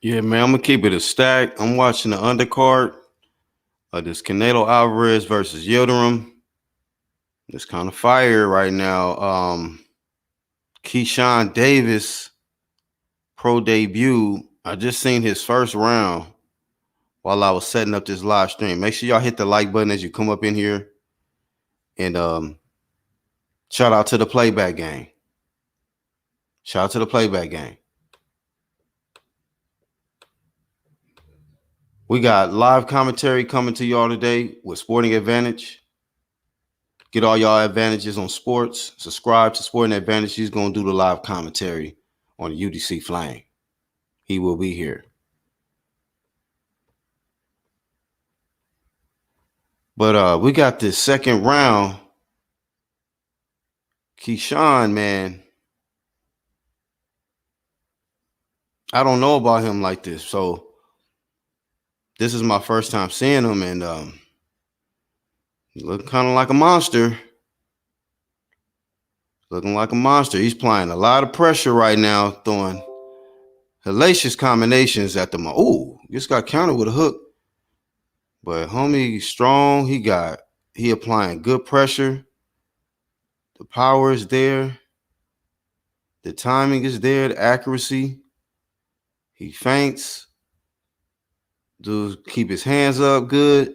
Yeah, man, I'm gonna keep it a stack. I'm watching the undercard of this Canelo Alvarez versus Yildirim. It's kind of fire right now. Keshawn Davis pro debut. I just seen his first round while I was setting up this live stream. Make sure y'all hit the like button as you come up in here. And shout out to the playback gang. Shout out to the playback gang. We got live commentary coming to y'all today with Sporting Advantage. Get all y'all advantages on sports. Subscribe to Sporting Advantage. He's going to do the live commentary on the UDC Flame. He will be here. But we got this second round. Keshawn, man, I don't know about him like this. So this is my first time seeing him, and he looked kind of like a monster. Looking like a monster. He's applying a lot of pressure right now, throwing hellacious combinations at the moment. Ooh, just got countered with a hook. But homie, strong. He applying good pressure. The power is there. The timing is there. The accuracy. He feints. Dude, keep his hands up good.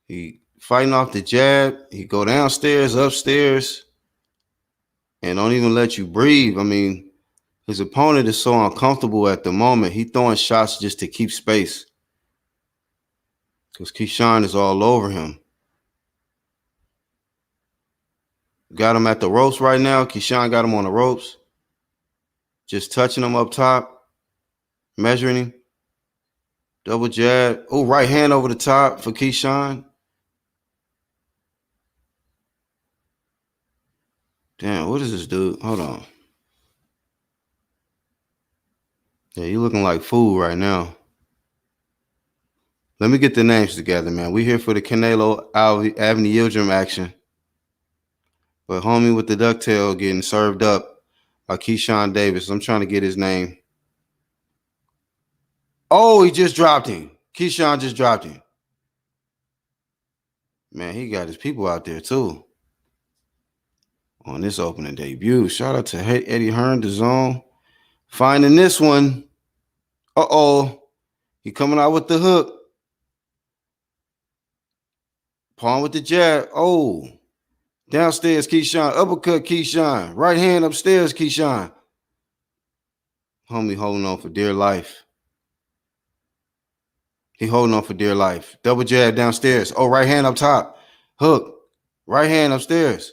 He fighting off the jab. He go downstairs, upstairs, and don't even let you breathe. I mean, his opponent is so uncomfortable at the moment. He throwing shots just to keep space. Because Keshawn is all over him. Got him at the ropes right now. Keshawn got him on the ropes. Just touching him up top. Measuring him. Double jab. Oh, right hand over the top for Keshawn. Damn, what is this dude? Hold on. Yeah, you looking like fool right now. Let me get the names together, man. We here for the Canelo Avni Yildirim action. But homie with the ducktail getting served up by Keshawn Davis. I'm trying to get his name. Oh, he just dropped him. Keshawn just dropped him. Man, he got his people out there too. On this opening debut. Shout out to Eddie Hearn, DAZN. Finding this one. Uh-oh. He coming out with the hook. Palm with the jab. Oh. Downstairs, Keshawn. Uppercut, Keshawn. Right hand upstairs, Keshawn. Homie holding on for dear life. He holding on for dear life. Double jab downstairs. Oh, right hand up top. Hook. Right hand upstairs.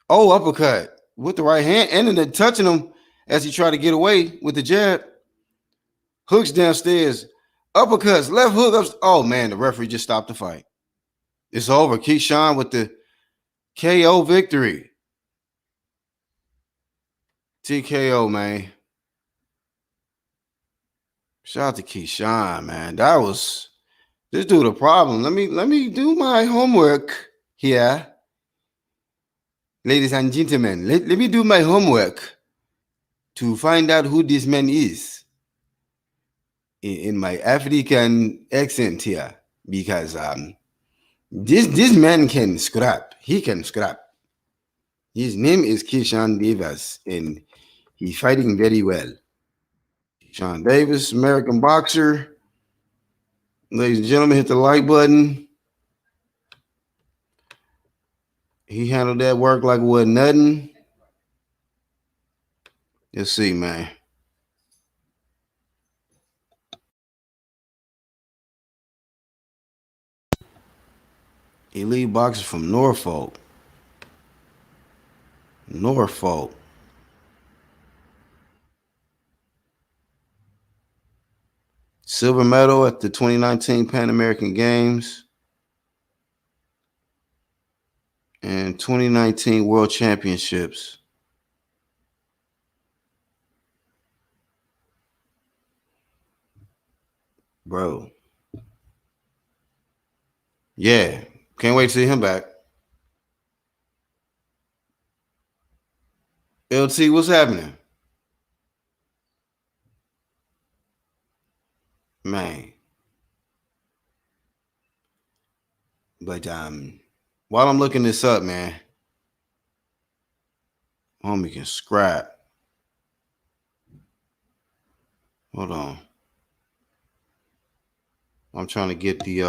Oh, uppercut with the right hand. And then touching him as he tried to get away with the jab. Hooks downstairs. Uppercuts. Left hook up. Oh, man, the referee just stopped the fight. It's over. Keshawn with the KO victory. TKO, man. Shout out to Keshawn, man. That was this dude a problem. Let me do my homework here. Ladies and gentlemen, let me do my homework to find out who this man is in my African accent here. Because this man can scrap. He can scrap. His name is Keshawn Davis, and he's fighting very well. Keshawn Davis, American boxer. Ladies and gentlemen, hit the like button. He handled that work like it wasn't nothing. Let's see, man. Elite boxer from Norfolk. Silver medal at the 2019 Pan American Games and 2019 World Championships. Bro. Yeah. Can't wait to see him back. LT, what's happening? Man. But while I'm looking this up, man, homie can scrap. Hold on. I'm trying to get the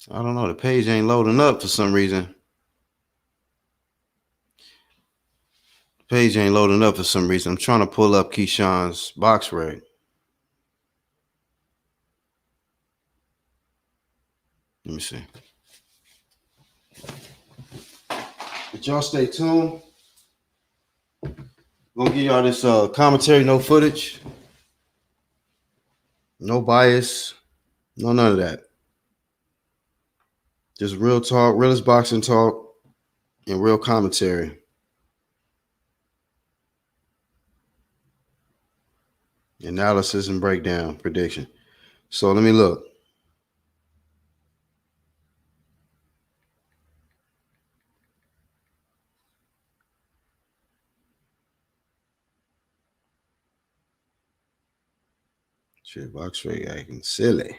I don't know. The page ain't loading up for some reason. Page ain't loading up for some reason. I'm trying to pull up Keshawn's box reg. Let me see. But y'all stay tuned. Gonna give y'all this commentary, no footage, no bias, no none of that. Just real talk, realest boxing talk, and real commentary. Analysis and breakdown, prediction. So let me look. Shit, box rate acting silly.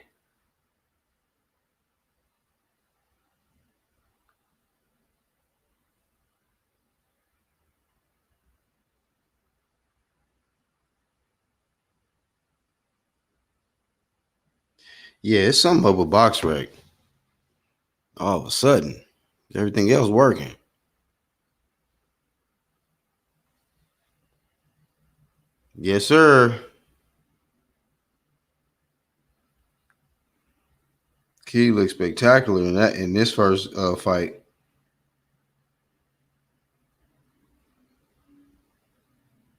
Yeah, it's something up with box rate. All of a sudden, everything else working. Yes, sir. Key looked spectacular in this first fight.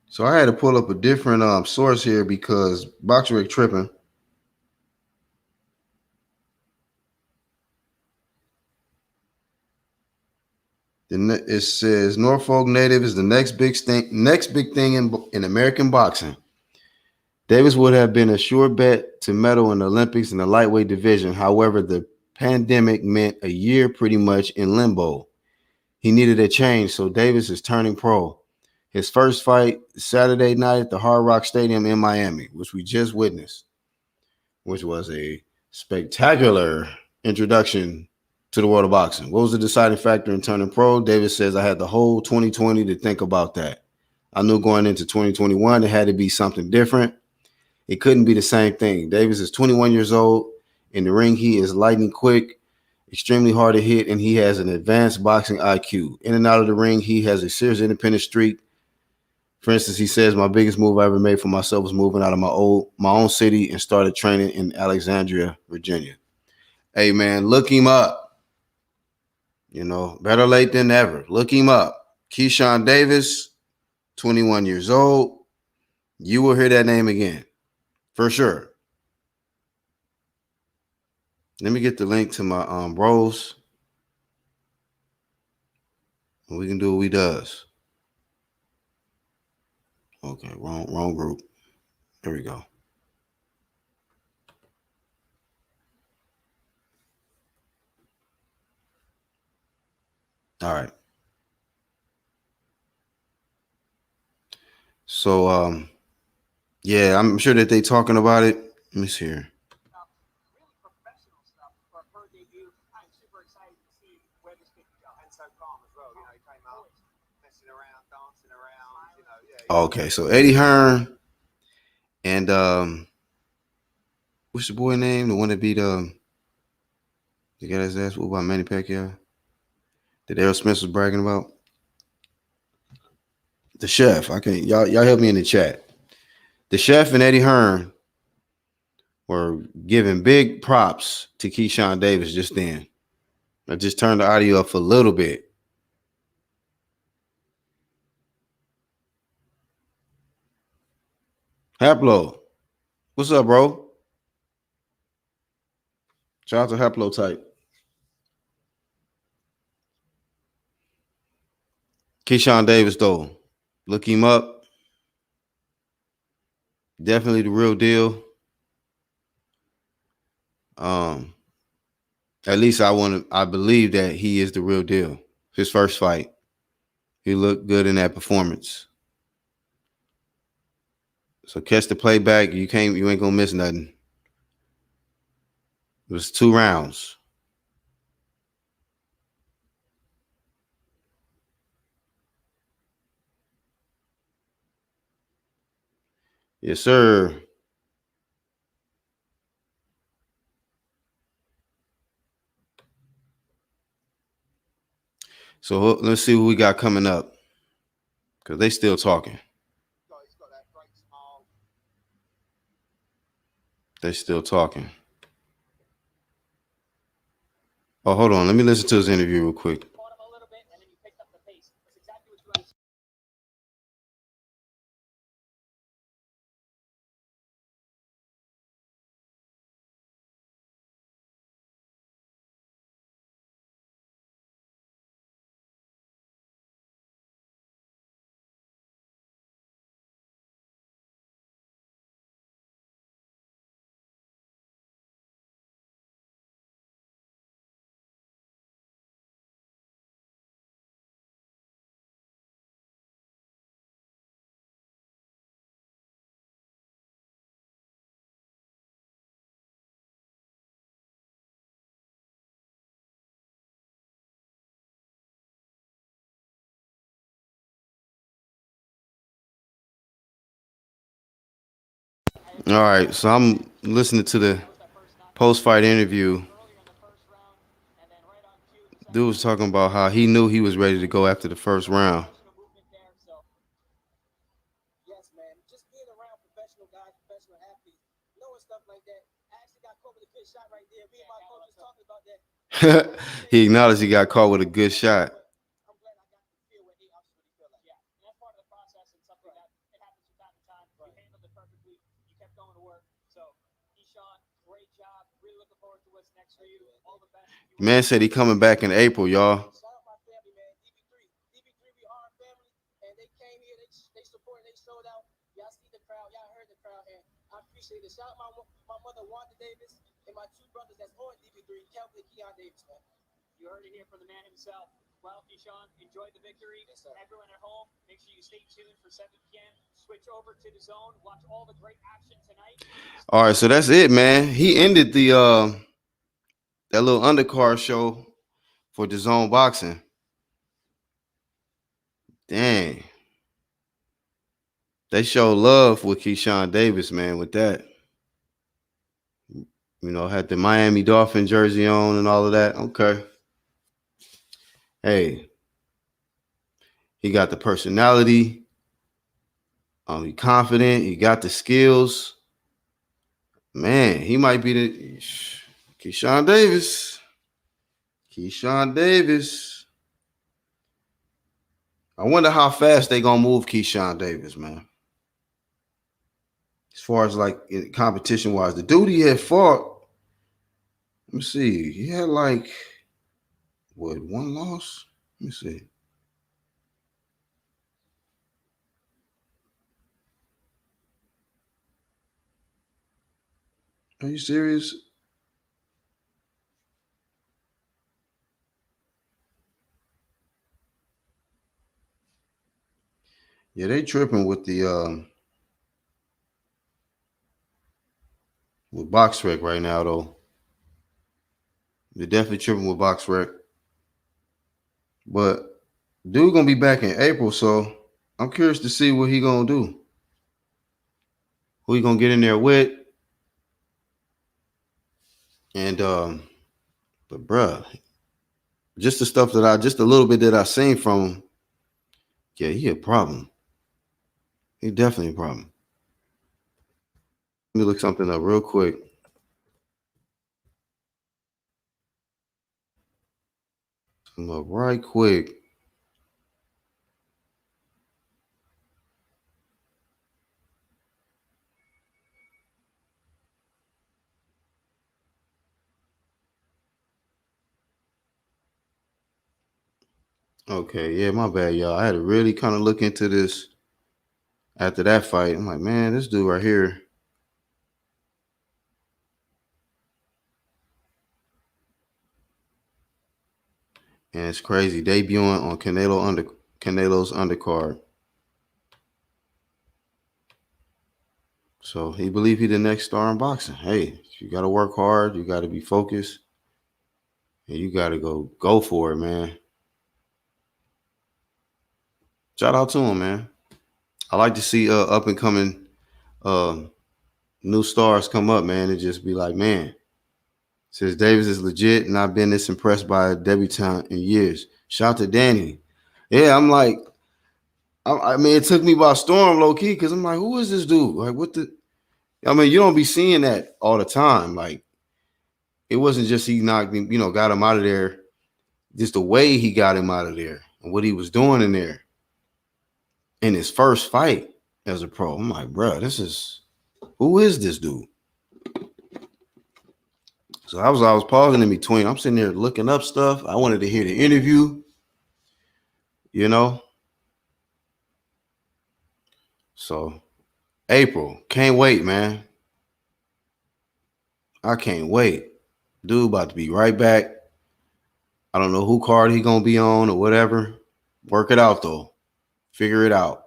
So I had to pull up a different source here because box rate tripping. It says Norfolk native is the next big thing in American boxing. Davis would have been a sure bet to medal in the Olympics in the lightweight division. However, the pandemic meant a year pretty much in limbo. He needed a change, so Davis is turning pro. His first fight Saturday night at the Hard Rock Stadium in Miami, which we just witnessed, which was a spectacular introduction to the world of boxing. What was the deciding factor in turning pro? Davis says, I had the whole 2020 to think about that. I knew going into 2021, it had to be something different. It couldn't be the same thing. Davis is 21 years old. In the ring, he is lightning quick, extremely hard to hit, and he has an advanced boxing IQ. In and out of the ring, he has a serious independent streak. For instance, he says, my biggest move I ever made for myself was moving out of my own city and started training in Alexandria, Virginia. Hey, man, look him up. You know, better late than never. Look him up. Keshawn Davis, 21 years old. You will hear that name again, for sure. Let me get the link to my bros. And we can do what we does. Okay, wrong group. There we go. All right. So yeah, I'm sure that they talking about it. Let me see here. Really professional stuff for her debut. I'm super excited to see where this could go. And so calm as well. You know, he came out messing around, dancing around. You know, yeah. Okay, so Eddie Hearn and what's the boy name? The one that beat the guy that's ass whooped by Manny Pacquiao? That Errol Spence was bragging about? The chef. I can't y'all help me in the chat. The chef and Eddie Hearn were giving big props to Keshawn Davis just then. I just turned the audio up a little bit. Haplo. What's up, bro? Shout out to Haplo type. Keshawn Davis, though. Look him up. Definitely the real deal. At least I believe that he is the real deal. His first fight, he looked good in that performance. So catch the playback. You ain't gonna miss nothing. It was 2 rounds. Yes, sir. So let's see what we got coming up. Because they still talking. He's got that great smile. They still talking. Oh, hold on. Let me listen to his interview real quick. Caught him a little bit, and then you picked up the pace. That's exactly what you want to see. All right. So I'm listening to the post-fight interview. Dude was talking about how he knew he was ready to go after the first round. Yes, man. Just being around professional guys, professional athletes, knowing stuff like that. I actually got caught with a good shot right there. Me and my coach was talking about that. He acknowledged he got caught with a good shot. I'm glad I got to feel what he actually feel like. Yeah, and that's part of the process and something that it happens from time to time. You handled it perfectly. You kept going to work. So, Keshawn, great job. Really looking forward to what's next for you. All the best. Man said he coming back in April, y'all. Shout out my family, man. DB3, we are a family, and they came here. They supported. They showed out. Y'all see the crowd. Y'all heard the crowd, and I appreciate it. Shout out my mother, Wanda Davis, and my 2 brothers that's on DB3, Kelvin and Keon Davis, man. You heard it here from the man himself. Well, Keshawn, enjoy the victory. Yes, everyone at home, make sure you stay tuned for 7 p.m. Switch over to DAZN. Watch all the great action tonight. All right, so that's it, man. He ended the that little undercard show for DAZN Boxing. Dang. They show love with Keshawn Davis, man, with that. You know, had the Miami Dolphin jersey on and all of that. Okay. Hey, he got the personality. He confident. He got the skills. Man, he might be the Keshawn Davis. Keshawn Davis. I wonder how fast they gonna move Keshawn Davis, man. As far as like competition wise, the dude he had fought. Let me see. He had like what, 1 loss? Let me see. Are you serious? Yeah, they tripping with the with BoxRec right now though. They're definitely tripping with BoxRec. But dude gonna be back in April, so I'm curious to see what he gonna do. Who he gonna get in there with? And but bruh, just the stuff that just a little bit that I seen from him, yeah, he a problem. He definitely a problem. Let me look something up real quick. Look right quick. Okay, yeah, my bad, y'all. I had to really kind of look into this after that fight. I'm like, man, this dude right here. And it's crazy. Debuting on Canelo's undercard. So he believe he the next star in boxing. Hey, you got to work hard. You got to be focused. And you got to go for it, man. Shout out to him, man. I like to see up and coming new stars come up, man, and just be like, man, says Davis is legit, and I've been this impressed by a debutant in years. Shout out to Danny. Yeah, I'm like, I mean, it took me by storm, low key, because I'm like, who is this dude? Like, what the? I mean, you don't be seeing that all the time. Like, it wasn't just he knocked him, got him out of there. Just the way he got him out of there and what he was doing in there in his first fight as a pro. I'm like, bro, who is this dude? So I was pausing in between. I'm sitting there looking up stuff. I wanted to hear the interview, So April, can't wait, man. I can't wait. Dude about to be right back. I don't know who card he gonna be on or whatever. Work it out though. Figure it out.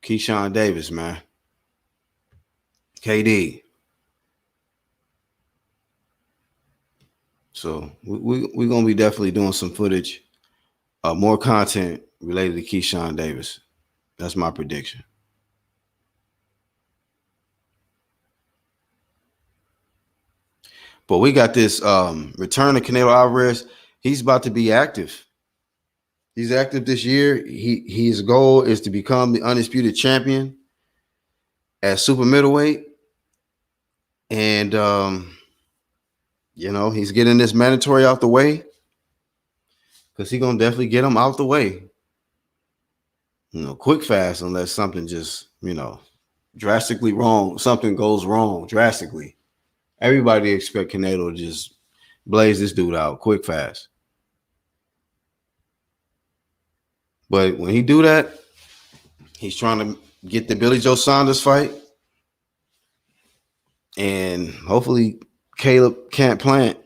Keshawn Davis, man. KD. So we're gonna be definitely doing some footage, more content related to Keshawn Davis. That's my prediction. But we got this return of Canelo Alvarez. He's about to be active. He's active this year. His goal is to become the undisputed champion at super middleweight. And he's getting this mandatory out the way. Because he's gonna definitely get him out the way. Quick fast, unless something just, drastically wrong. Something goes wrong drastically. Everybody expect Canelo to just blaze this dude out quick fast. But when he do that, he's trying to get the Billy Joe Saunders fight. And hopefully Caleb can't plant.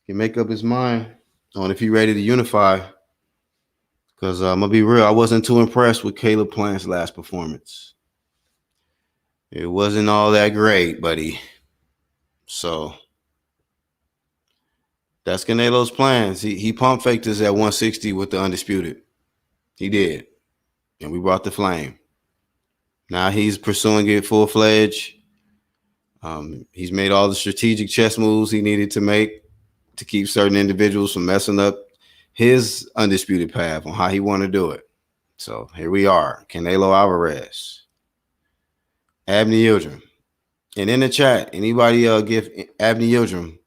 Can make up his mind on if he's ready to unify. Because I'm going to be real, I wasn't too impressed with Caleb Plant's last performance. It wasn't all that great, buddy. So that's Canelo's plans. He pump faked us at 160 with the undisputed. He did. And we brought the flame. Now he's pursuing it full-fledged. He's made all the strategic chess moves he needed to make to keep certain individuals from messing up his undisputed path on how he want to do it. So here we are, Canelo Alvarez, Avni Yildirim. And in the chat, anybody give Avni Yildirim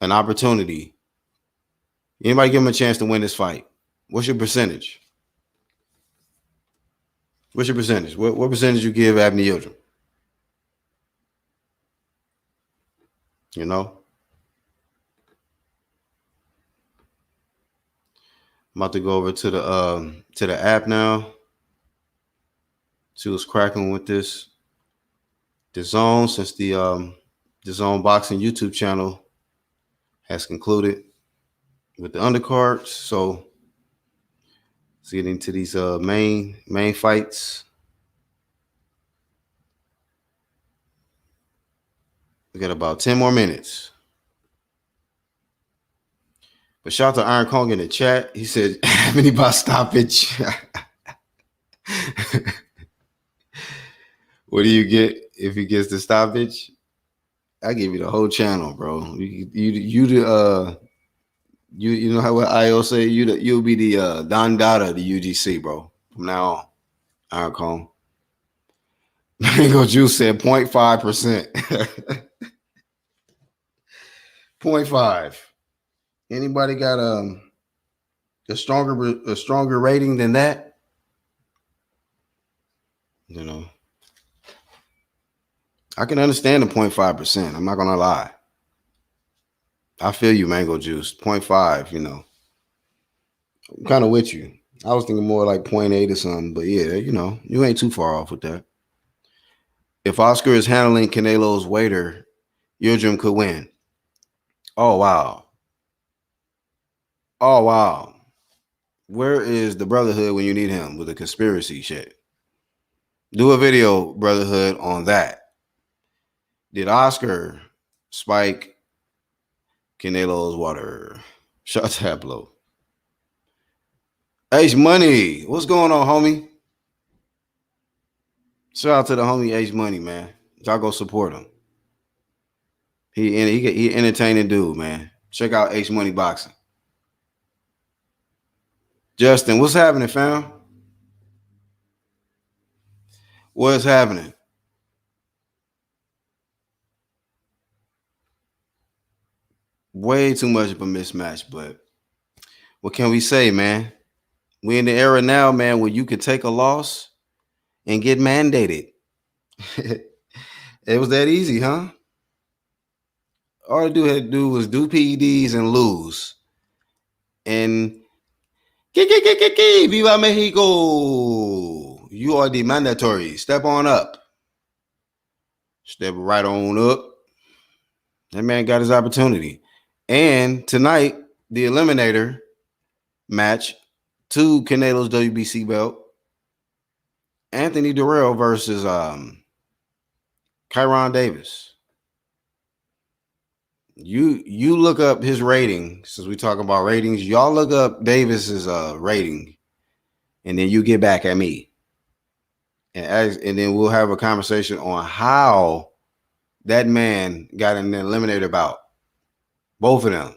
an opportunity? Anybody give him a chance to win this fight? What's your percentage? What's your percentage? What percentage you give Avni Yildirim? I'm about to go over to the app now. See what's cracking with this. DAZN, since the DAZN Boxing YouTube channel has concluded with the undercards. So let's get into these main fights. We got about 10 more minutes. But shout out to Iron Kong in the chat. He said, "How about stoppage?" What do you get if he gets the stoppage? I give you the whole channel, bro. You know how IO say you'll be the Don Dada of the UGC, bro. From now on, Iron Kong. Mango Juice said 0.5%. 0.5. Anybody got a stronger rating than that? I can understand the 0.5%. I'm not gonna lie. I feel you, Mango Juice. 0.5, I'm kind of with you. I was thinking more like 0.8 or something, but yeah, you ain't too far off with that. If Oscar is handling Canelo's waiter, Yildirim could win. Oh, wow. Oh wow. Where is the Brotherhood when you need him with the conspiracy shit? Do a video, Brotherhood, on that. Did Oscar spike Canelo's water? Shout out to Hablo. H Money, what's going on, homie? Shout out to the homie H Money, man. Y'all go support him. He entertaining dude, man. Check out H Money Boxing. Justin, what's happening, fam? What's happening? Way too much of a mismatch, but what can we say, man? We in the era now, man, where you can take a loss and get mandated. It was that easy, huh? All the dude had to do was do PEDs and lose. And Viva Mexico! You are the mandatory. Step on up. Step right on up. That man got his opportunity. And tonight, the Eliminator match to Canelo's WBC belt. Anthony Dirrell versus Kyrone Davis. You look up his rating, since we talk about ratings. Y'all look up Davis's rating, and then you get back at me. And then we'll have a conversation on how that man got an Eliminator bout. Both of them.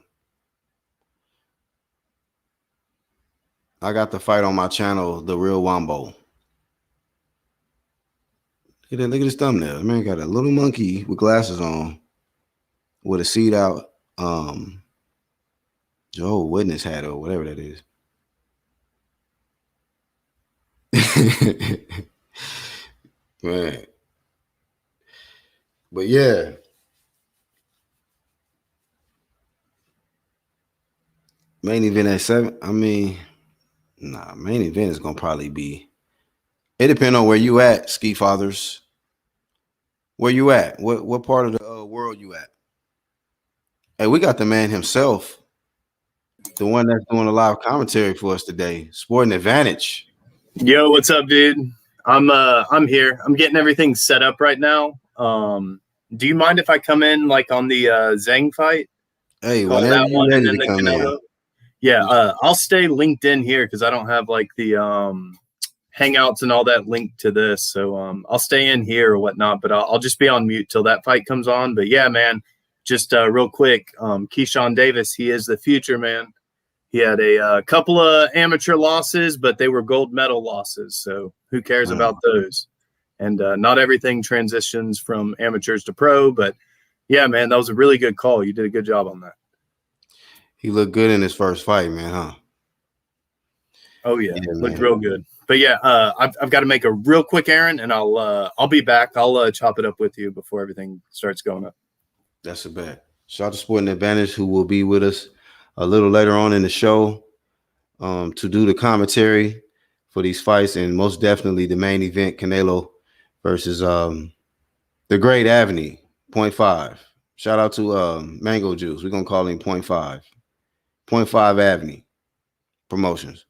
I got the fight on my channel, The Real Wombo. Look at this thumbnail. Man got a little monkey with glasses on with a seat out Jehovah's Witness hat or whatever that is. Man. But yeah. Main event at 7. I mean, main event is gonna probably be. It depends on where you at, Ski Fathers. Where you at? What part of the world you at? Hey, we got the man himself, the one that's doing a live commentary for us today, Sporting Advantage. Yo, what's up, dude? I'm here. I'm getting everything set up right now. Do you mind if I come in like on the Zhang fight? Hey, whenever you're ready to come in. Yeah, I'll stay linked in here because I don't have like the Hangouts and all that linked to this. So I'll stay in here or whatnot, but I'll just be on mute till that fight comes on. But yeah, man, just real quick, Keshawn Davis, he is the future, man. He had a couple of amateur losses, but they were gold medal losses. So who cares about those? And not everything transitions from amateurs to pro. But yeah, man, that was a really good call. You did a good job on that. He looked good in his first fight, man, huh? Oh, yeah. Looked real good. But yeah, I've got to make a real quick errand, and I'll be back. I'll chop it up with you before everything starts going up. That's a bet. Shout out to Sporting Advantage, who will be with us a little later on in the show to do the commentary for these fights, and most definitely the main event, Canelo versus the great Avni, 0.5. Shout out to Mango Juice. We're going to call him 0.5. 0.5 Avni Promotions.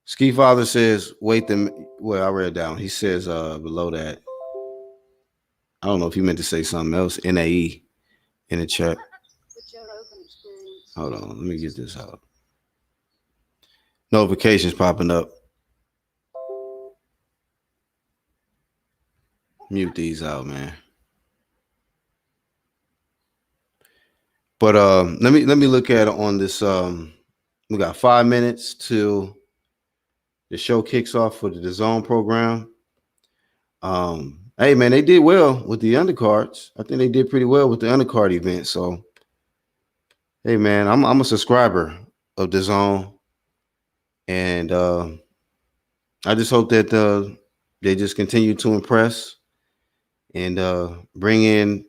Ski Father says, wait them. Well, I read down. He says below that. I don't know if he meant to say something else. NAE in the chat. Hold on. Let me get this out. Notifications popping up. Mute these out, man. But let me look at it on this. We got 5 minutes till the show kicks off for the DAZN program. Hey man, they did well with the undercards. I think they did pretty well with the undercard event. So, hey man, I'm a subscriber of DAZN, and I just hope that they just continue to impress and bring in,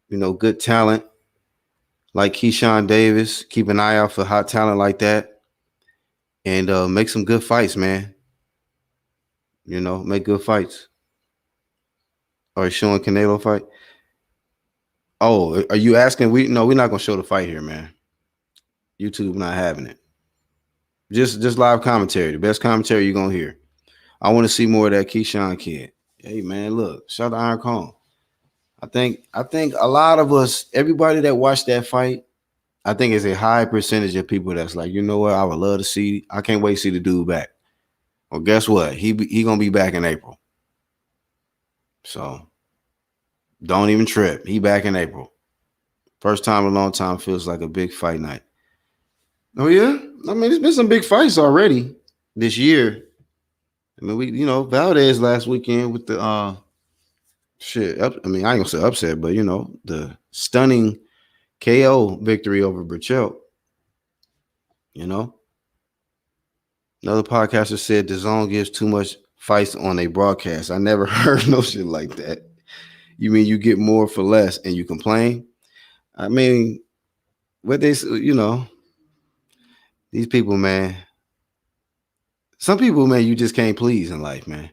good talent like Keshawn Davis. Keep an eye out for hot talent like that, and make some good fights, man. Make good fights. Are you showing Canelo fight? Oh, are you asking? We're not gonna show the fight here, man. YouTube not having it. Just live commentary, the best commentary you're gonna hear. I want to see more of that Keshawn kid. Hey man, look, shout out to Iron Kong. I think a lot of us, everybody that watched that fight, I think is a high percentage of people that's like, you know what, I would love to see. I can't wait to see the dude back. Well, guess what? He gonna be back in April. So don't even trip. He back in April. First time in a long time, feels like a big fight night. Oh yeah, I mean, it's been some big fights already this year. I mean, Valdez last weekend with the shit. I mean, I ain't gonna say upset, but the stunning KO victory over Burchell. Another podcaster said DAZN gives too much fights on a broadcast. I never heard no shit like that. You mean you get more for less and you complain? I mean, what they, these people, man. Some people, man, you just can't please in life, man.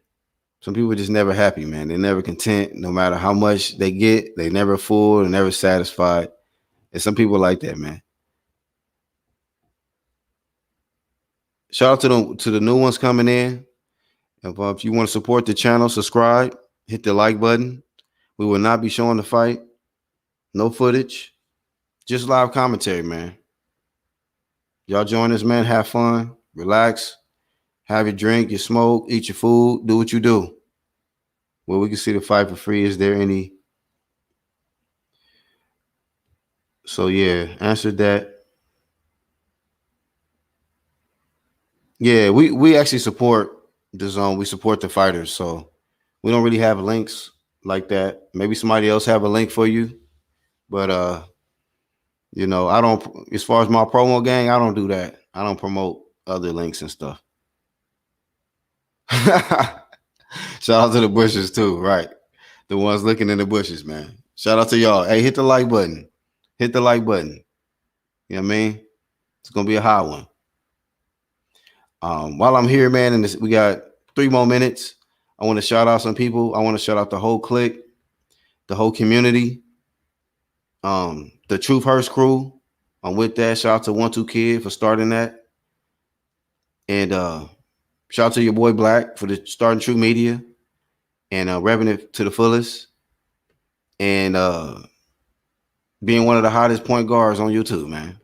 Some people are just never happy, man. They're never content. No matter how much they get, they never full, they're never satisfied. And some people like that, man. Shout out to the new ones coming in. If you want to support the channel, subscribe, hit the like button. We will not be showing the fight. No footage. Just live commentary, man. Y'all join us, man. Have fun. Relax. Have your drink, your smoke, eat your food. Do what you do. Well, we can see the fight for free. Is there any? So, yeah, answered that. Yeah, we actually support DAZN. We support the fighters. So we don't really have links like that. Maybe somebody else have a link for you. But, I don't, as far as my promo gang, I don't do that. I don't promote other links and stuff. Shout out to the bushes too, right? The ones looking in the bushes, man. Shout out to y'all. Hey, hit the like button. Hit the like button. You know what I mean? It's gonna be a high one. While I'm here, man, and we got 3 more minutes. I want to shout out some people. I want to shout out the whole clique, the whole community, the Truth Hurst crew. I'm with that. Shout out to 1-2 Kid for starting that. And shout out to your boy Black for the starting True Media and revving it to the fullest. And being one of the hottest point guards on YouTube, man.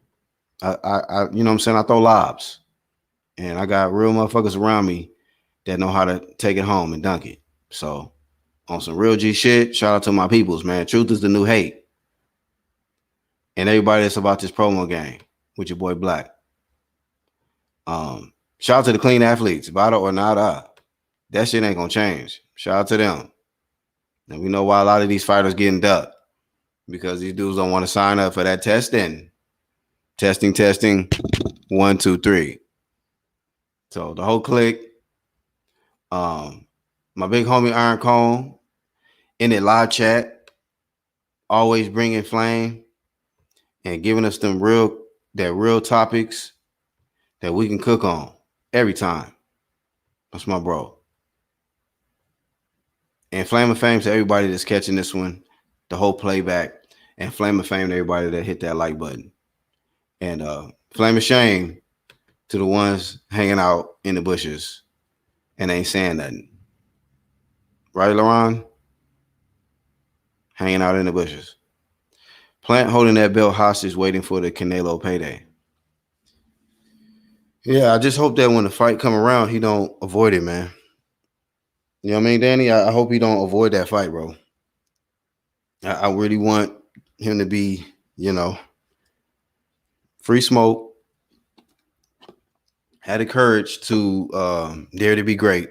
I you know what I'm saying? I throw lobs. And I got real motherfuckers around me that know how to take it home and dunk it. So on some real G shit, shout out to my peoples, man. Truth is the new hate. And everybody that's about this promo game with your boy Black. Shout out to the clean athletes, bada or nada. That shit ain't gonna change. Shout out to them. And we know why a lot of these fighters getting ducked. Because these dudes don't want to sign up for that testing. Testing. 1, 2, 3. So the whole clique. My big homie Iron Cone in the live chat, always bringing flame and giving us them real topics that we can cook on every time. That's my bro. And flame of fame to everybody that's catching this one, the whole playback, and flame of fame to everybody that hit that like button. And flame of shame to the ones hanging out in the bushes and ain't saying nothing. Right, LaRon? Hanging out in the bushes. Plant holding that belt hostage waiting for the Canelo payday. Yeah, I just hope that when the fight come around, he don't avoid it, man. You know what I mean, Danny? I hope he don't avoid that fight, bro. I really want him to be, free smoke. Had the courage to dare to be great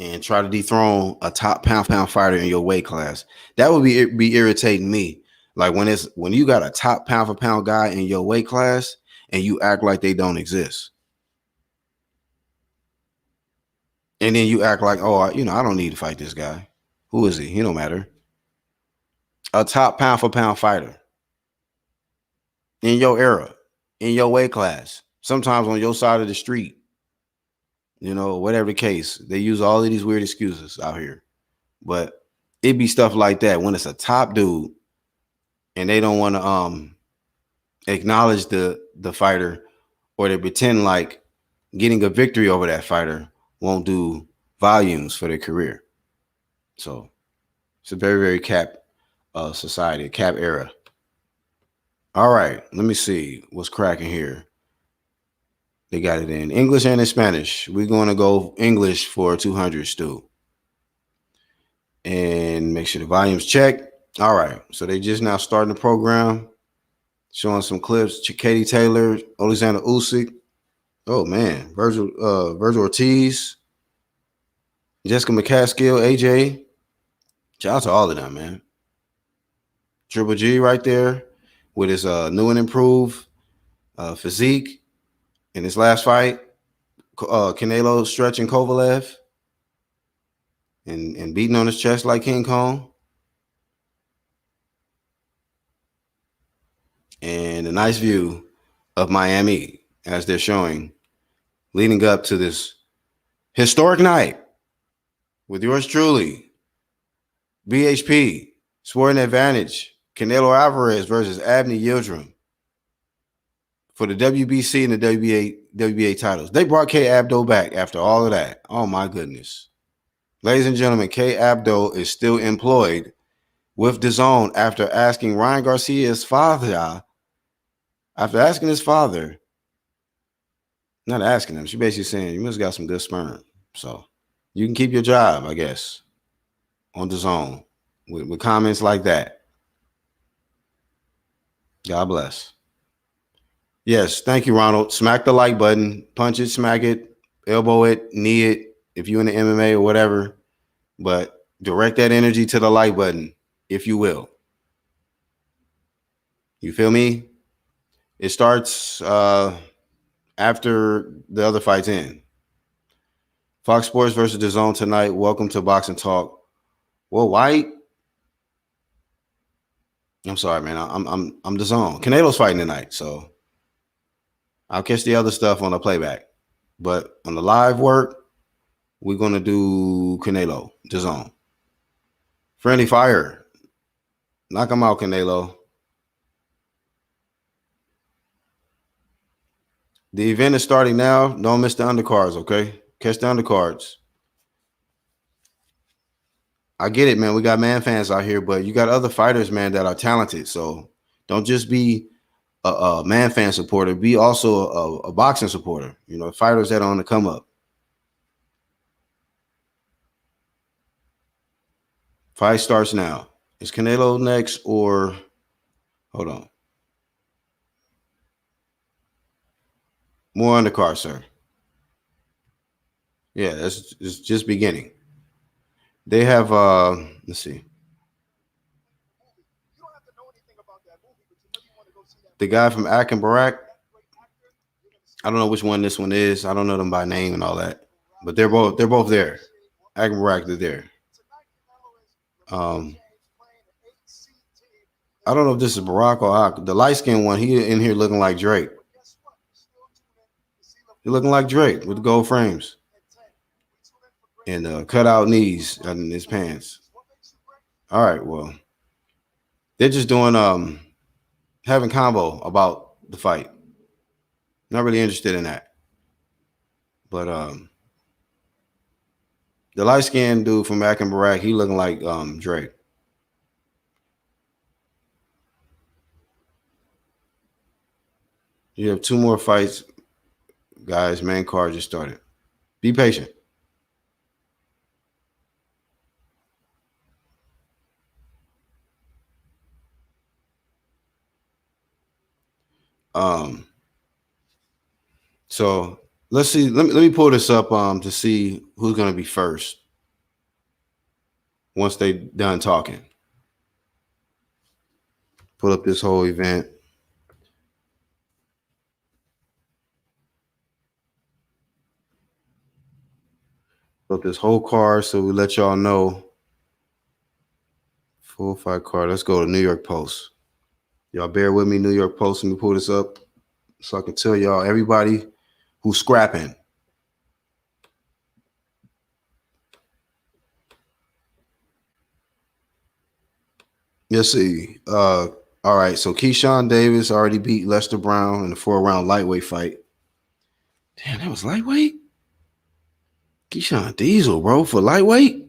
and try to dethrone a top pound fighter in your weight class. That would be irritating me. Like when you got a top pound for pound guy in your weight class and you act like they don't exist. And then you act like, oh, I don't need to fight this guy. Who is he? He don't matter. A top pound for pound fighter in your era, in your weight class, sometimes on your side of the street, whatever the case. They use all of these weird excuses out here. But it be stuff like that when it's a top dude and they don't want to acknowledge the the fighter, or they pretend like getting a victory over that fighter won't do volumes for their career. So it's a very, very cap society, a cap era. All right, let me see what's cracking here. They got it in English and in Spanish. We're going to go English for 200, Stu. And make sure the volume's checked. All right, so they just now starting the program, showing some clips. Katie Taylor, Alexander Usyk. Oh man, Virgil Ortiz, Jessica McCaskill, AJ. Shout out to all of them, man. Triple G right there with his new and improved physique in his last fight. Canelo stretching Kovalev and beating on his chest like King Kong. And a nice view of Miami as they're showing leading up to this historic night with yours truly, BHP, Sporting Advantage, Canelo Alvarez versus Avni Yildirim for the WBC and the WBA titles. They brought K. Abdo back after all of that. Oh, my goodness. Ladies and gentlemen, K. Abdo is still employed with DAZN after asking Ryan Garcia's father, not asking him, she basically saying, you must got some good sperm. So you can keep your job, I guess, on DAZN with comments like that. God bless. Yes, thank you, Ronald. Smack the like button, punch it, smack it, elbow it, knee it, if you're in the MMA or whatever. But direct that energy to the like button, if you will. You feel me? It starts after the other fights end. Fox Sports versus DAZN tonight. Welcome to Boxing Talk. Well, White. I'm sorry, man. I'm DAZN. Canelo's fighting tonight, so I'll catch the other stuff on the playback. But on the live work, we're gonna do Canelo, DAZN. Friendly fire. Knock him out, Canelo. The event is starting now. Don't miss the undercards, okay? Catch the undercards. I get it, man. We got man fans out here, but you got other fighters, man, that are talented. So don't just be a man fan supporter. Be also a boxing supporter. You know, fighters that are on the come up. Fight starts now. Is Canelo next or hold on? More undercard, sir. Yeah, it's just beginning. They have let's see. The guy from Akin Barak. I don't know which one this one is. I don't know them by name and all that. But they're both there. Akin Barak, they're there. I don't know if this is Barack or Ak. The light-skinned one, he in here looking like Drake. He looking like Drake with the gold frames. And cut out knees in his pants. All right, well. They're just doing having combo about the fight. Not really interested in that. But the light-skinned dude from Akin Barak, he looking like Drake. You have two more fights, guys. Main card just started. Be patient. So let's see. Let me pull this up to see who's gonna be first once they done talking. Pull up this whole event. Pull up this whole card so we let y'all know. Full fight card. Let's go to New York Post. Y'all bear with me, New York Post. Let me pull this up so I can tell y'all everybody who's scrapping. Let's see. All right, so Keshawn Davis already beat Lester Brown in the 4-round lightweight fight. Damn, that was lightweight? Keyshawn Diesel, bro, for lightweight?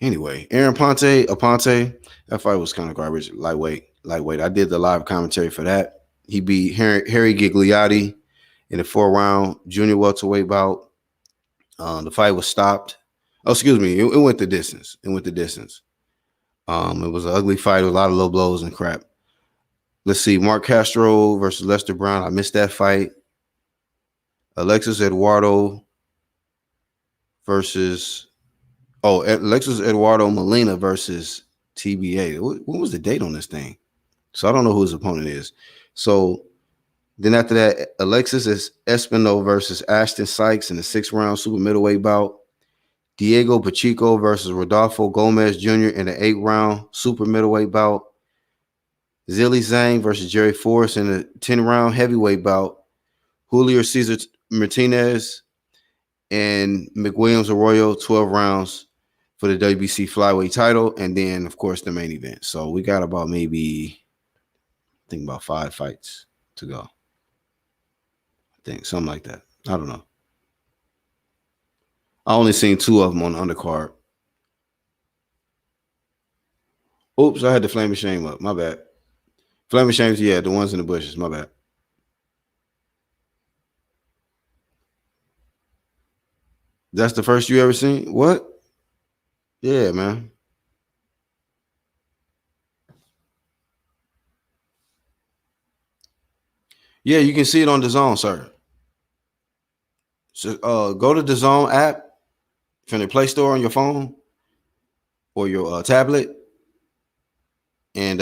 Anyway, Aaron Aponte, that fight was kind of garbage. Lightweight. I did the live commentary for that. He beat Harry Gigliotti in the 4-round junior welterweight bout. The fight was stopped. Oh, excuse me. It went the distance. It was an ugly fight with a lot of low blows and crap. Let's see. Mark Castro versus Lester Brown. I missed that fight. Alexis Eduardo Molina versus TBA. What was the date on this thing? So I don't know who his opponent is. So then after that, Alexis Espino versus Ashton Sykes in the 6-round super middleweight bout. Diego Pacheco versus Rodolfo Gomez Jr. in the 8-round super middleweight bout. Zhilei Zhang versus Jerry Forrest in the 10-round heavyweight bout. Julio Cesar Martinez and McWilliams Arroyo, 12 rounds for the WBC flyweight title. And then, of course, the main event. So we got about about 5 fights to go. I think something like that. I don't know. I only seen 2 of them on the undercard. Oops, I had the Flame of Shame up. My bad. Flame of Shame's, yeah, the ones in the bushes. My bad. That's the first you ever seen? What? Yeah, man. Yeah, you can see it on DAZN, sir. So go to the DAZN app from the Play Store on your phone or your tablet, and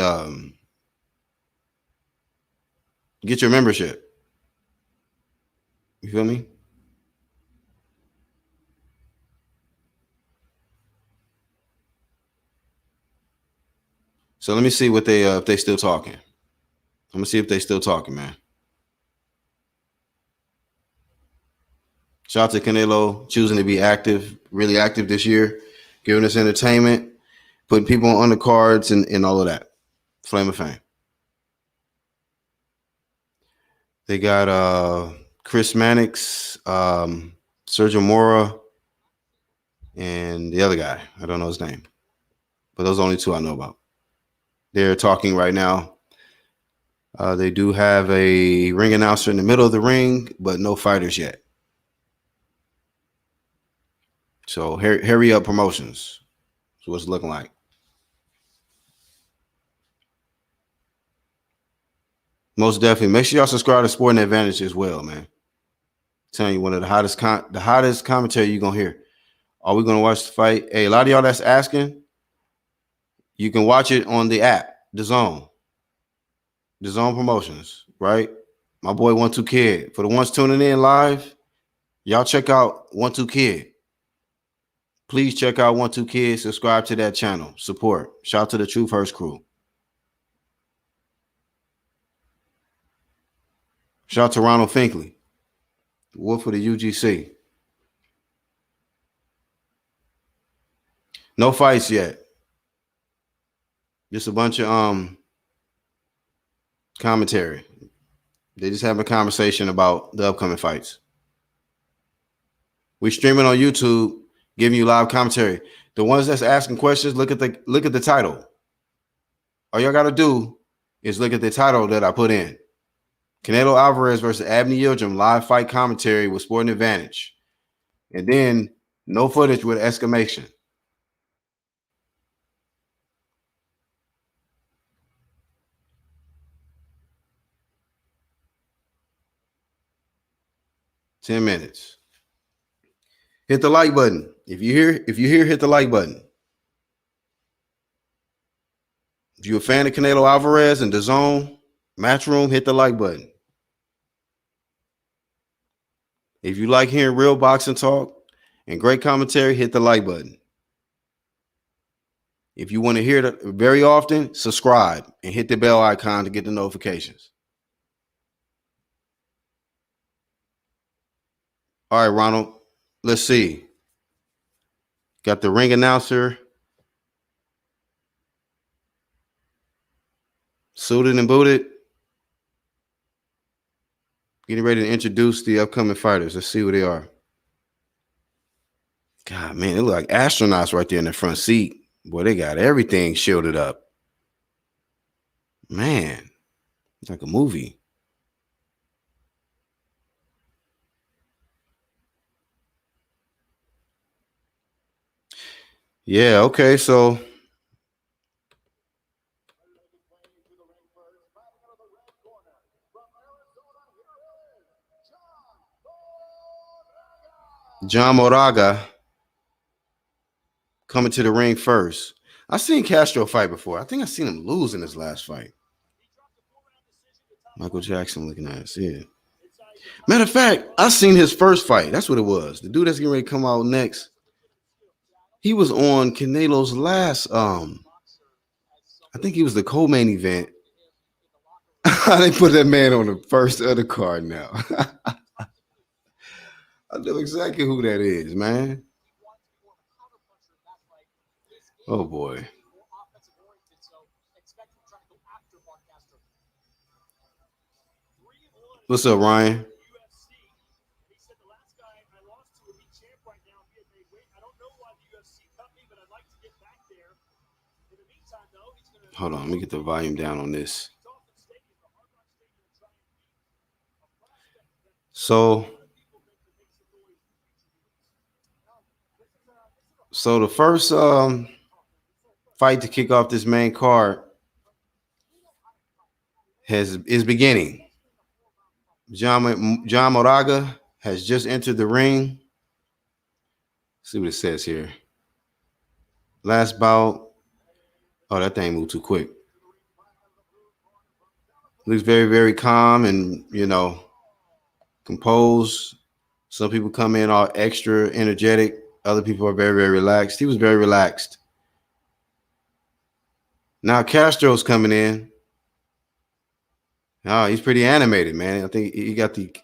get your membership. You feel me? So let me see what they if they still talking. I'm gonna see if they still talking, man. Shout out to Canelo choosing to be active, really active this year, giving us entertainment, putting people on undercards and all of that. Flame of Fame. They got Chris Mannix, Sergio Mora, and the other guy. I don't know his name. But those are the only 2 I know about. They're talking right now. They do have a ring announcer in the middle of the ring, but no fighters yet. So hurry up promotions. That's what it's looking like. Most definitely. Make sure y'all subscribe to Sporting Advantage as well, man. I'm telling you, one of the hottest commentary you're going to hear. Are we going to watch the fight? Hey, a lot of y'all that's asking, you can watch it on the app, DAZN Promotions, right? My boy 12 Kid. For the ones tuning in live, y'all check out 12 Kid. Please check out 12 Kid. Subscribe to that channel. Support. Shout out to the Truth Hurst crew. Shout out to Ronald Finkley. Wolf of the UGC. No fights yet. Just a bunch of commentary. They just have a conversation about the upcoming fights. We streaming on YouTube, giving you live commentary. The ones that's asking questions, look at the title. All y'all gotta do is look at the title that I put in. Canelo Alvarez versus Avni Yildirim live fight commentary with Sporting Advantage. And then no footage with exclamation. $10 minutes. Hit the like button. If you hear, hit the like button. If you're a fan of Canelo Alvarez and DAZN Matchroom, hit the like button. If you like hearing real boxing talk and great commentary, hit the like button. If you want to hear it very often, subscribe and hit the bell icon to get the notifications. All right, Ronald, let's see. Got the ring announcer. Suited and booted. Getting ready to introduce the upcoming fighters. Let's see who they are. God, man, they look like astronauts right there in the front seat. Boy, they got everything shielded up. Man, it's like a movie. Yeah, okay, so John Moraga coming to the ring first. I seen Castro fight before. I think I seen him lose in his last fight. Michael Jackson looking at us, yeah. Matter of fact, I seen his first fight. That's what it was. The dude that's getting ready to come out next. He was on Canelo's last, I think he was the co-main event. They put that man on the first undercard now. I know exactly who that is, man. Oh, boy. What's up, Ryan? Hold on, let me get the volume down on this. So the first fight to kick off this main card is beginning. John Moraga has just entered the ring. Let's see what it says here. Last bout. Oh, that thing moved too quick. Looks very, very calm and, composed. Some people come in all extra energetic. Other people are very, very relaxed. He was very relaxed. Now Castro's coming in. Oh, he's pretty animated, man. I think he got the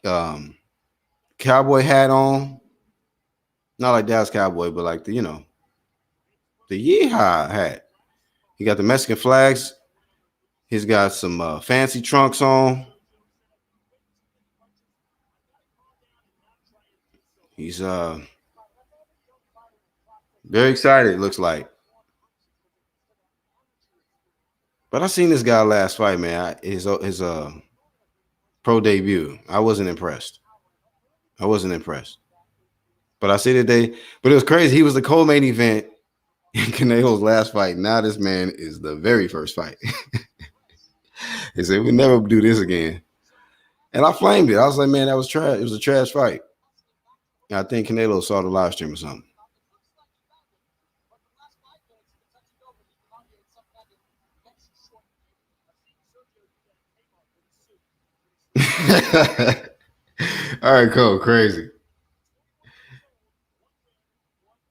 cowboy hat on. Not like Dallas Cowboy, but like the yeehaw hat. He got the Mexican flags. He's got some fancy trunks on. He's very excited, it looks like. But I seen this guy last fight, man. His pro debut. I wasn't impressed. But I see but it was crazy. He was the co-main event in Canelo's last fight. Now this man is the very first fight. He said, we'll never do this again. And I flamed it. I was like, man, that was trash. It was a trash fight. I think Canelo saw the live stream or something. All right, cool. Crazy.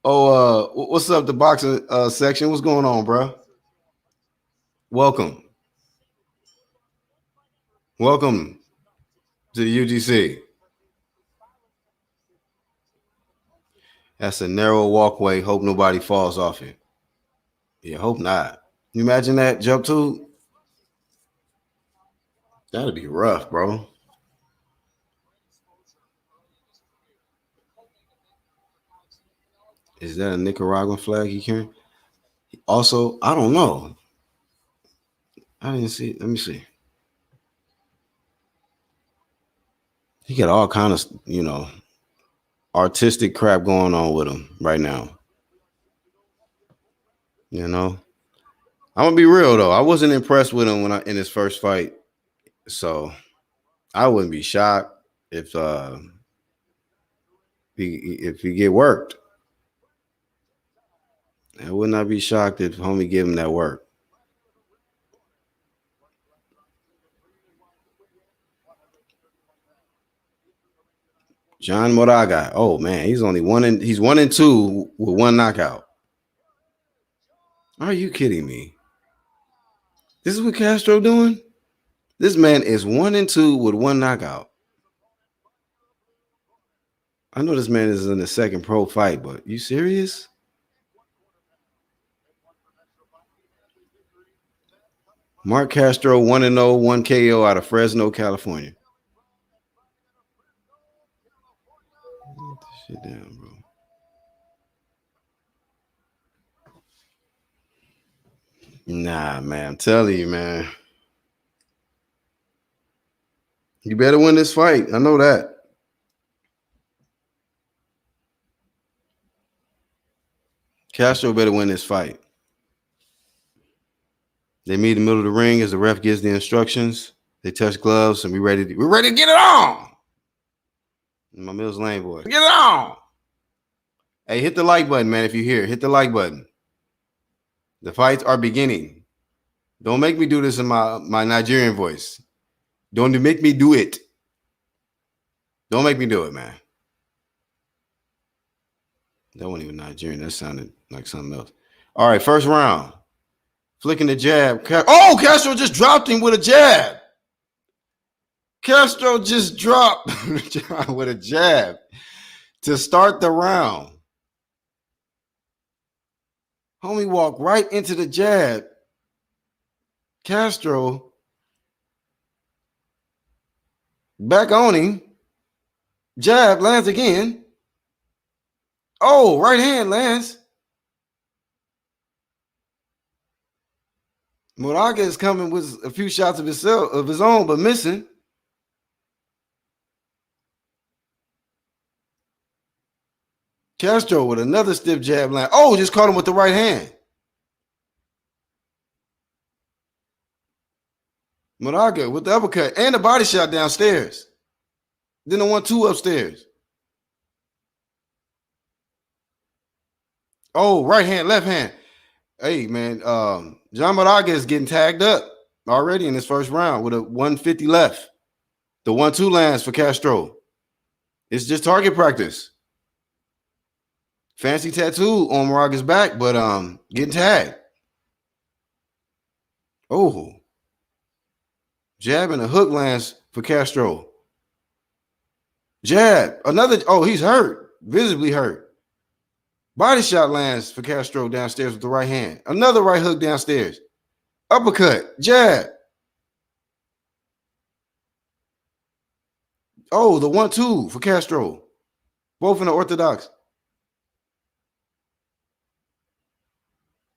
Oh, what's up, the boxing section? What's going on, bro? Welcome to the UGC. That's a narrow walkway. Hope nobody falls off it. Yeah, hope not. You imagine that jump tube? That'd be rough, bro. Is that a Nicaraguan flag he carrying? Also, I don't know. I didn't see it. Let me see. He got all kind of, artistic crap going on with him right now. I'm gonna be real though. I wasn't impressed with him in his first fight, so I wouldn't be shocked if he get worked. I would not be shocked if homie give him that work. John Moraga. Oh man, he's 1-2 with one knockout. Are you kidding me? This is what Castro doing? This man is 1-2 with one knockout. I know this man is in the second pro fight, but you serious? Mark Castro 1-0, 1 KO out of Fresno, California. Get this shit down, bro. Nah, man. I'm telling you, man. You better win this fight. I know that. Castro better win this fight. They meet in the middle of the ring as the ref gives the instructions. They touch gloves and we're ready to get it on. My Mills Lane boy. Get it on. Hey, hit the like button, man, if you're here. Hit the like button. The fights are beginning. Don't make me do this in my Nigerian voice. Don't make me do it. Don't make me do it, man. That wasn't even Nigerian. That sounded like something else. All right, first round. Flicking the jab. Castro just dropped him with a jab. Castro just dropped with a jab to start the round. Homie walked right into the jab. Castro back on him. Jab lands again. Oh, right hand lands. Moraga is coming with a few shots of his own, but missing. Castro with another stiff jab land. Oh, just caught him with the right hand. Moraga with the uppercut and the body shot downstairs. Then the 1-2 upstairs. Oh, right hand, left hand. Hey, man, John Moraga is getting tagged up already in his first round with a 150 left. The 1-2 lands for Castro. It's just target practice. Fancy tattoo on Moraga's back, but getting tagged. Oh. Jab and a hook lands for Castro. Jab. Another. Oh, he's hurt. Visibly hurt. Body shot lands for Castro downstairs with the right hand. Another right hook downstairs. Uppercut. Jab. Oh, the 1-2 for Castro. Both in the orthodox.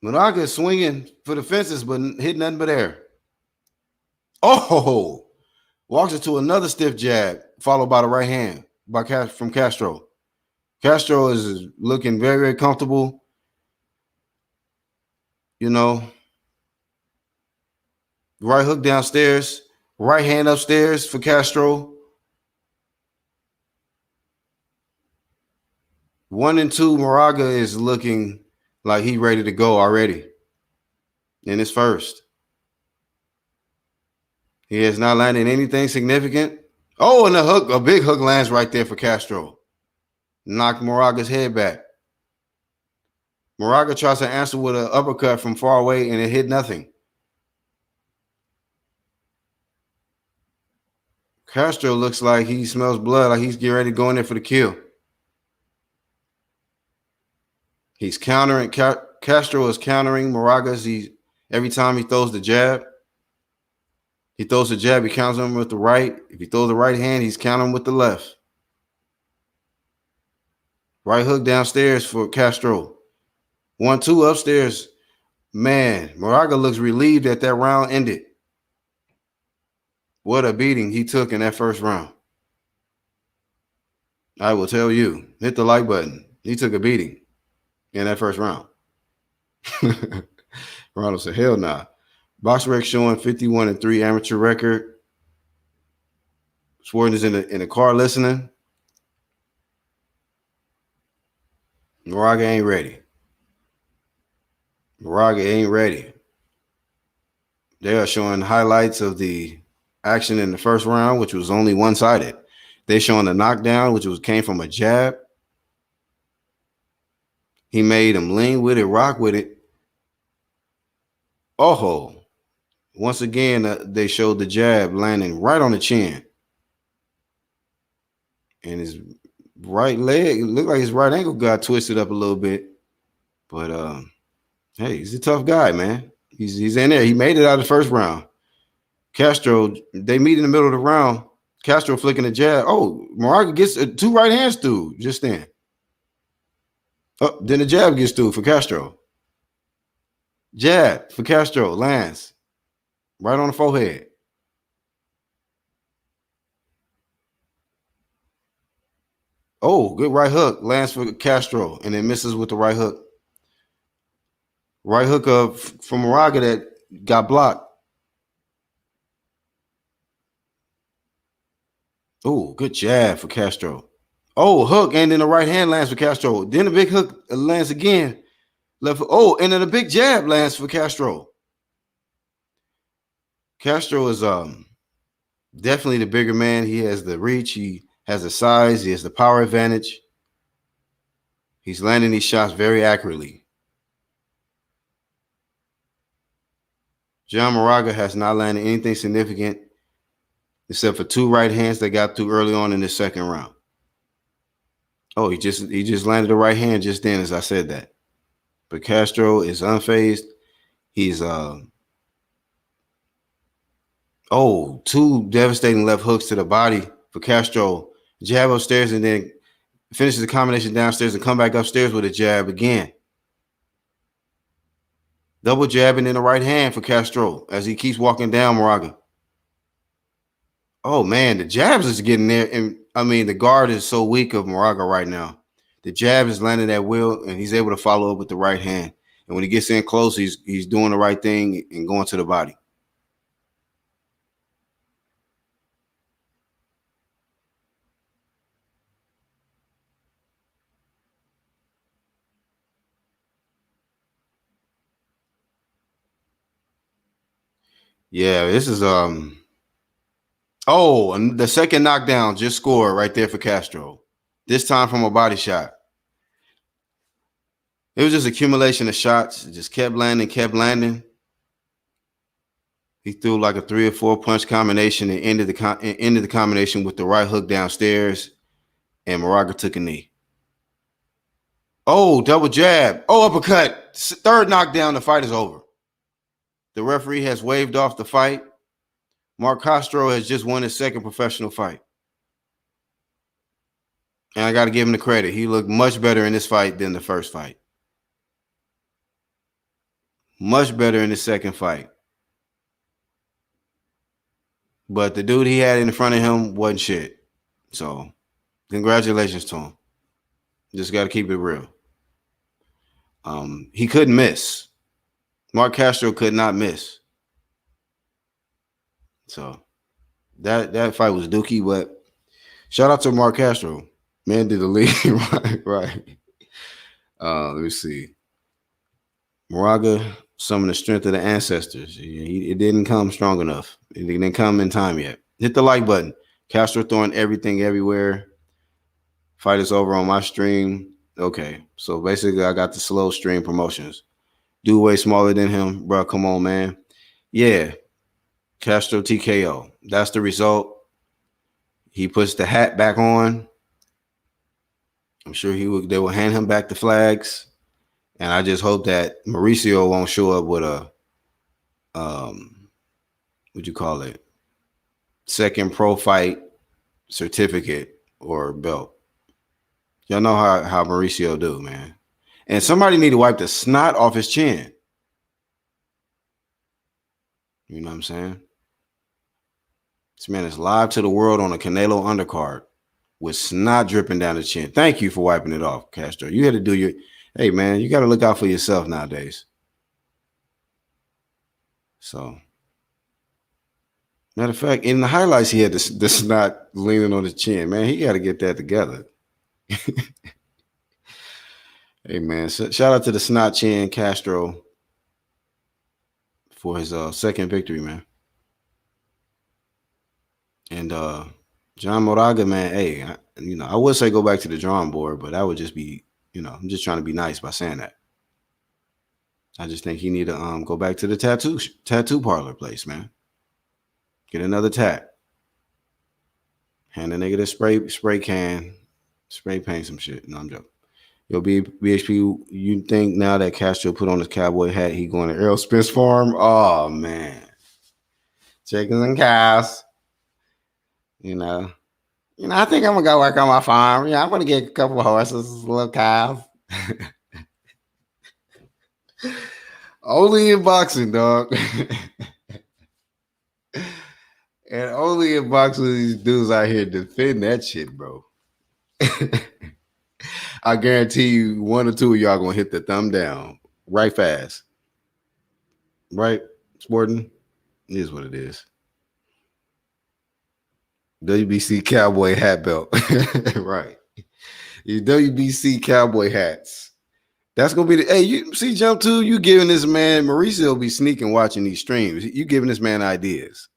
Moraga is swinging for the fences, but hit nothing but air. Oh, walks into another stiff jab, followed by the right hand from Castro. Castro is looking very, very comfortable. You know, right hook downstairs, right hand upstairs for Castro. 1 and 2, Moraga is looking like he's ready to go already in his first. He has not landed anything significant. Oh, and a big hook lands right there for Castro. Knocked Moraga's head back. Moraga tries to answer with an uppercut from far away, and it hit nothing. Castro looks like he smells blood, like he's getting ready to go in there for the kill. He's countering. Castro is countering Moraga's. Every time he throws the jab, he throws the jab, he counters him with the right. If he throws the right hand, he's countering with the left. Right hook downstairs for Castro. 1-2 upstairs. Man, Moraga looks relieved that that round ended. What a beating he took in that first round. I will tell you, hit the like button. He took a beating in that first round. Ronald said, hell nah. BoxRec showing 51-3 amateur record. Swarton is in the car listening. Moraga ain't ready. Moraga ain't ready. They are showing highlights of the action in the first round, which was only one-sided. They're showing the knockdown, which came from a jab. He made him lean with it, rock with it. Oh, once again, they showed the jab landing right on the chin. And his right leg, it looked like his right ankle got twisted up a little bit. But, hey, he's a tough guy, man. He's in there. He made it out of the first round. Castro, they meet in the middle of the round. Castro flicking a jab. Oh, Moraga gets 2 right hands through just then. Oh, then the jab gets through for Castro. Jab for Castro lands right on the forehead. Oh, good right hook lands for Castro and then misses with the right hook. Right hook from Moraga that got blocked. Oh, good jab for Castro. Oh, hook and then the right hand lands for Castro. Then the big hook lands again. Left. Oh, and then the big jab lands for Castro. Castro is definitely the bigger man. He has the reach. He has the size. He has the power advantage. He's landing these shots very accurately. John Moraga has not landed anything significant except for 2 right hands that got through early on in the second round. Oh, he just landed the right hand just then as I said that. But Castro is unfazed. He's 2 devastating left hooks to the body for Castro. Jab upstairs and then finishes the combination downstairs and come back upstairs with a jab again. Double jabbing in the right hand for Castro as he keeps walking down Moraga. Oh, man, the jabs is getting there. And, I mean, the guard is so weak of Moraga right now. The jab is landing at will, and he's able to follow up with the right hand. And when he gets in close, he's doing the right thing and going to the body. Yeah, this is and the second knockdown just scored right there for Castro. This time from a body shot. It was just accumulation of shots. It just kept landing, kept landing. He threw like a 3 or 4 punch combination and ended the combination with the right hook downstairs, and Moraga took a knee. Oh, double jab. Oh, uppercut. 3rd knockdown. The fight is over. The referee has waved off the fight. Mark Castro has just won his 2nd professional fight. And I got to give him the credit. He looked much better in this fight than the first fight. Much better in the second fight. But the dude he had in front of him wasn't shit. So, congratulations to him. Just got to keep it real. He couldn't miss. Mark Castro could not miss. So that fight was dookie, but shout out to Mark Castro. Man did the lead right. Let me see. Moraga, some of the strength of the ancestors. It didn't come strong enough. It didn't come in time yet. Hit the like button. Castro throwing everything everywhere. Fight is over on my stream. Okay, so basically I got the slow stream promotions. Dude way smaller than him. Bro, come on, man. Yeah. Castro TKO. That's the result. He puts the hat back on. I'm sure they will hand him back the flags. And I just hope that Mauricio won't show up with a what'd you call it? 2nd pro fight certificate or belt. Y'all know how Mauricio do, man. And somebody need to wipe the snot off his chin. You know what I'm saying? This man is live to the world on a Canelo undercard with snot dripping down the chin. Thank you for wiping it off, Castro. You had to do your... Hey, man, you got to look out for yourself nowadays. So, matter of fact, in the highlights, he had the snot leaning on his chin. Man, he got to get that together. Hey, man, shout out to the snot chin Castro for his 2nd victory, man. And John Moraga, man, hey, I would say go back to the drawing board, but that would just be, I'm just trying to be nice by saying that. I just think he need to go back to the tattoo parlor place, man. Get another tat. Hand the nigga the spray can, spray paint some shit. No, I'm joking. Yo, BHP, you think now that Castro put on his cowboy hat, he going to Errol Spence farm? Oh, man. Chickens and cows. You know, I think I'm going to go work on my farm. Yeah, I'm going to get a couple of horses, little cows. Only in boxing, dog. And only in boxing these dudes out here defend that shit, bro. I guarantee you one or two of y'all gonna hit the thumb down right fast. Right, Sporting? It is what it is. WBC cowboy hat belt. Right. These WBC cowboy hats. That's gonna be the you see, Jump 2, you giving this man, Mauricio will be sneaking watching these streams. You giving this man ideas.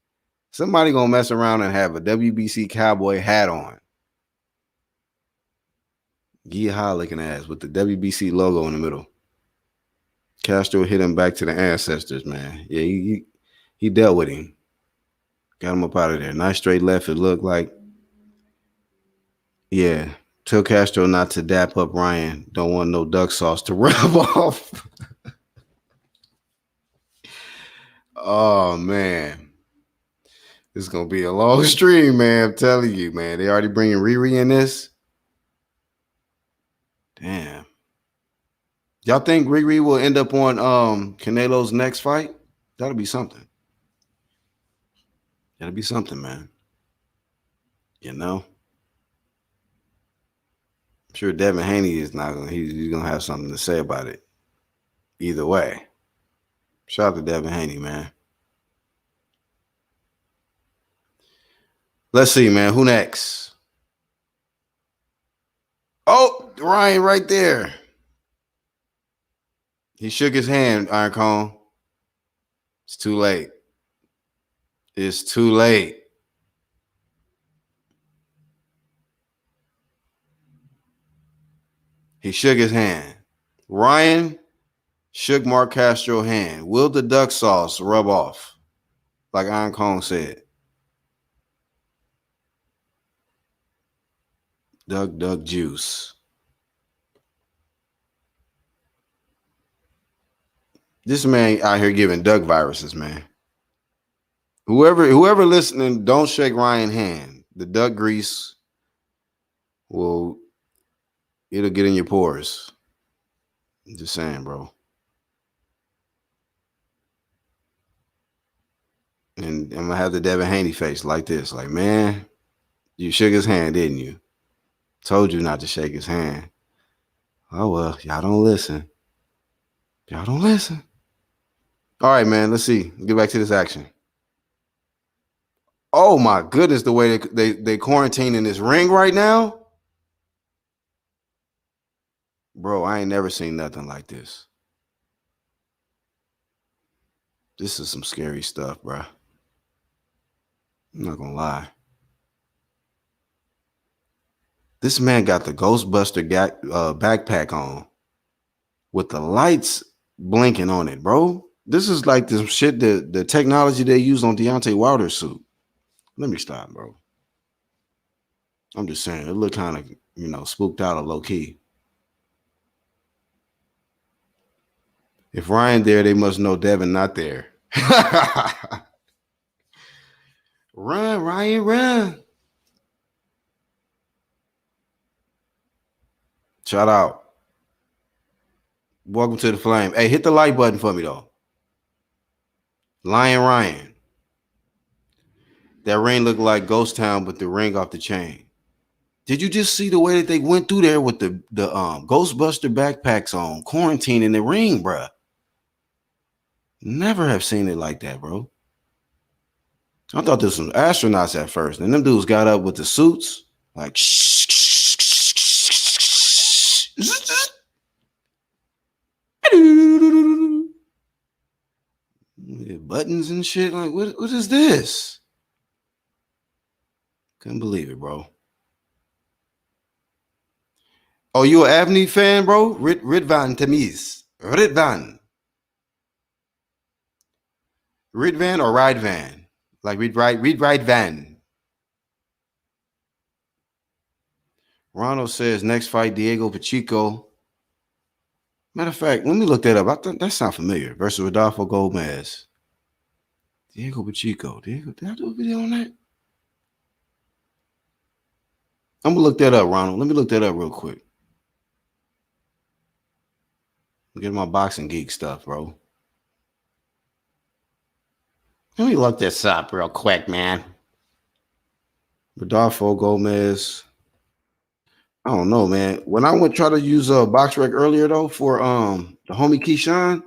Somebody gonna mess around and have a WBC cowboy hat on. Yeehaw looking ass with the WBC logo in the middle. Castro hit him back to the ancestors, man. Yeah, he dealt with him. Got him up out of there. Nice straight left, it looked like. Yeah. Tell Castro not to dap up Ryan. Don't want no duck sauce to rub off. Oh, man. This is going to be a long stream, man. I'm telling you, man. They already bringing Riri in this. Damn. Y'all think Riri will end up on Canelo's next fight? That'll be something. That'll be something, man. You know? I'm sure Devin Haney is not going to, he's going to have something to say about it. Either way. Shout out to Devin Haney, man. Let's see, man. Who next? Oh, Ryan right there. He shook his hand, Iron Cone. It's too late. It's too late. He shook his hand. Ryan shook Mark Castro's hand. Will the duck sauce rub off? Like Iron Cone said. Duck juice. This man out here giving duck viruses, man. Whoever listening, don't shake Ryan's hand. The duck grease it'll get in your pores. I'm just saying, bro. And I'm gonna have the Devin Haney face like this. Like, man, you shook his hand, didn't you? Told you not to shake his hand. Oh, well, y'all don't listen. Y'all don't listen. All right, man, let's see. Get back to this action. Oh, my goodness, the way they quarantine in this ring right now. Bro, I ain't never seen nothing like this. This is some scary stuff, bro. I'm not going to lie. This man got the Ghostbuster backpack on with the lights blinking on it, bro. This is like this shit, the technology they use on Deontay Wilder's suit. Let me stop, bro. I'm just saying, it looked kind of, spooked out or low-key. If Ryan there, they must know Devin not there. Run, Ryan, run. Shout out. Welcome to the flame. Hey, hit the like button for me, though. Lion Ryan. That ring looked like Ghost Town, but the ring off the chain. Did you just see the way that they went through there with the Ghostbuster backpacks on, quarantine in the ring, bruh? Never have seen it like that, bro. I thought this was astronauts at first. And them dudes got up with the suits, like buttons and shit. Like, what is this? Couldn't believe it, bro. Oh, you an Avni fan, bro? Ridvan Tamiz. Ridvan or Ride Van? Like read ride Van. Ronald says next fight, Diego Pacheco Matter of fact, let me look that up. I thought that sounds familiar. Versus Rodolfo Gomez. Diego Pacheco. Did I do a video on that? I'm gonna look that up, Ronald. Let me look that up real quick. Get my boxing geek stuff, bro. Let me look this up real quick, man. Rodolfo Gomez. I don't know, man. When I went try to use a box rec earlier though for the homie Keshawn,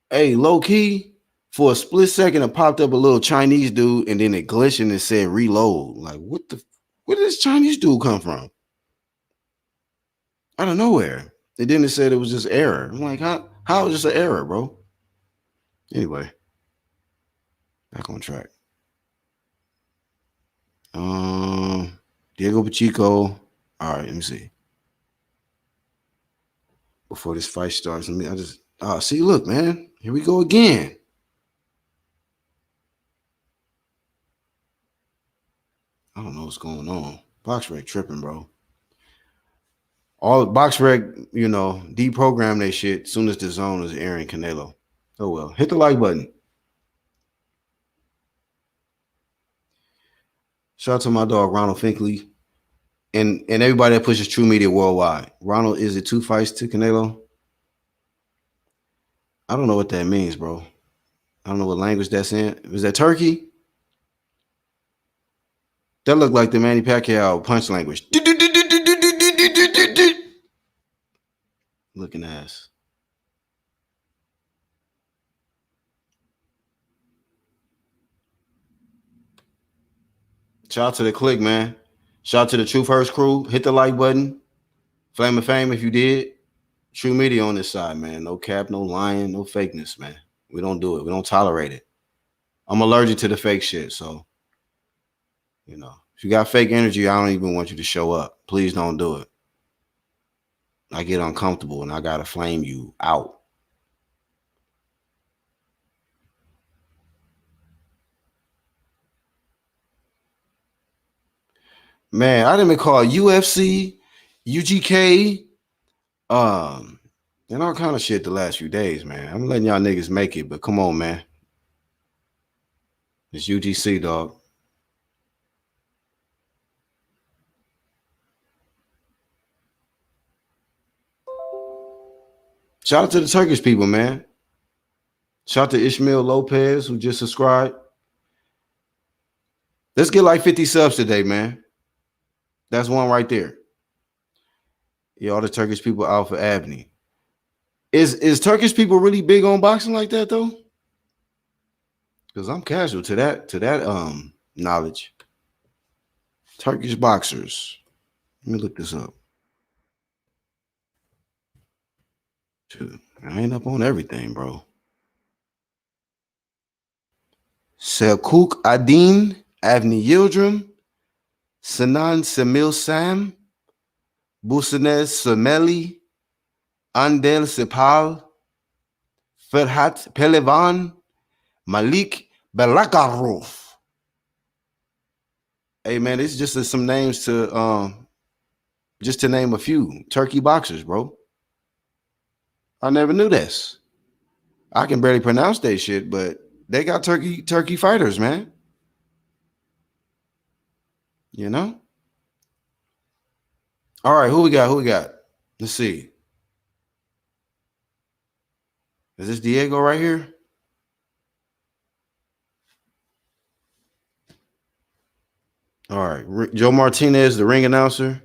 hey, low key, for a split second, it popped up a little Chinese dude, and then it glitched and it said reload. Like, where did this Chinese dude come from? Out of nowhere. And then it said it was just error. I'm like, how is this an error, bro? Anyway, back on track. Diego Pacheco. All right, let me see. Before this fight starts, see, look, man. Here we go again. I don't know what's going on. BoxRec tripping, bro. All BoxRec, deprogram they shit as soon as the zone is airing Canelo. Oh well. Hit the like button. Shout out to my dog Ronald Finkley and everybody that pushes True Media worldwide. Ronald, is it 2 fights to Canelo? I don't know what that means, bro. I don't know what language that's in. Is that Turkey? That looked like the Manny Pacquiao punch language. Looking ass. Shout out to the click, man. Shout out to the True First crew. Hit the like button. Flame of fame if you did. True Media on this side, man. No cap, no lying, no fakeness, man. We don't do it. We don't tolerate it. I'm allergic to the fake shit, so, if you got fake energy, I don't even want you to show up. Please don't do it. I get uncomfortable and I got to flame you out. Man, I done been called UFC, UGK, and all kind of shit the last few days, man. I'm letting y'all niggas make it, but come on, man. It's UGC, dog. Shout out to the Turkish people, man. Shout out to Ishmael Lopez, who just subscribed. Let's get like 50 subs today, man. That's one right there. Yeah, all the Turkish people out for Avni. Is Turkish people really big on boxing like that though? Because I'm casual to that knowledge. Turkish boxers. Let me look this up. Shoot, I ain't up on everything, bro. Selçuk Adin, Avni Yildirim, Sinan Semil Sam, Busanez Semeli, Andel Sepal, Ferhat Pelevan, Malik Belakarov. Hey man, it's just some names to just to name a few Turkey boxers, bro. I never knew this. I can barely pronounce that shit, but they got Turkey fighters, man. All right, who we got? Let's see. Is this Diego right here? All right, Joe Martinez, the ring announcer.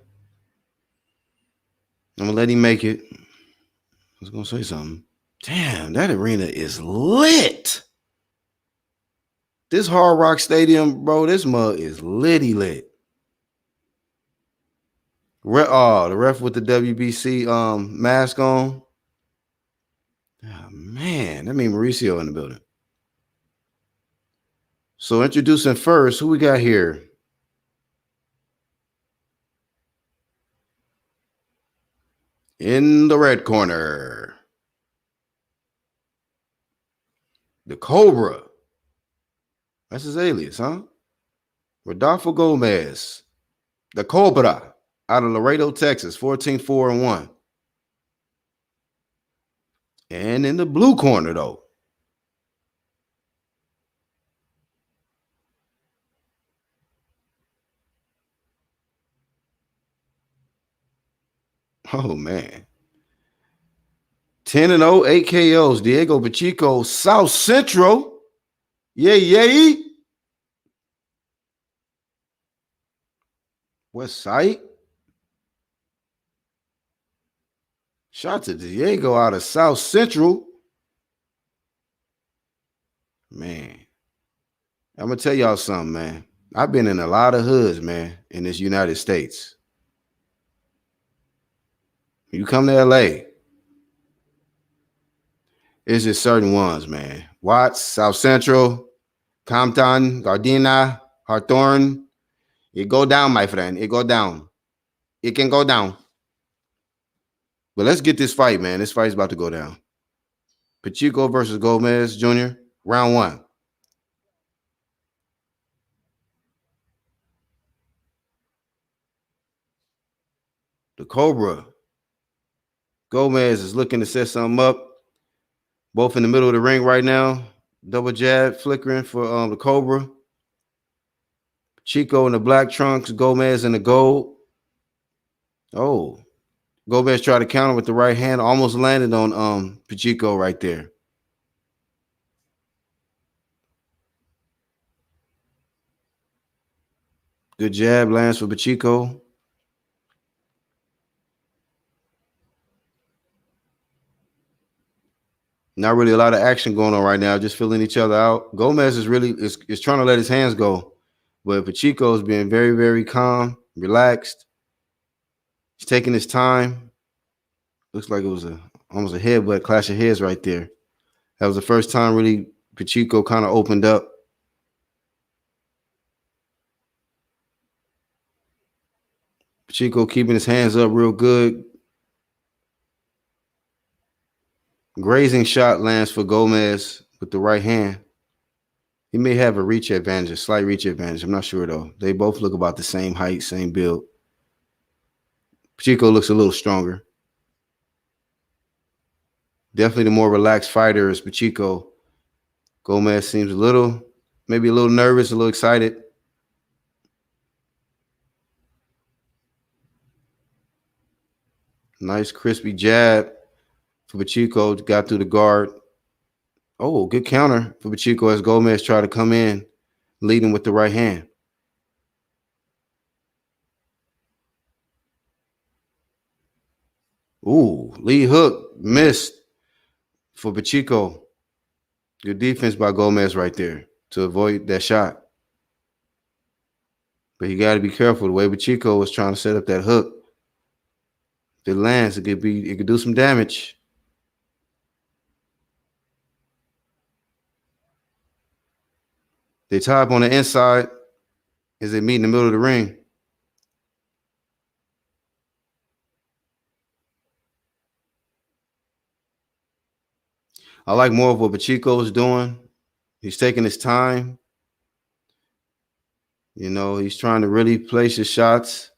I'm gonna let him make it. I was gonna say something. Damn, that arena is lit. This Hard Rock Stadium, bro, this mug is litty lit. The ref with the WBC mask on. Oh, man, that means Mauricio in the building. So introducing first, who we got here? In the red corner, the Cobra. That's his alias, huh? Rodolfo Gomez, the Cobra, out of Laredo, Texas, 14-4-1. And in the blue corner, though, oh, man. 10-0, 8 KOs. Diego Pacheco, South Central. Yay. West Side. Shout to Diego out of South Central. Man. I'm going to tell y'all something, man. I've been in a lot of hoods, man, in this United States. You come to LA, it's just certain ones, man. Watts, South Central, Compton, Gardena, Hawthorne. It go down, my friend. It go down. It can go down. But let's get this fight, man. This fight's about to go down. Pacheco versus Gomez Jr., round 1. The Cobra. Gomez is looking to set something up. Both in the middle of the ring right now. Double jab flickering for the Cobra. Pacheco in the black trunks. Gomez in the gold. Oh. Gomez tried to counter with the right hand. Almost landed on Pacheco right there. Good jab lands for Pacheco. Not really a lot of action going on right now. Just filling each other out. Gomez is really is trying to let his hands go. But Pacheco is being very, very calm, relaxed. He's taking his time. Looks like it was almost a headbutt, clash of heads right there. That was the first time really Pacheco kind of opened up. Pacheco keeping his hands up real good. Grazing shot lands for Gomez with the right hand. He may have a reach advantage, a slight reach advantage. I'm not sure, though. They both look about the same height, same build. Pacheco looks a little stronger. Definitely the more relaxed fighter is Pacheco. Gomez seems maybe a little nervous, a little excited. Nice crispy jab for Pacheco. Got through the guard. Oh, good counter for Pacheco as Gomez tried to come in, leading with the right hand. Ooh, lead hook missed for Pacheco. Good defense by Gomez right there to avoid that shot. But you got to be careful. The way Pacheco was trying to set up that hook, if it lands, it could do some damage. They tie up on the inside as they meet in the middle of the ring. I like more of what Pacheco is doing. He's taking his time. You know, he's trying to really place his shots,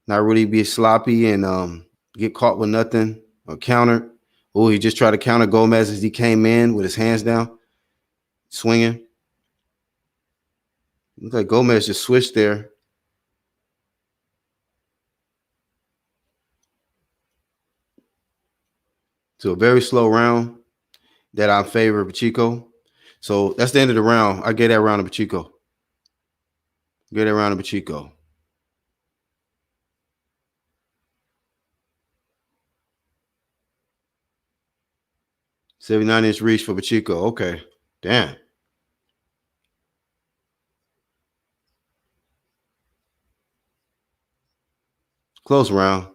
not really be sloppy and get caught with nothing or counter. Oh, he just tried to counter Gomez as he came in with his hands down, swinging. Looks like Gomez just switched there. To a very slow round that I favor Pacheco. So that's the end of the round. I get that round to Pacheco. Get that round to Pacheco. .79-inch reach for Pacheco. Okay. Damn. Close round.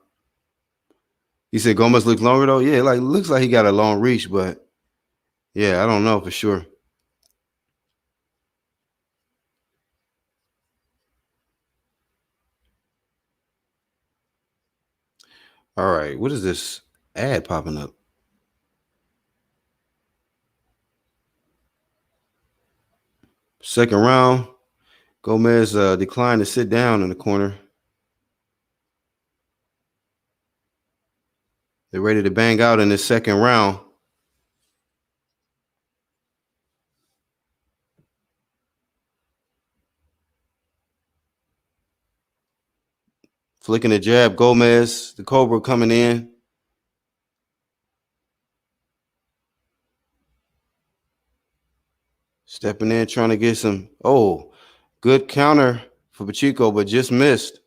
You said Gomez looks longer though? Yeah, looks like he got a long reach, but yeah, I don't know for sure. All right, what is this ad popping up? Second round. Gomez declined to sit down in the corner. They're ready to bang out in this second round. Flicking the jab. Gomez, the Cobra coming in. Stepping in, trying to get some. Oh, good counter for Pacheco, but just missed.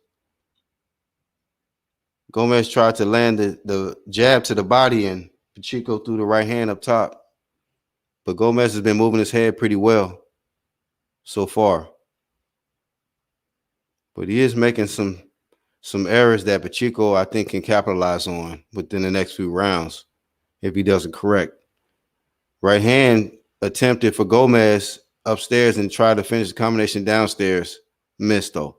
Gomez tried to land the jab to the body, and Pacheco threw the right hand up top. But Gomez has been moving his head pretty well so far. But he is making some errors that Pacheco, I think, can capitalize on within the next few rounds if he doesn't correct. Right hand attempted for Gomez upstairs and tried to finish the combination downstairs. Missed, though.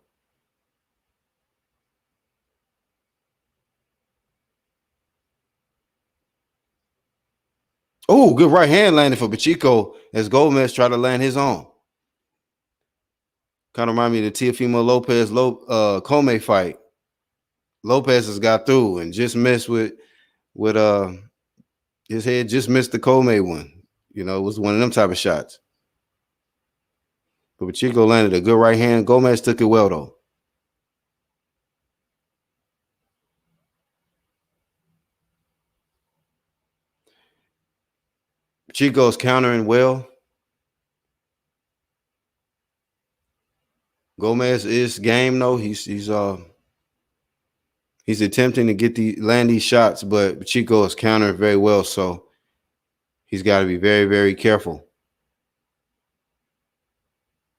Oh, good right hand landing for Pacheco as Gomez tried to land his own. Kind of remind me of the Teofimo Lopez-Comey fight. Lopez has got through and just missed with his head, just missed the Comey one. You know, it was one of them type of shots. But Pacheco landed a good right hand. Gomez took it well, though. Pacheco's countering well. Gomez is game, though. He's attempting to land these shots, but Pacheco is countering very well, so he's got to be very, very careful.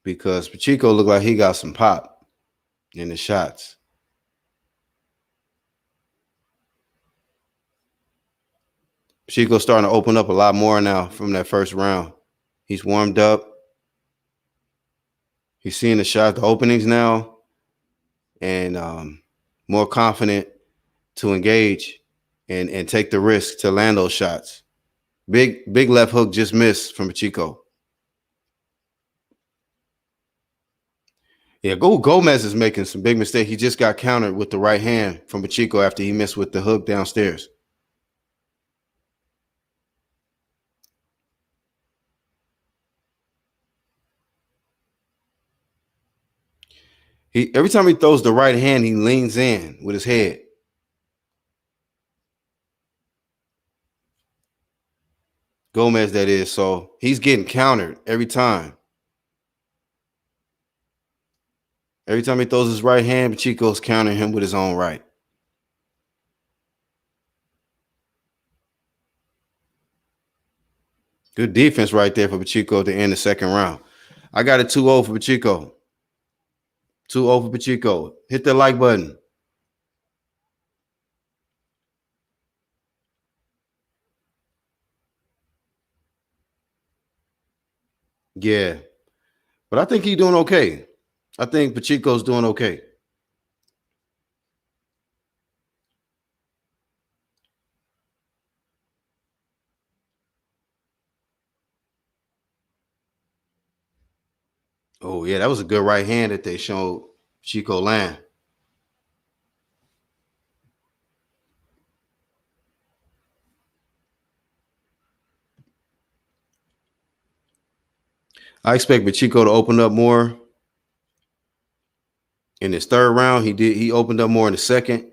Because Pacheco looked like he got some pop in the shots. Pacheco's starting to open up a lot more now from that first round. He's warmed up. He's seeing the shot, the openings now, and more confident to engage and take the risk to land those shots. Big left hook just missed from Pacheco. Yeah, Gomez is making some big mistake. He just got countered with the right hand from Pacheco after he missed with the hook downstairs. Every time he throws the right hand, he leans in with his head. Gomez, that is. So he's getting countered every time. Every time he throws his right hand, Pacheco's countering him with his own right. Good defense right there for Pacheco to end the second round. I got a 2-0 for Pacheco. 2-0 for Pacheco. Hit the like button. Yeah. But I think he's doing okay. I think Pacheco's doing okay. Oh, yeah, that was a good right hand that they showed Pacheco land. I expect Pacheco to open up more in his third round. He opened up more in the second.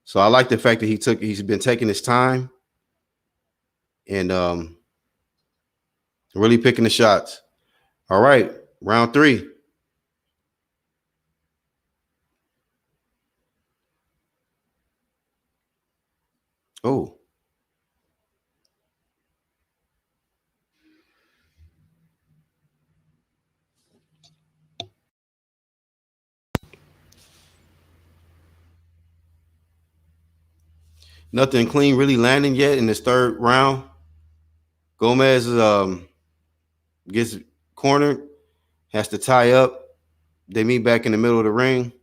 So I like the fact that he's been taking his time and really picking the shots. All right, round 3. Oh. Nothing clean really landing yet in this third round. Gomez gets cornered, has to tie up. They meet back in the middle of the ring.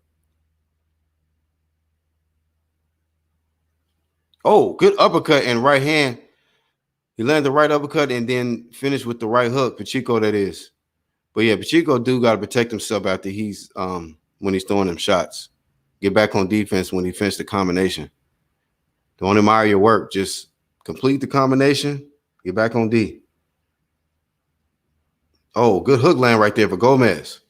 Oh, good uppercut and right hand. He landed the right uppercut and then finished with the right hook. Pacheco, that is. But yeah, Pacheco do got to protect himself after when he's throwing them shots. Get back on defense when he finished the combination. Don't admire your work. Just complete the combination. Get back on D. Oh, good hook land right there for Gomez.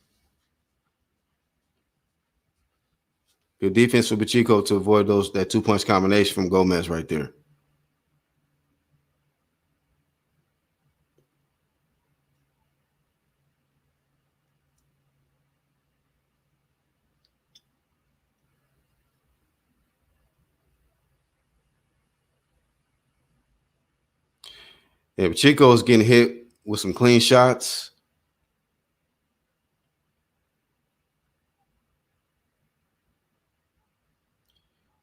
Good defense for Pacheco to avoid that 2-punch combination from Gomez right there. Yeah, Pacheco is getting hit with some clean shots.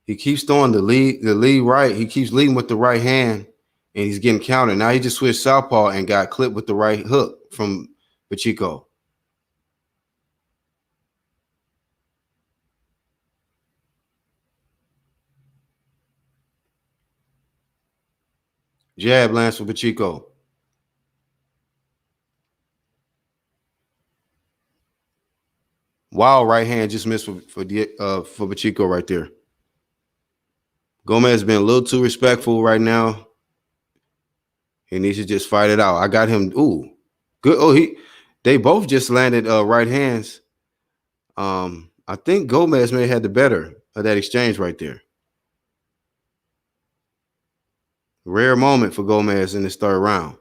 He keeps throwing the lead right. He keeps leading with the right hand, and he's getting countered. Now he just switched southpaw and got clipped with the right hook from Pacheco. Jab lands for Pacheco. Wild right hand just missed for Pacheco right there. Gomez has been a little too respectful right now. He needs to just fight it out. I got him. Ooh, good. Oh, they both just landed right hands. I think Gomez may have had the better of that exchange right there. Rare moment for Gomez in this third round.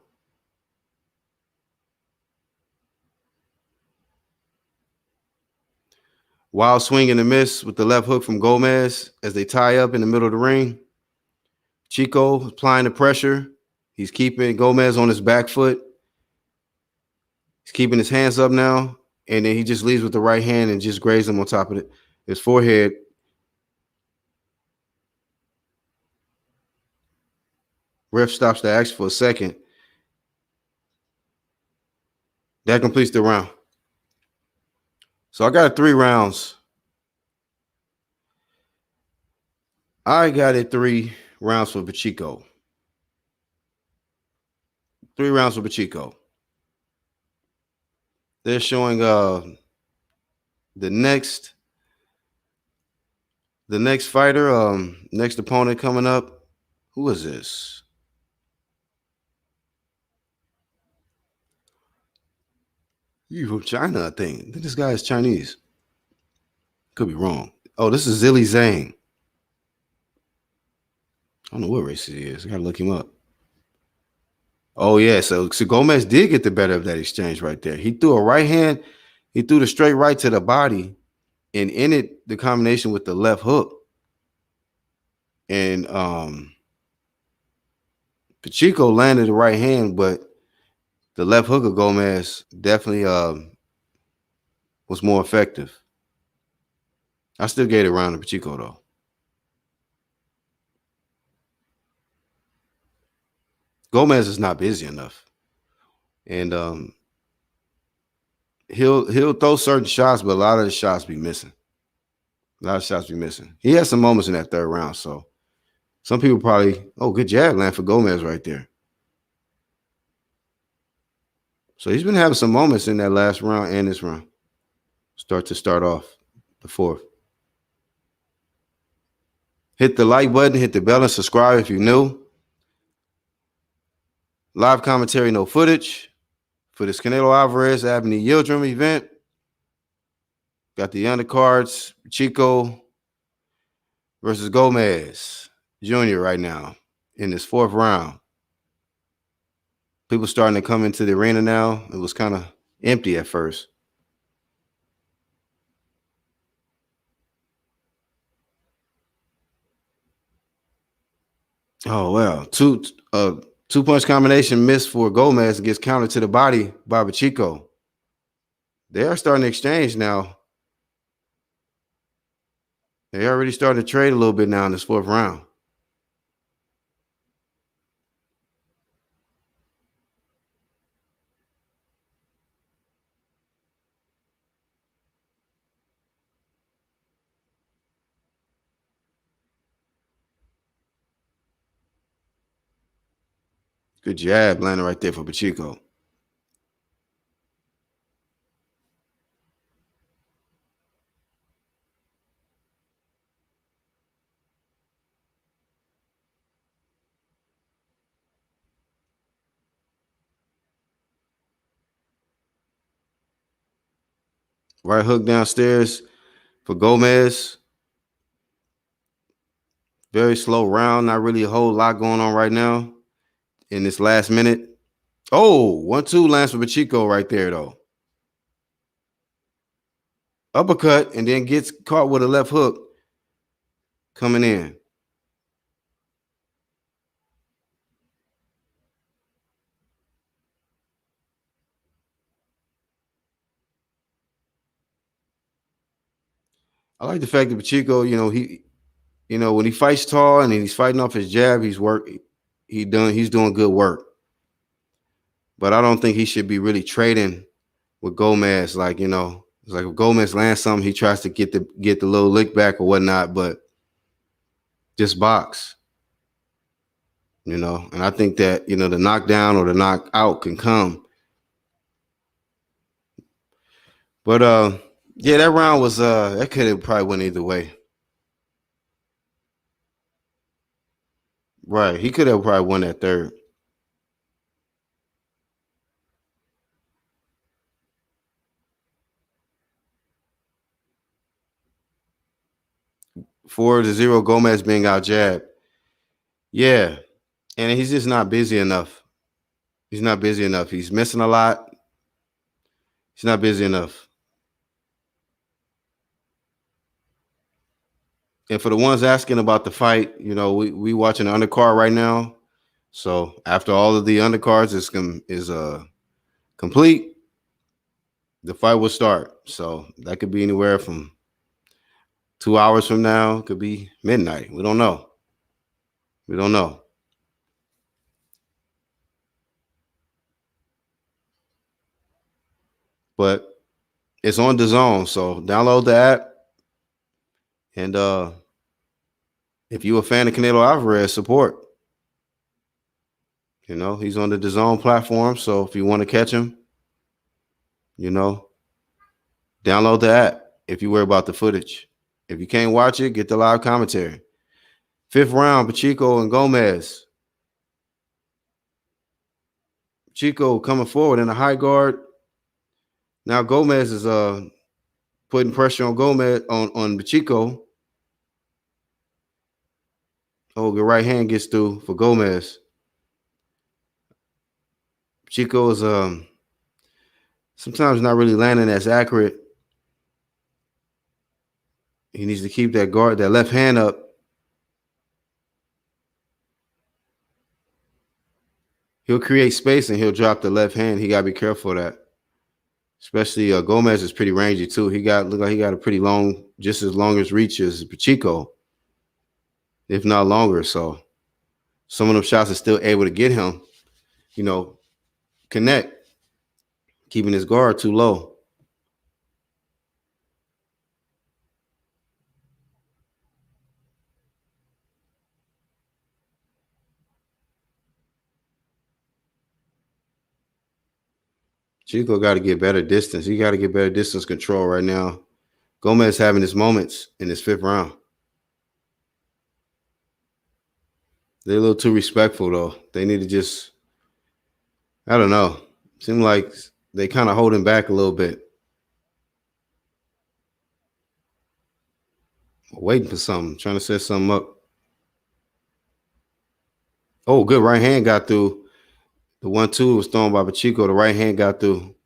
Wild swing and a miss with the left hook from Gomez as they tie up in the middle of the ring. Chico applying the pressure. He's keeping Gomez on his back foot. He's keeping his hands up now. And then he just leads with the right hand and just grazes him on top of his forehead. Ref stops the action for a second. That completes the round. So I got 3 rounds. I got it 3 rounds for Pacheco. 3 rounds for Pacheco. They're showing the next fighter, next opponent coming up. Who is this? You from China, I think. This guy is Chinese. Could be wrong. Oh, this is Zhang. I don't know what race he is. I gotta look him up. Oh, yeah. So Gomez did get the better of that exchange right there. He threw a right hand. He threw the straight right to the body and ended the combination with the left hook. And Pacheco landed the right hand, but the left hook of Gomez definitely was more effective. I still gave it a round to Pacheco, though. Gomez is not busy enough. And he'll throw certain shots, but a lot of the shots be missing. He had some moments in that third round, so some people probably, good jab land for Gomez right there. So he's been having some moments in that last round and this round. Start off the fourth. Hit the like button, hit the bell, and subscribe if you're new. Live commentary, no footage for this Canelo Alvarez, Avni Yildirim event. Got the undercards, Pacheco versus Gomez Jr. right now in this 4th round. People starting to come into the arena now. It was kind of empty at first. Oh, well. Two-punch combination missed for Gomez, gets countered to the body by Pacheco. They are starting to exchange now. They already started to trade a little bit now in this 4th round. Good jab landing right there for Pacheco. Right hook downstairs for Gomez. Very slow round. Not really a whole lot going on right now in this last minute. Oh, 1-2 lands for Pacheco right there, though. Uppercut, and then gets caught with a left hook coming in. I like the fact that Pacheco, when he fights tall and he's fighting off his jab, he's doing good work. But I don't think he should be really trading with Gomez. Like, it's like if Gomez lands something, he tries to get the little lick back or whatnot, but just box. And I think that, the knockdown or the knockout can come. But yeah, that round was that could have probably went either way. Right. He could have probably won that third. Four to zero, Gomez being out jabbed. Yeah. And he's just not busy enough. He's not busy enough. He's missing a lot. He's not busy enough. And for the ones asking about the fight, we watching the undercard right now. So after all of the undercards is complete, the fight will start. So that could be anywhere from 2 hours from now. It could be midnight. We don't know. But it's on DAZN, so download the app. And if you're a fan of Canelo Alvarez, support. He's on the DAZN platform, so if you want to catch him, download the app if you worry about the footage. If you can't watch it, get the live commentary. 5th round, Pacheco and Gomez. Pacheco coming forward in a high guard. Now Gomez is putting pressure on Gomez on Pacheco. Oh, the right hand gets through for Gomez. Pacheco is sometimes not really landing as accurate. He needs to keep that guard, that left hand up. He'll create space and he'll drop the left hand. He gotta be careful of that. Especially Gomez is pretty rangy too. Look like he got a pretty long, just as long as reach as Pacheco, if not longer. So some of them shots are still able to get him, connect, keeping his guard too low. Chico got to get better distance. He got to get better distance control right now. Gomez having his moments in this 5th round. They're a little too respectful, though. They need to just, I don't know. Seem like they kind of hold him back a little bit. Waiting for something, trying to set something up. Oh, good right hand got through. The 1-2 was thrown by Pacheco. The right hand got through.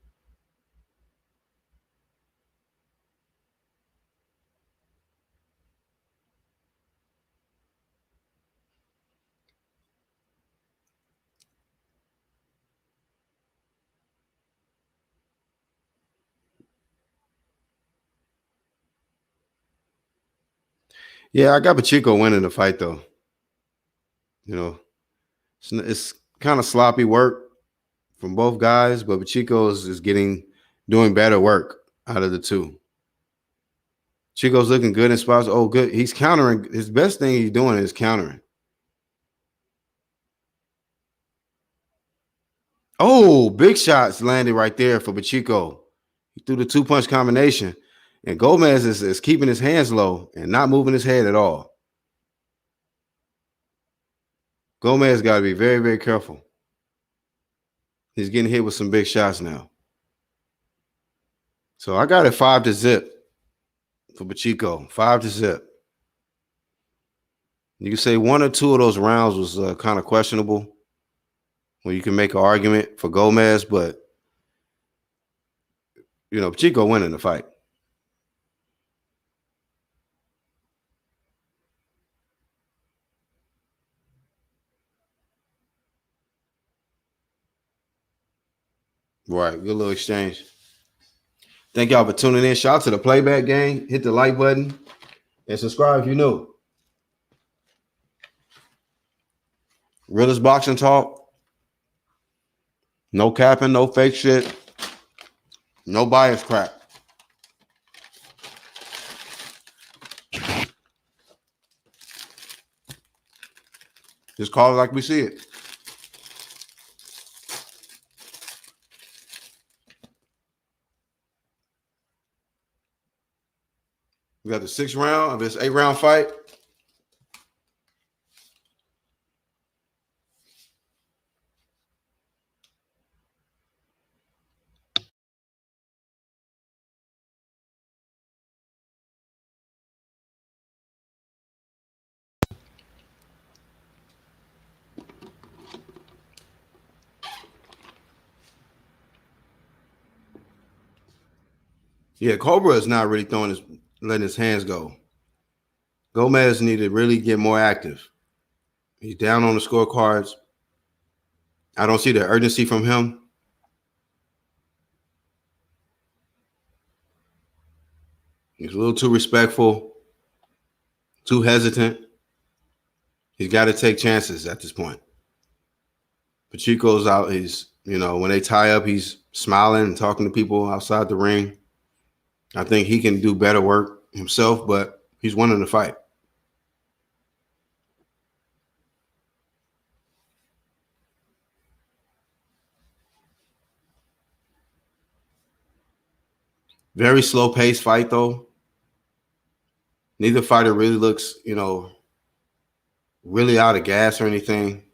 Yeah, I got Pacheco winning the fight, though. It's kind of sloppy work from both guys, but Pacheco is doing better work out of the two. Chico's looking good in spots. Oh, good. He's countering. His best thing he's doing is countering. Oh, big shots landed right there for Pacheco. He threw the 2-punch combination. And Gomez is keeping his hands low and not moving his head at all. Gomez got to be very, very careful. He's getting hit with some big shots now. So I got it 5-0 for Pacheco. 5-0. You can say one or two of those rounds was kind of questionable, where you can make an argument for Gomez, but you know, Pacheco winning the fight. Right, good little exchange. Thank y'all for tuning in. Shout out to the Playback Gang. Hit the like button and subscribe if you're new. Realest boxing talk. No capping, no fake shit. No bias crap. Just call it like we see it. We got the 6th round of this 8-round fight. Yeah, Cobra is not really letting his hands go. Gomez need to really get more active. He's down on the scorecards. I don't see the urgency from him. He's a little too respectful, too hesitant. He's got to take chances at this point. Pacheco's out. He's, you know, when they tie up, he's smiling and talking to people outside the ring. I think he can do better work himself, but he's winning the fight. Very slow-paced fight, though. Neither fighter really looks, you know, really out of gas or anything.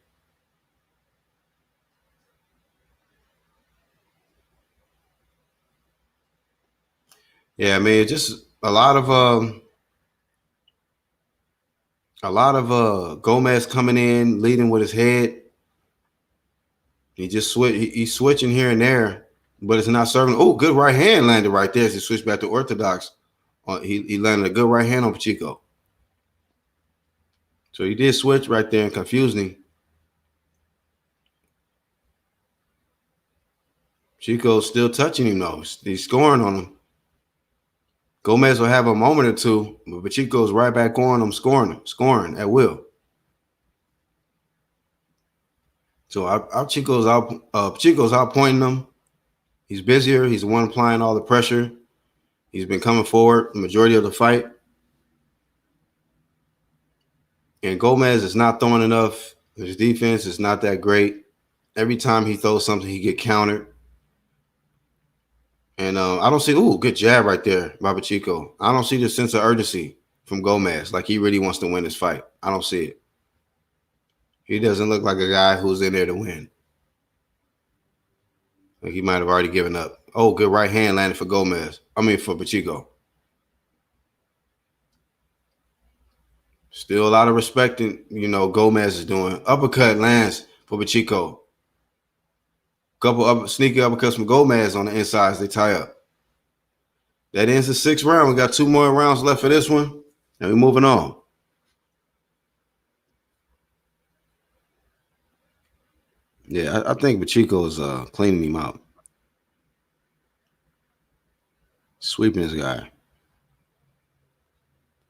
Yeah, I mean, just a lot of Gomez coming in, leading with his head. He just he's switching here and there, but it's not serving. Oh, good right hand landed right there as he switched back to orthodox. He landed a good right hand on Pacheco. So he did switch right there and confused him. Pacheco's still touching him, though. He's scoring on him. Gomez will have a moment or two, but Pacheco's right back on him, scoring at will. So Pacheco's outpointing him. He's busier. He's the one applying all the pressure. He's been coming forward the majority of the fight. And Gomez is not throwing enough. His defense is not that great. Every time he throws something, he get countered. And I don't see, good jab right there by Pacheco. I don't see the sense of urgency from Gomez, like he really wants to win this fight. I don't see it. He doesn't look like a guy who's in there to win. Like he might have already given up. Oh, good right hand landed for for Pacheco. Still a lot of respect, Gomez is doing. Uppercut lands for Pacheco. Couple sneaky uppercuts from Gomez on the insides. They tie up. That ends the 6th round. We got 2 more rounds left for this one. And we're moving on. Yeah, I think Pacheco is cleaning him out. Sweeping this guy.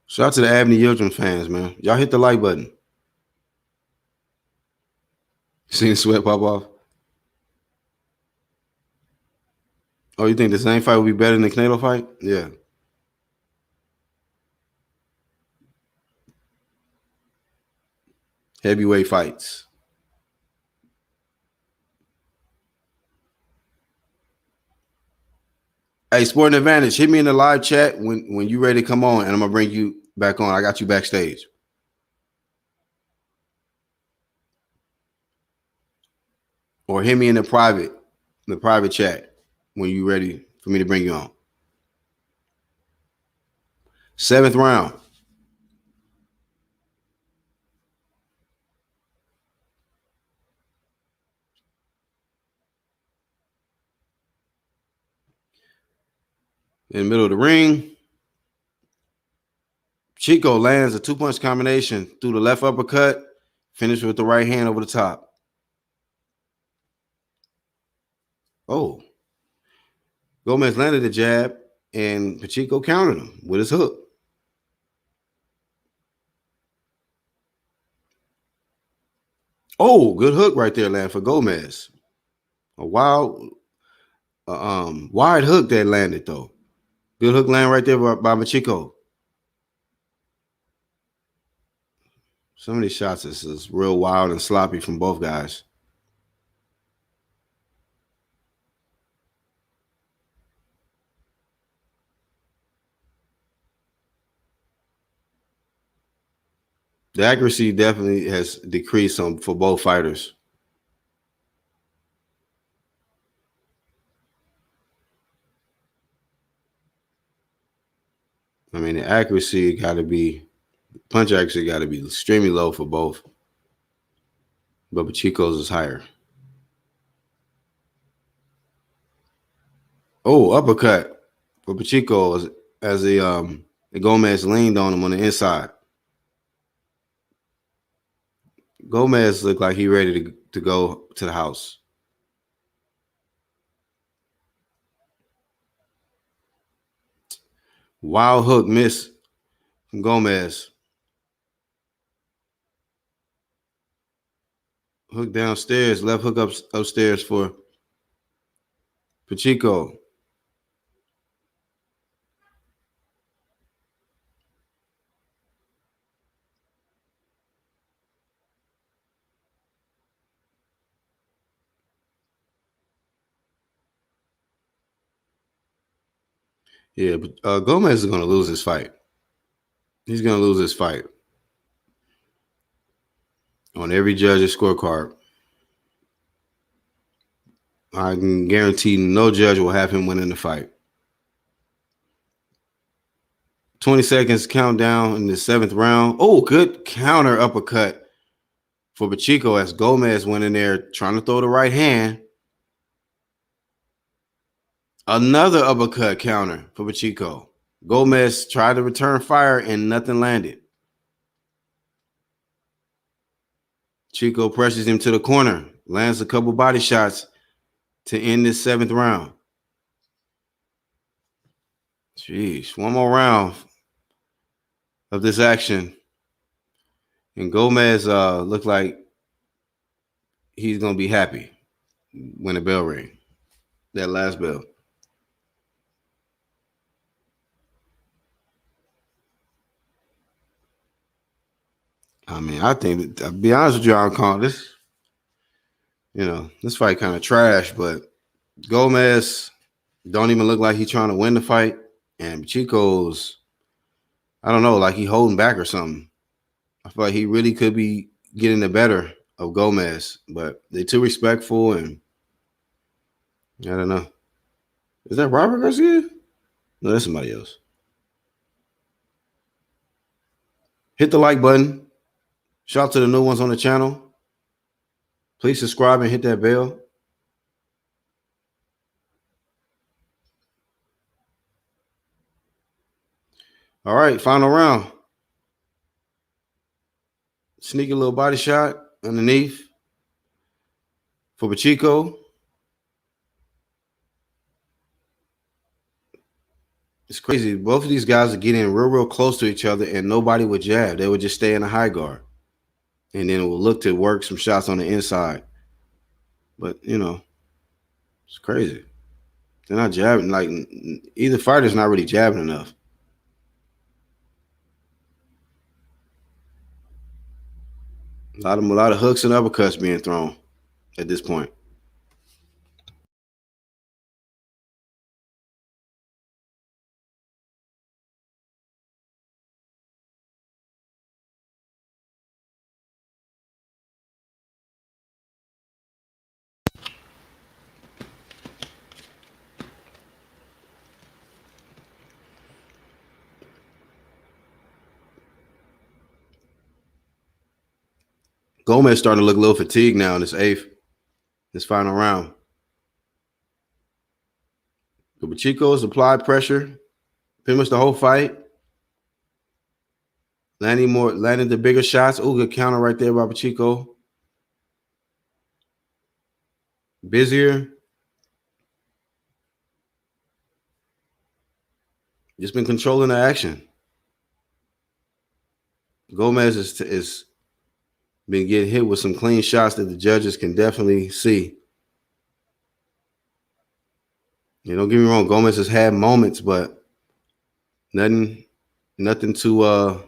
Shout out to the Avni Yildirim fans, man. Y'all hit the like button. Seen the sweat pop off? Oh, you think the same fight would be better than the Canelo fight? Yeah. Heavyweight fights. Hey, Sporting Advantage, hit me in the live chat when you're ready to come on, and I'm going to bring you back on. I got you backstage. Or hit me in the private chat when you're ready for me to bring you on. 7th round. In the middle of the ring, Pacheco lands a 2-punch combination through the left uppercut, finished with the right hand over the top. Oh. Gomez landed a jab, and Pacheco countered him with his hook. Oh, good hook right there, land for Gomez. A wide hook that landed, though. Good hook land right there by Pacheco. Some of these shots is real wild and sloppy from both guys. The accuracy definitely has decreased for both fighters. I mean, the accuracy punch accuracy got to be extremely low for both. But Pacheco's is higher. Oh, uppercut for Pacheco as Gomez leaned on him on the inside. Gomez looked like he ready to go to the house. Wild hook miss from Gomez. Hook downstairs, left hook upstairs for Pacheco. Yeah, but Gomez is going to lose this fight. He's going to lose this fight. On every judge's scorecard. I can guarantee no judge will have him winning the fight. 20 seconds countdown in the 7th round. Oh, good counter uppercut for Pacheco as Gomez went in there trying to throw the right hand. Another uppercut counter for Pacheco. Gomez tried to return fire and nothing landed. Pacheco presses him to the corner, lands a couple body shots to end this 7th round. Jeez, one more round of this action. And Gomez looked like he's going to be happy when the bell rang. That last bell. I mean, I think, to be honest with you, I'll call this, this fight kind of trash, but Gomez don't even look like he's trying to win the fight. And Pacheco's, I don't know, like he holding back or something. I feel like he really could be getting the better of Gomez, but they're too respectful, and I don't know. Is that Robert Garcia? No, that's somebody else. Hit the like button. Shout out to the new ones on the channel. Please subscribe and hit that bell. All right, final round. Sneaky little body shot underneath for Pacheco. It's crazy. Both of these guys are getting real close to each other, and nobody would jab. They would just stay in a high guard. And then we'll look to work some shots on the inside. But, it's crazy. They're not jabbing. Like, either fighter's not really jabbing enough. A lot of hooks and uppercuts being thrown at this point. Gomez starting to look a little fatigued now in this final round. But Pacheco's applied pressure. pretty much the whole fight. Landing the bigger shots. Oh, good counter right there by Pacheco. Busier. Just been controlling the action. Gomez is been getting hit with some clean shots that the judges can definitely see. Don't get me wrong, Gomez has had moments, but nothing to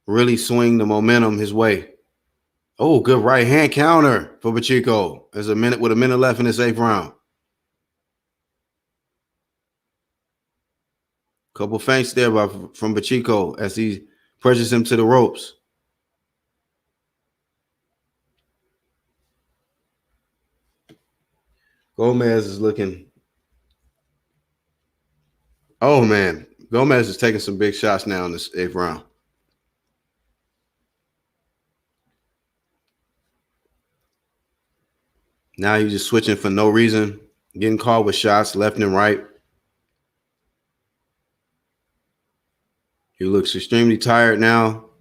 really swing the momentum his way. Oh, good right hand counter for Pacheco. There's a minute left in this 8th round. Couple feints there from Pacheco as he pressures him to the ropes. Gomez is looking. Oh, man. Gomez is taking some big shots now in this 8th round. Now he's just switching for no reason, getting caught with shots left and right. He looks extremely tired now.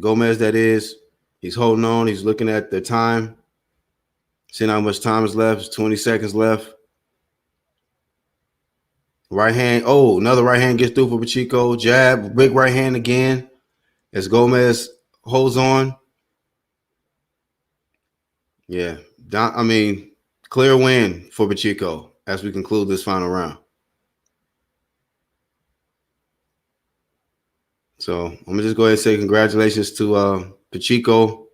Gomez, that is. He's holding on. He's looking at the time. Seeing how much time is left. It's 20 seconds left. Right hand. Oh, another right hand gets through for Pacheco. Jab. Big right hand again as Gomez holds on. Yeah. Clear win for Pacheco as we conclude this final round. So I'm going to just go ahead and say congratulations to Pacheco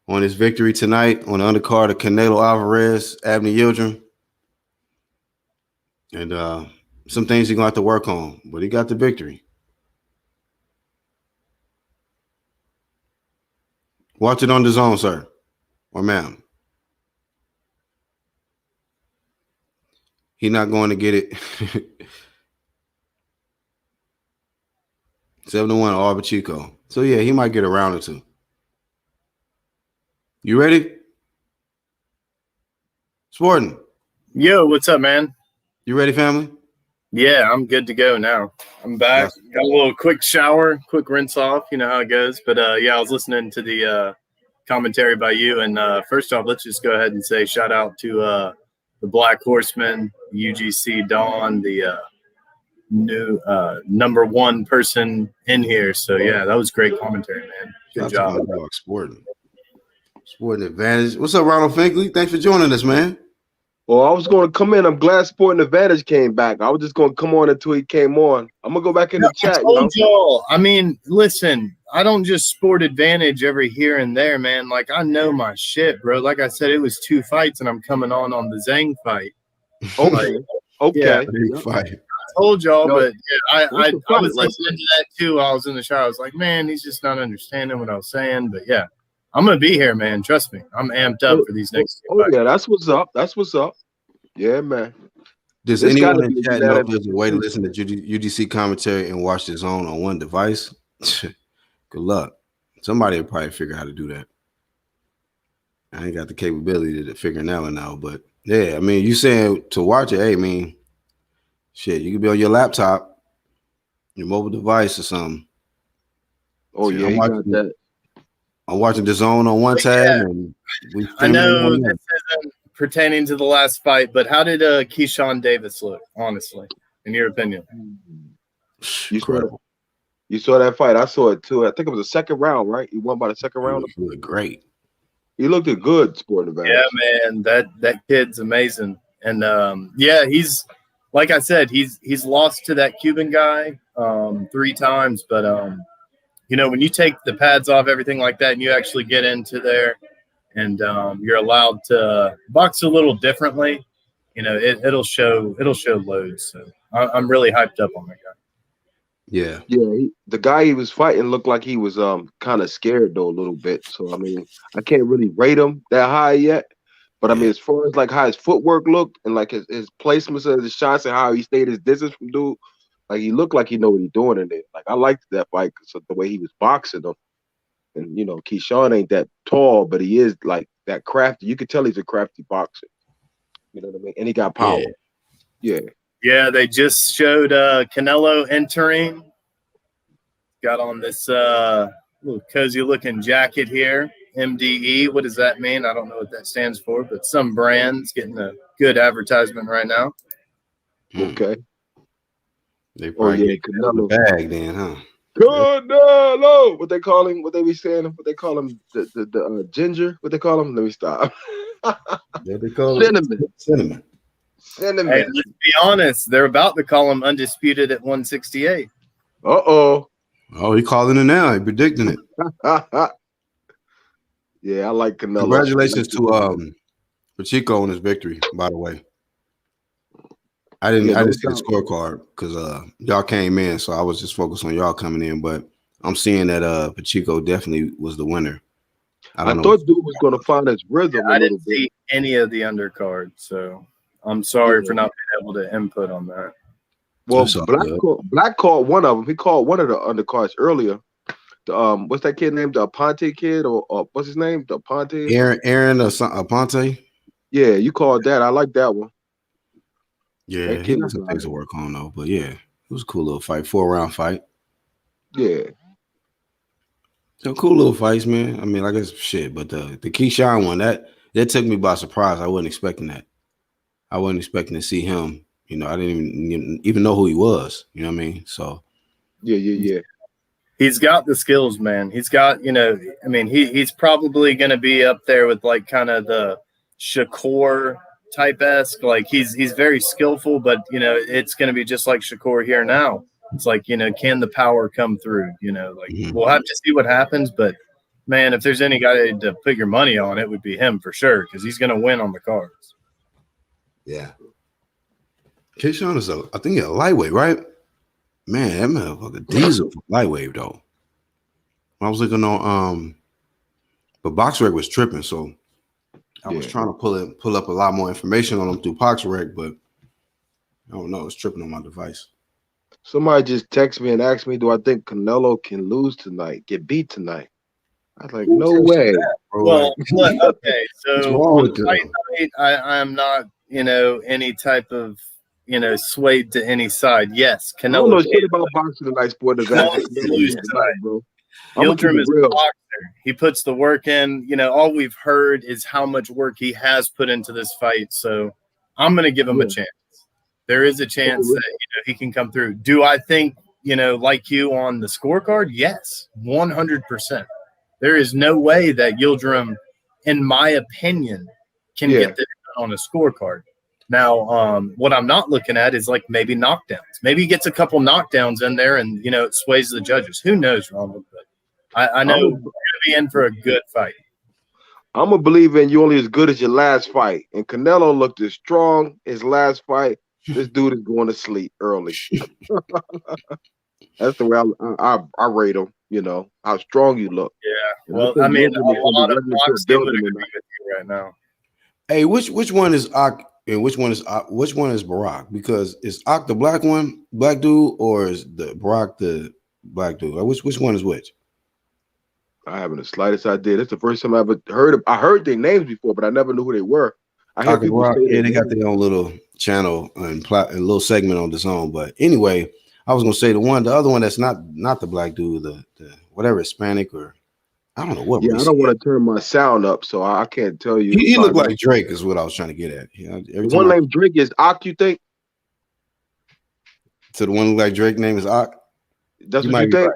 on his victory tonight on the undercard of Canelo Alvarez, Avni Yildirim. And some things he's going to have to work on, but he got the victory. Watch it on DAZN, sir, or ma'am. He's not going to get it. 7-1 all Pacheco. So, yeah, he might get a round or two. You ready? Sporting. Yo, what's up, man? You ready, family? Yeah, I'm good to go now. I'm back. Yes. Got a little quick shower, quick rinse off. You know how it goes. But, yeah, I was listening to the commentary by you. And first off, let's just go ahead and say shout out to the Black Horseman, UGC Dawn, the new number one person in here. So, yeah, that was great commentary, man. Good job. Sporting Advantage. What's up, Ronald Finkley? Thanks for joining us, man. Well, I was going to come in. I'm glad Sporting Advantage came back. I was just going to come on until he came on. I'm going to go back in the chat. I told y'all. I mean, listen, I don't just Sport Advantage every here and there, man. Like, I know my shit, bro. Like I said, it was 2 fights, and I'm coming on the Zhang fight. Okay. Okay. Yeah, big fight. I told y'all, but yeah, I was listening to that, too, while I was in the shower. I was like, man, he's just not understanding what I was saying. But, yeah. I'm going to be here, man. Trust me. I'm amped up for these next 2 fights. Yeah, that's what's up. That's what's up. Yeah, man. Does anyone in chat know if there's a way to listen to UGC commentary and watch this on one device? Good luck. Somebody will probably figure out how to do that. I ain't got the capability to figure that one out. But, yeah, I mean, you saying to watch it, hey, I mean, shit, you could be on your laptop, your mobile device or something. Oh, yeah, you got that. I'm watching DAZN on one tab, and I know this isn't pertaining to the last fight, but how did Keshawn Davis look, honestly, in your opinion? You saw that fight. I saw it too. I think it was the second round, right? He won by the second round. He looked great. He looked good, Sport Advantage. Yeah, man, that kid's amazing. And yeah, he's like I said, he's lost to that Cuban guy 3 times, but you know, when you take the pads off, everything like that, and you actually get into there and you're allowed to box a little differently, you know, it'll show loads. So I'm really hyped up on that guy. Yeah. Yeah. The guy he was fighting looked like he was kind of scared, though, a little bit. So, I mean, I can't really rate him that high yet. But, I mean, as far as, like, how his footwork looked and, like, his placements of the shots and how he stayed his distance from dude, like, he looked like he know what he's doing in there. Like, I liked that fight because of the way he was boxing him. And, you know, Keshawn ain't that tall, but he is, like, that crafty. You could tell he's a crafty boxer. You know what I mean? And he got power. Yeah. Yeah, they just showed Canelo entering. Got on this little cozy looking jacket here. MDE. What does that mean? I don't know what that stands for, but some brand's getting a good advertisement right now. Okay. They probably get the Canelo bag then, huh? Canelo. What they call him? What they be saying? What they call him? The ginger? What they call him? Let me stop. They call Cinnamon. Hey, let's be honest. They're about to call him undisputed at 168. Uh-oh. Oh, he calling it now. He predicting it. Yeah, I like Canelo. Congratulations to Pacheco on his victory, by the way. I didn't see the scorecard because y'all came in, so I was just focused on y'all coming in. But I'm seeing that Pacheco definitely was the winner. I thought dude was going to find his rhythm. I didn't see any of the undercard, so I'm sorry for not being able to input on that. Well, Black called one of them. He called one of the undercards earlier. What's that kid named? The Aponte kid, or what's his name? The Aponte? Aaron Aponte. Yeah, you called that. I like that one. Yeah, he got some things to work on though. But yeah, it was a cool little fight, 4-round fight. Yeah. So cool little fights, man. I mean, like it's shit, but the Keshawn one that took me by surprise. I wasn't expecting that. I wasn't expecting to see him. You know, I didn't even know who he was. You know what I mean? So yeah. He's got the skills, man. He's got, I mean, he's probably going to be up there with like kind of the Shakur type-esque. Like he's very skillful, but it's going to be just like Shakur here now. It's like, can the power come through? We'll have to see what happens. But man, if there's any guy to put your money on, it would be him for sure, because he's going to win on the cards. Yeah. Keshawn is I think a lightweight, right? Man, that motherfucker diesel for lightweight though. I was looking on but BoxRec was tripping, so I was trying to pull up a lot more information on him through BoxRec, but I don't know, it's tripping on my device. Somebody just texted me and asked me, do I think Canelo can lose tonight, get beat tonight? I was like, no way. Well, okay, so on fight night, I'm not, any type of swayed to any side. Yes, Canelo. I don't know shit about boxing tonight, sport event. Bro. Yildirim is a boxer. He puts the work in. All we've heard is how much work he has put into this fight. So I'm going to give him a chance. There is a chance that he can come through. Do I think like you on the scorecard? Yes, 100%. There is no way that Yildirim, in my opinion, can get this on a scorecard. Now, what I'm not looking at is like maybe knockdowns. Maybe he gets a couple knockdowns in there and, it sways the judges. Who knows, Ronald? But I know we're going to be in for a good fight. I'm going to believe in you only as good as your last fight. And Canelo looked as strong his last fight. This dude is going to sleep early. That's the way I rate him, how strong you look. Yeah. Well, I mean, a lot of boxing would agree with you right now. Hey, which one is Ak and which one is Barack? Because is Ak the black dude, or is the Barack the black dude? Which one is which? I haven't the slightest idea. That's the first time I ever heard of. I heard their names before, but I never knew who they were. I heard people say they got their own little channel and a little segment on DAZN. But anyway, I was gonna say the other one that's not the black dude, the whatever Hispanic or I don't know what. Yeah, I don't want to turn my sound up, so I can't tell you. He looked like Drake, is what I was trying to get at. The one named Drake is Ak, you think? So the one like Drake name is Ak? That's what you think?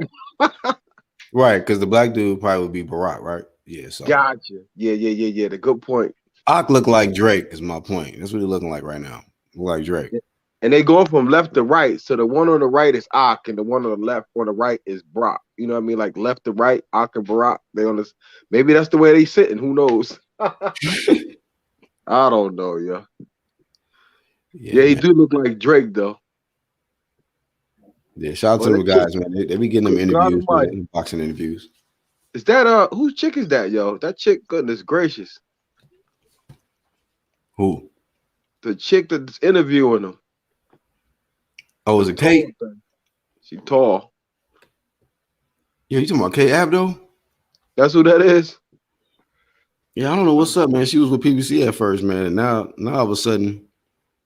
Right, because the black dude probably would be Barack, right? Yeah. So. Gotcha. Yeah. The good point. Ak look like Drake is my point. That's what he's looking like right now. Look like Drake. And they going from left to right. So the one on the right is Ak, and the one on the left on the right is Brock. You know what I mean? Like left to right, Ak and Barack. They on this. Maybe that's the way they sitting. Who knows? I don't know, yeah. Yeah, he do look like Drake though. Yeah, shout out to the guys, man. They be getting them interviews, man, boxing interviews. Is that whose chick is that, yo? That chick, goodness gracious. Who? The chick that's interviewing him. Oh, is it Kate? She tall. Yeah, you talking about Kate Abdo? That's who that is? Yeah, I don't know what's up, man. She was with PBC at first, man. And now all of a sudden,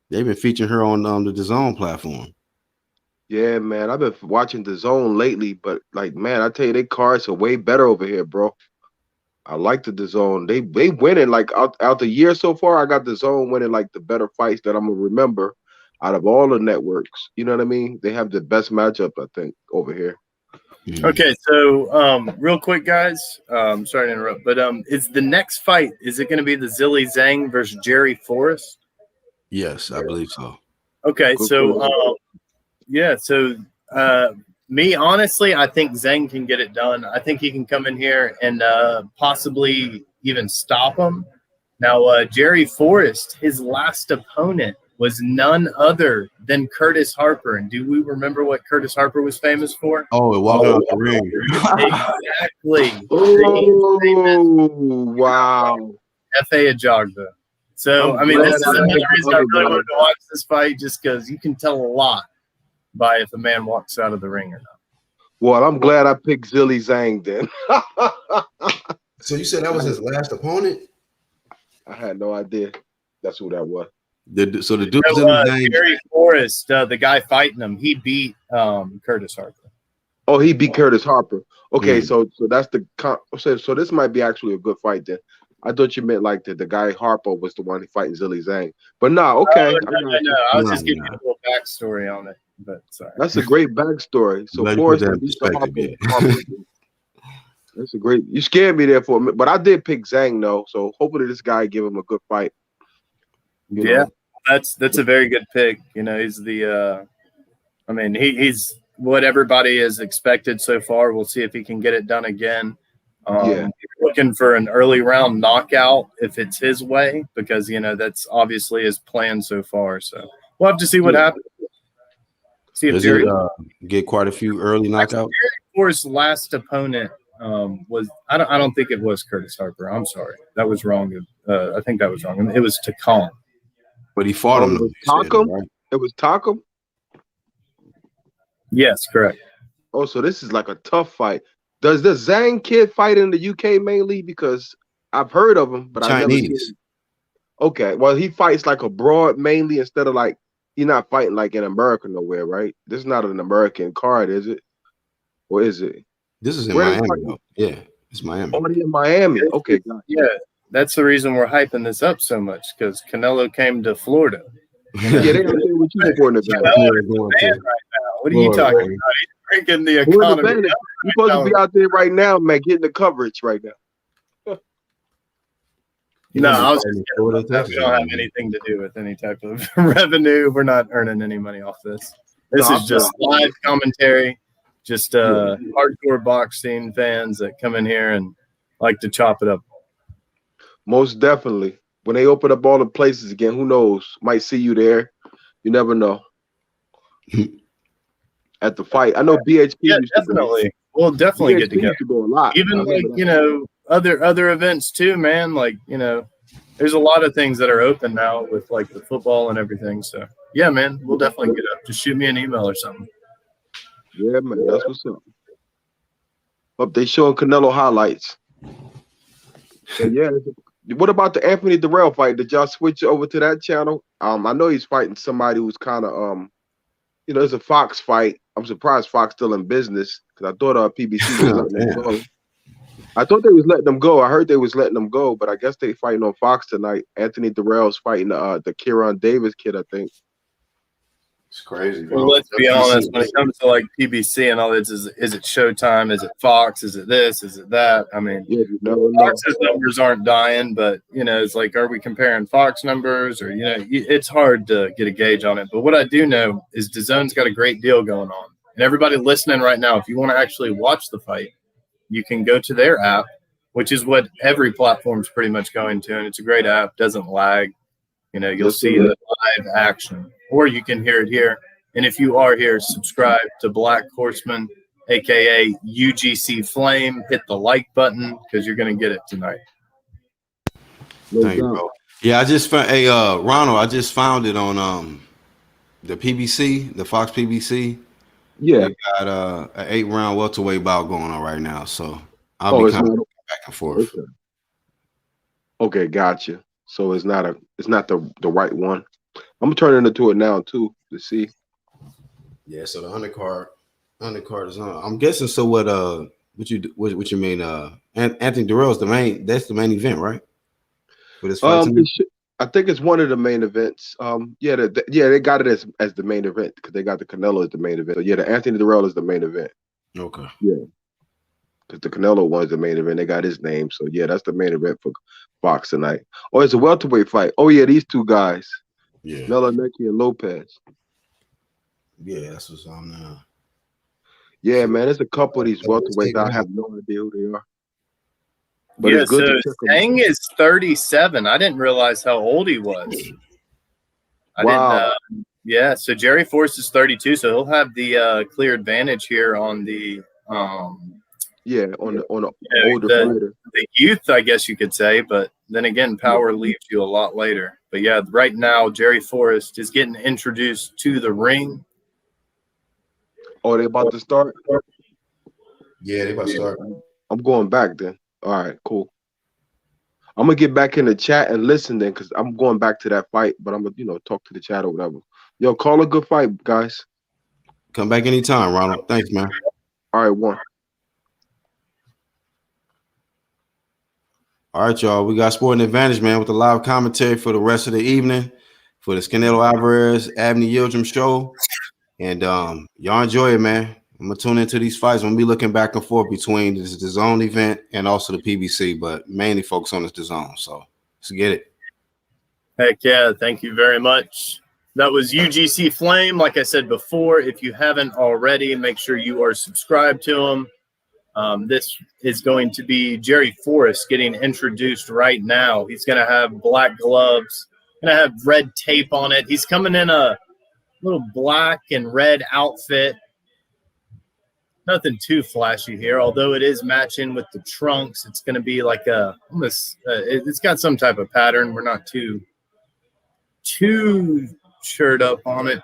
They've been featuring her on the DAZN platform. Yeah, man. I've been watching the zone lately, but like, man, I tell you, they cards are way better over here, bro. I like the DAZN. They winning like out the year so far. I got the zone winning like the better fights that I'm gonna remember out of all the networks. You know what I mean? They have the best matchup, I think, over here. Okay, so real quick, guys. Sorry to interrupt, but is the next fight? Is it going to be the Zhilei Zhang versus Jerry Forrest? Yes, I believe so. Okay, Good so call. yeah, so me honestly, I think Zhang can get it done. I think he can come in here and possibly even stop him. Now, Jerry Forrest, his last opponent was none other than Curtis Harper. And do we remember what Curtis Harper was famous for? Oh, walking out the ring. Exactly. Oh, wow. F.A. Ajagba. So, I mean, this is another reason I really wanted to watch this fight, just because you can tell a lot by if a man walks out of the ring or not. Well, I'm glad I picked Zhilei Zhang then. So you said that was his last opponent? I had no idea that's who that was. So the dude Jerry Forrest, the guy fighting him, he beat Curtis Harper. Oh, he beat Curtis Harper. Okay, so that's the so this might be actually a good fight then. I thought you meant like the guy Harper was the one fighting Zhilei Zhang. But no, okay. No. I was just giving you a little backstory on it. But sorry. That's a great backstory. So Forrest beat Harper. That's a great. You scared me there for a minute, but I did pick Zhang though. So hopefully this guy give him a good fight. You know? That's a very good pick. You know, he's the. I mean, he's what everybody has expected so far. We'll see if he can get it done again. Looking for an early round knockout if it's his way, because you know that's obviously his plan so far. So we'll have to see what happens. See if Jerry get quite a few early knockouts. Forrest's last opponent was I don't think it was Curtis Harper. I'm sorry, that was wrong. I think that was wrong. It was Takam. But he fought him. It was Takam. Yes, correct. Oh, so this is like a tough fight. Does the Zhang kid fight in the UK mainly? Because I've heard of him, but I've never seen him. Okay, well, he fights like abroad mainly instead of like he's not fighting like in America nowhere, right? This is not an American card, is it? Or is it? This is in Miami, though. Yeah, it's Miami. Oh, in Miami. Okay, yeah, that's the reason we're hyping this up so much because Canelo came to Florida. Yeah, they don't say what you for in the right now. What are you talking about? He's drinking the economy. You're supposed to be out there right now, man, getting the coverage right now. No, I was just kidding. We don't have anything to do with any type of revenue. We're not earning any money off this. This is just live commentary, just hardcore boxing fans that come in here and like to chop it up. Most definitely. When they open up all the places again, who knows? Might see you there. You never know. At the fight, I know BHP. Yeah, definitely. We'll definitely get together. To go a lot. Even like you know other events too, man. Like you know, there's a lot of things that are open now with like the football and everything. So yeah, man, we'll definitely get up. Just shoot me an email or something. Yeah, man, that's what's up. Up they showing Canelo highlights. So, yeah. What about the Anthony Dirrell fight? Did y'all switch over to that channel? I know he's fighting somebody who's kind of you know, it's a Fox fight. I'm surprised Fox still in business because I thought PBC was letting them go. I thought they was letting them go. I heard they was letting them go, but I guess they fighting on Fox tonight. Anthony Dirrell's fighting the Kyrone Davis kid, I think. It's crazy, bro. Well, let's be honest. When it comes to like PBC and all this, is it Showtime? Is it Fox? Is it this? Is it that? I mean, Fox's numbers aren't dying, but you know, it's like, are we comparing Fox numbers or you know, it's hard to get a gauge on it. But what I do know is DAZN's got a great deal going on, and everybody listening right now, if you want to actually watch the fight, you can go to their app, which is what every platform's pretty much going to, and it's a great app. Doesn't lag. You know, you'll see the live action. Or you can hear it here. And if you are here, subscribe to Black Horseman, a.k.a. UGC Flame. Hit the like button because you're going to get it tonight. Thank you, bro. Yeah, I just found Ronald, I just found it on the PBC, the Fox PBC. Yeah. They got an 8-round welterweight bout going on right now. So I'll be coming back and forth. Okay, gotcha. So it's not the right one. I'm turning into it now too to see. Yeah, so the undercard is on. I'm guessing. So what you mean? Anthony Dirrell is the main. That's the main event, right? For this fight tonight? I think it's one of the main events. Yeah, they got it as the main event because they got the Canelo as the main event. So yeah, the Anthony Dirrell is the main event. Okay. Yeah, because the Canelo one's the main event. They got his name. So yeah, that's the main event for Fox tonight. Oh, it's a welterweight fight. Oh yeah, these two guys. Yeah. Melanecki and Lopez. Yeah, that's what's on now. Yeah, man, there's a couple of these welterweights. I have no idea who they are. But yeah, it's good so to check them. Zhang is 37. I didn't realize how old he was. Wow. Yeah, so Jerry Forrest is 32, so he'll have the clear advantage here on the on the older fighter. The youth, I guess you could say, but then again, power leaves you a lot later. But yeah, right now Jerry Forrest is getting introduced to the ring. Oh, they about to start? Yeah, they about to start. I'm going back then. All right, cool. I'm gonna get back in the chat and listen then, because I'm going back to that fight. But I'm gonna talk to the chat or whatever. Yo, call a good fight, guys. Come back anytime, Ronald. Thanks, man. All right, one. All right, y'all. We got Sporting Advantage, man, with the live commentary for the rest of the evening for this Canelo Alvarez, Avni Yildirim show. And y'all enjoy it, man. I'm gonna tune into these fights. I'm gonna be looking back and forth between this DAZN event and also the PBC, but mainly focus on this DAZN. So let's get it. Heck yeah, thank you very much. That was UGC Flame. Like I said before, if you haven't already, make sure you are subscribed to him. This is going to be Jerry Forrest getting introduced right now. He's going to have black gloves, going to have red tape on it. He's coming in a little black and red outfit. Nothing too flashy here, although it is matching with the trunks. It's going to be like a almost. It's got some type of pattern. We're not too shirt up on it.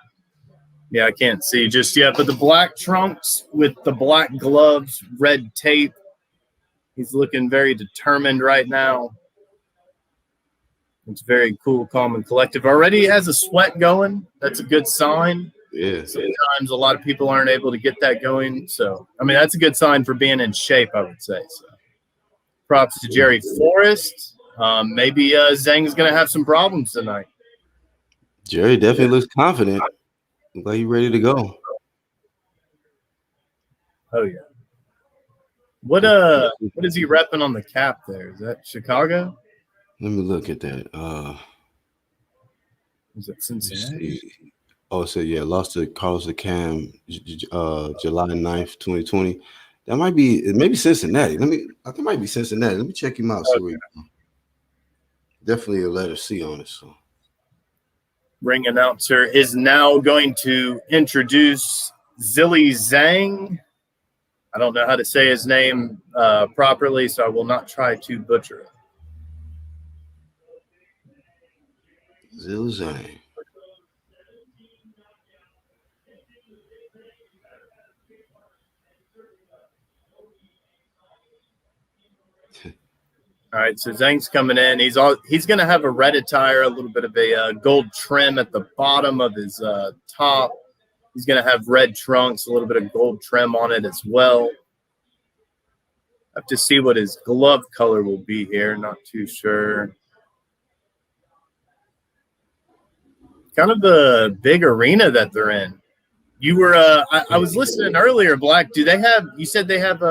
Yeah, I can't see just yet, but the black trunks with the black gloves, red tape. He's looking very determined right now. It's very cool, calm, and collective. Already has a sweat going. That's a good sign. Yeah. Sometimes a lot of people aren't able to get that going. So, I mean, that's a good sign for being in shape, I would say. So, props to Jerry Forrest. Maybe Zhang's going to have some problems tonight. Jerry definitely looks confident. Look like he's ready to go. Oh yeah. What is he repping on the cap there? Is that Chicago? Let me look at that. Is it Cincinnati? Oh, so yeah, lost to Carlos Cam July 9th, 2020. That might be maybe Cincinnati. I think it might be Cincinnati. Let me check him out. Okay. Definitely a letter C on it. So ring announcer is now going to introduce Zhilei Zhang. I don't know how to say his name properly, so I will not try to butcher it. Zhilei Zhang. All right, so Zhang's coming in. He's going to have a red attire, a little bit of a gold trim at the bottom of his top. He's going to have red trunks, a little bit of gold trim on it as well. Have to see what his glove color will be here. Not too sure. Kind of a big arena that they're in. You were I was listening earlier, Black. Do they have? You said they have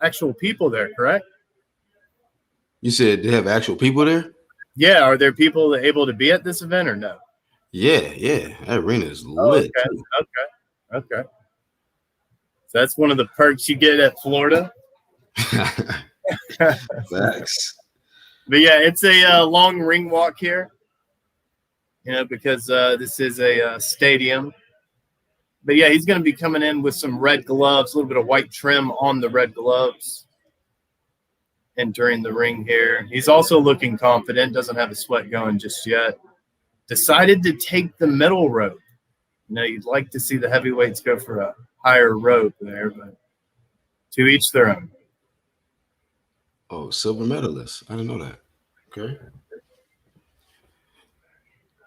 actual people there, correct? You said they have actual people there? Yeah. Are there people able to be at this event or no? Yeah. That arena is lit. Okay. So that's one of the perks you get at Florida. Facts. But yeah, it's a long ring walk here. Because this is a stadium. But yeah, he's going to be coming in with some red gloves, a little bit of white trim on the red gloves. Entering the ring here. He's also looking confident, doesn't have a sweat going just yet. Decided to take the middle rope. You'd like to see the heavyweights go for a higher rope there, but to each their own. Oh, silver medalist. I didn't know that. Okay.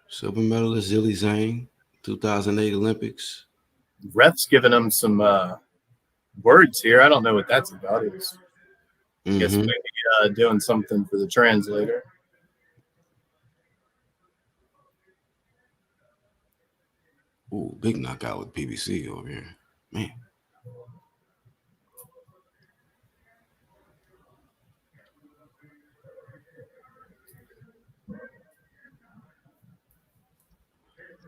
Silver medalist Zhilei Zhang, 2008 Olympics. Ref's giving him some words here. I don't know what that's about. He was, I guess, maybe doing something for the translator. Ooh, big knockout with PBC over here. Man.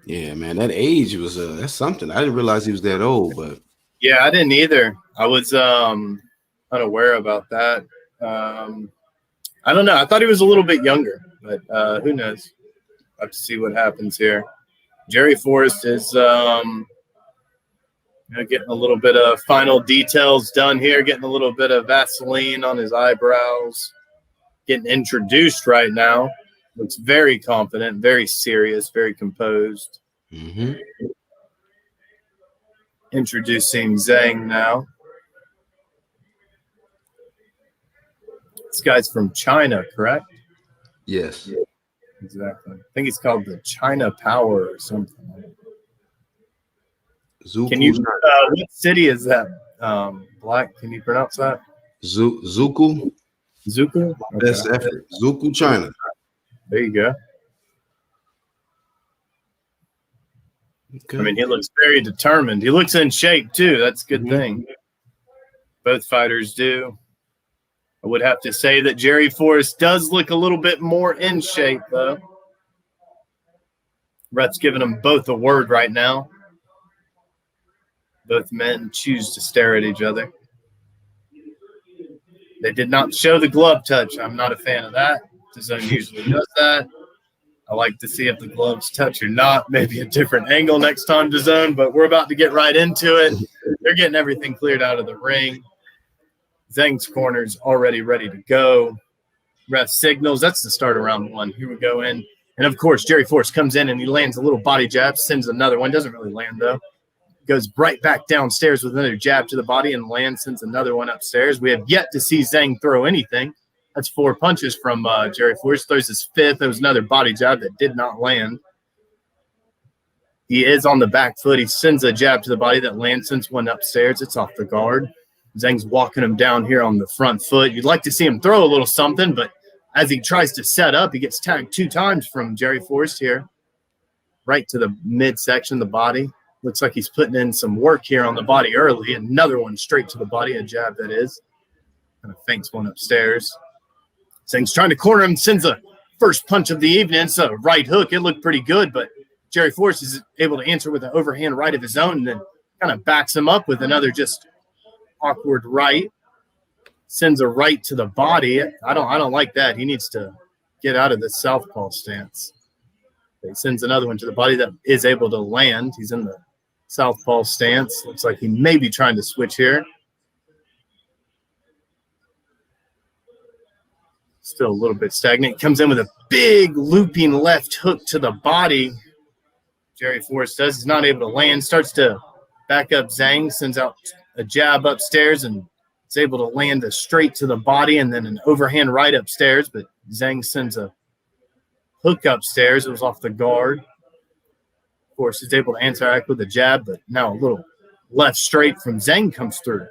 Yeah, man, that age was that's something. I didn't realize he was that old, but yeah, I didn't either. I was unaware about that. I don't know. I thought he was a little bit younger, but who knows? I'll have to see what happens here. Jerry Forrest is getting a little bit of final details done here, getting a little bit of Vaseline on his eyebrows, getting introduced right now. Looks very confident, very serious, very composed. Introducing Zhang now. This guy's from China, correct? yes. Exactly. I think he's called the China Power or something. Zuku, Can you? What city is that? Black? Can you pronounce that? Zuku? Zuku. Best effort. Zuku, China. There you go. Okay. I mean, he looks very determined. He looks in shape too. That's a good thing. Both fighters do. I would have to say that Jerry Forrest does look a little bit more in shape, though. Ref's giving them both a word right now. Both men choose to stare at each other. They did not show the glove touch. I'm not a fan of that. DAZN usually does that. I like to see if the gloves touch or not. Maybe a different angle next time, DAZN, but we're about to get right into it. They're getting everything cleared out of the ring. Zhang's corner's already ready to go. Ref signals. That's the start of round one. Here we go in. And, of course, Jerry Forrest comes in and he lands a little body jab, sends another one. Doesn't really land, though. Goes right back downstairs with another jab to the body and lands, sends another one upstairs. We have yet to see Zhang throw anything. That's 4 punches from Jerry Forrest. Throws his fifth. There was another body jab that did not land. He is on the back foot. He sends a jab to the body that lands, sends one upstairs. It's off the guard. Zhang's walking him down here on the front foot. You'd like to see him throw a little something, but as he tries to set up, he gets tagged 2 times from Jerry Forrest here. Right to the midsection, the body. Looks like he's putting in some work here on the body early. Another one straight to the body, a jab that is. Kind of feints one upstairs. Zhang's trying to corner him, sends a first punch of the evening. It's a right hook. It looked pretty good, but Jerry Forrest is able to answer with an overhand right of his own and then kind of backs him up with another just awkward right. Sends a right to the body. I don't like that. He needs to get out of the southpaw stance. He sends another one to the body that is able to land. He's in the southpaw stance. Looks like he may be trying to switch here. Still a little bit stagnant. Comes in with a big looping left hook to the body. Jerry Forrest does. He's not able to land. Starts to back up Zhang. Sends out a jab upstairs and is able to land a straight to the body and then an overhand right upstairs. But Zhang sends a hook upstairs. It was off the guard. Forrest is able to answer with a jab, but now a little left straight from Zhang comes through.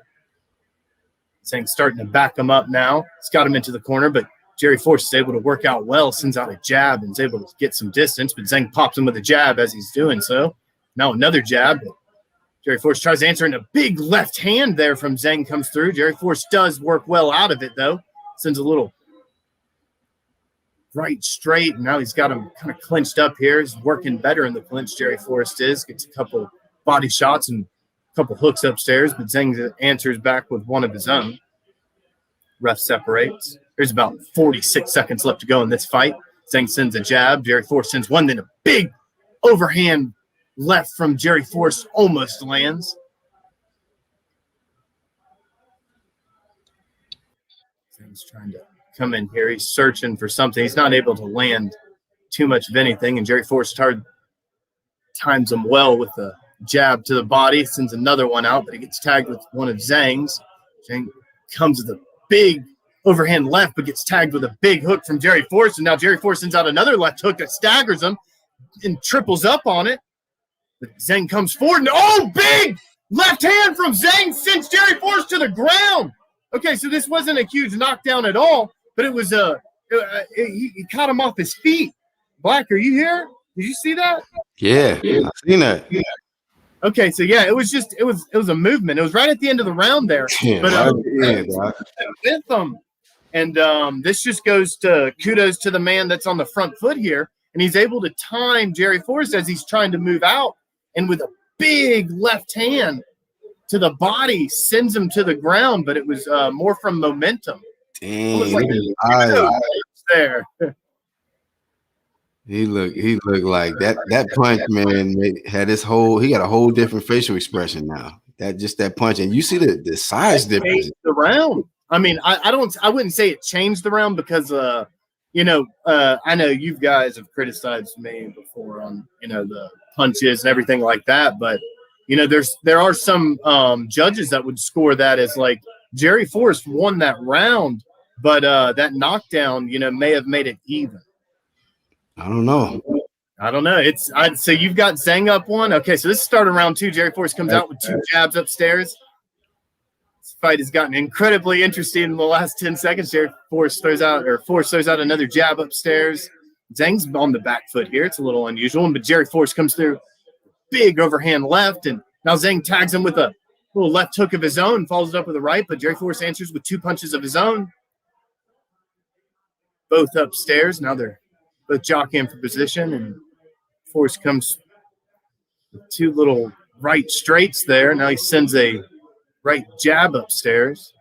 Zhang's starting to back him up now. It's got him into the corner, but Jerry Forrest is able to work out well, sends out a jab and is able to get some distance, but Zhang pops him with a jab as he's doing so. Now another jab. Jerry Forrest tries to answer, and a big left hand there from Zhang comes through. Jerry Forrest does work well out of it, though. Sends a little right straight, and now he's got him kind of clinched up here. He's working better in the clinch, Jerry Forrest is. Gets a couple body shots and a couple hooks upstairs, but Zhang answers back with one of his own. Ref separates. There's about 46 seconds left to go in this fight. Zhang sends a jab. Jerry Forrest sends one, then a big overhand left from Jerry Forrest almost lands. Zhang's trying to come in here. He's searching for something. He's not able to land too much of anything, and Jerry Forrest times him well with a jab to the body. Sends another one out, but he gets tagged with one of Zhang's. Zhang comes with a big overhand left, but gets tagged with a big hook from Jerry Forrest, and now Jerry Forrest sends out another left hook that staggers him. and triples up on it. But Zhang comes forward, and big left hand from Zhang sends Jerry Forrest to the ground. Okay, so this wasn't a huge knockdown at all, but it was he caught him off his feet. Black, are you here? Did you see that? Yeah, I've seen that. Yeah. Okay, so yeah, it was a movement. It was right at the end of the round there. Yeah, but with them. And this just goes to kudos to the man that's on the front foot here. And he's able to time Jerry Forrest as he's trying to move out. And with a big left hand to the body, sends him to the ground. But it was more from momentum. Dang, like there. He looked like that punch, man, had he got a whole different facial expression now. That punch. And you see the size difference. The round. I mean, I wouldn't say it changed the round because I know you guys have criticized me before on, the punches and everything like that. But, there are some judges that would score that as like Jerry Forrest won that round, but that knockdown, may have made it even. I don't know. So you've got Zhang up one. Okay, so this started round 2. Jerry Forrest comes out with 2 jabs upstairs. This fight has gotten incredibly interesting in the last 10 seconds. Forrest throws out another jab upstairs. Zhang's on the back foot here. It's a little unusual, but Jerry Forrest comes through, big overhand left, and now Zhang tags him with a little left hook of his own, follows it up with a right, but Jerry Forrest answers with 2 punches of his own. Both upstairs. Now they're both jockeying for position, and Forrest comes with 2 little right straights there. Now he sends a right jab upstairs.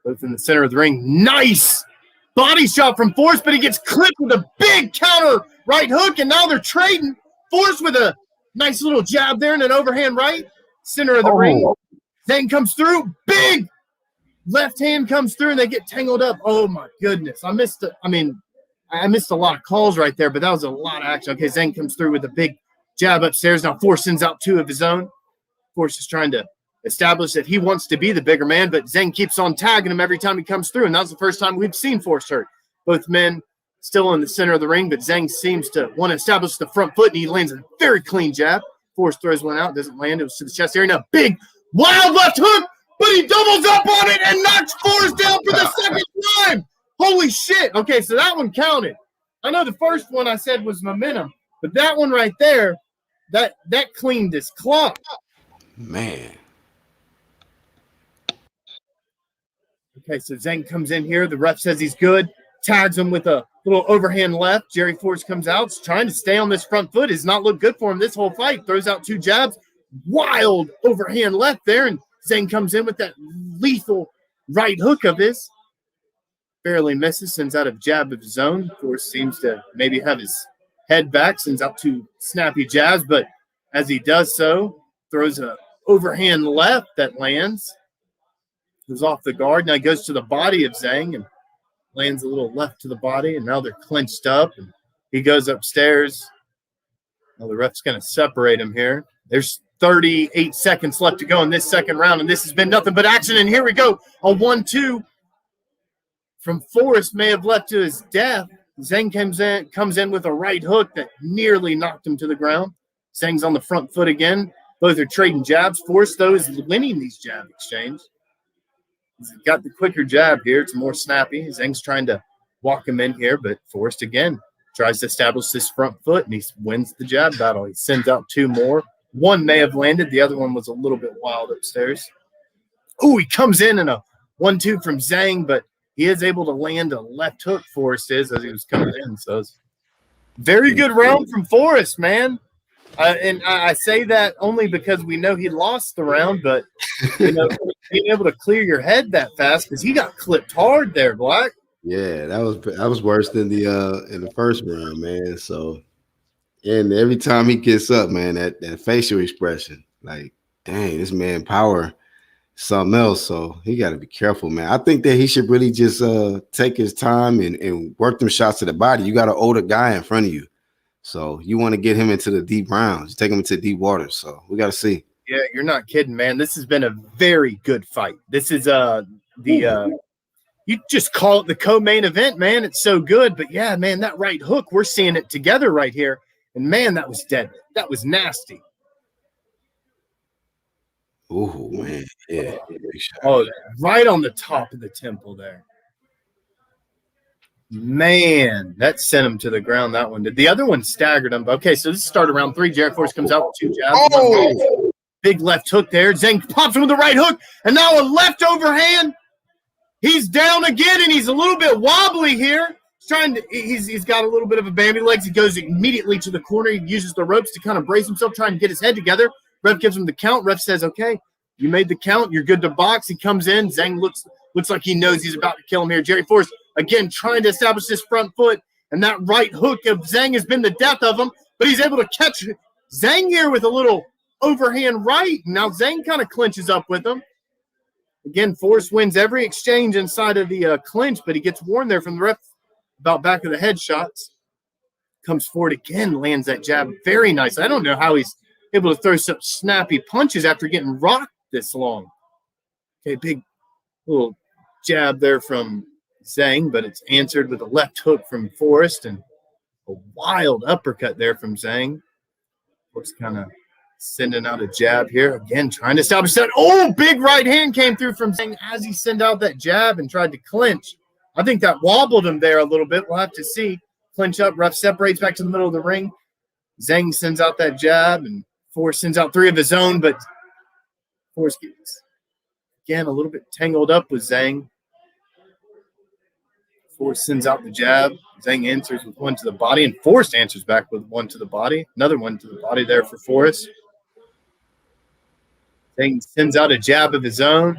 Both in the center of the ring. Nice body shot from Forrest, but he gets clipped with a big counter right hook, and now they're trading. Forrest with a nice little jab there and an overhand right. Center of the ring. Zhang comes through. Big left hand comes through, and they get tangled up. Oh, my goodness. I missed a lot of calls right there, but that was a lot of action. Okay, Zhang comes through with a big jab upstairs. Now Forrest sends out 2 of his own. Forrest is trying to establish that he wants to be the bigger man, but Zhang keeps on tagging him every time he comes through, and that was the first time we've seen Forrest hurt. Both men still in the center of the ring, but Zhang seems to want to establish the front foot, and he lands a very clean jab. Forrest throws one out, doesn't land. It was to the chest area. Now big, wild left hook, but he doubles up on it and knocks Forrest down for the second time. Holy shit. Okay, so that one counted. I know the first one I said was momentum, but that one right there, that cleaned his clock. Man. Okay, so Zhang comes in here. The ref says he's good. Tags him with a little overhand left. Jerry Forrest comes out. He's trying to stay on this front foot. Has not looked good for him this whole fight. Throws out 2 jabs. Wild overhand left there, and Zhang comes in with that lethal right hook of his. Barely misses, sends out a jab of his own. Forrest seems to maybe have his head back, sends out 2 snappy jabs, but as he does so, throws an overhand left that lands. Goes off the guard. Now he goes to the body of Zhang and lands a little left to the body, and now they're clenched up, and he goes upstairs. Now the ref's going to separate him here. There's 38 seconds left to go in this second round, and this has been nothing but action, and here we go. A 1-2 from Forrest may have led to his death. Zhang comes in with a right hook that nearly knocked him to the ground. Zhang's on the front foot again. Both are trading jabs. Forrest, though, is winning these jab exchanges. He's got the quicker jab here. It's more snappy. Zhang's trying to walk him in here, but Forrest, again, tries to establish this front foot, and he wins the jab battle. He sends out 2 more. One may have landed. The other one was a little bit wild upstairs. Oh, he comes in a 1-2 from Zhang, but he is able to land a left hook, Forrest is, as he was coming in. So it's very good round from Forrest, man. And I say that only because we know he lost the round, but being able to clear your head that fast, because he got clipped hard there, Black. Yeah, that was worse than in the first round, man. So, and every time he gets up, man, that facial expression, like, dang, this man power something else. So he got to be careful, man. I think that he should really just take his time and work them shots to the body. You got an older guy in front of you, so you want to get him into the deep rounds. You take him into deep waters. So we got to see. Yeah, you're not kidding, man. This has been a very good fight. This is the you just call it the co-main event, man. It's so good. But, yeah, man, that right hook, we're seeing it together right here. And, man, that was deadly. That was nasty. Oh, man. Yeah. Oh, right on the top of the temple there. Man, that sent him to the ground, that one did. The other one staggered him. Okay, so this started round 3. Jared Forrest comes out with 2 jabs. Oh! Big left hook there. Zhang pops him with the right hook. And now a left overhand. He's down again, and he's a little bit wobbly here. He's got a little bit of a Bambi legs. He goes immediately to the corner. He uses the ropes to kind of brace himself, trying to get his head together. Ref gives him the count. Ref says, okay, you made the count. You're good to box. He comes in. Zhang looks like he knows he's about to kill him here. Jerry Forrest, again, trying to establish this front foot, and that right hook of Zhang has been the death of him, but he's able to catch Zhang here with a little overhand right. Now Zhang kind of clinches up with him. Again, Forrest wins every exchange inside of the clinch, but he gets warned there from the ref about back of the head shots. Comes forward again, lands that jab very nice. I don't know how he's able to throw such snappy punches after getting rocked this long. Okay, big little jab there from Zhang, but it's answered with a left hook from Forrest and a wild uppercut there from Zhang. Forrest kind of sending out a jab here. Again, trying to establish that. Oh, big right hand came through from Zhang as he sent out that jab and tried to clinch. I think that wobbled him there a little bit. We'll have to see. Clinch up. Ref separates back to the middle of the ring. Zhang sends out that jab, and Forrest sends out 3 of his own, but Forrest gets, again, a little bit tangled up with Zhang. Forrest sends out the jab. Zhang answers with 1 to the body, and Forrest answers back with 1 to the body. Another 1 to the body there for Forrest. Zhang sends out a jab of his own.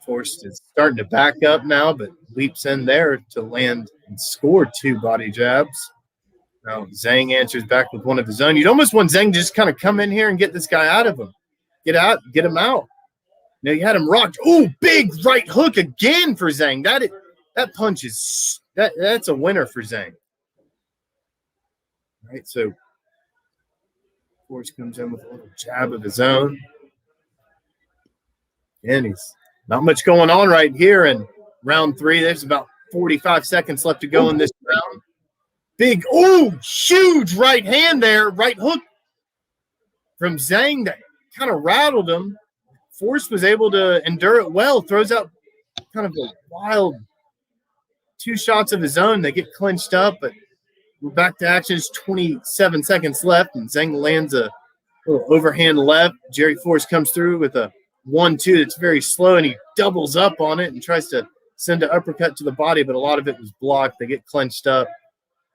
Forrest is starting to back up now, but leaps in there to land and score 2 body jabs. Now Zhang answers back with 1 of his own. You'd almost want Zhang to just kind of come in here and get this guy out of him. Get him out. Now you had him rocked. Oh, big right hook again for Zhang. That punch is that's a winner for Zhang. All right, so Forrest comes in with a little jab of his own. And he's not much going on right here in round 3. There's about 45 seconds left to go in this round. Big, huge right hand there. Right hook from Zhang that kind of rattled him. Forrest was able to endure it well. Throws out kind of a wild 2 shots of his own. They get clinched up, but we're back to action. It's 27 seconds left, and Zhang lands a little overhand left. Jerry Forrest comes through with a 1-2 that's very slow, and he doubles up on it and tries to send an uppercut to the body, but a lot of it was blocked. They get clenched up.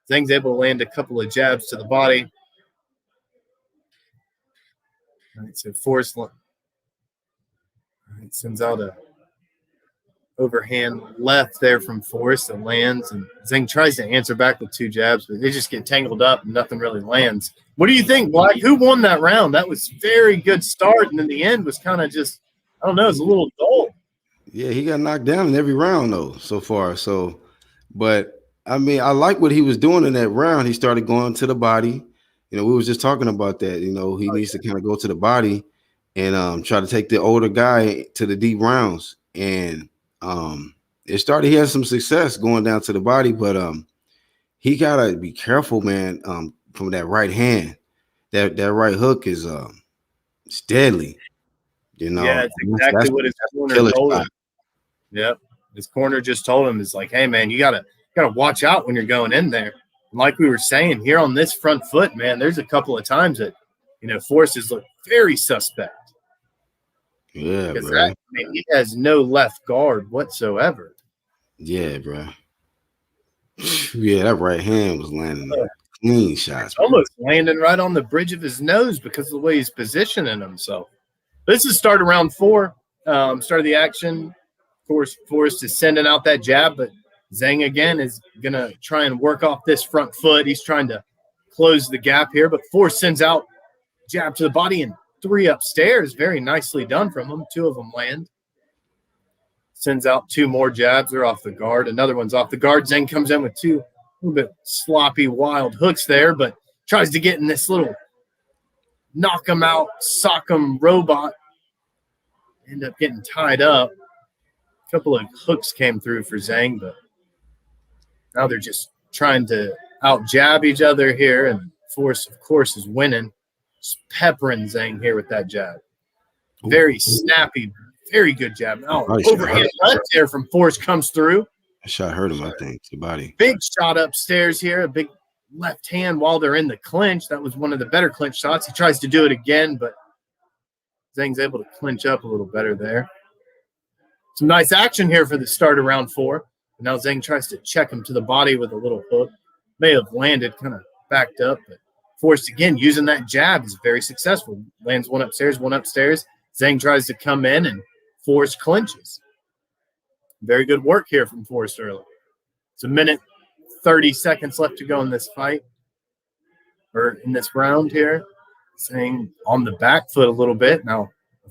Zhang's able to land a couple of jabs to the body. All right, so Forrest sends out a overhand left there from Forrest that lands, and Zhang tries to answer back with 2 jabs, but they just get tangled up and nothing really lands. What do you think, Black? Who won that round? That was very good start, and in the end was kind of just, I don't know, it's a little dull. Yeah, he got knocked down in every round though so far. So, but I mean, I like what he was doing in that round. He started going to the body. You know, we was just talking about that. You know, he needs to kind of go to the body and try to take the older guy to the deep rounds. And it started. He had some success going down to the body, but he gotta be careful, man. From that right hand, that right hook is it's deadly. You know, yeah, it's exactly what his corner told him. Yep, his corner just told him, "It's like, hey, man, you gotta watch out when you're going in there." And like we were saying here on this front foot, man, there's a couple of times that Forrest has looked very suspect. Yeah, bro. I mean, he has no left guard whatsoever. Yeah, bro. Yeah, that right hand was landing clean shots. Almost landing right on the bridge of his nose because of the way he's positioning himself. This is start of round 4. Start of the action. Of course, Forrest is sending out that jab, but Zhang again is going to try and work off this front foot. He's trying to close the gap here, but Forrest sends out jab to the body and 3 upstairs. Very nicely done from him. 2 of them land. Sends out 2 more jabs. They're off the guard. Another one's off the guard. Zhang comes in with 2 a little bit sloppy, wild hooks there, but tries to get in this little knock him out, sock him robot. End up getting tied up. couple of hooks came through for Zhang, but now they're just trying to out-jab each other here, and Forrest, of course, is winning. Just peppering Zhang here with that jab. Very snappy, very good jab. Oh, overhand left there from Forrest comes through. That shot hurt him, I think, the body. Big shot upstairs here, a big left hand while they're in the clinch. That was one of the better clinch shots. He tries to do it again, but Zhang's able to clinch up a little better there. Some nice action here for the start of round 4. And now Zhang tries to check him to the body with a little hook. May have landed, kind of backed up, but Forrest again using that jab is very successful. Lands one upstairs, one upstairs. Zhang tries to come in and Forrest clinches. Very good work here from Forrest early. It's a minute 30 seconds left to go in this fight, or in this round here. Zhang on the back foot a little bit. Now,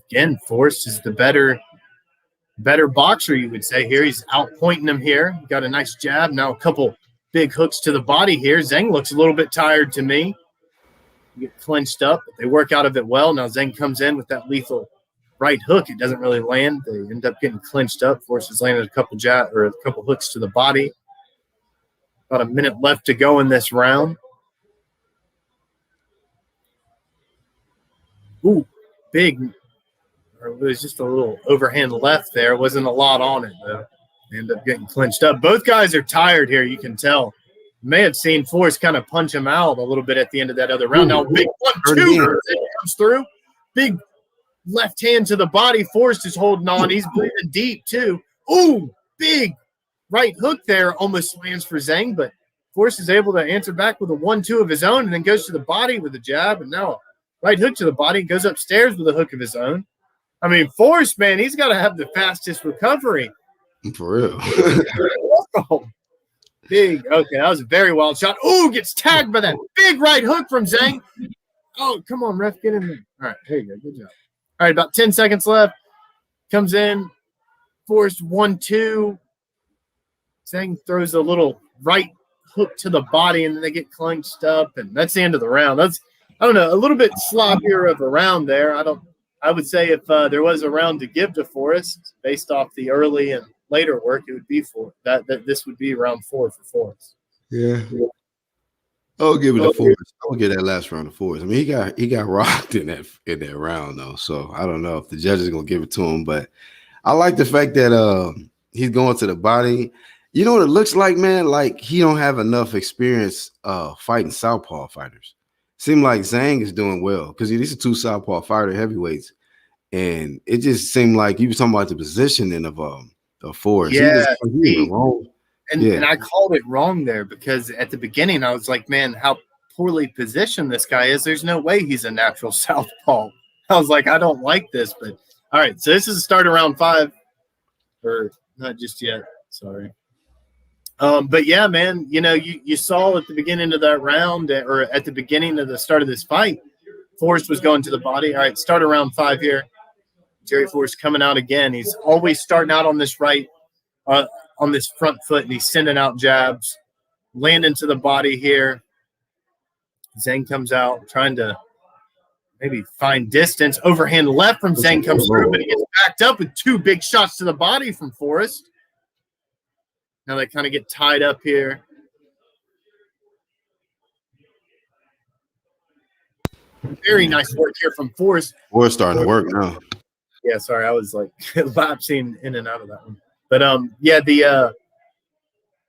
again, Forrest is the better boxer, you would say here. He's outpointing him here. Got a nice jab. Now a couple big hooks to the body here. Zhang looks a little bit tired to me. Get clinched up, but they work out of it well. Now Zhang comes in with that lethal right hook. It doesn't really land. They end up getting clinched up. Forrest has landed a couple hooks to the body. About a minute left to go in this round. Ooh, big. It was just a little overhand left there. Wasn't a lot on it, though. They end up getting clinched up. Both guys are tired here, you can tell. May have seen Forrest kind of punch him out a little bit at the end of that other round. Now, big 1-2 comes through. Big left hand to the body. Forrest is holding on. He's breathing deep, too. Ooh, big right hook there. Almost lands for Zhang, but Forrest is able to answer back with a 1-2 of his own and then goes to the body with a jab. And now a right hook to the body. Goes upstairs with a hook of his own. I mean, Forrest, man, he's got to have the fastest recovery. For real. Oh, big. Okay, that was a very wild shot. Ooh, gets tagged by that big right hook from Zhang. Oh, come on, ref, get in there. All right, here you go. Good job. All right, about 10 seconds left. Comes in. Forrest 1-2. Zhang throws a little right hook to the body, and then they get clinched up, and that's the end of the round. That's, I don't know, a little bit sloppier of a round there. I would say if there was a round to give to Forrest, based off the early and later work, it would be that this would be round 4 for Forrest. Yeah. I'll give it to Forrest. I'll give that last round to Forrest. I mean, he got rocked in that round though. So I don't know if the judge is gonna give it to him, but I like the fact that he's going to the body. You know what it looks like, man? Like he don't have enough experience fighting southpaw fighters. Seemed like Zhang is doing well because these are 2 southpaw fighter heavyweights, and it just seemed like you were talking about the positioning of Forrest. Yeah, And I called it wrong there because at the beginning I was like, man, how poorly positioned this guy is. There's no way he's a natural southpaw. I was like, I don't like this, but all right. So this is the start of round 5, or not just yet. Sorry. But yeah, man, you know, you saw at the beginning of that round, or at the beginning of the start of this fight, Forrest was going to the body. All right, start of round 5 here. Jerry Forrest coming out again. He's always starting out on this right, on this front foot, and he's sending out jabs, landing to the body here. Zhang comes out, trying to maybe find distance. Overhand left from Zhang comes through, but he gets backed up with 2 big shots to the body from Forrest. Now they kind of get tied up here. Very nice work here from Forrest. Forrest starting to work now. Yeah, sorry, I was like lapsing in and out of that one. But yeah, the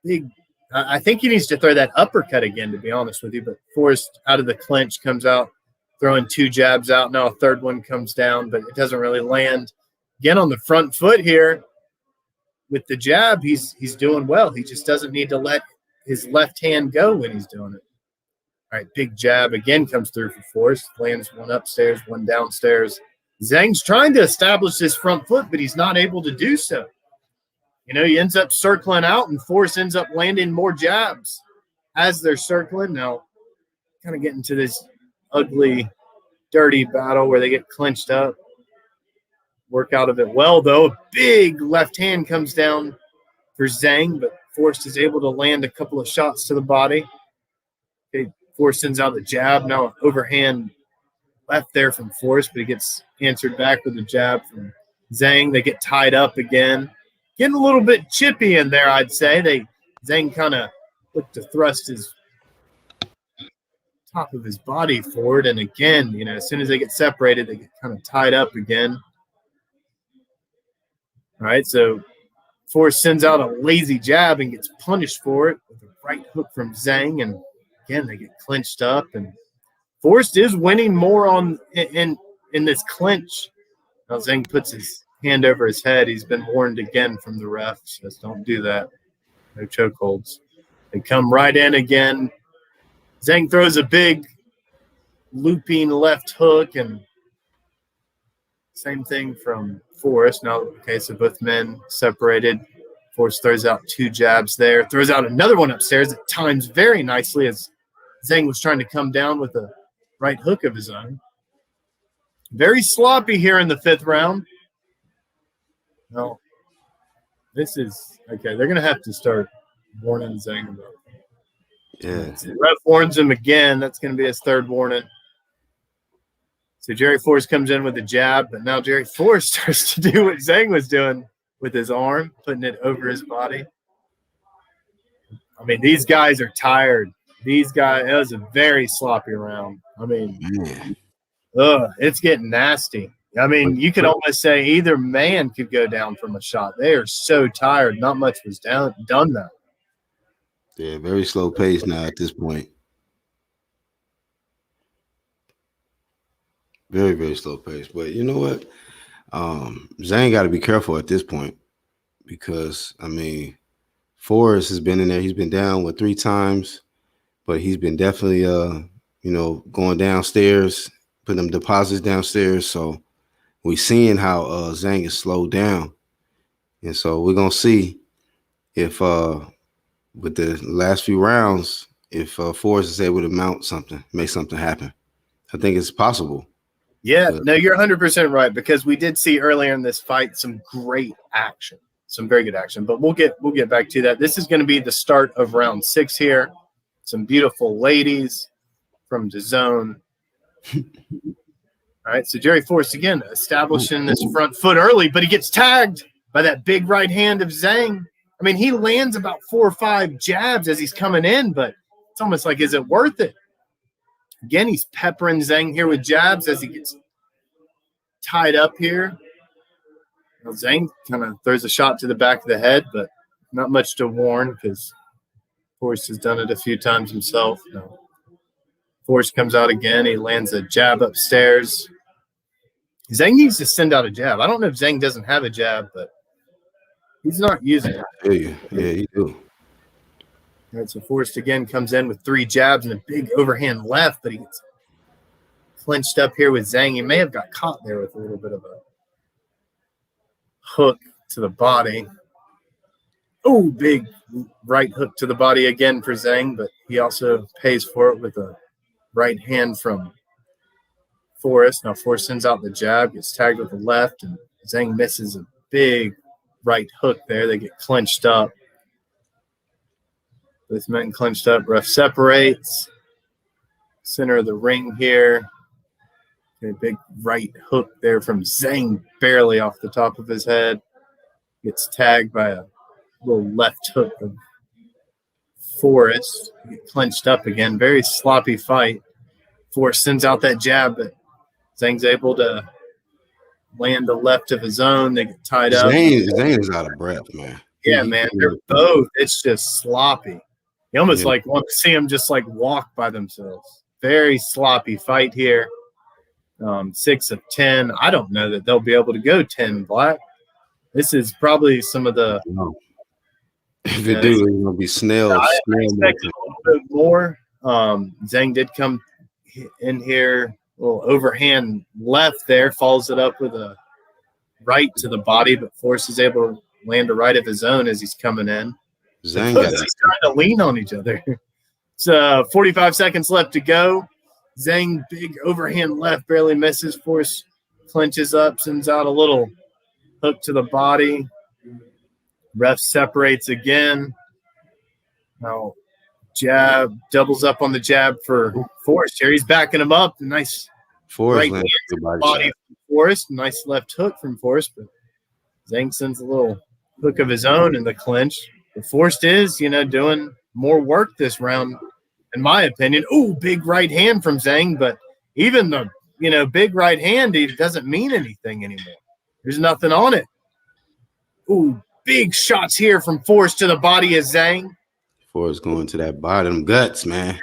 big. I think he needs to throw that uppercut again, to be honest with you. But Forrest out of the clinch comes out, throwing 2 jabs out. Now a third one comes down, but it doesn't really land. Again on the front foot here. With the jab, he's doing well. He just doesn't need to let his left hand go when he's doing it. All right, big jab again comes through for Forrest. Lands one upstairs, one downstairs. Zhang's trying to establish this front foot, but he's not able to do so. You know, he ends up circling out, and Forrest ends up landing more jabs as they're circling. Now, kind of getting to this ugly, dirty battle where they get clinched up. Work out of it well, though. A big left hand comes down for Zhang, but Forrest is able to land a couple of shots to the body. Okay, Forrest sends out the jab. Now overhand left there from Forrest, but he gets answered back with a jab from Zhang. They get tied up again. getting a little bit chippy in there, I'd say. Zhang kind of looked to thrust his top of his body forward. And again, you know, as soon as they get separated, they get kind of tied up again. All right, so Forrest sends out a lazy jab and gets punished for it with a right hook from Zhang. And again, they get clinched up. And Forrest is winning more in this clinch. Now Zhang puts his hand over his head. He's been warned again from the ref. Says don't do that. No chokeholds. They come right in again. Zhang throws a big looping left hook, and same thing from Forrest. Now, okay, so both men separated. Forrest throws out 2 jabs there. Throws out another one upstairs. It times very nicely as Zhang was trying to come down with a right hook of his own. Very sloppy here in the 5th round. No, this is okay. They're going to have to start warning Zhang about it. Yeah. So the ref warns him again. That's going to be his 3rd warning. So Jerry Forrest comes in with a jab, but now Jerry Forrest starts to do what Zhang was doing with his arm, putting it over his body. I mean, these guys are tired. These guys, it was a very sloppy round. I mean, it's getting nasty. I mean, you could almost say either man could go down from a shot. They are so tired. Not much was done now. Yeah, very slow pace now at this point. Very, very slow pace. But you know what? Zhang got to be careful at this point because, I mean, Forrest has been in there. He's been down 3 times, but he's been definitely, you know, going downstairs, putting them deposits downstairs. So we're seeing how Zhang is slowed down. And so we're going to see if with the last few rounds, if Forrest is able to mount something, make something happen. I think it's possible. Yeah, no, you're 100% right because we did see earlier in this fight some great action, some very good action. But we'll get back to that. This is going to be the start of round 6 here. Some beautiful ladies from DAZN. All right, so Jerry Forrest again establishing this front foot early, but he gets tagged by that big right hand of Zhang. I mean, he lands about 4 or 5 jabs as he's coming in, but it's almost like, is it worth it? Again, he's peppering Zhang here with jabs as he gets tied up here. Now Zhang kind of throws a shot to the back of the head, but not much to warn because Forrest has done it a few times himself. No. Forrest comes out again. He lands a jab upstairs. Zhang needs to send out a jab. I don't know if Zhang doesn't have a jab, but he's not using it. Yeah, he do. All right, so Forrest again comes in with 3 jabs and a big overhand left, but he gets clinched up here with Zhang. He may have got caught there with a little bit of a hook to the body. Oh, big right hook to the body again for Zhang, but he also pays for it with a right hand from Forrest. Now Forrest sends out the jab, gets tagged with the left, and Zhang misses a big right hook there. They get clinched up. Both men clinched up. Ref separates. Center of the ring here. A big right hook there from Zhang, barely off the top of his head. Gets tagged by a little left hook of Forrest. Get clinched up again. Very sloppy fight. Forrest sends out that jab, but Zhang's able to land the left of his own. They get tied up. Zhang is out of breath, man. Yeah, man. They're both. It's just sloppy. You almost like want to see them just like walk by themselves. Very sloppy fight here. 6 of 10. I don't know that they'll be able to go 10 black. This is probably some of the. No. If they do, it's gonna be snail. I expect a little bit more. Zhang did come in here, a little overhand left there, follows it up with a right to the body, but Forrest is able to land a right of his own as he's coming in. Zhang He's trying to lean on each other. It's 45 seconds left to go. Zhang, big overhand left, barely misses. Forrest clinches up, sends out a little hook to the body. Ref separates again. Now, jab, doubles up on the jab for Forrest here. He's backing him up. Nice Forrest right hand to the body from Forrest. Nice left hook from Forrest, but Zhang sends a little hook of his own in the clinch. But Forrest is, doing more work this round, in my opinion. Ooh, big right hand from Zhang, but even the, big right hand, it doesn't mean anything anymore. There's nothing on it. Ooh, big shots here from Forrest to the body of Zhang. Forrest going to that bottom guts, man.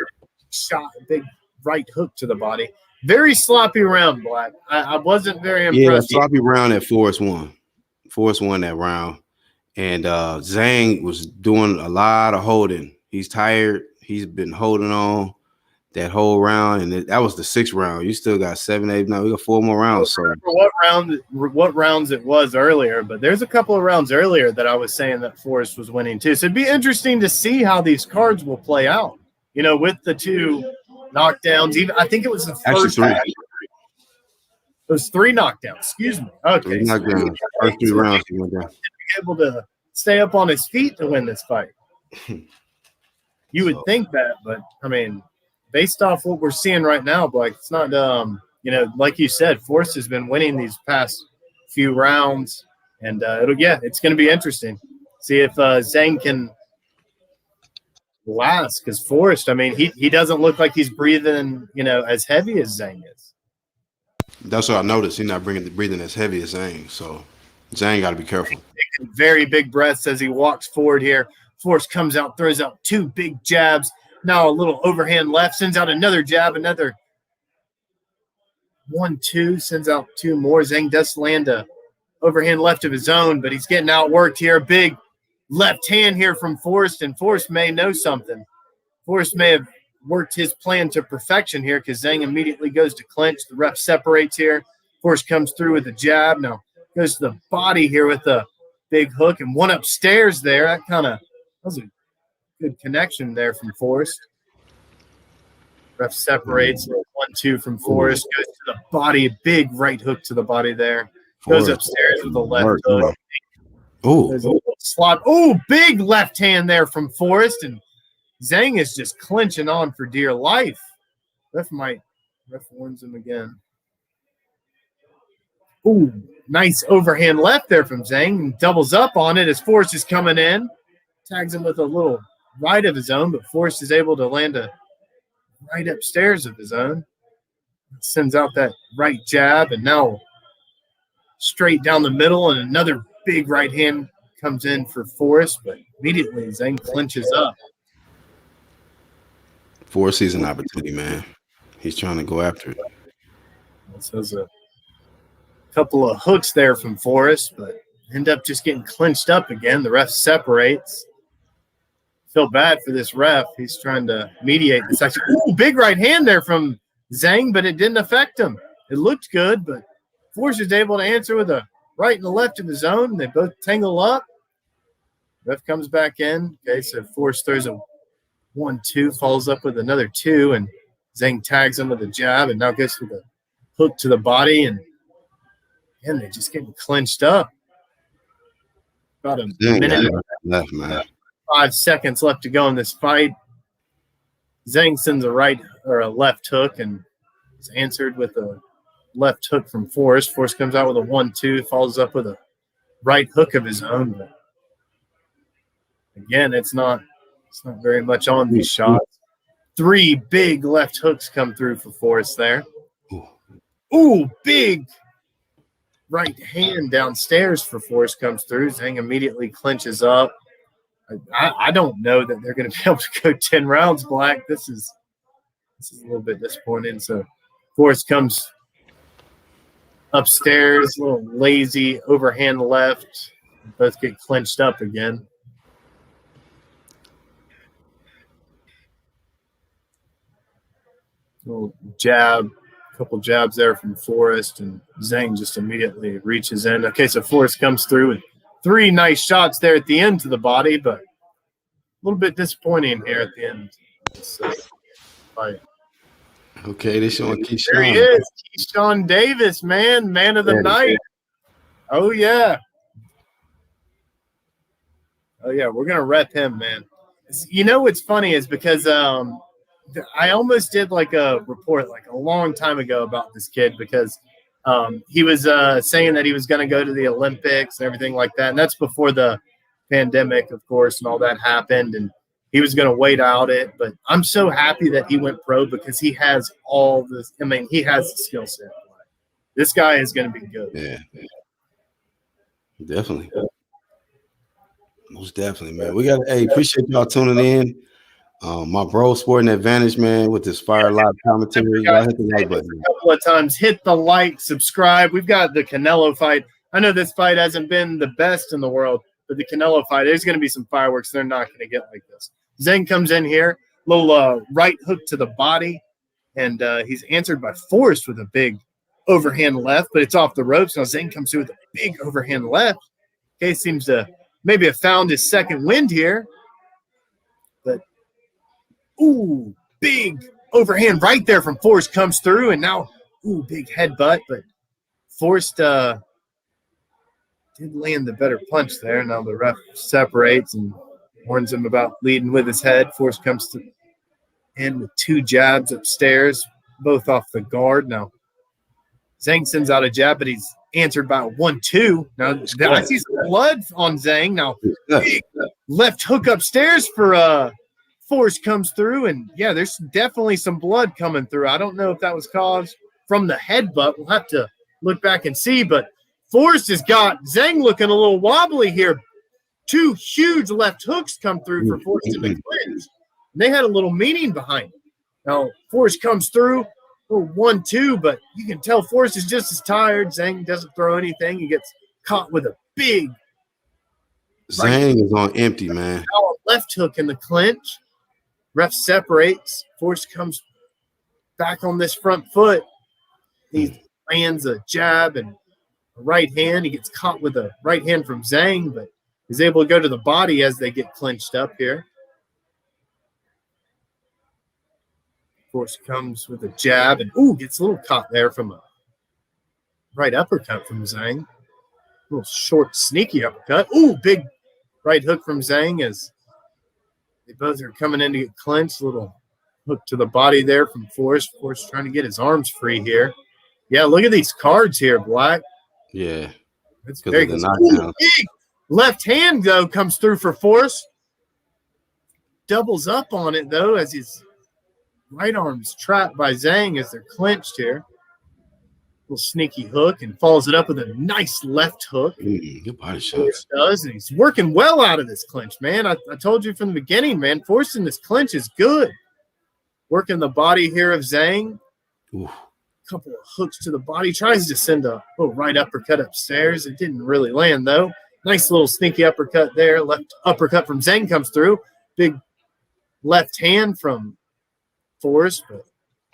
Shot, big right hook to the body. Very sloppy round, Black. I wasn't very impressed. Yeah, sloppy round that Forrest won. Forrest won that round. And Zhang was doing a lot of holding. He's tired. He's been holding on that whole round, and that was the 6th round. You still got 7, 8. Now we got 4 more rounds. So what rounds it was earlier, but there's a couple of rounds earlier that I was saying that Forrest was winning too. So it'd be interesting to see how these cards will play out. With the 2 knockdowns. Even I think it was the first. Actually, 3. It was 3 knockdowns. Excuse me. Okay. Knockdowns. First 3 rounds. He went down. Able to stay up on his feet to win this fight. You would think that, but I mean, based off what we're seeing right now, Blake, it's not like you said, Forrest has been winning these past few rounds, and it's going to be interesting. See if Zhang can last, because Forrest, I mean, he doesn't look like he's breathing, as heavy as Zhang is. That's what I noticed. He's not breathing as heavy as Zhang, so Zhang got to be careful. Very big breaths as he walks forward here. Forrest comes out, throws out 2 big jabs. Now a little overhand left, sends out another jab, another 1-2, sends out 2 more. Zhang does land a overhand left of his own, but he's getting outworked here. Big left hand here from Forrest, and Forrest may know something. Forrest may have worked his plan to perfection here, because Zhang immediately goes to clinch. The ref separates here. Forrest comes through with a jab. Now goes to the body here with a big hook and one upstairs there. That was a good connection there from Forrest. Ref separates. 1-2 from Forrest. Goes to the body. Big right hook to the body there. Goes upstairs with a left hook. Oh, slot. Oh, big left hand there from Forrest. And Zhang is just clinching on for dear life. Ref warns him again. Ooh, nice overhand left there from Zhang, and doubles up on it as Forrest is coming in. Tags him with a little right of his own, but Forrest is able to land a right upstairs of his own. Sends out that right jab, and now straight down the middle, and another big right hand comes in for Forrest, but immediately Zhang clinches up. Forrest sees an opportunity, man. He's trying to go after it. So there's a couple of hooks there from Forrest, but end up just getting clinched up again. The ref separates. Feel bad for this ref. He's trying to mediate this action. Ooh, big right hand there from Zhang, but it didn't affect him. It looked good, but Forrest is able to answer with a right and a left of his own. They both tangle up. Ref comes back in. Okay, so Forrest throws a 1-2, follows up with another 2, and Zhang tags him with a jab, and now goes with a hook to the body, and they're just getting clinched up. About a minute left, man. 5 seconds left to go in this fight. Zhang sends a right or a left hook, and is answered with a left hook from Forrest. Forrest comes out with a 1-2, follows up with a right hook of his own. But again, it's not very much on these shots. 3 big left hooks come through for Forrest there. Ooh, big right hand downstairs for Forrest comes through. Zhang immediately clinches up. I don't know that they're going to be able to go 10 rounds, Black. This is a little bit disappointing. So Forrest comes upstairs, a little lazy overhand left. Both get clinched up again. Little jab, a couple jabs there from Forrest, and Zhang just immediately reaches in. Okay, so Forrest comes through with 3 nice shots there at the end to the body, but a little bit disappointing here at the end. Fight. Okay, they're showing Keshawn. There he is, Keshawn Davis, man of the night. Oh, yeah. We're going to rep him, man. You know what's funny is because I almost did like a report like a long time ago about this kid because He was saying that he was going to go to the Olympics and everything like that. And that's before the pandemic, of course, and all that happened. And he was going to wait out it. But I'm so happy that he went pro because he has all this. I mean, he has the skill set. This guy is going to be good. Yeah. Definitely. Most definitely, man. We got to, appreciate y'all tuning in. My bro, Sporting Advantage, man, with this fire live commentary. Y'all hit the like button. A couple of times, hit the like, subscribe. We've got the Canelo fight. I know this fight hasn't been the best in the world, but the Canelo fight, there's going to be some fireworks. They're not going to get like this. Zhang comes in here, little right hook to the body, and he's answered by Forrest with a big overhand left, but it's off the ropes. Now Zhang comes through with a big overhand left. Okay, seems to maybe have found his second wind here. But, ooh, big overhand right there from Forrest comes through, and now, ooh, big headbutt. But Forrest did land the better punch there. Now the ref separates and warns him about leading with his head. Forrest comes to in with 2 jabs upstairs, both off the guard. Now, Zhang sends out a jab, but he's answered by a 1-2. Now, I see some blood on Zhang. Now, big left hook upstairs for Forrest comes through. And, yeah, there's definitely some blood coming through. I don't know if that was caused from the headbutt. We'll have to look back and see. But Forrest has got Zhang looking a little wobbly here. 2 huge left hooks come through for Forrest in the clinch. They had a little meaning behind it. Now, Forrest comes through. 1-2, but you can tell Forrest is just as tired. Zhang doesn't throw anything. He gets caught with a big Zhang is on empty, man. Left hook in the clinch. Ref separates. Forrest comes back on this front foot. He lands a jab and a right hand. He gets caught with a right hand from Zhang, but is able to go to the body as they get clinched up here. Forrest comes with a jab and, ooh, gets a little caught there from a right uppercut from Zhang. A little short, sneaky uppercut. Ooh, big right hook from Zhang as they both are coming in to get clinched. A little hook to the body there from Forrest. Forrest trying to get his arms free here. Yeah, look at these cards here, Black. Yeah. That's very good. Ooh, big left hand, though, comes through for Forrest. Doubles up on it, though, as his right arm's trapped by Zhang as they're clinched here. Little sneaky hook and follows it up with a nice left hook. Good body shot. Does, and he's working well out of this clinch, man. I told you from the beginning, man, forcing this clinch is good. Working the body here of Zhang. Ooh. Couple of hooks to the body. Tries to send a little right uppercut upstairs. It didn't really land, though. Nice little sneaky uppercut there. Left uppercut from Zhang comes through. Big left hand from Forrest, but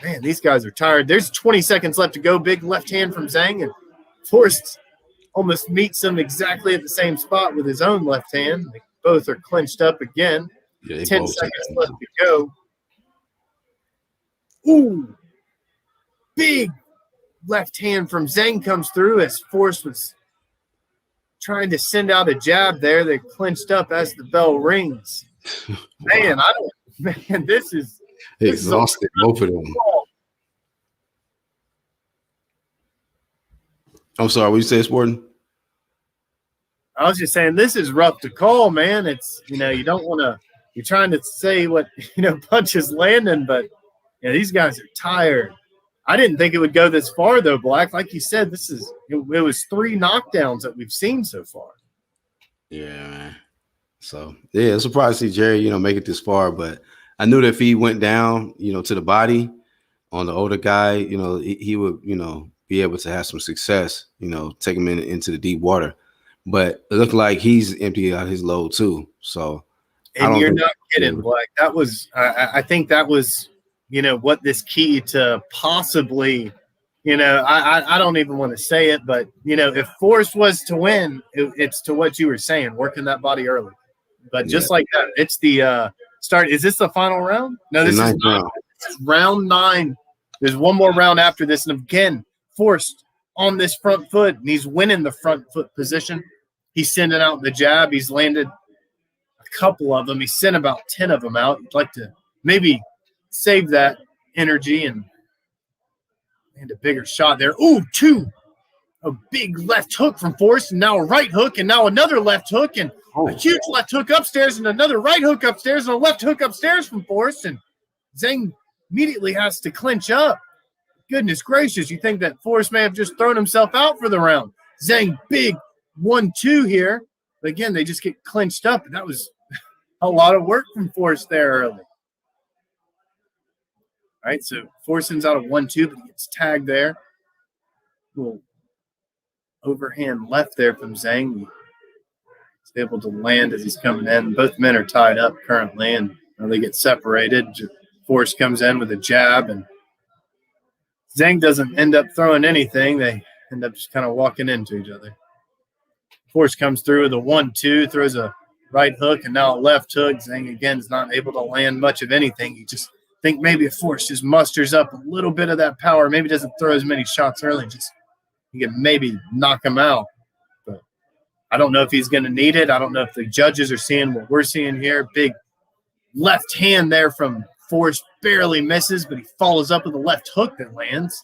man, these guys are tired. There's 20 seconds left to go. Big left hand from Zhang, and Forrest almost meets him exactly at the same spot with his own left hand. They both are clinched up again. Yeah, 10 seconds left to go. Ooh, big left hand from Zhang comes through as Forrest was trying to send out a jab there. They clinched up as the bell rings. Wow. Man, this is exhausted, both of them. I'm sorry, what you say, Sporting? I was just saying this is rough to call, man. It's, you don't want to – you're trying to say what, punch is landing, but, these guys are tired. I didn't think it would go this far, though, Black. Like you said, it was 3 knockdowns that we've seen so far. Yeah, man. So, yeah, it's surprised to see Jerry, make it this far, but – I knew that if he went down, to the body on the older guy, he would, be able to have some success, take him into the deep water. But it looked like he's emptying out his load too. So, and you're not kidding, Black. That was, I think that was, what this key to possibly, I don't even want to say it, but if Forrest was to win, it's to what you were saying, working that body early. But just like that, it's the start. Is this the final round? No, this is not. This is round 9. There's one more round after this. And again, Forrest on this front foot, and he's winning the front foot position. He's sending out the jab. He's landed a couple of them. He sent about 10 of them out. He'd like to maybe save that energy and land a bigger shot there. Ooh, 2 a big left hook from Forrest, and now a right hook, and now another left hook, and a huge left hook upstairs, and another right hook upstairs, and a left hook upstairs from Forrest, and Zhang immediately has to clinch up. Goodness gracious, you think that Forrest may have just thrown himself out for the round. Zhang, big 1-2 here. But again, they just get clinched up, and that was a lot of work from Forrest there early. All right, so Forrest sends out a 1-2, but he gets tagged there. Little overhand left there from Zhang. He's able to land as he's coming in. Both men are tied up currently, and they get separated. Forrest comes in with a jab, and Zhang doesn't end up throwing anything. They end up just kind of walking into each other. Forrest comes through with a 1-2, throws a right hook, and now a left hook. Zhang, again, is not able to land much of anything. You just think maybe if Forrest just musters up a little bit of that power, maybe doesn't throw as many shots early, just you can maybe knock him out. But I don't know if he's going to need it. I don't know if the judges are seeing what we're seeing here. Big left hand there from Forrest, barely misses, but he follows up with a left hook that lands.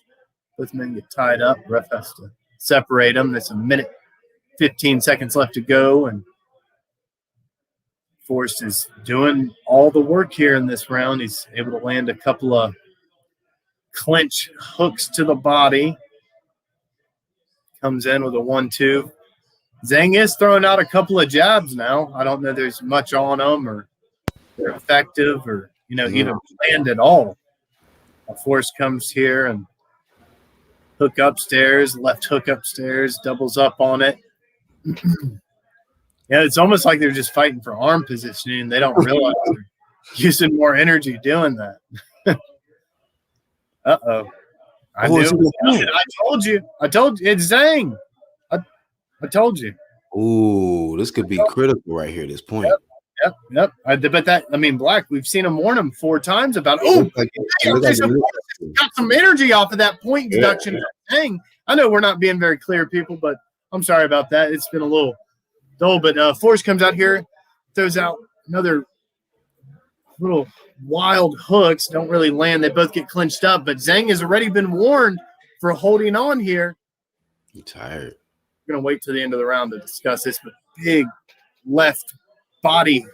Both men get tied up. Ref has to separate them. There's a minute, 15 seconds left to go, and Forrest is doing all the work here in this round. He's able to land a couple of clinch hooks to the body. Comes in with a 1-2. Zhang is throwing out a couple of jabs now. I don't know if there's much on them or they're effective or, even land at all. Forrest comes here and hook upstairs, left hook upstairs, doubles up on it. Yeah, it's almost like they're just fighting for arm positioning. They don't realize they're using more energy doing that. Uh-oh. I told you. It's Zhang. I told you. Ooh, this could be critical right here at this point. Yep. Black, we've seen him warn him 4 times about, got some energy off of that point deduction. Yeah. Dang. I know we're not being very clear, people, but I'm sorry about that. It's been a little dull, but Forrest comes out here, throws out another little wild hooks, don't really land. They both get clinched up, but Zhang has already been warned for holding on here. He's tired. We're going to wait till the end of the round to discuss this, but big left body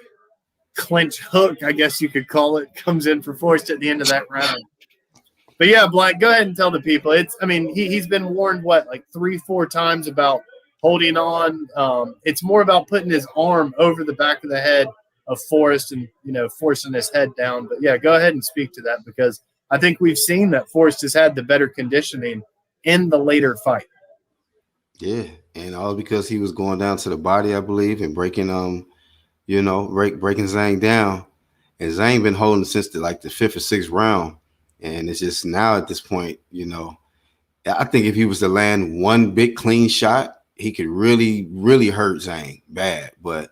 clinch hook, I guess you could call it, comes in for Forrest at the end of that round. But yeah, Black, go ahead and tell the people. He's been warned, 3-4 times about holding on. It's more about putting his arm over the back of the head of Forrest and, forcing his head down. But yeah, go ahead and speak to that, because I think we've seen that Forrest has had the better conditioning in the later fight. Yeah, and all because he was going down to the body, I believe, and breaking breaking Zhang down. And Zhang been holding since the 5th or 6th round. And it's just now at this point, I think if he was to land one big clean shot, he could really, really hurt Zhang bad. But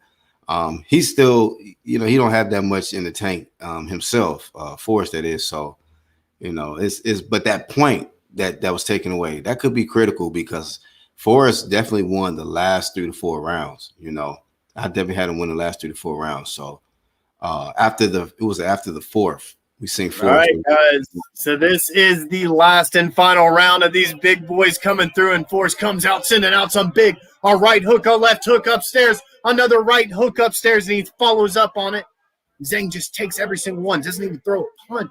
he's still, he don't have that much in the tank himself, Forrest that is. So, but that point that was taken away, that could be critical, because Forrest definitely won the last 3 to 4 rounds. I definitely had him win the last 3 to 4 rounds. So after the 4th, we seen Forrest. All right, guys. So this is the last and final round of these big boys coming through, and Forrest comes out, sending out some big, a right hook, a left hook upstairs, another right hook upstairs, and he follows up on it. Zhang just takes every single one, doesn't even throw a punch.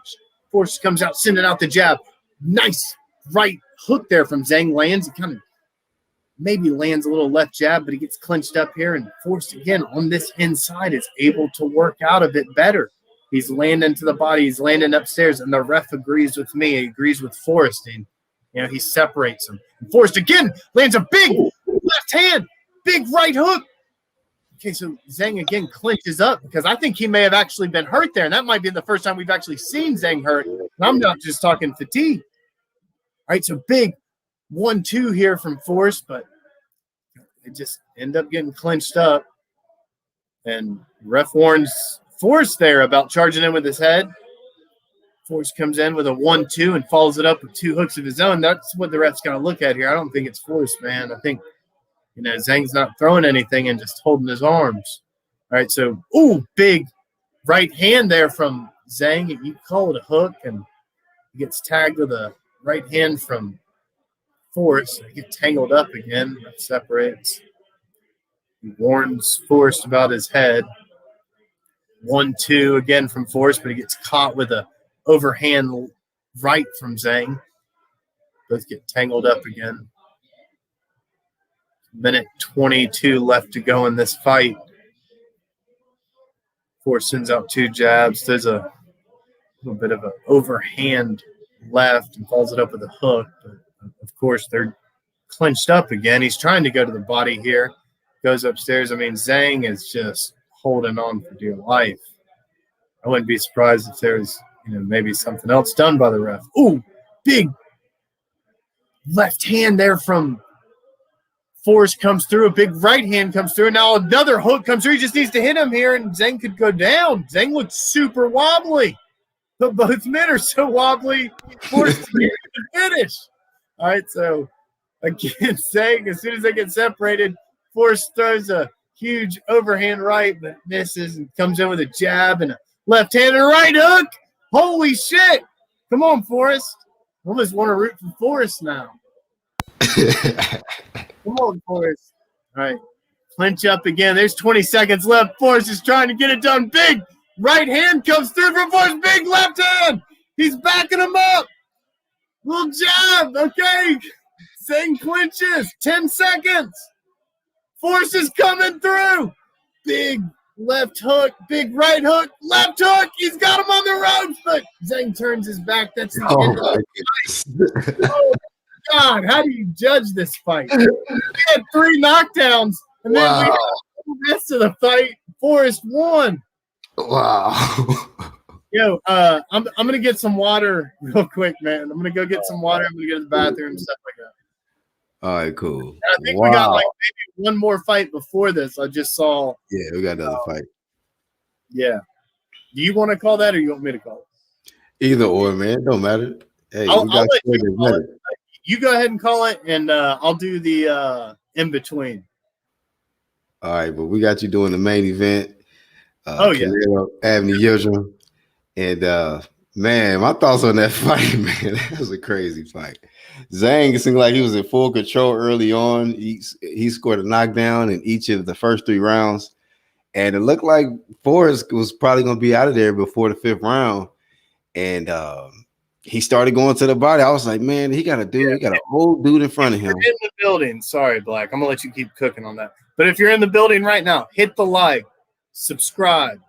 Forrest comes out, sending out the jab. Nice right hook there from Zhang. Lands. He kind of maybe lands a little left jab, but he gets clinched up here, and Forrest, again, on this inside, is able to work out of it better. He's landing to the body. He's landing upstairs, and the ref agrees with me. He agrees with Forrest, and he separates him. And Forrest again lands a big left hand, big right hook. Okay, so Zhang again clinches up, because I think he may have actually been hurt there, and that might be the first time we've actually seen Zhang hurt. And I'm not just talking fatigue. All right, so big 1-2 here from Forrest, but they just end up getting clinched up, and ref warns Forrest there about charging in with his head. Forrest comes in with a 1-2 and follows it up with 2 hooks of his own. That's what the ref's going to look at here. I don't think it's Forrest, man. I think, Zhang's not throwing anything and just holding his arms. All right, so, big right hand there from Zhang. You call it a hook, and he gets tagged with a right hand from Forrest. They get tangled up again. That separates. He warns Forrest about his head. 1-2 again from Forrest, but he gets caught with a overhand right from Zhang. Both get tangled up again. Minute 22 left to go in this fight. Forrest sends out 2 jabs. There's a little bit of an overhand left and follows it up with a hook. But of course, they're clinched up again. He's trying to go to the body here. Goes upstairs. I mean, Zhang is just holding on for dear life. I wouldn't be surprised if there was, maybe something else done by the ref. Ooh, big left hand there from Forrest comes through. A big right hand comes through. Now another hook comes through. He just needs to hit him here, and Zhang could go down. Zhang looks super wobbly. But both men are so wobbly, Forrest to finish. All right, so again, Zhang, as soon as they get separated, Forrest throws a huge overhand right, but misses and comes in with a jab and a left hand and a right hook. Holy shit. Come on, Forrest. I almost want to root for Forrest now. Come on, Forrest. All right. Clinch up again. There's 20 seconds left. Forrest is trying to get it done. Big right hand comes through from Forrest. Big left hand. He's backing him up. Little jab. Okay. Zhang clinches. 10 seconds. Forrest is coming through. Big left hook. Big right hook. Left hook. He's got him on the ropes, but Zhang turns his back. That's the end of the fight. Oh, God, how do you judge this fight? We had 3 knockdowns, and then we had the rest of the fight. Forrest won. Wow. Yo, I'm gonna get some water real quick, man. I'm gonna go get some water. I'm gonna go to the bathroom and stuff like that. All right, cool. And I think we got like maybe one more fight before this. I just saw. Yeah, we got another fight. Yeah. Do you want to call that, or you want me to call it? Either or, man. Don't matter. Hey, I'll let you call it. You go ahead and call it, and I'll do the in between. All right, but we got you doing the main event. Canelo, Avni Yildirim. And man, my thoughts on that fight, man, that was a crazy fight. Zhang seemed like he was in full control early on. He scored a knockdown in each of the first 3 rounds. And it looked like Forrest was probably going to be out of there before the 5th round. And he started going to the body. I was like, man, he got an old dude in front of him. In the building. Sorry, Black. I'm going to let you keep cooking on that. But if you're in the building right now, hit the like, subscribe.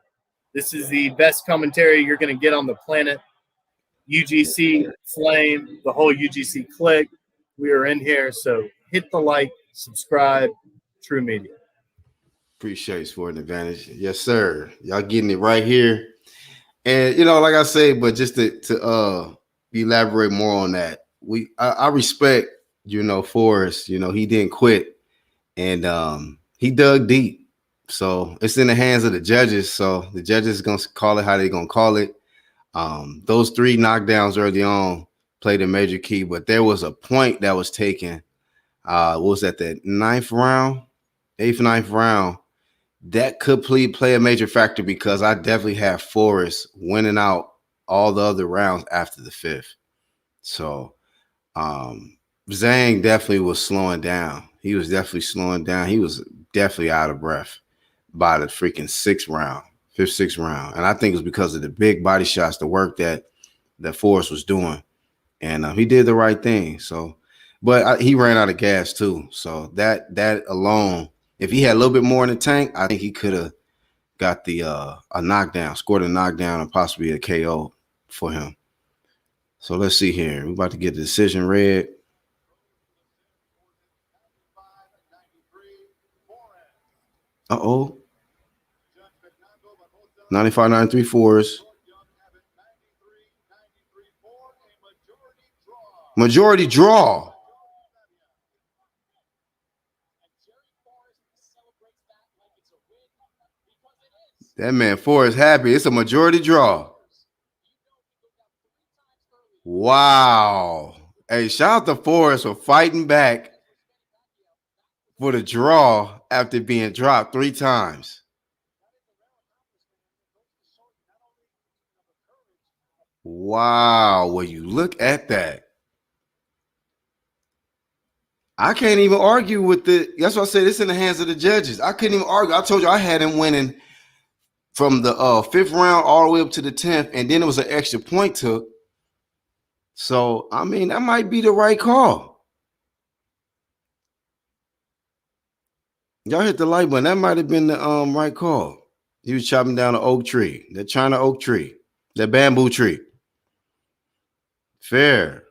This is the best commentary you're going to get on the planet. UGC, Flame, the whole UGC clique. We are in here, so hit the like, subscribe, True Media. Appreciate you for an advantage. Yes, sir. Y'all getting it right here. And, like I say, but just to elaborate more on that, I respect, Forrest. He didn't quit, and he dug deep. So it's in the hands of the judges. So the judges are going to call it how they're going to call it. Those 3 knockdowns early on played a major key, but there was a point that was taken. What was that, the 9th round, 8th, 9th round? That could play a major factor because I definitely have Forrest winning out all the other rounds after the 5th. So Zhang definitely was slowing down. He was definitely slowing down. He was definitely out of breath by the freaking 6th round, 5th, 6th round. And I think it was because of the big body shots, the work that Forrest was doing. And he did the right thing. So, but he ran out of gas too. So that alone, if he had a little bit more in the tank, I think he could have got the a knockdown, scored a knockdown, and possibly a KO for him. So let's see here. We're about to get the decision read. Uh-oh. 95-93 Forrest. Majority draw. That man Forrest happy. It's a majority draw. Wow. Hey, shout out to Forrest for fighting back for the draw after being dropped 3 times. Wow. Well, you look at that. I can't even argue with the. That's why I said it's in the hands of the judges. I couldn't even argue. I told you I had him winning from the 5th round all the way up to the 10th, and then it was an extra point took. So I mean, that might be the right call. Y'all hit the like button. That might have been the right call. He was chopping down an oak tree, that China oak tree, that bamboo tree. Fair.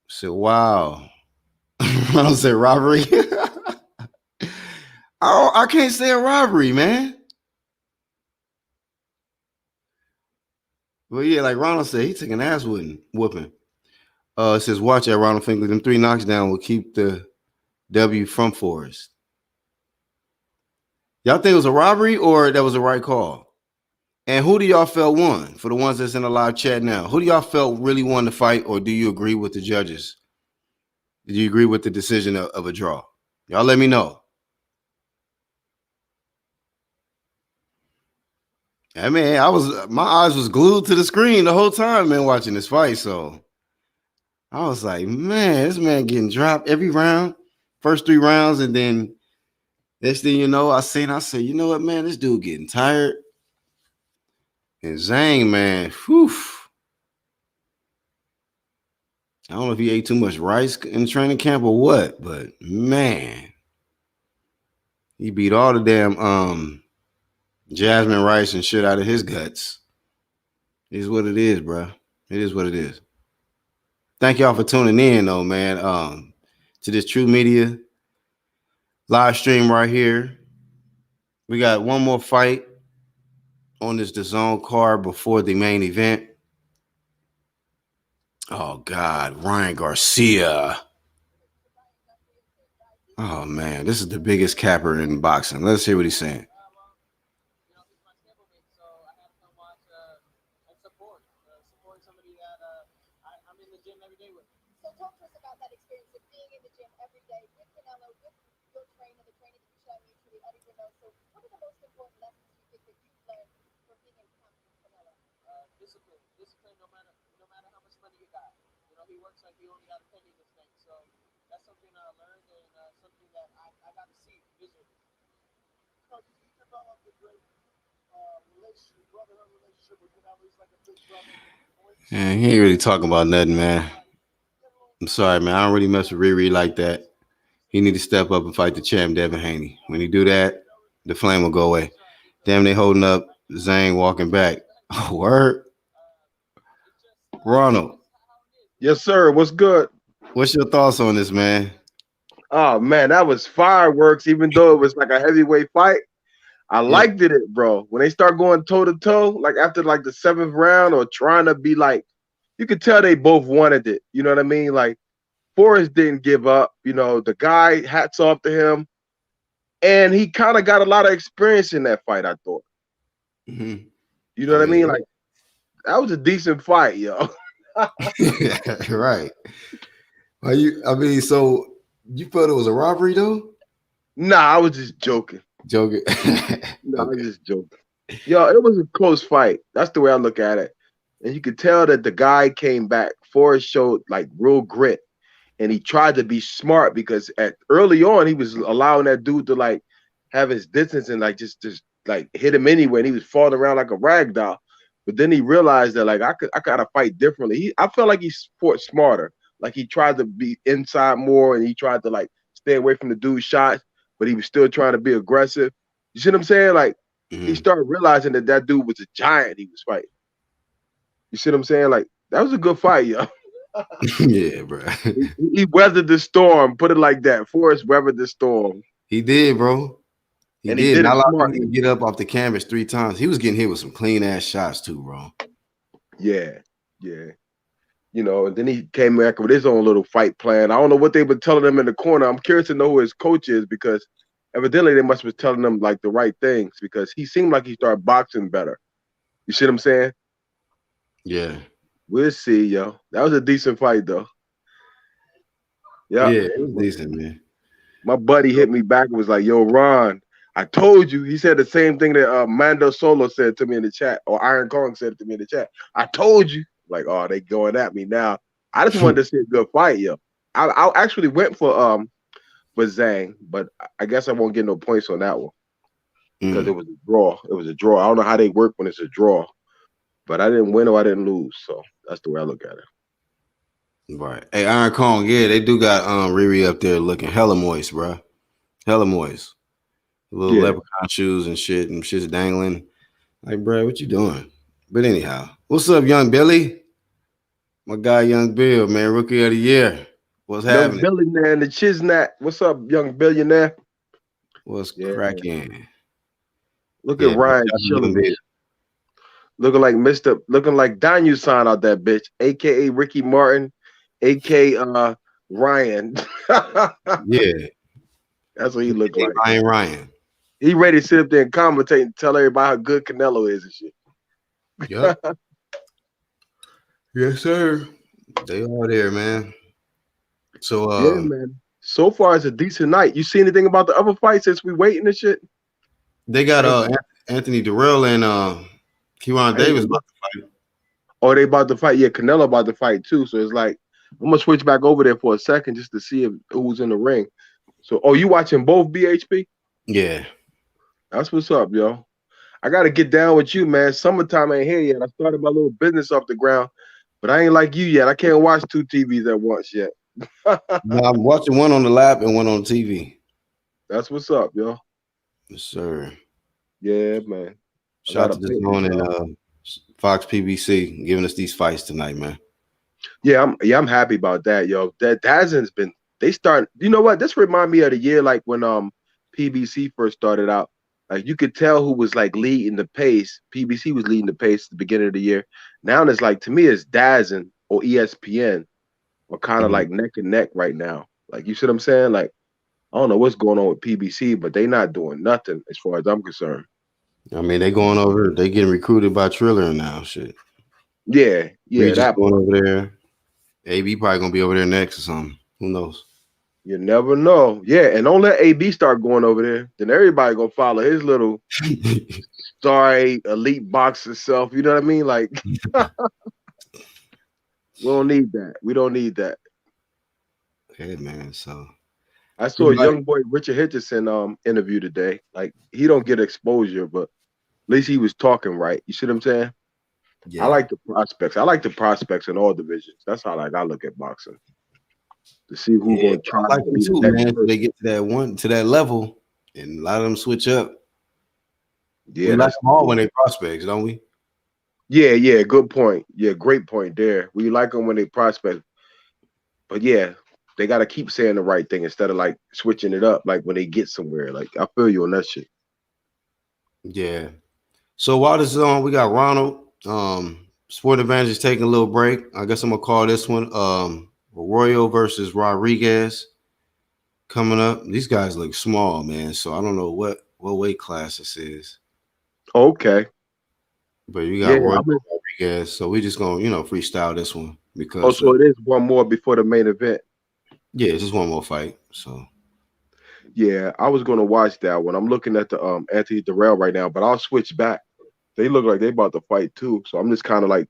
So wow. I don't say robbery. I can't say a robbery, man. Well, yeah, like Ronald said, he took an ass whooping. It says, watch that Ronald Finkley. Them 3 knocks down will keep the W from Forrest. Y'all think it was a robbery or that was the right call? And who do y'all felt won? For the ones that's in the live chat now, who do y'all felt really won the fight, or do you agree with the judges? Did you agree with the decision of a draw? Y'all let me know. I mean, my eyes was glued to the screen the whole time, man, watching this fight. So I was like, man, this man getting dropped every round, first 3 rounds, and then next thing you know, I said, you know what, man, this dude getting tired. And Zhang, man, whew. I don't know if he ate too much rice in training camp or what, but man, he beat all the damn jasmine rice and shit out of his guts. It is what it is, bro. It is what it is. Thank y'all for tuning in, though, man. To this True Media live stream right here. We got one more fight on this DAZN card before the main event. Oh, God. Ryan Garcia. Oh, man. This is the biggest capper in boxing. Let's hear what he's saying. So talk to us about that experience of being in the gym every day with Canelo, with your trainer, the trainer that you showed mutually, Eddie Dirrell. So what are the most important lessons you think that you've learned from being in camp with Canelo? Discipline. Discipline no matter how much money you got. You know, he works like he only got a penny this thing. So that's something I learned and something that I got to see visually. Coach, you developed a great relationship, brotherhood relationship with Canelo. He's like a big brother. Man, he ain't really talking about nothing, man. I'm sorry, man. I don't really mess with Riri like that. He need to step up and fight the champ, Devin Haney. When he do that, the flame will go away. Damn, they holding up Zhang walking back. Oh, word. Ronald. Yes, sir. What's good? What's your thoughts on this, man? Oh man, that was fireworks. Even though it was like a heavyweight fight, I liked it, bro. When they start going toe to toe, like after like the 7th round, or trying to be like, you could tell they both wanted it. You know what I mean? Like Forrest didn't give up. You know, the guy, hats off to him, and he kind of got a lot of experience in that fight. I thought. Mm-hmm. You know what I mean? Like that was a decent fight, yo. Right. So you felt it was a robbery though? Nah, I was just joking. Joking. No, okay. I was just joking. Yo, it was a close fight. That's the way I look at it. And you could tell that the guy came back. Forrest showed like real grit, and he tried to be smart because early on he was allowing that dude to like have his distance and like just like hit him anyway. And he was falling around like a rag doll. But then he realized that like I gotta fight differently. I felt like he fought smarter. Like he tried to be inside more, and he tried to like stay away from the dude's shots, but he was still trying to be aggressive. You see what I'm saying? Like he started realizing that dude was a giant he was fighting. You see what I'm saying? Like that was a good fight, yo. Yeah, bro. He weathered the storm. Put it like that. Forrest weathered the storm. He did, bro. He and did. He did Not it a lot smart. of people get up off the canvas 3 times. He was getting hit with some clean ass shots too, bro. Yeah. You know, and then he came back with his own little fight plan. I don't know what they were telling him in the corner. I'm curious to know who his coach is, because evidently they must have been telling him like the right things, because he seemed like he started boxing better. You see what I'm saying? Yeah. We'll see, yo. That was a decent fight, though. Yeah, it was decent, man. My buddy hit me back and was like, yo, Ron, I told you. He said the same thing that Mando Solo said to me in the chat, or Iron Kong said to me in the chat. I told you. Like, oh, they going at me now. I just wanted to see a good fight, yo. I actually went for Zhang, but I guess I won't get no points on that one because it was a draw. It was a draw. I don't know how they work when it's a draw, but I didn't win or I didn't lose, so that's the way I look at it. Right. Hey, Iron Kong, yeah, they do got Riri up there looking hella moist, bro. Hella moist. Little leprechaun shoes and shit's dangling. Like, bro, what you doing? But anyhow, what's up, Young Billy? My guy, Young Bill, man, rookie of the year. What's happening? Young Billy, man, the Chiznat. What's up, young billionaire? What's cracking? Look at Ryan chilling. Looking like Daniel sign out that bitch, aka Ricky Martin, aka Ryan. Yeah. That's what he looked like. Ryan. He ready to sit up there and commentate and tell everybody how good Canelo is and shit. Yep. Yes, sir. They are there, man. So yeah, man. So far it's a decent night. You see anything about the other fights since we waiting and shit? They got Anthony Dirrell and Kyrone Davis about to fight. Oh, they about to fight. Yeah, Canelo about to fight too. So it's like I'm gonna switch back over there for a second just to see who's in the ring. So, you watching both BHP? Yeah. That's what's up, yo. I gotta get down with you, man. Summertime ain't here yet. I started my little business off the ground, but I ain't like you yet. I can't watch 2 TVs at once yet. No, I'm watching one on the lap and one on TV. That's what's up, yo. Yes, sir. Yeah, man. Shout out to DAZN and Fox PBC giving us these fights tonight, man. Yeah, I'm happy about that, yo. That DAZN's been you know what? This remind me of the year like when PBC first started out. Like you could tell who was like leading the pace. PBC was leading the pace at the beginning of the year. Now it's like to me it's DAZN or ESPN are kind of like neck and neck right now. Like you see what I'm saying? Like I don't know what's going on with PBC, but they not doing nothing as far as I'm concerned. I mean, they going over. They getting recruited by Triller now. Shit. Yeah. That going over there. AB probably gonna be over there next or something. Who knows? You never know. Yeah, and don't let AB start going over there. Then everybody gonna follow his little sorry elite boxer self. You know what I mean? Like we don't need that. We don't need that. Hey man, so I saw a young boy Richard Hitchison interview today. Like he don't get exposure, but at least he was talking right. You see what I'm saying? Yeah. I like the prospects. I like the prospects in all divisions. That's how I look at boxing. To see who's going to try like to too, man. They get to that level, and a lot of them switch up. Yeah, we like them all when they prospects, don't we? Yeah. Good point. Yeah, great point there. We like them when they prospect, but yeah, they got to keep saying the right thing instead of like switching it up. Like when they get somewhere, like I feel you on that shit. Yeah. So while this is on, we got Ronald. Sport Advantage is taking a little break. I guess I'm gonna call this one. Arroyo versus Rodriguez coming up. These guys look small, man. So I don't know what weight class this is. Okay. But you got Rodriguez. So we just gonna, freestyle this one because so it is one more before the main event. Yeah, it's just one more fight. So yeah, I was gonna watch that one. I'm looking at the Anthony Dirrell right now, but I'll switch back. They look like they about to fight too. So I'm just kind of like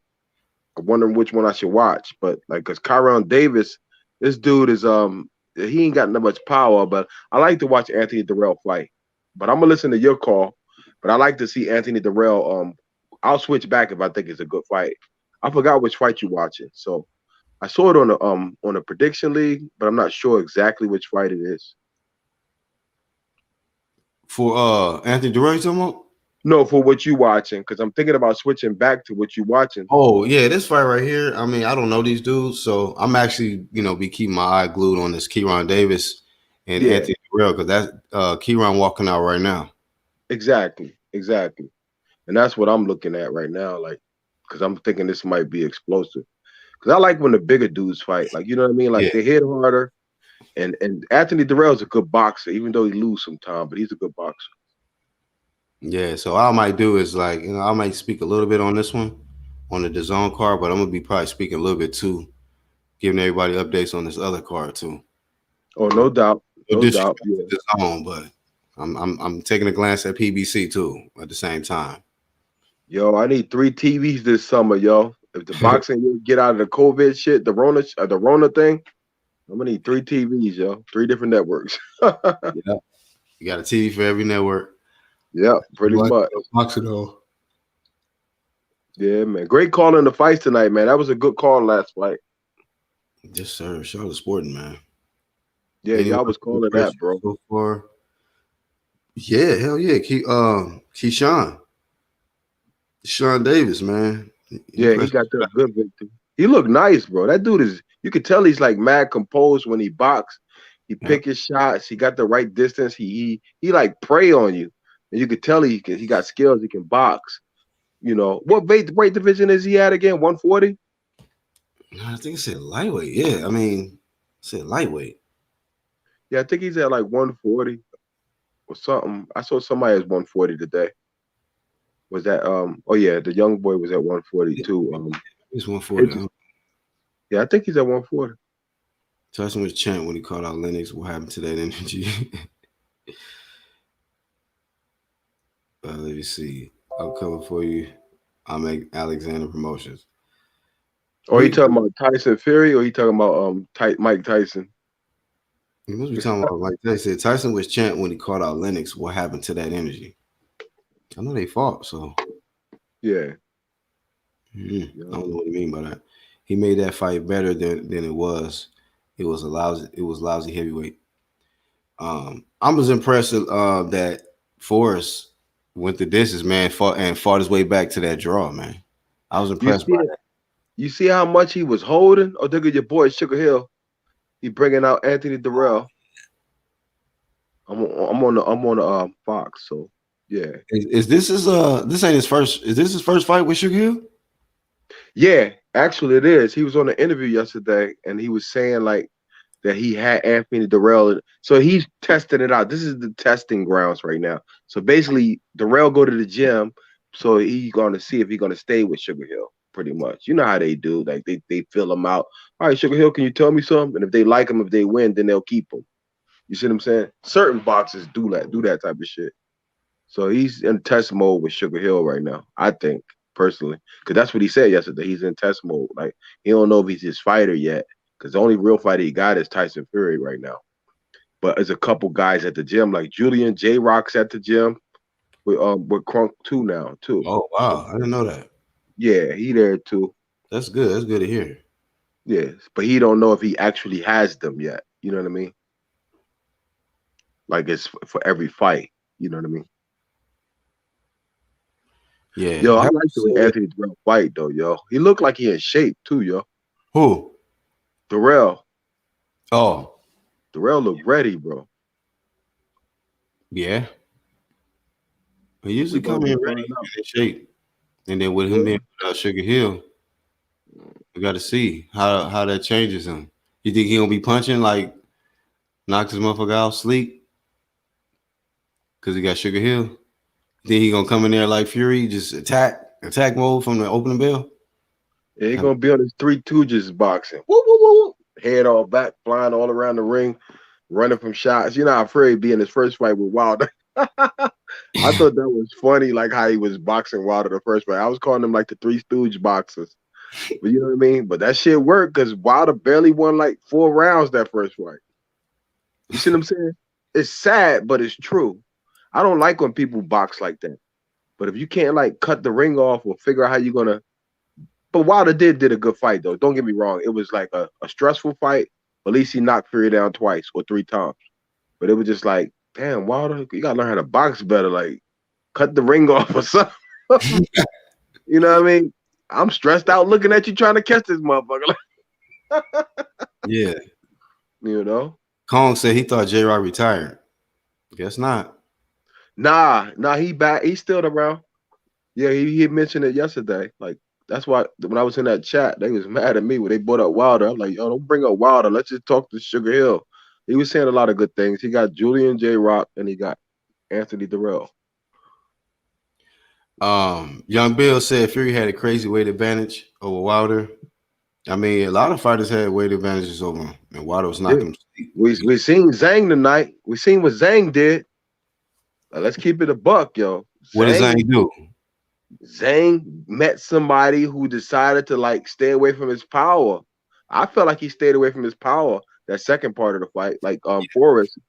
wondering which one I should watch, but like, cause Kyrone Davis, this dude is he ain't got that much power, but I like to watch Anthony Dirrell fight. But I'm gonna listen to your call. But I like to see Anthony Dirrell. I'll switch back if I think it's a good fight. I forgot which fight you're watching, so I saw it on the prediction league, but I'm not sure exactly which fight it is. For Anthony Dirrell, you talking about? No, for what you watching, because I'm thinking about switching back to what you watching. Oh yeah, this fight right here. I mean, I don't know these dudes, so I'm actually, be keeping my eye glued on this Kyrone Davis and Anthony Dirrell because that's Kyrone walking out right now. Exactly, and that's what I'm looking at right now, like, because I'm thinking this might be explosive. Because I like when the bigger dudes fight, like you know what I mean, like they hit harder. And Anthony Dirrell is a good boxer, even though he lose sometimes, but he's a good boxer. Yeah, so all I might do is like, I might speak a little bit on this one, on the DAZN card, but I'm gonna be probably speaking a little bit too, giving everybody updates on this other card too. Oh, no doubt, no doubt. Yeah. DAZN, but I'm taking a glance at PBC too at the same time. Yo, I need 3 TVs this summer, yo. If the boxing get out of the COVID shit, the Rona thing, I'm gonna need 3 TVs, yo. 3 different networks. Yeah. You got a TV for every network. Yeah, pretty much. Boxing though. Yeah, man. Great call in the fights tonight, man. That was a good call last fight. Yes, sir. Charlotte Sporting, man. Yeah, y'all was calling that, bro. So far. Yeah, hell yeah. Keshawn Davis, man. Yeah, he got that good victory. He looked nice, bro. That dude is. You could tell he's like mad composed when he box. He pick his shots. He got the right distance. He like prey on you, and you could tell he got skills. He can box. You know what weight division is he at again? 140. I think it said lightweight. Yeah, I mean, it said lightweight. Yeah, I think he's at like 140 or something. I saw somebody at 140 today. Was that oh yeah, the young boy was at 142. He's 140. Yeah, I think he's at 140. Tyson was chanting when he called out Lennox. What happened to that energy? Let me see. I'll cover for you. I'll make Alexander Promotions. Oh, you talking about Tyson Fury, or you talking about Mike Tyson? He must be talking about Mike Tyson. Tyson was chanting when he called out Lennox. What happened to that energy? I know they fought, so yeah. I don't know what you mean by that. He made that fight better than it was. It was lousy heavyweight. I was impressed that Forrest went the distance, man, fought his way back to that draw, man. I was impressed by that. You see how much he was holding? Oh, look at your boy Sugar Hill. He bringing out Anthony Dirrell. I'm on the Fox, so yeah. This ain't his first? Is this his first fight with Sugar Hill? Yeah, actually it is. He was on the interview yesterday, and he was saying like that he had Anthony Dirrell. So he's testing it out. This is the testing grounds right now. So basically, Dirrell go to the gym, so he's going to see if he's going to stay with Sugar Hill. Pretty much, you know how they do. Like they fill him out. All right, Sugar Hill, can you tell me something? And if they like him, if they win, then they'll keep him. You see what I'm saying? Certain boxers do that type of shit. So he's in test mode with Sugar Hill right now. I think personally, because that's what he said yesterday. He's in test mode. Like he don't know if he's his fighter yet, because the only real fighter he got is Tyson Fury right now. But there's a couple guys at the gym, like Julian J Rock's at the gym with Crunk too now too. Oh wow, I didn't know that. Yeah, he there too. That's good. That's good to hear. Yes, but he don't know if he actually has them yet. You know what I mean? Like it's for every fight. You know what I mean? Yeah. Yo, I like the way Anthony Dirrell fight though, yo. He looked like he in shape too, yo. Who? Dirrell. Oh. Dirrell looked ready, bro. Yeah. He usually come in ready in shape. And then with him being without Sugar Hill, we got to see how that changes him. You think he gonna be punching like knock his motherfucker out sleep because he got Sugar Hill? You think he gonna come in there like Fury, just attack mode from the opening bell? Yeah, he gonna be on his 3 Stooges boxing. Woo, woo, woo, woo. Head all back, flying all around the ring, running from shots. You know how Fury be in his first fight with Wilder. I thought that was funny, like how he was boxing Wilder the first fight. I was calling him like the 3 Stooge boxers. But you know what I mean? But that shit worked because Wilder barely won like 4 rounds that first fight. You see what I'm saying? It's sad, but it's true. I don't like when people box like that. But if you can't like cut the ring off or figure out how you're gonna. But Wilder did a good fight though. Don't get me wrong. It was like a stressful fight. But at least he knocked Fury down twice or 3 times. But it was just like, damn, Wilder, you gotta learn how to box better. Like, cut the ring off or something. You know what I mean? I'm stressed out looking at you trying to catch this motherfucker. Yeah. You know? Kong said he thought J-Rock retired. Guess not. Nah, he back. He's still around. Yeah, he mentioned it yesterday. Like, that's why when I was in that chat, they was mad at me when they brought up Wilder. I'm like, yo, don't bring up Wilder. Let's just talk to Sugar Hill. He was saying a lot of good things. He got Julian J. Rock and he got Anthony Dirrell. Young Bill said Fury had a crazy weight advantage over Wilder. I mean, a lot of fighters had weight advantages over him, and Wilder was knocking him. We seen Zhang tonight. We seen what Zhang did. Let's keep it a buck, yo. What did Zhang do? Zhang met somebody who decided to like stay away from his power. I felt like he stayed away from his power. that second part of the fight. Like Forrest,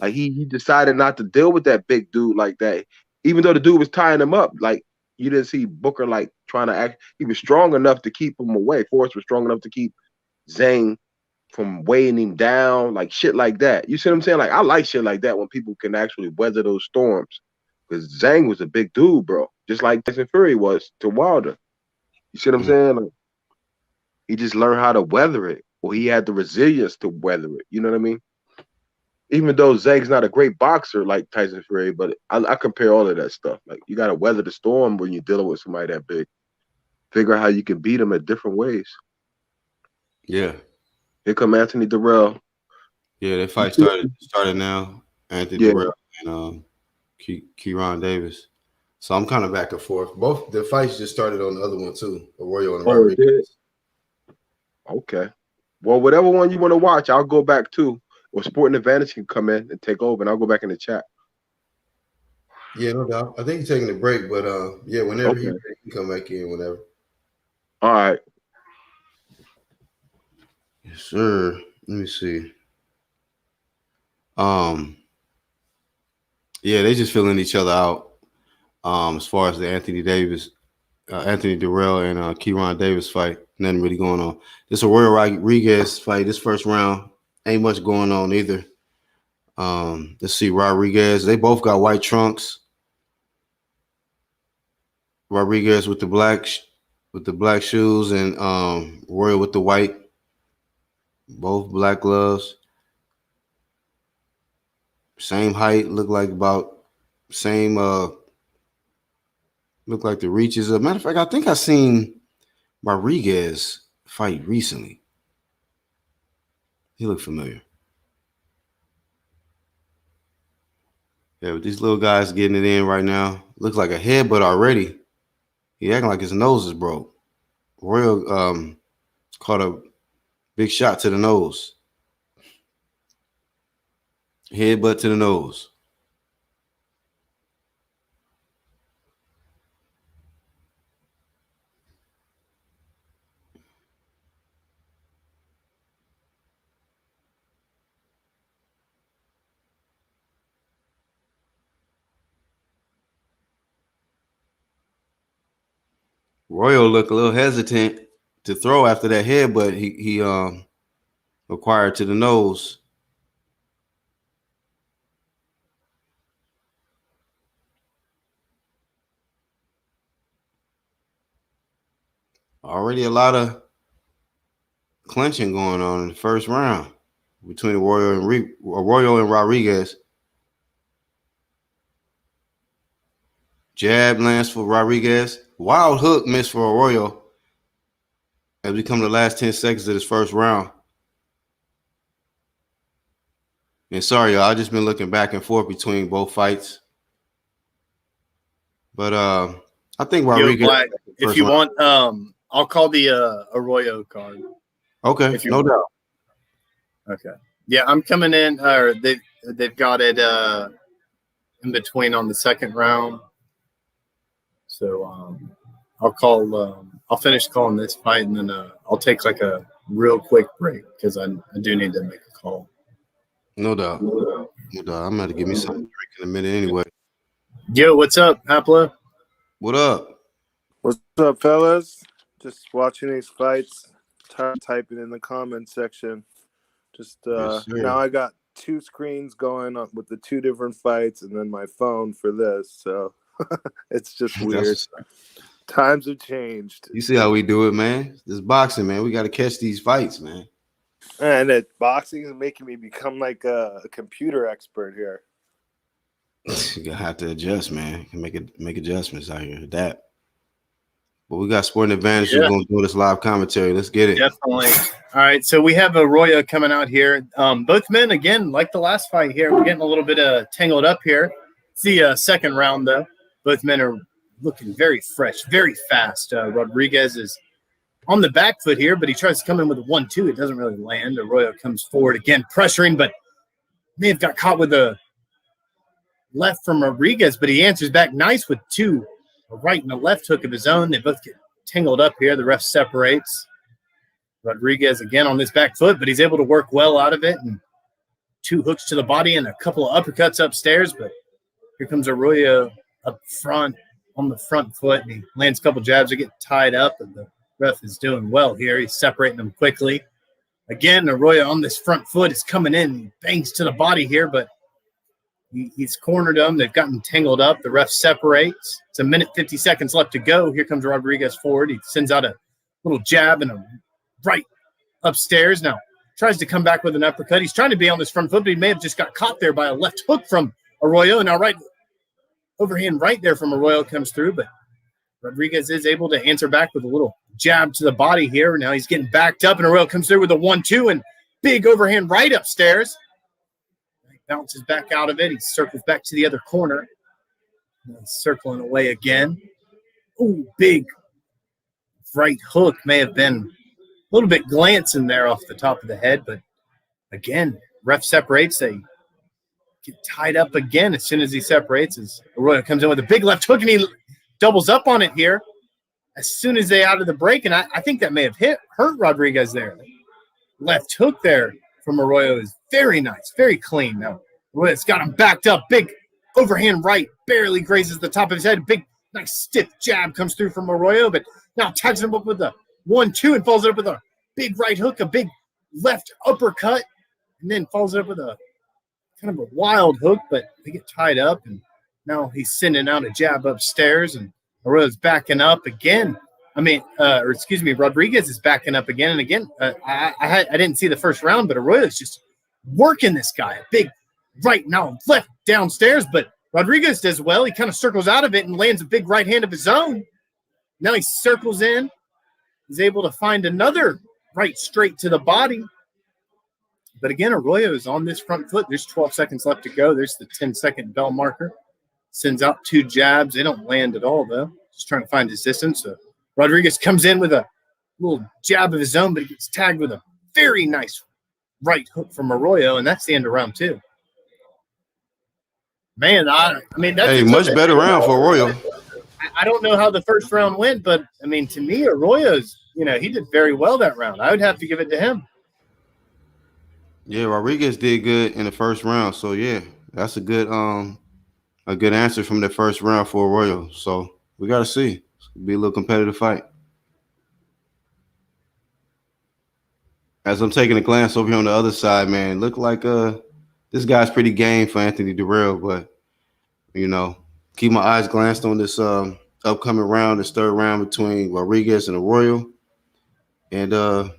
like he decided not to deal with that big dude like that, even though the dude was tying him up. Like you didn't see Booker like trying to act. He was strong enough to keep him away. Forrest was strong enough to keep Zhang from weighing him down, like shit like that. You see what I'm saying? Like I like shit like that when people can actually weather those storms. Because Zhang was a big dude, bro, just like Tyson Fury was to Wilder. You see what I'm saying? Like, he just learned how to weather it, or he had the resilience to weather it. You know what I mean? Even though Zhang's not a great boxer like Tyson Fury, but I compare all of that stuff. Like you got to weather the storm when you're dealing with somebody that big. Figure out how you can beat him in different ways. Yeah. Here come Anthony Dirrell. Yeah, that fight started now. Anthony Dirrell and Kyrone Davis. So I'm kind of back and forth. Both the fights just started on the other one too. Arroyo and Rodriguez. Okay. Well, whatever one you want to watch, I'll go back to. Or Sporting Advantage can come in and take over, and I'll go back in the chat. Yeah, no doubt. I think he's taking a break, but yeah, whenever he can come back in, whenever. All right. Yes, sir. Let me see. Yeah, they just filling each other out. As far as the Anthony Dirrell and Kyrone Davis fight, nothing really going on. This is a Royal Rodriguez fight. This first round ain't much going on either. Let's see, Rodriguez. They both got white trunks. Rodriguez with the black shoes, and Royal with the white. Both black gloves. Same height, look like about same look like the reaches. As a matter of fact, I think I seen Rodriguez fight recently. He looked familiar. Yeah, but these little guys getting it in right now. Looks like a headbutt already. He acting like his nose is broke. Royal caught a big shot to the nose. Headbutt to the nose. Royal looked a little hesitant to throw after that headbutt he acquired to the nose. Already a lot of clinching going on in the first round between Arroyo and Rodriguez. Jab lands for Rodriguez. Wild hook missed for Arroyo as we come to the last 10 seconds of this first round. And sorry, y'all, I've just been looking back and forth between both fights. But I think Rodriguez. Black, if you want, I'll call the Arroyo card. Okay, no doubt. Okay. Yeah, I'm coming in, or they've got it in between on the second round. So I'll finish calling this fight, and then I'll take like a real quick break because I do need to make a call. No doubt. No doubt. I'm going to give me something to drink in a minute anyway. Yo, what's up, Hapla? What up? What's up, fellas? Just watching these fights, typing in the comment section. Just now I got two screens going on with the two different fights and then my phone for this. So it's just weird. Times have changed. You see how we do it, man? This boxing, man. We got to catch these fights, man. And boxing is making me become like a computer expert here. You're going to have to adjust, man. You can make adjustments out here. Adapt. But we got Sporting Advantage. Yeah. We're going to do this live commentary. Let's get it. Definitely. All right. So we have Arroyo coming out here. Both men, again, like the last fight here, we're getting a little bit tangled up here. It's the second round, though. Both men are looking very fresh, very fast. Rodriguez is on the back foot here, but he tries to come in with a 1-2. It doesn't really land. Arroyo comes forward again, pressuring, but may have got caught with a left from Rodriguez, but he answers back nice with two, a right and a left hook of his own. They both get tangled up here. The ref separates. Rodriguez again on this back foot, but he's able to work well out of it. And 2 hooks to the body and a couple of uppercuts upstairs. But here comes Arroyo up front on the front foot. And he lands a couple jabs. They get tied up, and the ref is doing well here. He's separating them quickly. Again, Arroyo on this front foot is coming in. He bangs to the body here, but he's cornered them. They've gotten tangled up. The ref separates. It's 1 minute 50 seconds left to go. Here comes Rodriguez forward. He sends out a little jab and a right upstairs. Now tries to come back with an uppercut. He's trying to be on this front foot, but he may have just got caught there by a left hook from Arroyo. And now right overhand right there from Arroyo comes through, but Rodriguez is able to answer back with a little jab to the body here. Now he's getting backed up, and Arroyo comes through with a 1-2 and big overhand right upstairs. He bounces back out of it. He circles back to the other corner. He's circling away again. Ooh, big right hook. May have been a little bit glancing there off the top of the head, but again, ref separates. They get tied up again as soon as he separates. As Arroyo comes in with a big left hook, and he doubles up on it here as soon as they out of the break, and I think that may have hurt Rodriguez there. Left hook there from Arroyo is very nice, very clean. Now, Arroyo's got him backed up. Big overhand right, barely grazes the top of his head. Big, nice stiff jab comes through from Arroyo, but now tags him up with a 1-2 and follows it up with a big right hook, a big left uppercut, and then follows it up with a kind of a wild hook, but they get tied up, and now he's sending out a jab upstairs, and Arroyo's backing up again. Rodriguez is backing up again and again. I didn't see the first round, but Arroyo's just working this guy. A big right now, left downstairs, but Rodriguez does well. He kind of circles out of it and lands a big right hand of his own. Now he circles in. He's able to find another right straight to the body. But again, Arroyo is on this front foot. There's 12 seconds left to go. There's the 10-second bell marker. Sends out 2 jabs. They don't land at all, though. Just trying to find his distance. So Rodriguez comes in with a little jab of his own, but he gets tagged with a very nice right hook from Arroyo, and that's the end of round 2. Man, that's much better round for Arroyo. I don't know how the first round went, but, to me, Arroyo's, he did very well that round. I would have to give it to him. Yeah, Rodriguez did good in the first round. So, yeah, that's a good answer from the first round for Arroyo. So, we got to see. It's going to be a little competitive fight. As I'm taking a glance over here on the other side, man, look like this guy's pretty game for Anthony Dirrell, but, keep my eyes glanced on this upcoming round, this third round between Rodriguez and Arroyo. And I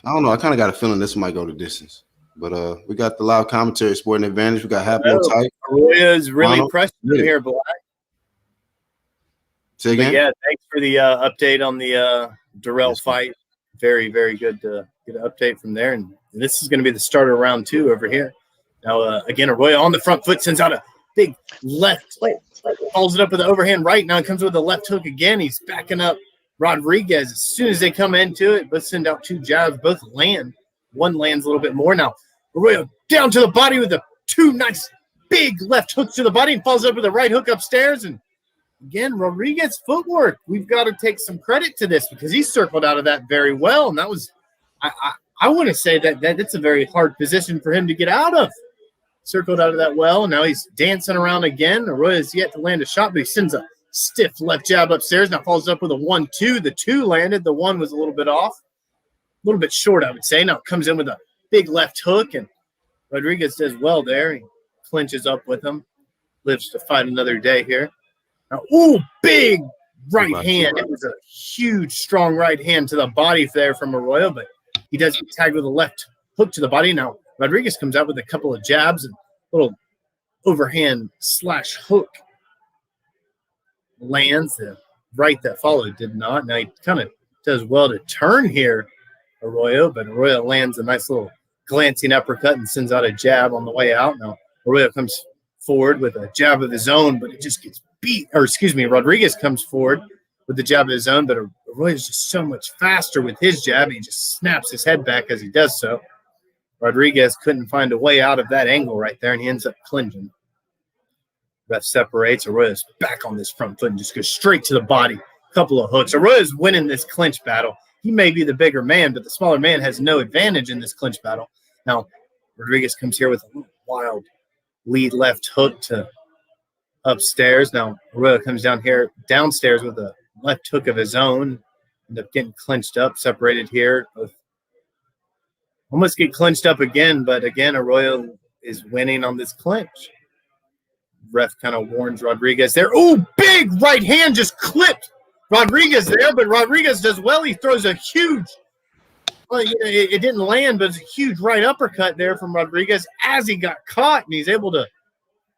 don't know, I kind of got a feeling this might go the distance. But we got the live commentary, Sporting Advantage. We got Happy Tight. Arroyo's really pressing here, Black. Say again? But yeah, thanks for the update on the Dirrell fight. Very, very good to get an update from there. And this is going to be the start of round 2 over here. Now, again, Arroyo on the front foot sends out a big left. Follows it up with the overhand right. Now it comes with a left hook again. He's backing up Rodriguez. As soon as they come into it, let's send out 2 jabs. Both land. One lands a little bit more. Now, Arroyo down to the body with 2 nice big left hooks to the body and follows up with a right hook upstairs. And again, Rodriguez footwork. We've got to take some credit to this because he circled out of that very well. And that was, I want to say that it's a very hard position for him to get out of. Circled out of that well. Now he's dancing around again. Arroyo's yet to land a shot, but he sends a stiff left jab upstairs. Now follows up with a 1-2. The 2 landed. The 1 was a little bit off. A little bit short, I would say. Now comes in with a big left hook, and Rodriguez does well there. He clinches up with him. Lives to fight another day here. Now, big right hand. It was a huge, strong right hand to the body there from Arroyo, but he does get tagged with a left hook to the body. Now, Rodriguez comes out with a couple of jabs and a little overhand slash hook. Lands. The right that followed did not. Now he kind of does well to turn here, Arroyo, but Arroyo lands a nice little glancing uppercut and sends out a jab on the way out. Now, Arroyo comes forward with a jab of his own, but it just gets beat. Rodriguez comes forward with the jab of his own, but Arroyo's just so much faster with his jab. He just snaps his head back as he does so. Rodriguez couldn't find a way out of that angle right there, and he ends up clinching. Ref separates. Arroyo's back on this front foot and just goes straight to the body. Couple of hooks. Arroyo's winning this clinch battle. he may be the bigger man, but the smaller man has no advantage in this clinch battle. Now, Rodriguez comes here with a little wild lead left hook to upstairs. Now, Arroyo comes downstairs with a left hook of his own. End up getting clinched up, separated here. Both almost get clinched up again, but again, Arroyo is winning on this clinch. Ref kind of warns Rodriguez there. Oh, big right hand just clipped Rodriguez there, but Rodriguez does well. He throws a huge, well, it didn't land, but it's a huge right uppercut there from Rodriguez as he got caught, and he's able to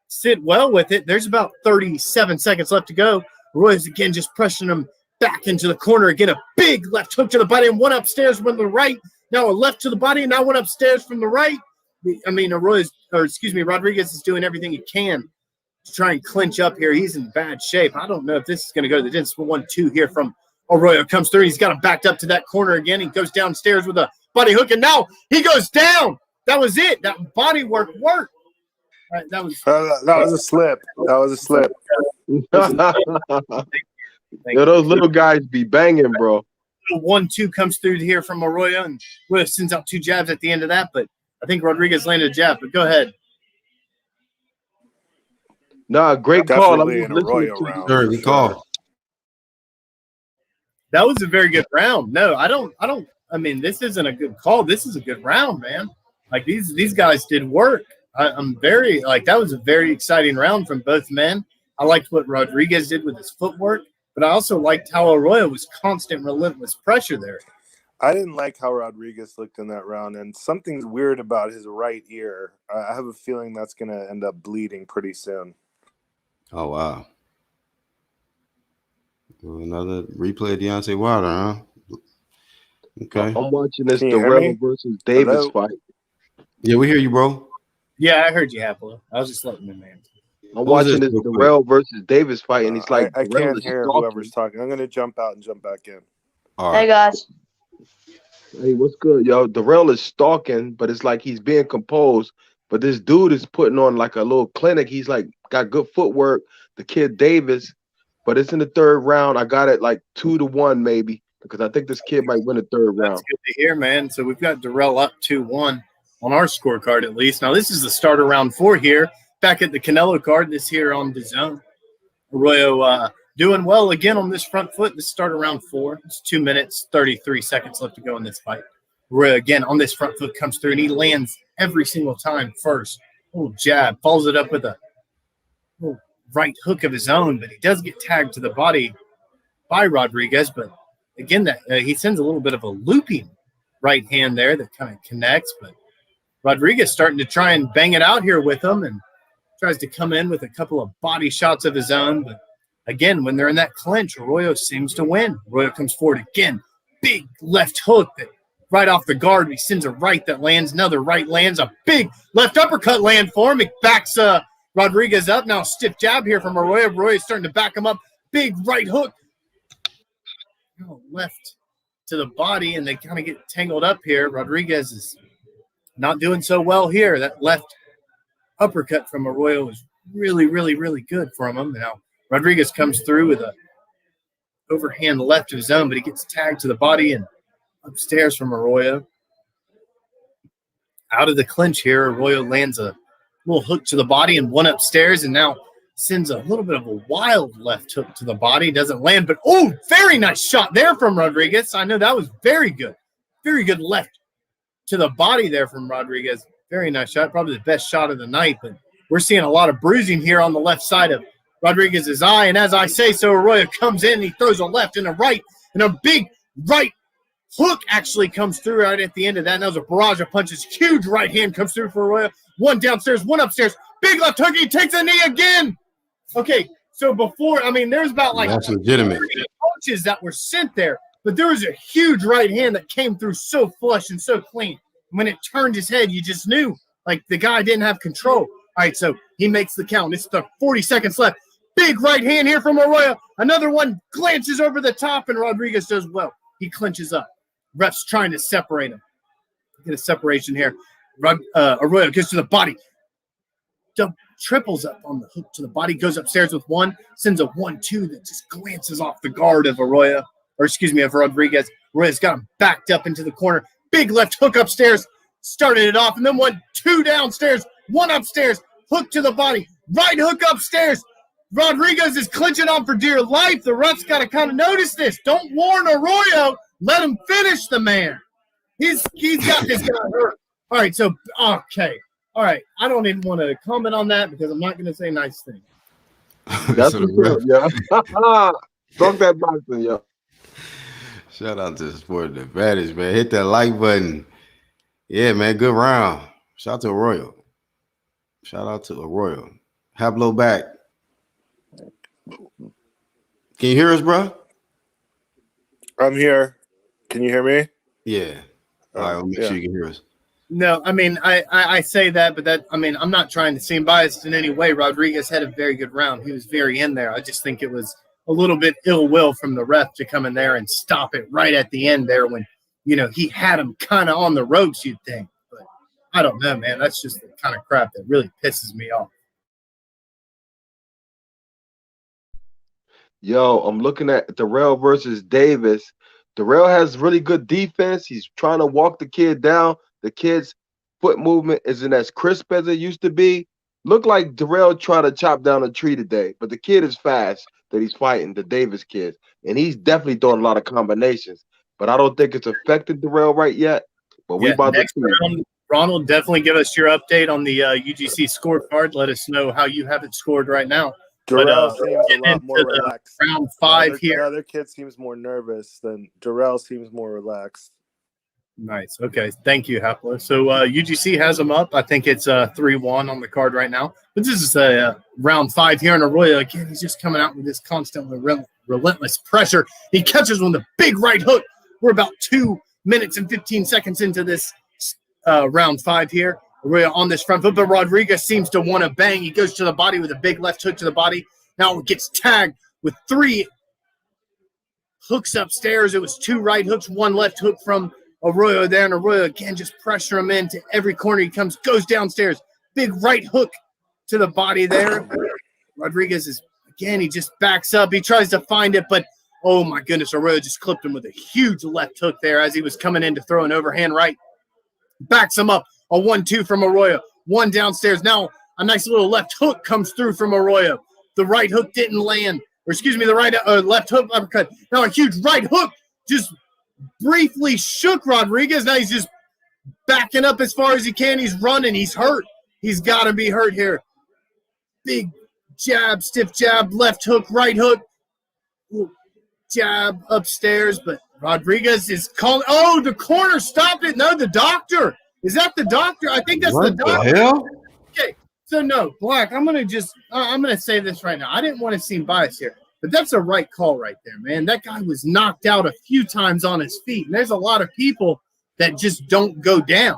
sit well with it. There's about 37 seconds left to go. Roy's again just pressing him back into the corner. Again, a big left hook to the body and one upstairs from the right. Now a left to the body and now one upstairs from the right. I mean, Rodriguez is doing everything he can to try and clinch up here. He's in bad shape. I don't know if this is going to go to the distance. 1-2 here from Arroyo comes through. He's got him backed up to that corner again. He goes downstairs with a body hook, and now he goes down. That was it. That body work worked. All right, that was a slip. That was a slip. Yo, those little guys be banging, bro. 1-2 comes through here from Arroyo, and Arroyo sends out 2 jabs at the end of that, but I think Rodriguez landed a jab. But go ahead. Nah, great call. Definitely an Arroyo round. Sure, he called. That was a very good round. No, I mean, this isn't a good call. This is a good round, man. Like these guys did work. I'm very that was a very exciting round from both men. I liked what Rodriguez did with his footwork, but I also liked how Arroyo was constant, relentless pressure there. I didn't like how Rodriguez looked in that round, and something's weird about his right ear. I have a feeling that's going to end up bleeding pretty soon. Oh, wow. Another replay of Deontay Wilder, huh? Okay. I'm watching this Dirrell versus Davis fight. Yeah, we hear you, bro. Yeah, I heard you, Apple. I was just letting him in. I'm watching this Dirrell versus Davis fight, and he's like, I can't hear whoever's talking. I'm going to jump out and jump back in. All right. Hey, guys. Hey, what's good, yo? Dirrell is stalking, but it's like he's being composed. But this dude is putting on like a little clinic. He's like got good footwork. The kid Davis, but it's in the 3rd round. I got it like 2-1 maybe because I think this kid might win the 3rd round. That's good to hear, man. So we've got Dirrell up 2-1 on our scorecard at least. Now this is the start of round 4 here. Back at the Canelo card, this here on DAZN. Arroyo doing well again on this front foot. This start of round 4. It's 2 minutes, 33 seconds left to go in this fight. Arroyo again on this front foot comes through and he lands every single time first. Little jab, follows it up with a little right hook of his own, but he does get tagged to the body by Rodriguez. But again, that he sends a little bit of a looping right hand there that kind of connects. But Rodriguez starting to try and bang it out here with him and tries to come in with a couple of body shots of his own. But again, when they're in that clinch, Arroyo seems to win. Arroyo comes forward again, big left hook that right off the guard. He sends a right that lands. Another right lands. A big left uppercut land for him. It backs Rodriguez up. Now stiff jab here from Arroyo. Arroyo starting to back him up. Big right hook. Left to the body, and they kind of get tangled up here. Rodriguez is not doing so well here. That left uppercut from Arroyo is really, really, really good from him. Now Rodriguez comes through with a overhand left of his own, but he gets tagged to the body and upstairs from Arroyo. Out of the clinch here, Arroyo lands a little hook to the body and one upstairs, and now sends a little bit of a wild left hook to the body. Doesn't land, but oh, very nice shot there from Rodriguez. I know that was very good. Very good left to the body there from Rodriguez. Very nice shot. Probably the best shot of the night, but we're seeing a lot of bruising here on the left side of Rodriguez's eye. And as I say so, Arroyo comes in and he throws a left and a right, and a big right hook actually comes through right at the end of that. And that was a barrage of punches. Huge right hand comes through for Arroyo. One downstairs, one upstairs. Big left hook. He takes a knee again. Okay, so before, I mean, there's about like that's legitimate punches that were sent there, but there was a huge right hand that came through so flush and so clean. When it turned his head, you just knew like the guy didn't have control. All right, so he makes the count. It's the 40 seconds left. Big right hand here from Arroyo. Another one glances over the top, and Rodriguez does well. He clinches up. Ref's trying to separate him. Get a separation here. Arroyo gets to the body. Triples up on the hook to the body, goes upstairs with one, sends a 1-2 that just glances off the guard of Arroyo, or excuse me, of Rodriguez. Arroyo's got him backed up into the corner. Big left hook upstairs. Started it off and then 1-2 downstairs. 1 upstairs. Hook to the body. Right hook upstairs. Rodriguez is clinching on for dear life. The ref's got to kind of notice this. Don't warn Arroyo. Let him finish the man. He's got this guy hurt. All right, so, okay. All right, I don't even want to comment on that because I'm not going to say nice things. That's what's up, yeah. Talk that boxing, yo. Shout out to Sport Advantage, man. Hit that like button. Yeah, man, good round. Shout out to Arroyo. Shout out to Arroyo. Hablo back. Can you hear us, bro? I'm here. Can you hear me? Yeah. All right, I'll make sure you can hear us. No, I mean, I say that, but that, I mean, I'm not trying to seem biased in any way. Rodriguez had a very good round. He was very in there. I just think it was a little bit ill will from the ref to come in there and stop it right at the end there when, you know, he had him kind of on the ropes, you'd think. But I don't know, man. That's just the kind of crap that really pisses me off. Yo, I'm looking at Dirrell versus Davis. Dirrell has really good defense. He's trying to walk the kid down. The kid's foot movement isn't as crisp as it used to be. Looked like Dirrell tried to chop down a tree today, but the kid is fast that he's fighting, the Davis kid. And he's definitely throwing a lot of combinations. But I don't think it's affected Dirrell right yet. But we about next to round, Ronald, definitely give us your update on the UGC scorecard. Let us know how you have it scored right now. Dirrell seems a lot more into relaxed. Round 5 here. The other kid seems more nervous than Dirrell seems more relaxed. Nice. Okay. Thank you, Haplo. So UGC has them up. I think it's 3-1 on the card right now. But this is round 5 here in Arroyo. Again, he's just coming out with this constant relentless pressure. He catches with a big right hook. We're about 2 minutes and 15 seconds into this round 5 here. Arroyo on this front foot, but Rodriguez seems to want to bang. He goes to the body with a big left hook to the body. Now it gets tagged with 3 hooks upstairs. It was 2 right hooks, 1 left hook from Arroyo there, and Arroyo again just pressure him into every corner he comes, goes downstairs, big right hook to the body there. Rodriguez is, again, he just backs up. He tries to find it, but oh my goodness, Arroyo just clipped him with a huge left hook there as he was coming in to throw an overhand right. Backs him up, a 1-2 from Arroyo, 1 downstairs. Now a nice little left hook comes through from Arroyo. The right hook didn't land, or excuse me, the right left hook uppercut. Now a huge right hook just briefly shook Rodriguez. Now he's just backing up as far as he can. He's running. He's hurt. He's got to be hurt here. Big jab, stiff jab, left hook, right hook. Ooh, jab upstairs, but Rodriguez is calling. Oh, the corner stopped it. No, the doctor. Is that the doctor? I think that's the doctor. What the hell? Okay, so no, Black, I'm going to say this right now. I didn't want to seem biased here. But that's a right call right there, man. That guy was knocked out a few times on his feet. And there's a lot of people that just don't go down.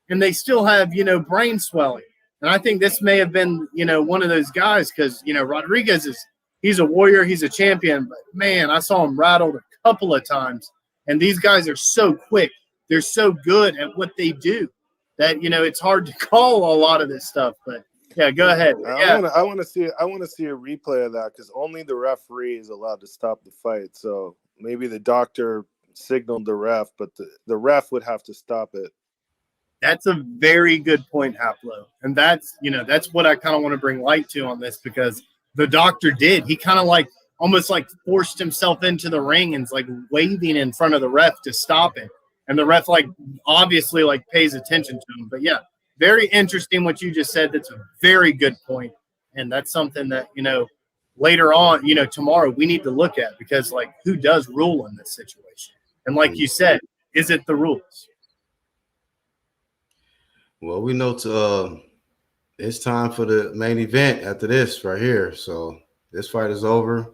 And they still have, brain swelling. And I think this may have been, one of those guys because, Rodriguez he's a warrior. He's a champion. But, man, I saw him rattled a couple of times. And these guys are so quick. They're so good at what they do that, it's hard to call a lot of this stuff. But, yeah, go ahead. I want to see a replay of that because only the referee is allowed to stop the fight. So maybe the doctor signaled the ref, but the ref would have to stop it. That's a very good point, Haplo. And that's what I kind of want to bring light to on this because the doctor did. He kind of almost forced himself into the ring and is waving in front of the ref to stop it. And the ref obviously pays attention to him. But yeah. Very interesting what you just said. That's a very good point. And that's something that, later on, tomorrow we need to look at because, who does rule in this situation? And like you said, is it the rules? Well, we know it's time for the main event after this right here. So this fight is over.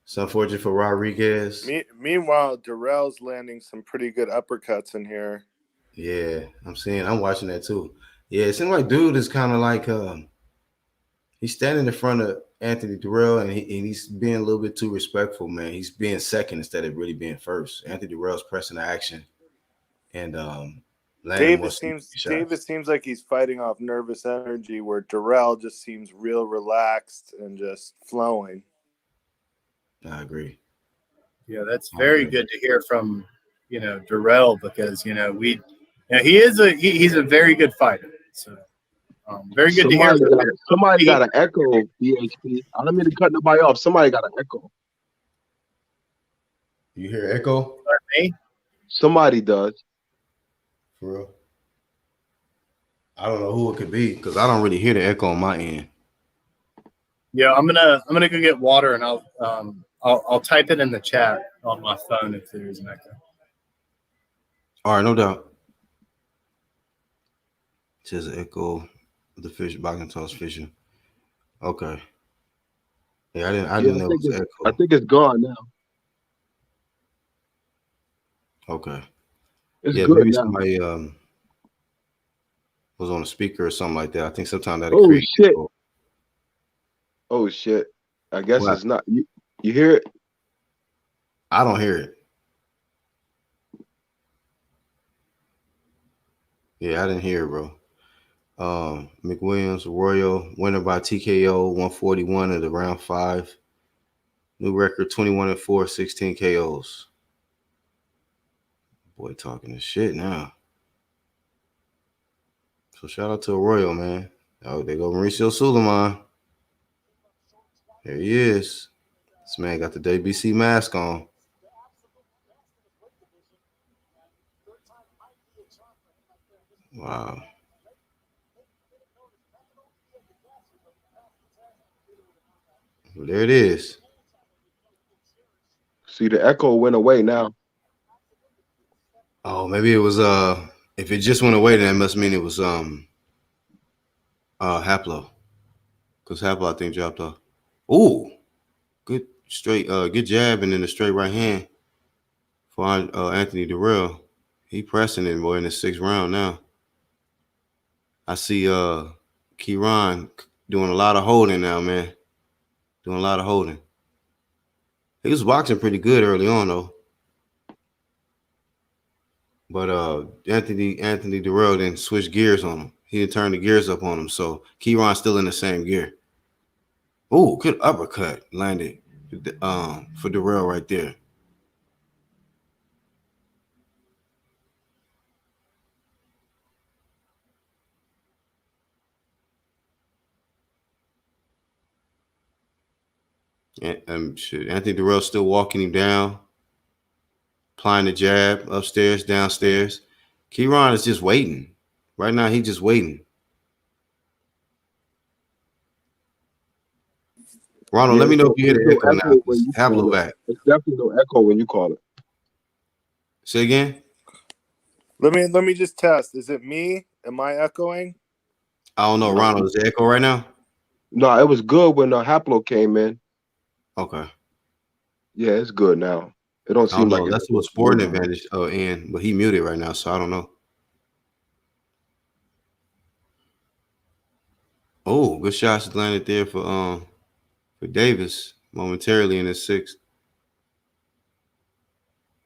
It's unfortunate for Rodriguez. Meanwhile, Dirrell's landing some pretty good uppercuts in here. Yeah, I'm watching that too. Yeah, it seems like dude is kind of he's standing in front of Anthony Dirrell and he's being a little bit too respectful, man. He's being second instead of really being first. Anthony Dirrell's pressing the action. And Davis seems like he's fighting off nervous energy where Dirrell just seems real relaxed and just flowing. I agree. Yeah, that's very good to hear from Dirrell, because he's a very good fighter. So very good to hear. Somebody got an echo, BHP. I don't mean to cut nobody off. Somebody got an echo. You hear echo? Me? Somebody does. For real? I don't know who it could be because I don't really hear the echo on my end. Yeah, I'm gonna go get water, and I'll type it in the chat on my phone if there is an echo. All right, no doubt. It says an echo of the fish, boxing toss fishing. Okay. Yeah, I didn't know it was echo. I think it's gone now. Okay. It's yeah, good maybe now. somebody was on a speaker or something like that. I think sometimes that creates shit. Oh shit. I guess it's not. You hear it? I don't hear it. Yeah, I didn't hear it, bro. McWilliams, Arroyo, winner by TKO, 141 at the round 5. New record, 21-4, 16 KOs. Boy, talking this shit now. So shout out to Arroyo, man. Oh, there go Mauricio Suleiman. There he is. This man got the WBC mask on. Wow. Well, there it is. See, the echo went away now. Oh, maybe it was if it just went away, then it must mean it was Haplo. Because Haplo, I think, dropped off. Ooh, good straight, good jab, and then the straight right hand for Anthony Dirrell. He pressing it, boy, in the 6th round now. I see Kyrone doing a lot of holding now, man. Doing a lot of holding. He was boxing pretty good early on, though. But Anthony Dirrell didn't switch gears on him. He didn't turn the gears up on him. So Kyron's still in the same gear. Ooh, good uppercut landed for Dirrell right there. And shit, Anthony Dirrell still walking him down, applying the jab upstairs, downstairs. Kyrone is just waiting. Right now, he's just waiting. Ronald, let me know if you hear the echo now. Haplo back. It's definitely no echo when you call it. Say again? Let me just test. Is it me? Am I echoing? I don't know, Ronald. Is the echo right now? No, it was good when Haplo came in. Okay. Yeah, it's good now. It don't seem like that's what Sporting Advantage in, but he muted right now, so I don't know. Oh, good shots landed there for Davis momentarily in his 6th.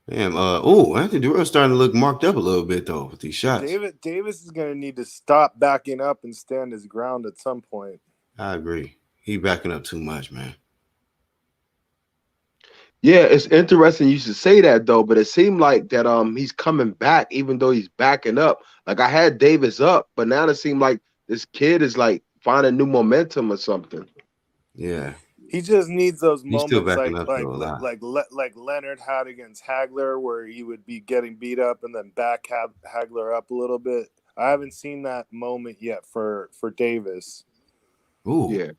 Damn. Anthony Dirrell's starting to look marked up a little bit though with these shots. Davis is gonna need to stop backing up and stand his ground at some point. I agree. He backing up too much, man. Yeah, it's interesting you should say that though, but it seemed like that he's coming back even though he's backing up. Like I had Davis up, but now it seemed like this kid is like finding new momentum or something. Yeah. He just needs those moments like Leonard had against Hagler, where he would be getting beat up and then back Hagler up a little bit. I haven't seen that moment yet for Davis. Ooh, yeah,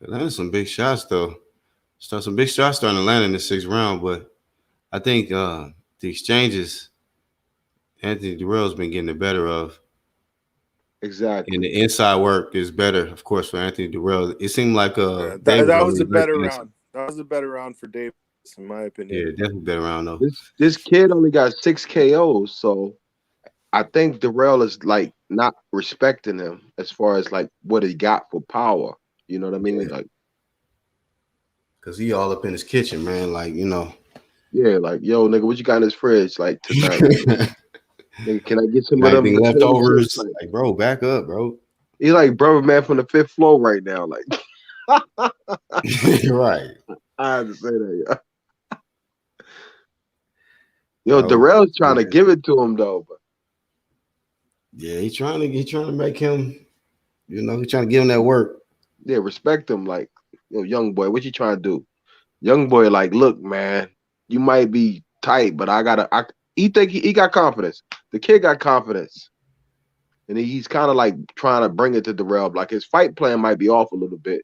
landed some big shots though. Some big shots starting to land in the 6th round, but I think the exchanges Anthony Dirrell's been getting the better of. Exactly. And the inside work is better, of course, for Anthony Dirrell. It seemed like that was a better round. That was a better round for Davis, in my opinion. Yeah, definitely better round though. This kid only got 6 KOs, so I think Dirrell is like not respecting him as far as like what he got for power. You know what I mean? Yeah. Like, cause he all up in his kitchen, man. Like, you know. Yeah, like, yo, nigga, what you got in his fridge? Like tonight. Nigga, can I get some of them leftovers? Like, bro, back up, bro. He's like brother man from the 5th floor right now. Like, right. I had to say that, yeah. Yo, Dirrell's trying to give it to him though. But yeah, he's trying to make him, you know, he's trying to give him that work. Yeah, respect him. Like, yo, young boy, what you trying to do? Young boy, like, look, man, you might be tight, but he think he got confidence. The kid got confidence. And he's kind of like trying to bring it to Dirrell. Like his fight plan might be off a little bit.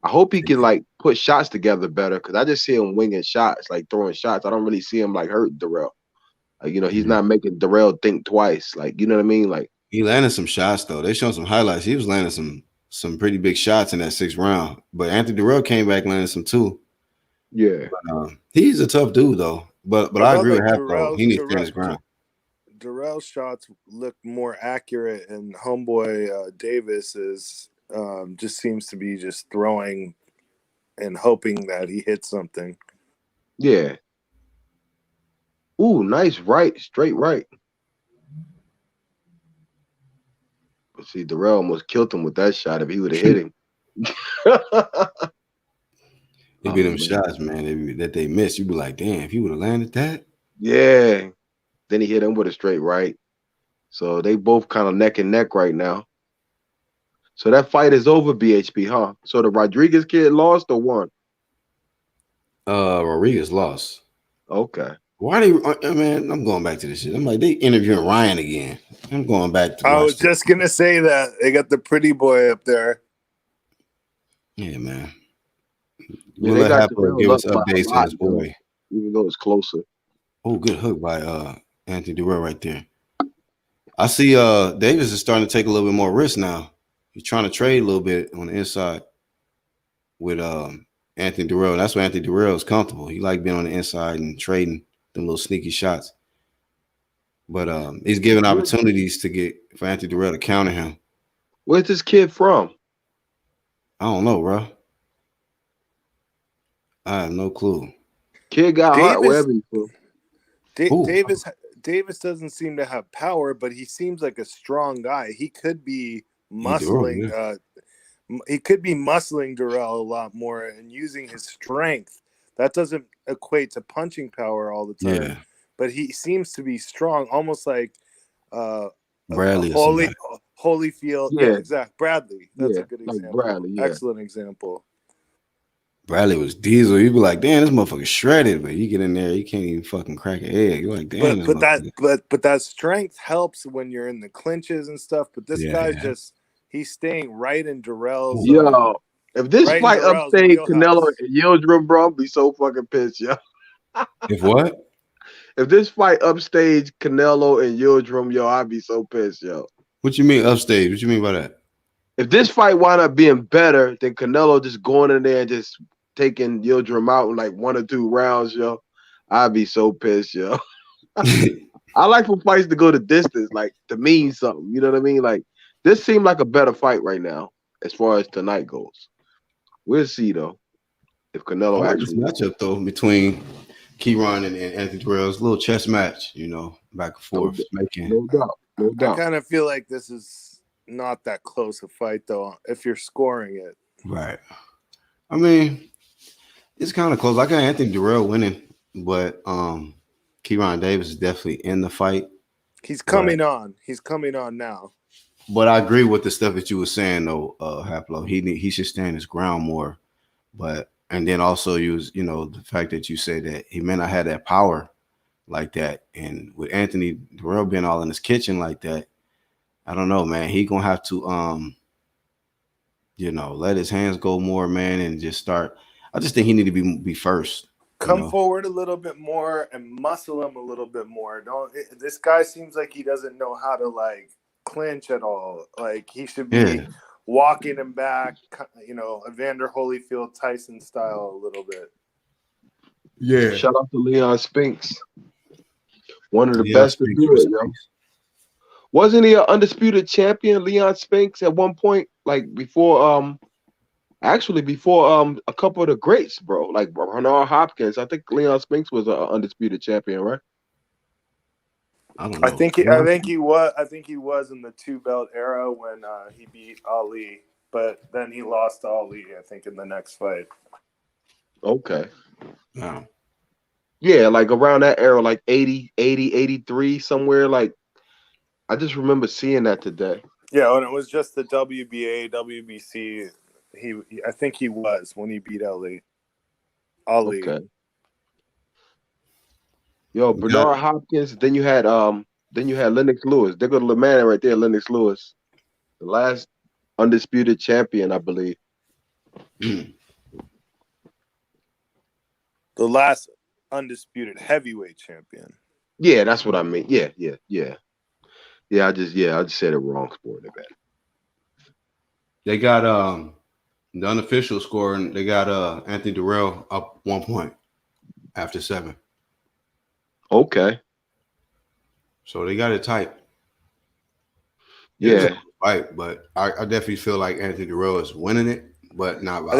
I hope he can like put shots together better because I just see him winging shots, like throwing shots. I don't really see him like hurting Dirrell. Like, you know, he's not making Dirrell think twice. Like, you know what I mean? Like he landed some shots though. They showed some highlights. He was landing some pretty big shots in that 6th round. But Anthony Dirrell came back landing some too. Yeah. But, he's a tough dude though. But I agree with Haplo. He needs to stand his ground. Dirrell's shots look more accurate, and homeboy Davis is just seems to be just throwing and hoping that he hits something. Yeah. Ooh, nice right, straight right. But see, Dirrell almost killed him with that shot if he would have hit him. It'd be them shots, man, that they missed. You'd be like, damn, if he would have landed that. Yeah. Then he hit him with a straight right. So they both kind of neck and neck right now. So that fight is over, BHP, huh? So the Rodriguez kid lost or won? Rodriguez lost. Okay. Why do you, man, I'm going back to this shit. I'm like, they interviewing Ryan again. I'm going back to I was just going to say that. They got the pretty boy up there. Yeah, man. Yeah, We'll let Haplo give us updates on his boy. Even though it's closer. Oh, good hook by Anthony Dirrell right there. I see Davis is starting to take a little bit more risk now. He's trying to trade a little bit on the inside with Anthony Dirrell. And that's where Anthony Dirrell is comfortable. He like being on the inside and trading them little sneaky shots. But he's giving opportunities for Anthony Dirrell to counter him. Where's this kid from? I don't know, bro. I have no clue. Kid got hot wherever he's from. Davis doesn't seem to have power, but he seems like a strong guy. He could be muscling. He could be muscling Dirrell a lot more and using his strength. That doesn't equate to punching power all the time. Yeah. But he seems to be strong, almost like Bradley. Holyfield. Yeah, exactly. Bradley. That's a good example. Bradley, excellent example. Bradley was diesel. You'd be like, damn, this motherfucker shredded, but you get in there, you can't even fucking crack an egg. You're like, damn. But that strength helps when you're in the clinches and stuff. But this guy's he's staying right in Dirrell's. Yo, if this fight upstage Canelo and Yildirim, bro, I'd be so fucking pissed, yo. If what? If this fight upstage Canelo and Yildirim, yo, I'd be so pissed, yo. What you mean upstage? What you mean by that? If this fight wound up being better than Canelo just going in there and just taking Yildirim out in like 1 or 2 rounds, yo, I'd be so pissed, yo. I like for fights to go the distance, like to mean something. You know what I mean? Like this seemed like a better fight right now as far as tonight goes. We'll see though if Canelo actually matchup though between Kyrone and Anthony Dirrell. It's a little chess match, you know, back and forth. No doubt. I kind of feel like this is not that close a fight though, if you're scoring it. Right. I mean, it's kind of close. I got Anthony Dirrell winning, but Kyrone Davis is definitely in the fight. He's coming on. He's coming on now. But I agree with the stuff that you were saying though, Haplo. He should stand his ground more. And then also the fact that you said that he may not have that power like that. And with Anthony Dirrell being all in his kitchen like that, I don't know, man. He gonna have to let his hands go more, man, and just start. I just think he need to be first. Come forward a little bit more and muscle him a little bit more. This guy seems like he doesn't know how to like clinch at all. Like he should be walking him back, Evander Holyfield Tyson style a little bit. Yeah. Shout out to Leon Spinks. One of the best to do it, yo. Wasn't he an undisputed champion, Leon Spinks, at one point? Like before a couple of the greats, bro. Like Bernard Hopkins. I think Leon Spinks was an undisputed champion, right? I don't know. I think he was in the 2-belt era when he beat Ali, but then he lost to Ali, I think, in the next fight. Okay. Wow. Yeah, like around that era, like 80, 83, somewhere. Like I just remember seeing that today. Yeah, when it was just the WBA, WBC, I think he was when he beat Ali. Okay. Yo, Bernard Hopkins. Then you had Lennox Lewis. There go the man right there, Lennox Lewis, the last undisputed champion, I believe. The last undisputed heavyweight champion. Yeah, that's what I mean. Yeah. I just said it wrong, sport. They got the unofficial score, and they got Anthony Dirrell up 1 point after 7. Okay. So they got it tight. Yeah. Fight, but I definitely feel like Anthony Dirrell is winning it, but not by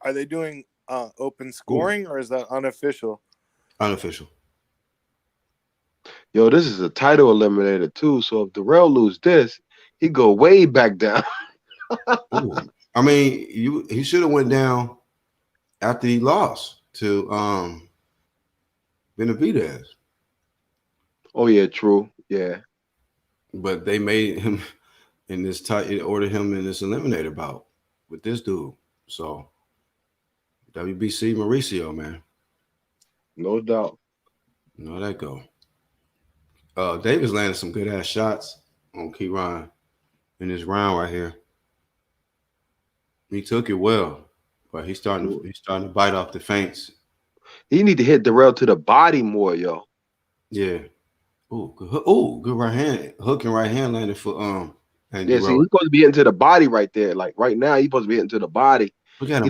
Are they doing open scoring, or is that unofficial? Unofficial. Yo, this is a title eliminator too. So if Dirrell lose this, he go way back down. I mean, he should have went down after he lost to Benavidez. Oh yeah, true. Yeah. But they made him in this ordered him in this eliminator bout with this dude. So WBC Mauricio, man. No doubt. No, that go. Davis landed some good ass shots on Kyrone in this round right here. He took it well, but he's starting to bite off the feints. He need to hit Dirrell to the body more, yo. Yeah. Good right hand. Hooking right hand landed for yeah, see, he's supposed to be hitting to the body right there. Like right now, he's supposed to be hitting to the body. Look at him.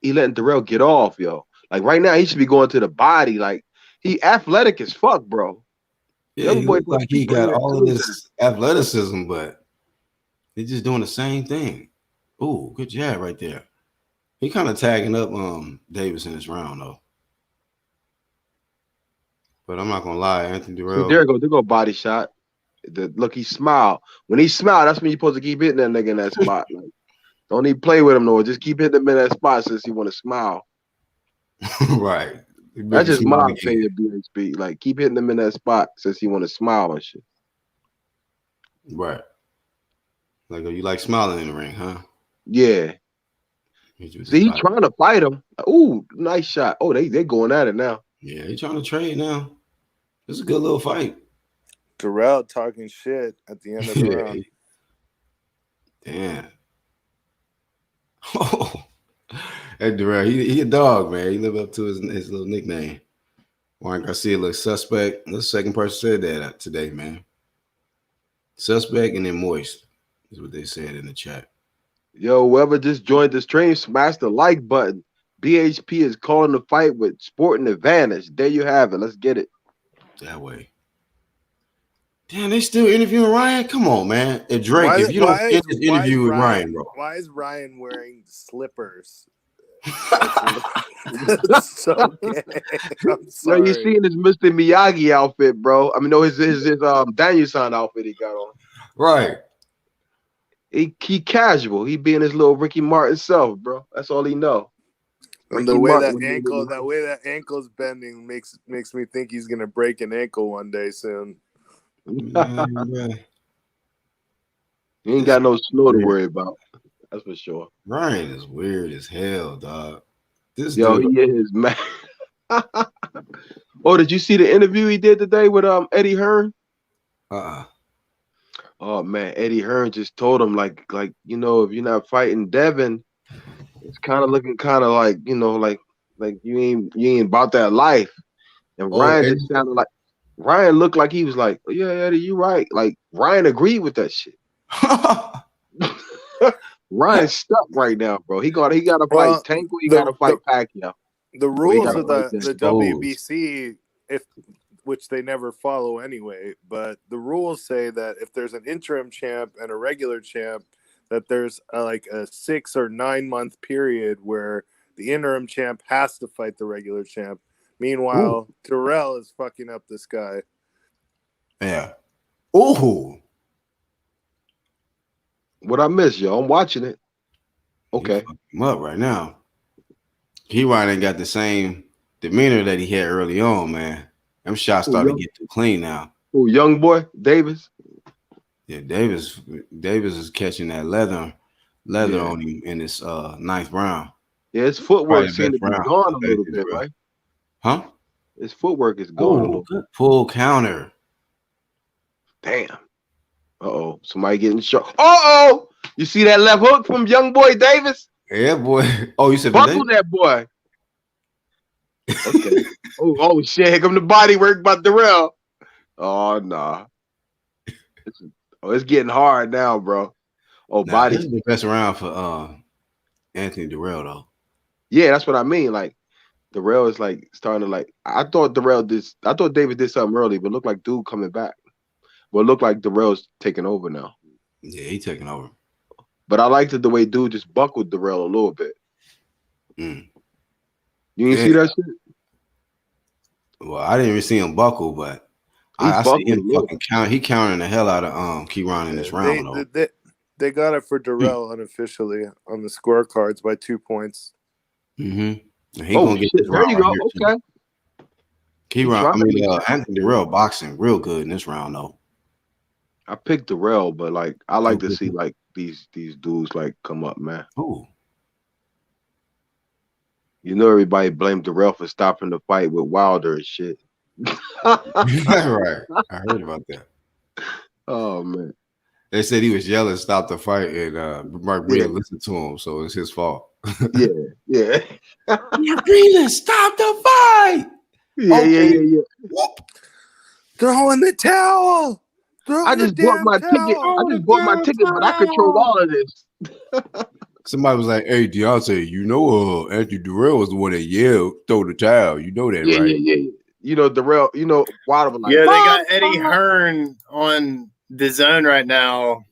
He letting Dirrell get off, yo. Like right now, he should be going to the body. Like he athletic as fuck, bro. Yeah, he looks like he got all of this athleticism, but he's just doing the same thing. Oh, good jab right there. He kind of tagging up Davis in this round though. But I'm not gonna lie, Anthony Dirrell. There go body shot. Look, he smiled. When he smiled, that's when you're supposed to keep hitting that nigga in that spot. Like, don't even play with him no. Just keep hitting him in that spot since he want to smile. Right. That's just my opinion, BHB. Like, keep hitting him in that spot since he want to smile and shit. Right. Like, you like smiling in the ring, huh? Yeah. See, he trying to fight him. Ooh, nice shot. Oh, they going at it now. Yeah, he trying to trade now. It's a good little fight. Dirrell talking shit at the end of the round. Damn. Oh, hey, Dirrell, he a dog, man. He live up to his little nickname. Juan Garcia looks suspect. The second person said that today, man. Suspect and then moist is what they said in the chat. Yo, whoever just joined the stream, smash the like button. BHP is calling the fight with Sporting Advantage. There you have it. Let's get it. That way. Damn, they still interviewing Ryan? Come on, man. If Drake, if you don't get this interview with Ryan, bro. Why is Ryan wearing slippers? That's so gay. I'm sorry. Yo, you seeing his Mr. Miyagi outfit, bro. I mean, no, his Danielson outfit he got on. Right. He casual. He being his little Ricky Martin self, bro. That's all he know. And the way that ankle's bending makes me think he's gonna break an ankle one day soon. Yeah. He ain't got no snow to worry about. That's for sure. Ryan is weird as hell, dog. This dude, he is man. Oh, did you see the interview he did today with Eddie Hearn? Oh man, Eddie Hearn just told him like you know, if you're not fighting Devin, it's kind of looking kind of like, you know, like you ain't about that life. And Ryan just sounded like Ryan looked like he was like, oh, yeah, Eddie, you right. Like Ryan agreed with that shit. Ryan's stuck right now, bro. He got to fight Tanko. He got to fight Pacquiao. The rules of the WBC, which they never follow anyway, but the rules say that if there's an interim champ and a regular champ, that there's like a 6 or 9 month period where the interim champ has to fight the regular champ. Meanwhile, Dirrell is fucking up this guy. Yeah. Ooh. What I miss, yo? I'm watching it. Okay. I'm up right now. Kyrone ain't got the same demeanor that he had early on, man. Them shots starting to get too clean now. Oh, young boy, Davis. Yeah, Davis is catching that leather on him in this 9th round. Yeah, his footwork seemed to be gone a little bit, right? Huh? His footwork is gone a little bit. Full counter. Damn. Uh-oh. Somebody getting shot. Uh-oh. You see that left hook from young boy Davis? Yeah, boy. Oh, you said buckle that boy. Okay. oh shit. Here come the body work by Dirrell. Oh, nah. It's getting hard now, bro. Oh, body. This is the best round for Anthony Dirrell, though. Yeah, that's what I mean. Like, Dirrell is like starting to like. I thought David did something early, but it looked like dude coming back. Well, it looked like Dirrell's taking over now. Yeah, he taking over. But I liked it the way dude just buckled Dirrell a little bit. Mm. You didn't see that shit? Well, I didn't even see him buckle, but I see him fucking count. He counting the hell out of Kyrone in this round. They got it for Dirrell unofficially on the scorecards by 2 points. Mm-hmm. He gonna get this round. There you go. Okay. Kyrone, Anthony Dirrell boxing real good in this round though. I picked Dirrell, but like I like to see like these dudes like come up, man. Ooh. You know everybody blamed Dirrell for stopping the fight with Wilder and shit. Right. I heard about that. Oh man. They said he was yelling, "Stop the fight," and Mark Breeden listened to him, so it's his fault. Yeah. Breeden, stop the fight. Yeah. Throw in the towel. I just bought my ticket, but I control all of this. Somebody was like, "Hey, Deontay, you know, Anthony Dirrell was the one that yelled, throw the towel. You know that, right?" Yeah. You know, Dirrell, Wilder was like, yeah, they got Eddie Hearn on DAZN right now,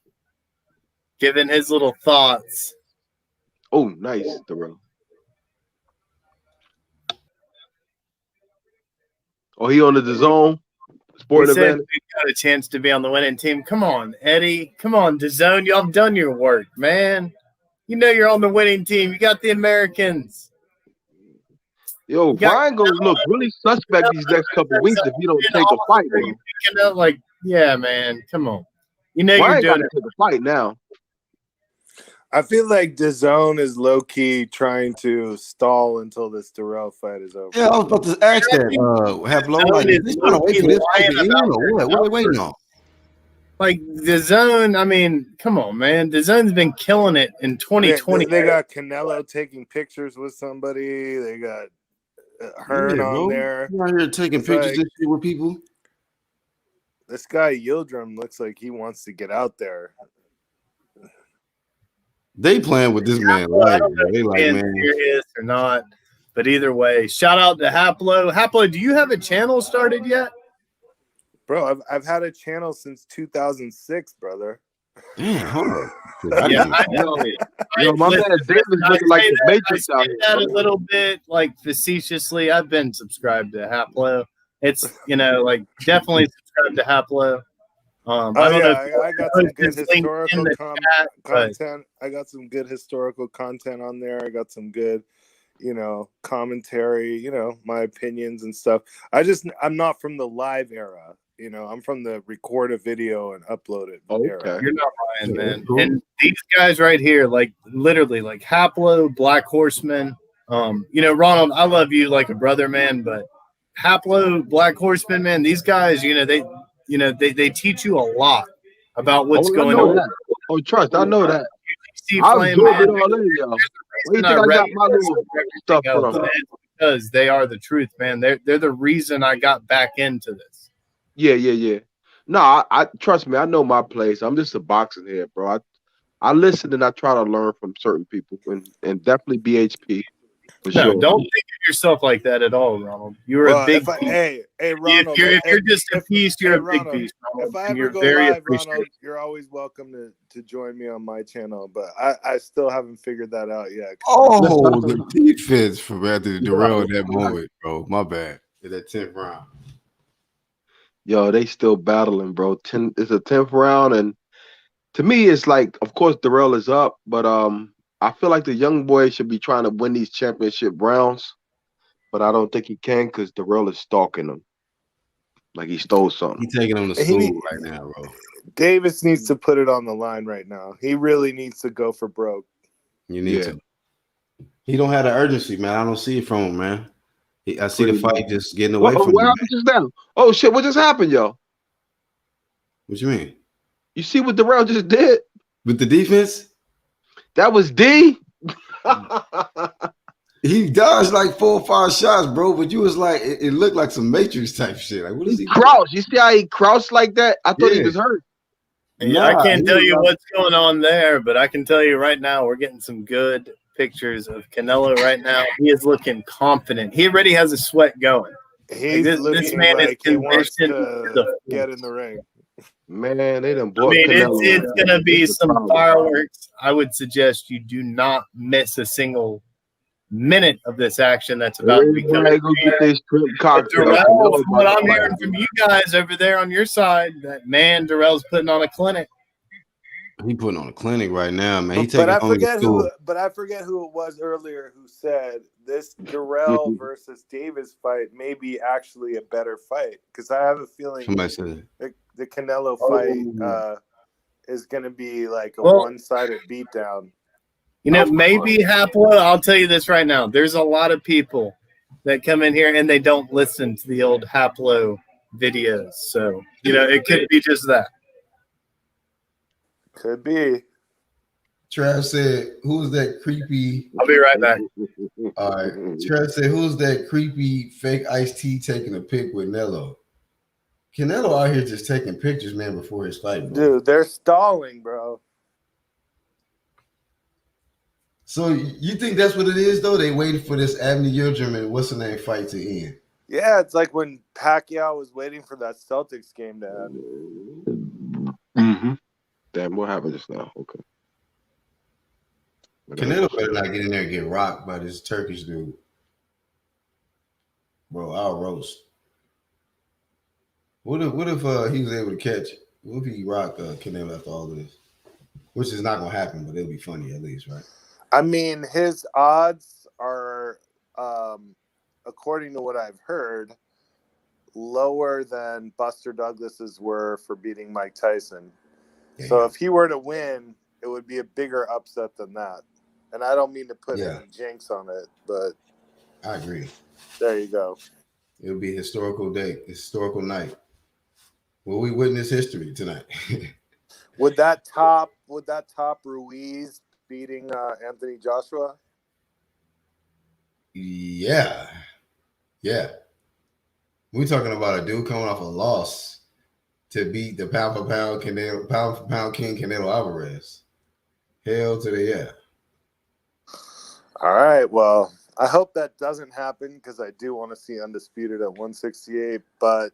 giving his little thoughts. Oh, nice, Dirrell. Oh, he on the DAZN Sport event. We got a chance to be on the winning team. Come on, Eddie. Come on, DAZN. Y'all done your work, man. You know you're on the winning team. You got the Americans. Yo, Brian gonna look really suspect these next couple weeks if you don't take a fight, bro. Like, yeah, man. Come on. You know Brian you're doing it. Take a fight now. I feel like DAZN is low key trying to stall until this Dirrell fight is over. Yeah, I was about to ask that. Have low like this trying to wait for this fight to end or what? What are they waiting on? Like DAZN, I mean, come on, man. DAZN's been killing it in 2020. They got Canelo taking pictures with somebody. They got Hearn on there. You're out here taking pictures and shit with people. This guy Yildirim looks like he wants to get out there. They playing with this man. I don't know if he's serious or not, but either way, shout out to Haplo. Haplo, do you have a channel started yet? Bro, I've had a channel since 2006, brother. Damn, huh? Yeah, I know. My man David's looking like the Matrix out here. That a little bit like facetiously. I've been subscribed to Haplo. It's like definitely subscribe to Haplo. I got some good historical content. I got some good historical content on there. I got some good, commentary. My opinions and stuff. I'm not from the live era. I'm from the record a video and upload it era. You're not lying, man. Cool. And these guys right here, like literally, like Haplo, Black Horseman. Ronald, I love you like a brother, man. But Haplo, Black Horseman, man. These guys, they teach you a lot about what's going on. That. Oh, trust, I know that. I absorbed it all in, y'all. Where do you think I got my little stuff from? Because they are the truth, man. They're the reason I got back into this. Yeah. No, I trust me. I know my place. I'm just a boxing head, bro. I listen and I try to learn from certain people, and definitely BHP. Don't think of yourself like that at all, Ronald. You're a big piece. Hey, Ronald. If you're just a piece, you're a big piece. Ronald, if I ever go live, Ronald, you're always welcome to join me on my channel. But I still haven't figured that out yet. Oh, the defense from Anthony Dirrell in that moment, bro. My bad. In that 10th round. Yo, they still battling, bro. It's a 10th round, and to me, it's like, of course, Dirrell is up, but I feel like the young boy should be trying to win these championship rounds. but I don't think he can because Dirrell is stalking him. Like he stole something. He's taking him to school right now, bro. Davis needs to put it on the line right now. He really needs to go for broke. You need to. He don't have the urgency, man. I don't see it from him, man. I see the fight just getting away from him. What happened just now? Oh shit! What just happened, yo? What you mean? You see what Dirrell just did with the defense? That was D. He dodged like 4 or 5 shots, bro. But you was like, it looked like some Matrix type shit. Like, what is he crouch? You see how he crouched like that? I thought he was hurt. Yeah, I can't tell you what's going on there, but I can tell you right now, we're getting some good pictures of Canelo right now. He is looking confident. He already has a sweat going. This man like is conditioned to get in the ring. Man, they done bought it's going to be some fireworks. I would suggest you do not miss a single minute of this action that's about to be coming. Dirrell, from what I'm hearing from you guys over there on your side, that man Dirrell's putting on a clinic. He putting on a clinic right now, man. But I forget who it was earlier who said this Dirrell versus Davis fight may be actually a better fight because I have a feeling the Canelo fight is going to be like a one-sided beatdown. You know, maybe Haplo, I'll tell you this right now. There's a lot of people that come in here and they don't listen to the old Haplo videos. So, you know, it could be just that. Could be. Trav said, who's that creepy? I'll be right back. All right. Trav said, who's that creepy fake iced tea taking a pic with Nello? Canelo out here just taking pictures, man, before his fight, bro. Dude, they're stalling, bro. So you think that's what it is, though? They waited for this Avni Yildirim and what's the name fight to end. Yeah, it's like when Pacquiao was waiting for that Celtics game to end. Mm-hmm. Damn, what happened just now? Okay. Canelo better not get in there and get rocked by this Turkish dude. Bro, I'll roast. What if he was able to catch it? What if he rocked Canelo after all this? Which is not going to happen, but it'll be funny at least, right? I mean, his odds are, according to what I've heard, lower than Buster Douglas's were for beating Mike Tyson. Yeah. So if he were to win, it would be a bigger upset than that. And I don't mean to put any jinx on it, but I agree. There you go. It would be a historical day, historical night. Will we witness history tonight? Would that top Ruiz beating Anthony Joshua? Yeah. We're talking about a dude coming off a loss to beat the pound for pound king Canelo Alvarez. Hell to the yeah. All right. Well, I hope that doesn't happen because I do want to see Undisputed at 168, but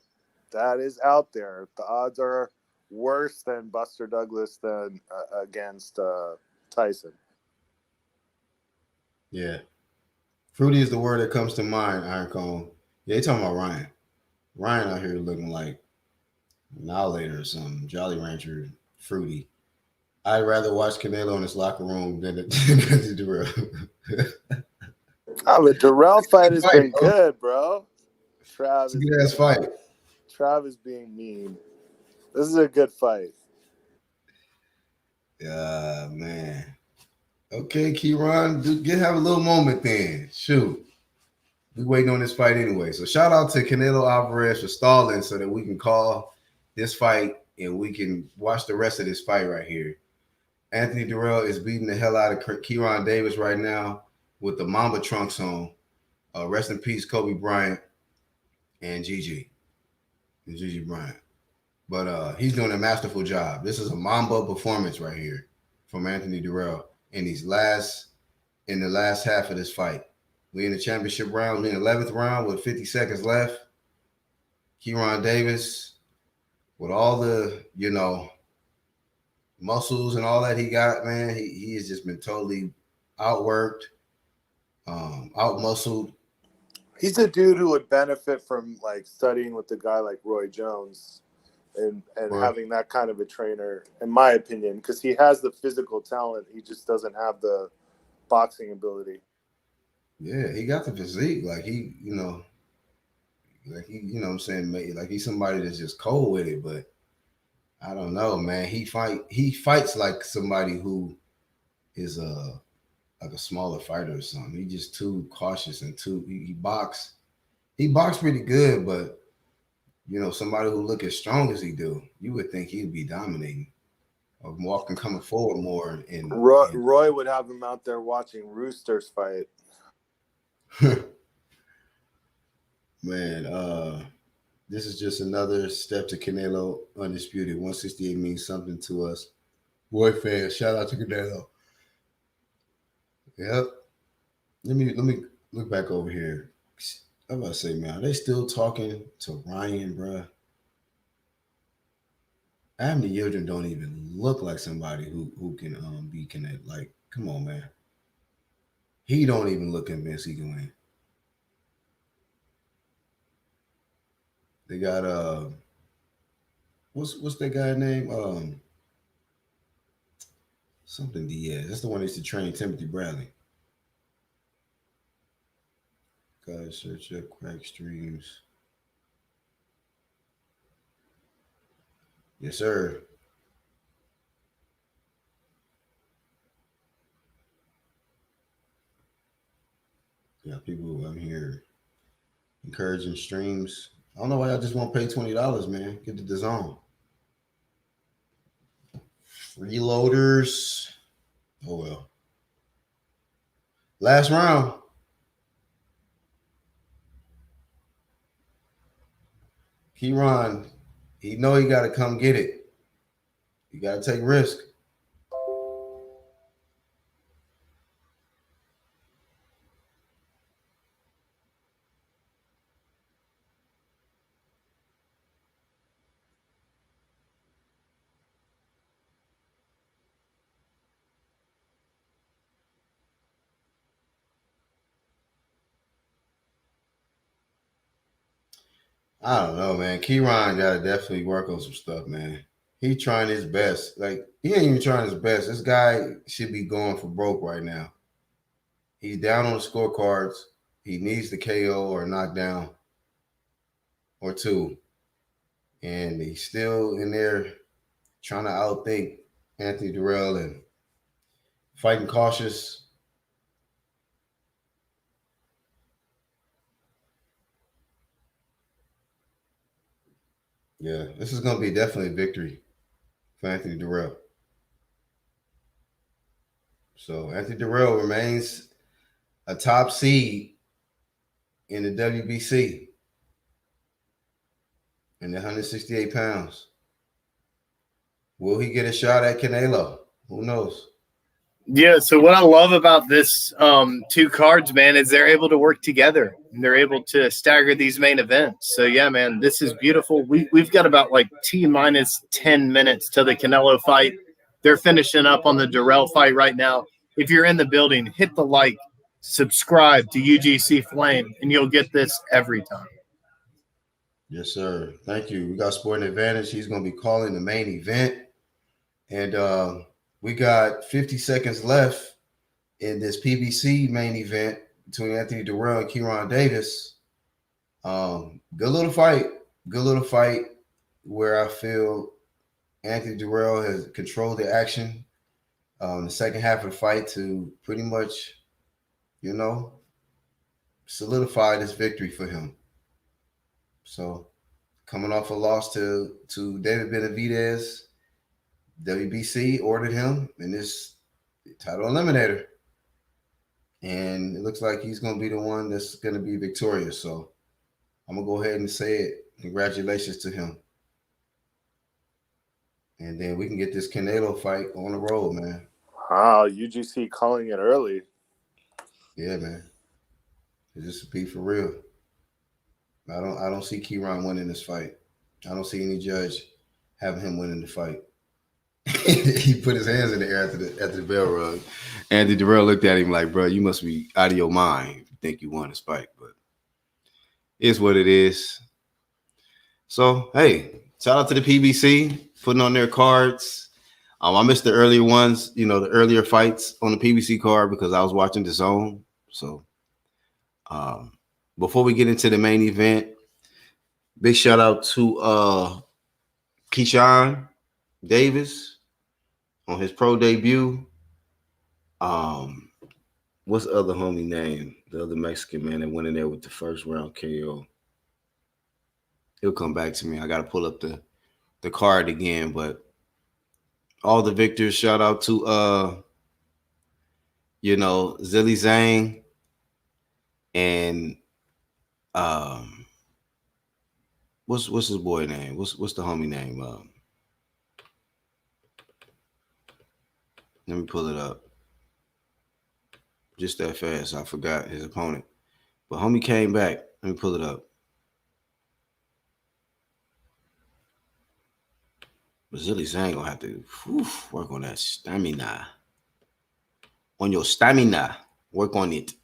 that is out there. The odds are worse than Buster Douglas than against Tyson. Yeah. Fruity is the word that comes to mind, Iron Cone. Yeah, they talking about Ryan. Ryan out here looking like Annihilator or something. Jolly Rancher, Fruity. I'd rather watch Canelo in his locker room than Dirrell. Oh, the Dirrell fight has been good, bro. It's a good-ass fight. Trav is being mean. This is a good fight. Yeah, man. Okay, Kyrone, have a little moment then. Shoot. We waiting on this fight anyway. So shout out to Canelo Alvarez for stalling so that we can call this fight and we can watch the rest of this fight right here. Anthony Dirrell is beating the hell out of Kyrone Davis right now with the Mamba trunks on. Rest in peace, Kobe Bryant and Gigi Bryant. But he's doing a masterful job. This is a Mamba performance right here from Anthony Dirrell in the last half of this fight. We in the championship round. We in the 11th round with 50 seconds left. Kyrone Davis, with all the, muscles and all that he got, man, he has just been totally outworked, outmuscled. He's a dude who would benefit from studying with a guy like Roy Jones and having that kind of a trainer, in my opinion, because he has the physical talent. He just doesn't have the boxing ability. Yeah, he got the physique. Like he, you know what I'm saying, like he's somebody that's just cold with it, but I don't know, man. He fights like somebody who is like a smaller fighter or something. He's just too cautious and he box pretty good, but somebody who look as strong as he do, you would think he'd be dominating or walking, coming forward more. And Roy would have him out there watching Roosters fight. Man, this is just another step to Canelo undisputed. 168 means something to us. Boy fans, shout out to Canelo. Yep. Let me look back over here. I'm about to say, man, are they still talking to Ryan, bruh? Avni Yildirim don't even look like somebody who can be Canelo. Like, come on, man. He don't even look convinced he can win. They got what's that guy name? Something Diaz. That's the one that used to train Timothy Bradley. Guys, search up crack streams. Yes, sir. Yeah, people I'm here encouraging streams. I don't know why I just won't pay $20, man. Get the DAZN. Freeloaders. Oh well. Last round. Kyrone, he know he got to come get it. You got to take risk. I don't know, man. Kyrone got to definitely work on some stuff, man. He trying his best. Like, he ain't even trying his best. This guy should be going for broke right now. He's down on the scorecards. He needs the KO or knockdown or two. And he's still in there trying to outthink Anthony Dirrell and fighting cautious. Yeah, this is going to be definitely a victory for Anthony Dirrell. So Anthony Dirrell remains a top seed in the WBC in the 168 pounds. Will he get a shot at Canelo? Who knows? Yeah, so what I love about this two cards, man, is they're able to work together. And they're able to stagger these main events. So, yeah, man, this is beautiful. We've got about like T-minus 10 minutes to the Canelo fight. They're finishing up on the Dirrell fight right now. If you're in the building, hit the like, subscribe to UGC Flame, and you'll get this every time. Yes, sir. Thank you. We got Sporting Advantage. He's going to be calling the main event. And we got 50 seconds left in this PBC main event between Anthony Dirrell and Kyrone Davis. Good little fight where I feel Anthony Dirrell has controlled the action in the second half of the fight to pretty much, solidify this victory for him. So coming off a loss to David Benavidez, WBC ordered him in this title eliminator. And it looks like he's going to be the one that's going to be victorious. So I'm going to go ahead and say it. Congratulations to him. And then we can get this Canelo fight on the road, man. Wow, UGC calling it early. Yeah, man. This would be for real. I don't see Kyrone winning this fight. I don't see any judge having him winning the fight. He put his hands in the air after the bell rung. Andy Dirrell looked at him like, bro, you must be out of your mind if you think you won this fight. But it's what it is. So, hey, shout out to the PBC putting on their cards. I missed the earlier ones, the earlier fights on the PBC card because I was watching DAZN. So Before we get into the main event, big shout out to Keshawn Davis on his pro debut. What's the other homie name? The other Mexican man that went in there with the first round KO. He'll come back to me. I gotta pull up the card again, but all the victors, shout out to Zhilei Zhang and what's his boy name? What's the homie name? Let me pull it up. Just that fast, I forgot his opponent. But homie came back. Let me pull it up. But Zhilei Zhang gonna have to work on that stamina. On your stamina, work on it.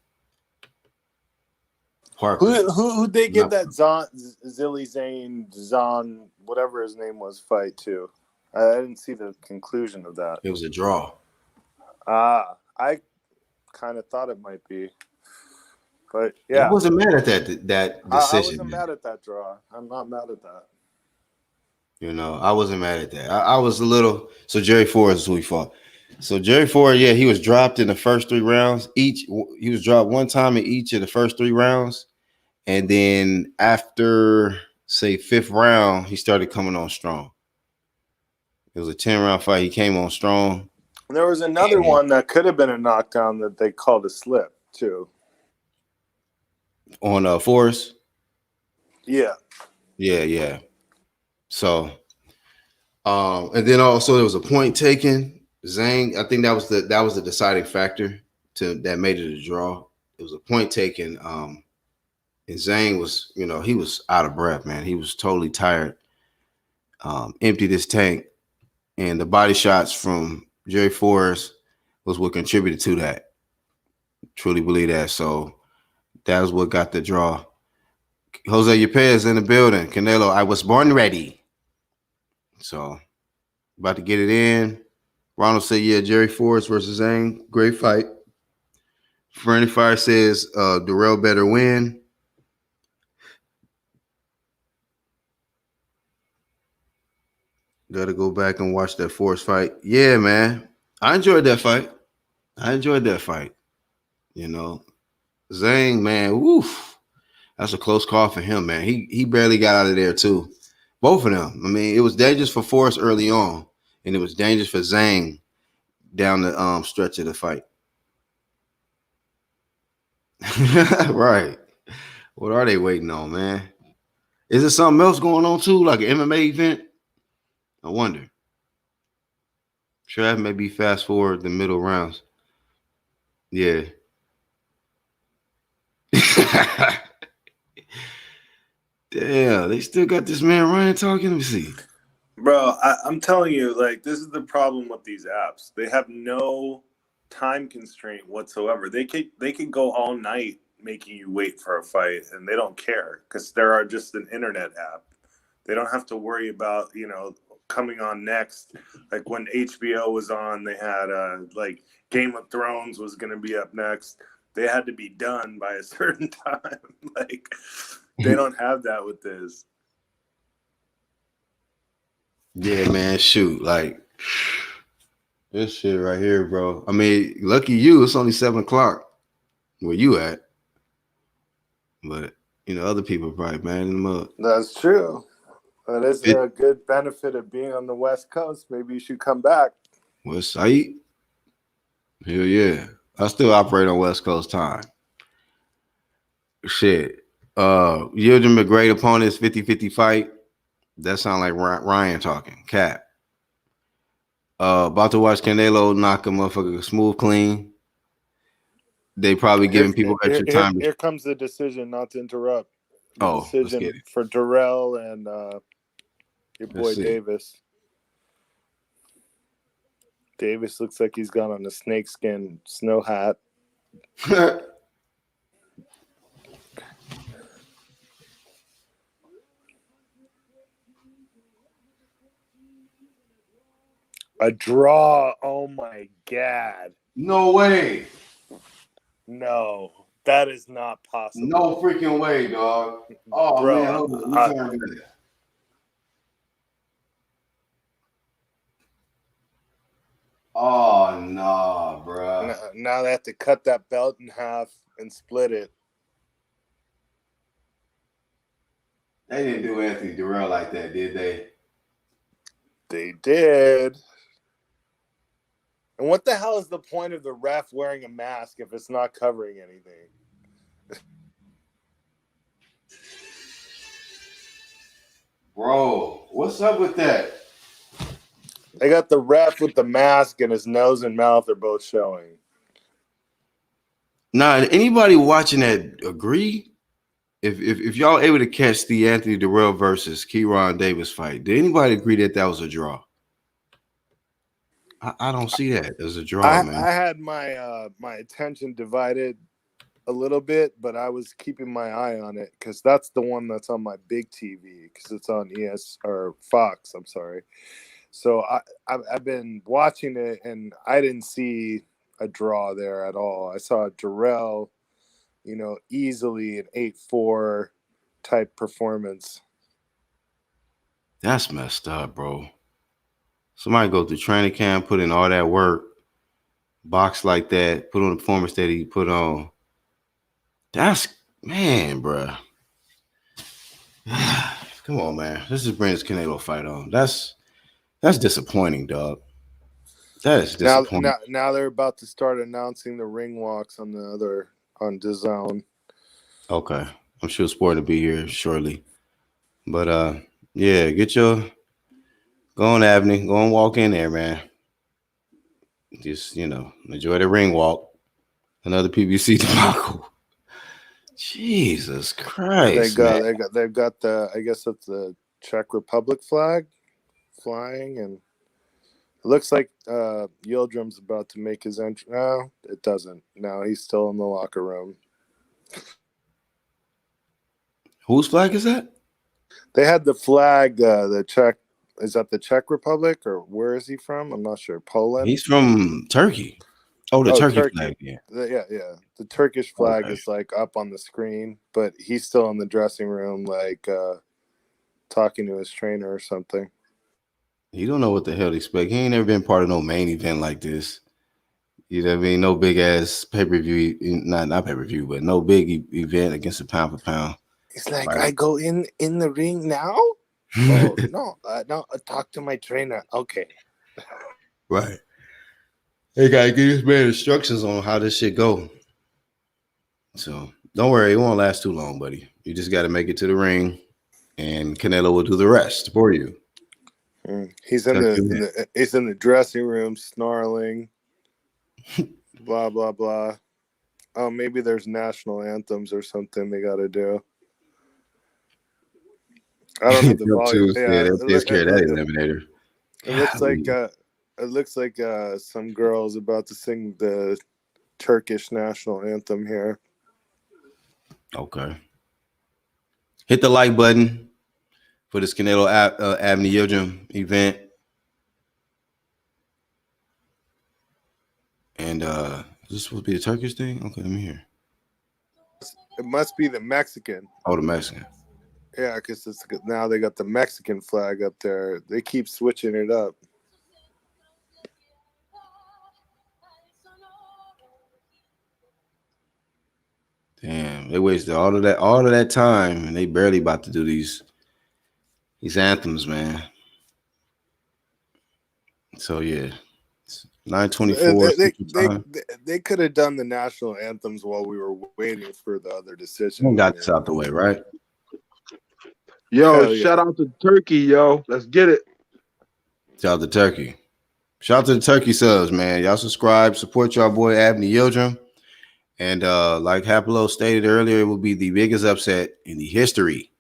Parker. Who they give that Zhilei Zhang, whatever his name was, fight to? I didn't see the conclusion of that. It was a draw. I kind of thought it might be, but yeah, I wasn't mad at that decision. I wasn't mad at that draw. I'm not mad at that. I wasn't mad at that. I was a little. So Jerry Forrest is who he fought. So Jerry Forrest, yeah, he was dropped in the first 3 rounds. He was dropped one time in each of the first 3 rounds, and then after say 5th round, he started coming on strong. It was a 10-round fight. He came on strong. There was another one that could have been a knockdown that they called a slip too. On Forrest? Yeah. Yeah. So, and then also there was a point taken. Zhang, I think that was the deciding factor that made it a draw. It was a point taken. And Zhang was, he was out of breath, man. He was totally tired. Emptied his tank, and the body shots from Jerry Forrest was what contributed to that. Truly believe that. So that was what got the draw. Jose Yepes in the building. Canelo, I was born ready. So about to get it in. Ronald said, yeah, Jerry Forrest versus Zhang. Great fight. Friendly Fire says Dirrell better win. Got to go back and watch that Forrest fight. Yeah, man. I enjoyed that fight. Zhang, man, woof. That's a close call for him, man. He barely got out of there, too. Both of them. I mean, it was dangerous for Forrest early on, and it was dangerous for Zhang down the stretch of the fight. Right. What are they waiting on, man? Is there something else going on, too, like an MMA event? I wonder. Trav maybe fast forward the middle rounds. Yeah. Damn, they still got this man Ryan talking. Let me see. Bro, I'm telling you, like, this is the problem with these apps. They have no time constraint whatsoever. They could go all night making you wait for a fight, and they don't care because they're just an internet app. They don't have to worry about, coming on next. Like when HBO was on, they had like Game of Thrones was going to be up next. They had to be done by a certain time. Like they don't have that with this. Yeah, man, shoot. Like this shit right here, bro. I mean, lucky you, it's only 7 o'clock where you at. But other people probably manning them up. That's true. That is a good benefit of being on the West Coast. Maybe you should come back. West Side? Hell yeah. I still operate on West Coast time. Shit. Yildirim, a great opponents, 50-50 fight. That sound like Ryan talking. Cap. About to watch Canelo knock a motherfucker smooth clean. They probably giving people extra time. Here comes the decision, not to interrupt. The decision for Dirrell and your boy Davis. Davis looks like he's got on a snakeskin snow hat. A draw. Oh my God. No way. No. That is not possible. No freaking way, dog. Oh, bro, man. Hold on. Let me turn it back. Oh, no, bro. Now they have to cut that belt in half and split it. They didn't do Anthony Dirrell like that, did they? They did. And what the hell is the point of the ref wearing a mask if it's not covering anything? Bro, what's up with that? They got the ref with the mask and his nose and mouth are both showing. Nah, anybody watching that agree? If y'all able to catch the Anthony Dirrell versus Kyrone Davis fight, did anybody agree that was a draw? I don't see that as a draw, man. I had my my attention divided a little bit, but I was keeping my eye on it because that's the one that's on my big TV because it's on Fox. I'm sorry. So I've been watching it and I didn't see a draw there at all. I saw Dirrell, easily an 8-4 type performance. That's messed up, bro. Somebody go through training camp, put in all that work, box like that, put on the performance that he put on. That's, man, bro. Come on, man. Let's just bring this Canelo fight on. That's disappointing, dog. That is disappointing. Now they're about to start announcing the ring walks on DAZN. Okay. I'm sure Sport will be here shortly. But yeah, go on, Avni. Go and walk in there, man. Just, enjoy the ring walk. Another PBC debacle. Jesus Christ. They've got the, I guess that's the Czech Republic flag flying, and it looks like Yildirim's about to make his entry. No, it doesn't. No, he's still in the locker room. Whose flag is that? They had the flag, the Czech. Is that the Czech Republic, or where is he from? I'm not sure. Poland? He's from Turkey. Oh, the Turkey flag, yeah. Yeah. The Turkish flag is like up on the screen, but he's still in the dressing room, like talking to his trainer or something. You don't know what the hell to expect. He ain't never been part of no main event like this. You know what I mean? No big ass pay-per-view, not pay-per-view, but no big event against a pound for pound. It's like, right. I go in the ring now? Oh, no, talk to my trainer. Okay. Right. They gotta give this man instructions on how this shit go. So don't worry, it won't last too long, buddy. You just gotta make it to the ring, and Canelo will do the rest for you. He's in the dressing room snarling. Blah blah blah. Oh, maybe there's national anthems or something they got to do. I don't know the volume. They takes care of that Eliminator. It looks like some girl's about to sing the Turkish national anthem here. Okay. Hit the like button for this Canelo Avni Yildirim event. And is this supposed to be the Turkish thing? Okay, let me hear. It must be the Mexican. Oh, the Mexican. Yeah, because now they got the Mexican flag up there. They keep switching it up. Damn, they wasted all of that time, and they barely about to do these anthems, man. So yeah, 9:24. They could have done the national anthems while we were waiting for the other decision. We got this out the way, right? Yo, shout out to Turkey, yo. Let's get it. Shout out to Turkey. Shout out to the Turkey subs, man. Y'all subscribe, support y'all boy Avni Yildirim. And like Haplo stated earlier, it will be the biggest upset in the history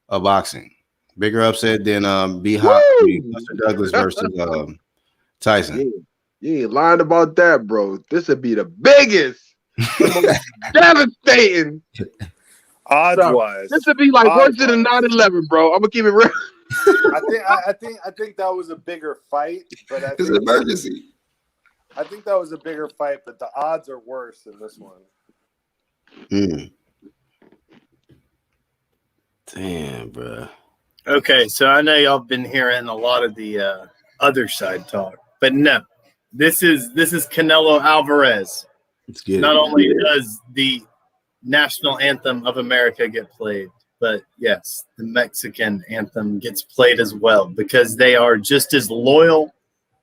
of boxing. Bigger upset than Buster Douglas versus Tyson. You ain't lying about that, bro. This would be the biggest, devastating. Odds-wise, this would be like worse than 9/11, bro. I'm gonna keep it real. I think that was a bigger fight, but it's an emergency. I think that was a bigger fight, but the odds are worse in this one. Damn, bro. Okay, so I know y'all been hearing a lot of the other side talk, but no, this is Canelo Alvarez. Not only does the national anthem of America get played, but yes, the Mexican anthem gets played as well because they are just as loyal,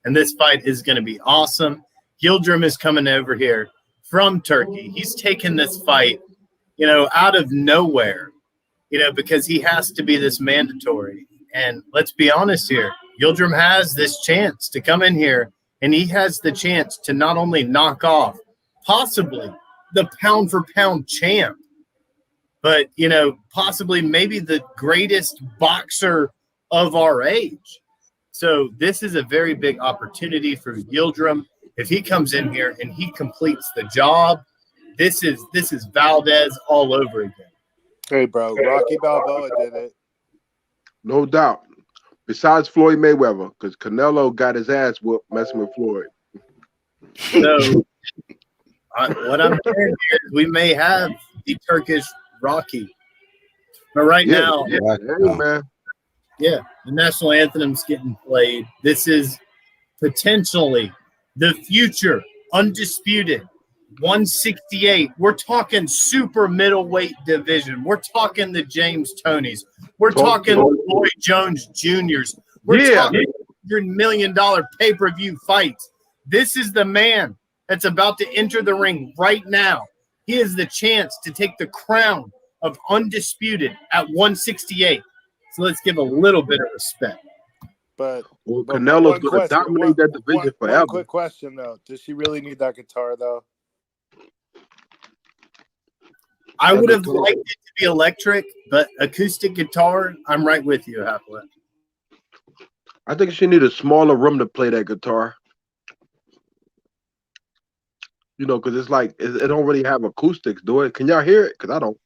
and this fight is going to be awesome. Yildirim is coming over here from Turkey. He's taken this fight, out of nowhere, because he has to be this mandatory. And let's be honest here, Yildirim has this chance to come in here, and he has the chance to not only knock off possibly the pound-for-pound champ, but, possibly maybe the greatest boxer of our age. So this is a very big opportunity for Yildirim. If he comes in here and he completes the job, this is Valdez all over again. Hey, bro, Rocky Balboa did it. No doubt. Besides Floyd Mayweather, because Canelo got his ass whooped messing with Floyd. So what I'm hearing here is we may have the Turkish Rocky. But right now, man. Yeah, the national anthem's getting played. This is potentially the future undisputed 168. We're talking super middleweight division. We're talking the James Tonys. We're talking the Roy Jones Juniors. We're talking $100 million pay-per-view fights. This is the man that's about to enter the ring right now. He has the chance to take the crown of undisputed at 168. So let's give a little bit of respect. But Canelo's going to dominate that division forever. One quick question, though. Does she really need that guitar, though? I would have liked it to be electric, but acoustic guitar, I'm right with you, Haplet. I think she need a smaller room to play that guitar. Because it's like it don't really have acoustics, do it? Can y'all hear it? Because I don't.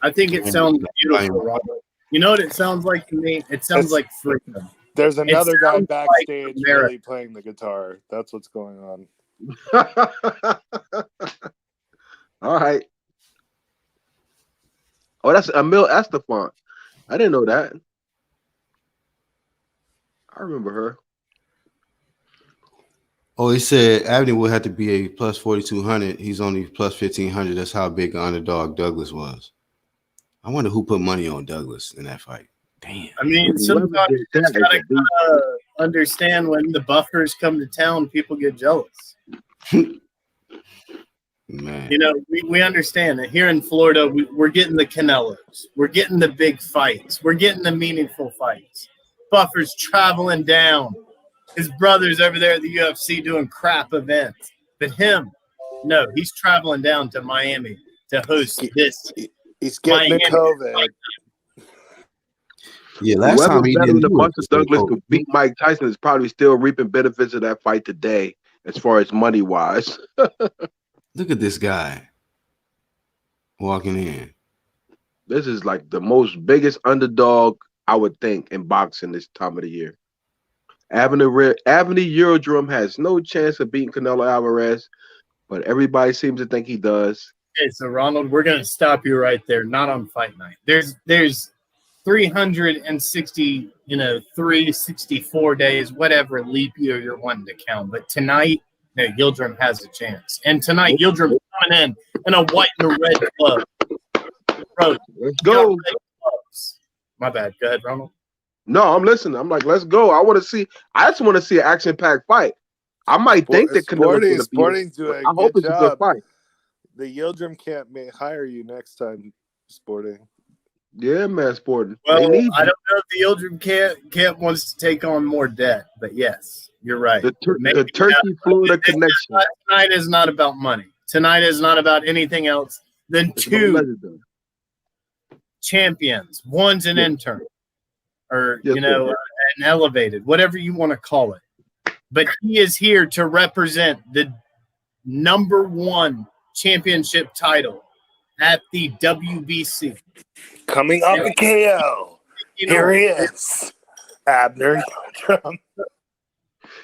I think it sounds beautiful, Robert. You know what it sounds like to me? It sounds like freedom. There's another guy backstage really playing the guitar. That's what's going on. All right. Oh, that's Emil Estefan. I didn't know that. I remember her. Oh, he said Avni would have to be a plus 4,200. He's only plus 1,500. That's how big an underdog Douglas was. I wonder who put money on Douglas in that fight. Damn. I mean, sometimes you just gotta understand when the buffers come to town, people get jealous. Man. We understand that here in Florida, we're getting the Canelos. We're getting the big fights. We're getting the meaningful fights. Buffers traveling down. His brother's over there at the UFC doing crap events. But him, no, he's traveling down to Miami to host this. He's getting the COVID. Yeah, last time he didn't do it. Douglas to beat Mike Tyson is probably still reaping benefits of that fight today, as far as money wise. Look at this guy walking in. This is like the most biggest underdog I would think in boxing this time of the year. Avni Yildirim has no chance of beating Canelo Alvarez, but everybody seems to think he does. Okay, so Ronald, we're going to stop you right there. Not on fight night. There's 360, 364 days, whatever leap year you're wanting to count. But tonight, no, Yildirim has a chance. And tonight, Yildirim coming in a white and a red glove. Bro, let's go. My bad. Go ahead, Ronald. No, I'm listening. I'm like, let's go. I just want to see an action-packed fight. I might think that Sporting's doing a good job. Fight. The Yildirim can't hire you next time, Sporting. Yeah, man, Sporting. Well, I don't know if the Yildirim camp wants to take on more debt, but yes, you're right. The Turkey-Florida connection. Tonight is not about money. Tonight is not about anything else than two champions. One's an intern. Or, an elevated, whatever you want to call it. But he is here to represent the #1 championship title at the WBC. Coming up in KO. Here he is. Abner.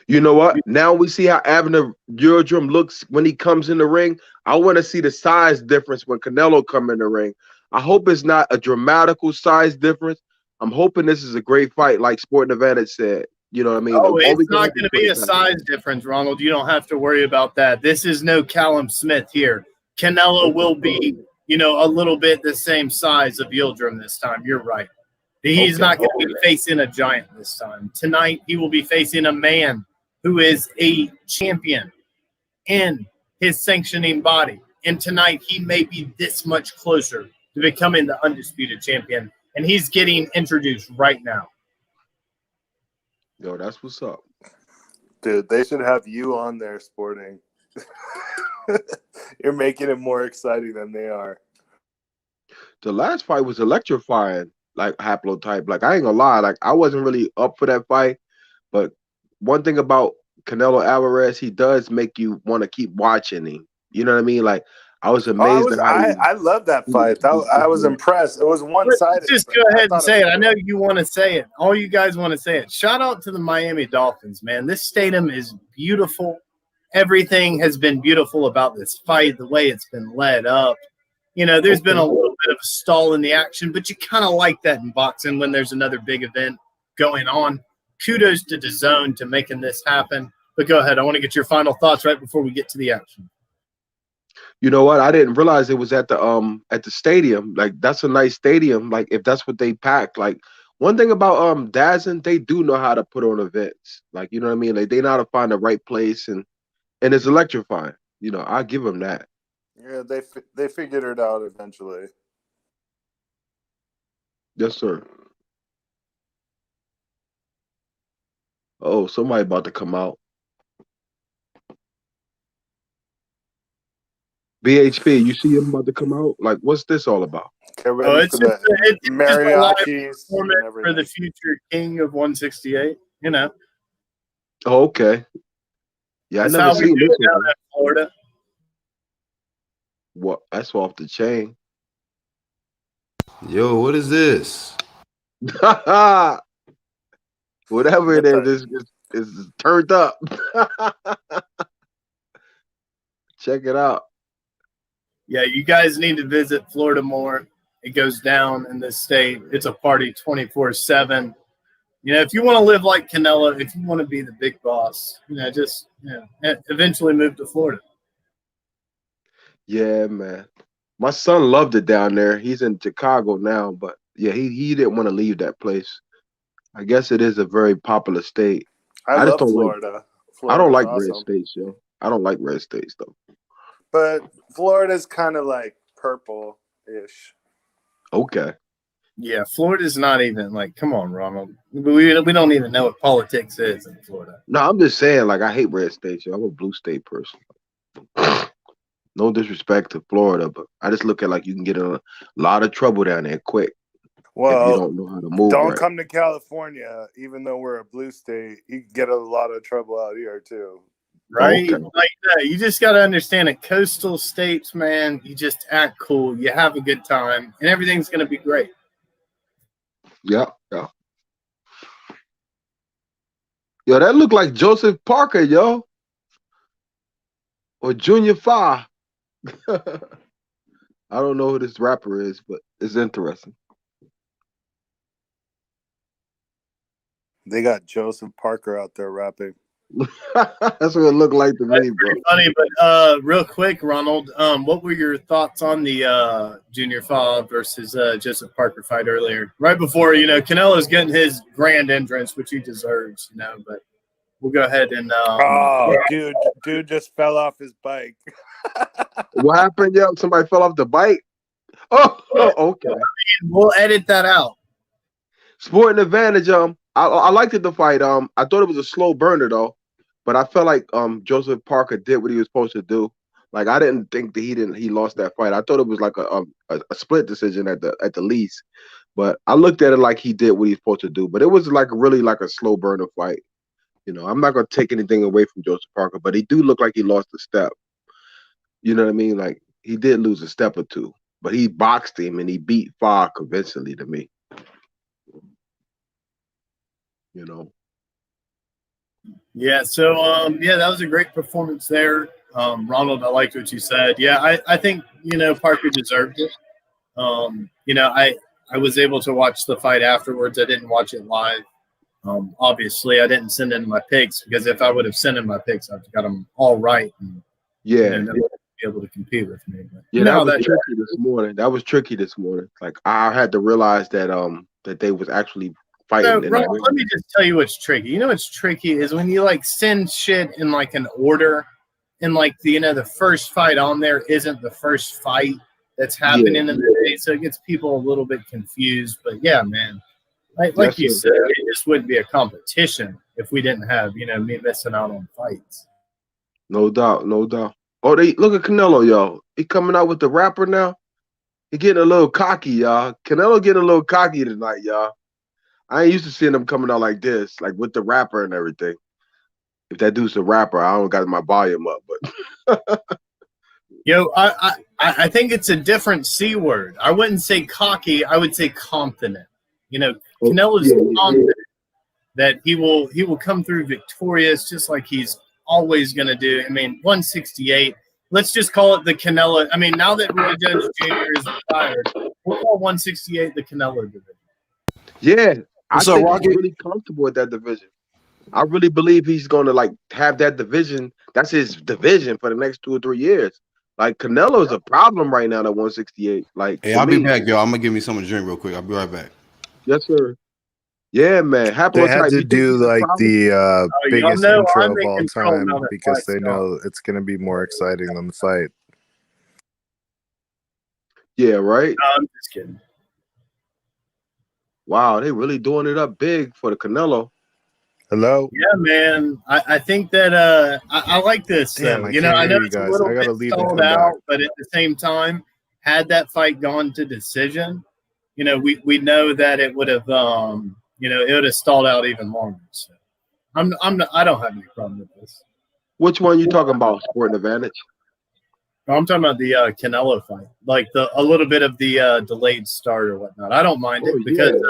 You know what? Now we see how Avni Yildirim looks when he comes in the ring. I want to see the size difference when Canelo come in the ring. I hope it's not a dramatical size difference. I'm hoping this is a great fight, like Sporting Advantage said. You know what I mean? Oh, All we it's can not do going is to put be it a back. size difference, Ronald. You don't have to worry about that. This is no Callum Smith here. Canelo will be, you know, a little bit the same size of Yildirim this time. You're right. He's not going to be facing a giant this time. Tonight, he will be facing a man who is a champion in his sanctioning body. And tonight, he may be this much closer to becoming the undisputed champion. And he's getting introduced right now. Yo, that's what's up. Dude, they should have you on there, Sporting. You're making it more exciting than they are. The last fight was electrifying, like haplotype. Like, I ain't gonna lie, like I wasn't really up for that fight. But one thing about Canelo Alvarez, he does make you want to keep watching him. You know what I mean? Like, I was amazed at how I love that fight. I was impressed. It was one-sided. Just go ahead and say it. I know you want to say it. All you guys want to say it. Shout out to the Miami Dolphins, man. This stadium is beautiful. Everything has been beautiful about this fight, the way it's been led up. You know, there's been a little bit of a stall in the action, but you kind of like that in boxing when there's another big event going on. Kudos to DAZN to making this happen. But go ahead. I want to get your final thoughts right before we get to the action. You know what? I didn't realize it was at the stadium. Like, that's a nice stadium. Like, if that's what they packed. Like, one thing about DAZN, they do know how to put on events. Like, you know what I mean? Like, they know how to find the right place, and it's electrifying. You know, I give them that. Yeah, they figured it out eventually. Yes, sir. Oh, somebody about to come out. BHP, you see him about to come out? Like, what's this all about? Get ready for the mariachis for the future king of 168. You know. Oh, okay. Yeah, That's I never seen this down in Florida. What? That's off the chain. Yo, what is this? Whatever it is turned up. Check it out. Yeah, you guys need to visit Florida more. It goes down in this state. It's a party 24/7. You know, if you want to live like Canelo, if you want to be the big boss, you know, just eventually move to Florida. Yeah, man. My son loved it down there. He's in Chicago now, but yeah, he didn't want to leave that place. I guess it is a very popular state. I just love Florida. I don't like red states, yo. I don't like red states though. But Florida's kind of like purple-ish. Okay. Yeah, Florida's not even like, come on, Ronald. We don't even know what politics is in Florida. No, I'm just saying, like, I hate red states, yo. I'm a blue state person. No disrespect to Florida, but I just look at like you can get in a lot of trouble down there quick. Well, if you don't know how to move. Don't come to California, even though we're a blue state. You can get a lot of trouble out here too. Right? Okay. Like that. You just got to understand it. Coastal states, man, you just act cool. You have a good time, and everything's going to be great. Yeah. Yo, that looked like Joseph Parker, yo. Or Junior Fa. I don't know who this rapper is, but it's interesting. They got Joseph Parker out there rapping. That's what it looked like to me, bro. Funny, but real quick, Ronald, what were your thoughts on the Junior Fa versus Joseph Parker fight earlier? Right before, Canelo's getting his grand entrance, which he deserves, but we'll go ahead and dude just fell off his bike. What happened, yo? Somebody fell off the bike? Oh, okay. We'll edit that out. Sporting Advantage, I liked it, the fight. I thought it was a slow burner though, but I felt like Joseph Parker did what he was supposed to do. Like, I didn't think that he lost that fight. I thought it was like a split decision at the least. But I looked at it like he did what he was supposed to do. But it was like really like a slow burner fight. I'm not gonna take anything away from Joseph Parker, but he do look like he lost a step. You know what I mean? Like, he did lose a step or two, but he boxed him and he beat Fa convincingly to me. Yeah, so that was a great performance there. Ronald, I liked what you said. Yeah, I think, Parker deserved it. I was able to watch the fight afterwards. I didn't watch it live. Obviously, I didn't send in my picks because if I would have sent in my picks, I've got them all right. And, nobody would be able to compete with me. But that was tricky this morning. That was tricky this morning. Like I had to realize that that they was actually fighting. So, Ronald, let me just tell you what's tricky. You know what's tricky is when you send shit in an order, and the first fight on there isn't the first fight that's happening in the day, so it gets people a little bit confused. But yeah, man, like you said, it just wouldn't be a competition if we didn't have me missing out on fights. No doubt, no doubt. Oh, they look at Canelo, y'all. He coming out with the rapper now. He getting a little cocky, y'all. Canelo getting a little cocky tonight, y'all. I ain't used to seeing him coming out like this, like with the rapper and everything. If that dude's a rapper, I don't got my volume up, but I think it's a different C word. I wouldn't say cocky, I would say confident. Canelo's confident that he will come through victorious, just like he's always going to do. I mean, 168. Let's just call it the Canelo. I mean, now that Roy Jones Jr. is retired, we'll call 168 the Canelo division. Yeah, I think he's really comfortable with that division. I really believe he's going to have that division. That's his division for the next 2 or 3 years. Canelo's a problem right now at 168. Hey, I'll be back, y'all. I'm gonna give me something to drink real quick. I'll be right back. Yes, sir. Yeah, man. They had to do the biggest intro of all time because they know it's going to be more exciting than the fight. Yeah, right? No, I'm just kidding. Wow, they really doing it up big for the Canelo. Hello? Yeah, man. I think that I like this. Damn, I know it's a little bit sold out, but at the same time, had that fight gone to decision, we know that it would have it would have stalled out even longer. So I don't have any problem with this. Which one you talking about? Sporting Advantage? No, I'm talking about the Canelo fight, a little bit of the delayed start or whatnot. I don't mind it because it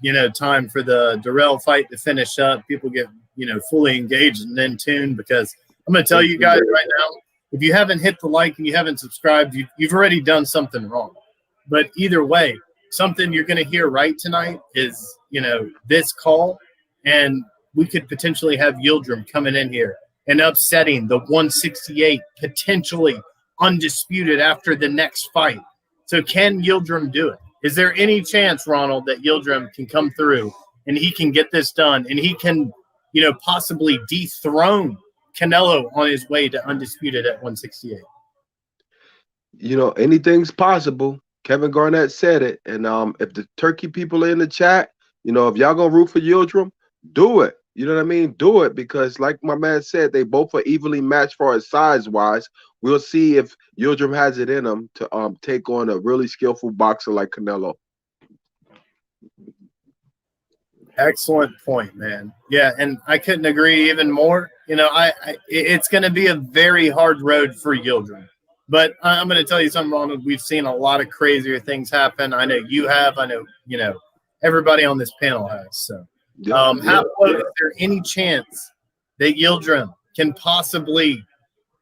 gives time for the Dirrell fight to finish up. People get fully engaged and in tune. Because I'm going to tell you guys right now, if you haven't hit the like and you haven't subscribed, you've already done something wrong. But either way, something you're going to hear right tonight is this call, and we could potentially have Yildirim coming in here and upsetting the 168, potentially undisputed after the next fight. So can Yildirim do it? Is there any chance, Ronald, that Yildirim can come through and he can get this done and he can, possibly dethrone Canelo on his way to undisputed at 168? Anything's possible. Kevin Garnett said it. And if the Turkey people are in the chat, if y'all gonna root for Yildirim, do it. You know what I mean? Do it, because like my man said, they both are evenly matched for as size-wise. We'll see if Yildirim has it in him to take on a really skillful boxer like Canelo. Excellent point, man. Yeah, and I couldn't agree even more. It's going to be a very hard road for Yildirim. But I'm going to tell you something, Ronald. We've seen a lot of crazier things happen. I know you have. I know, everybody on this panel has. So, is there any chance that Yildirim can possibly,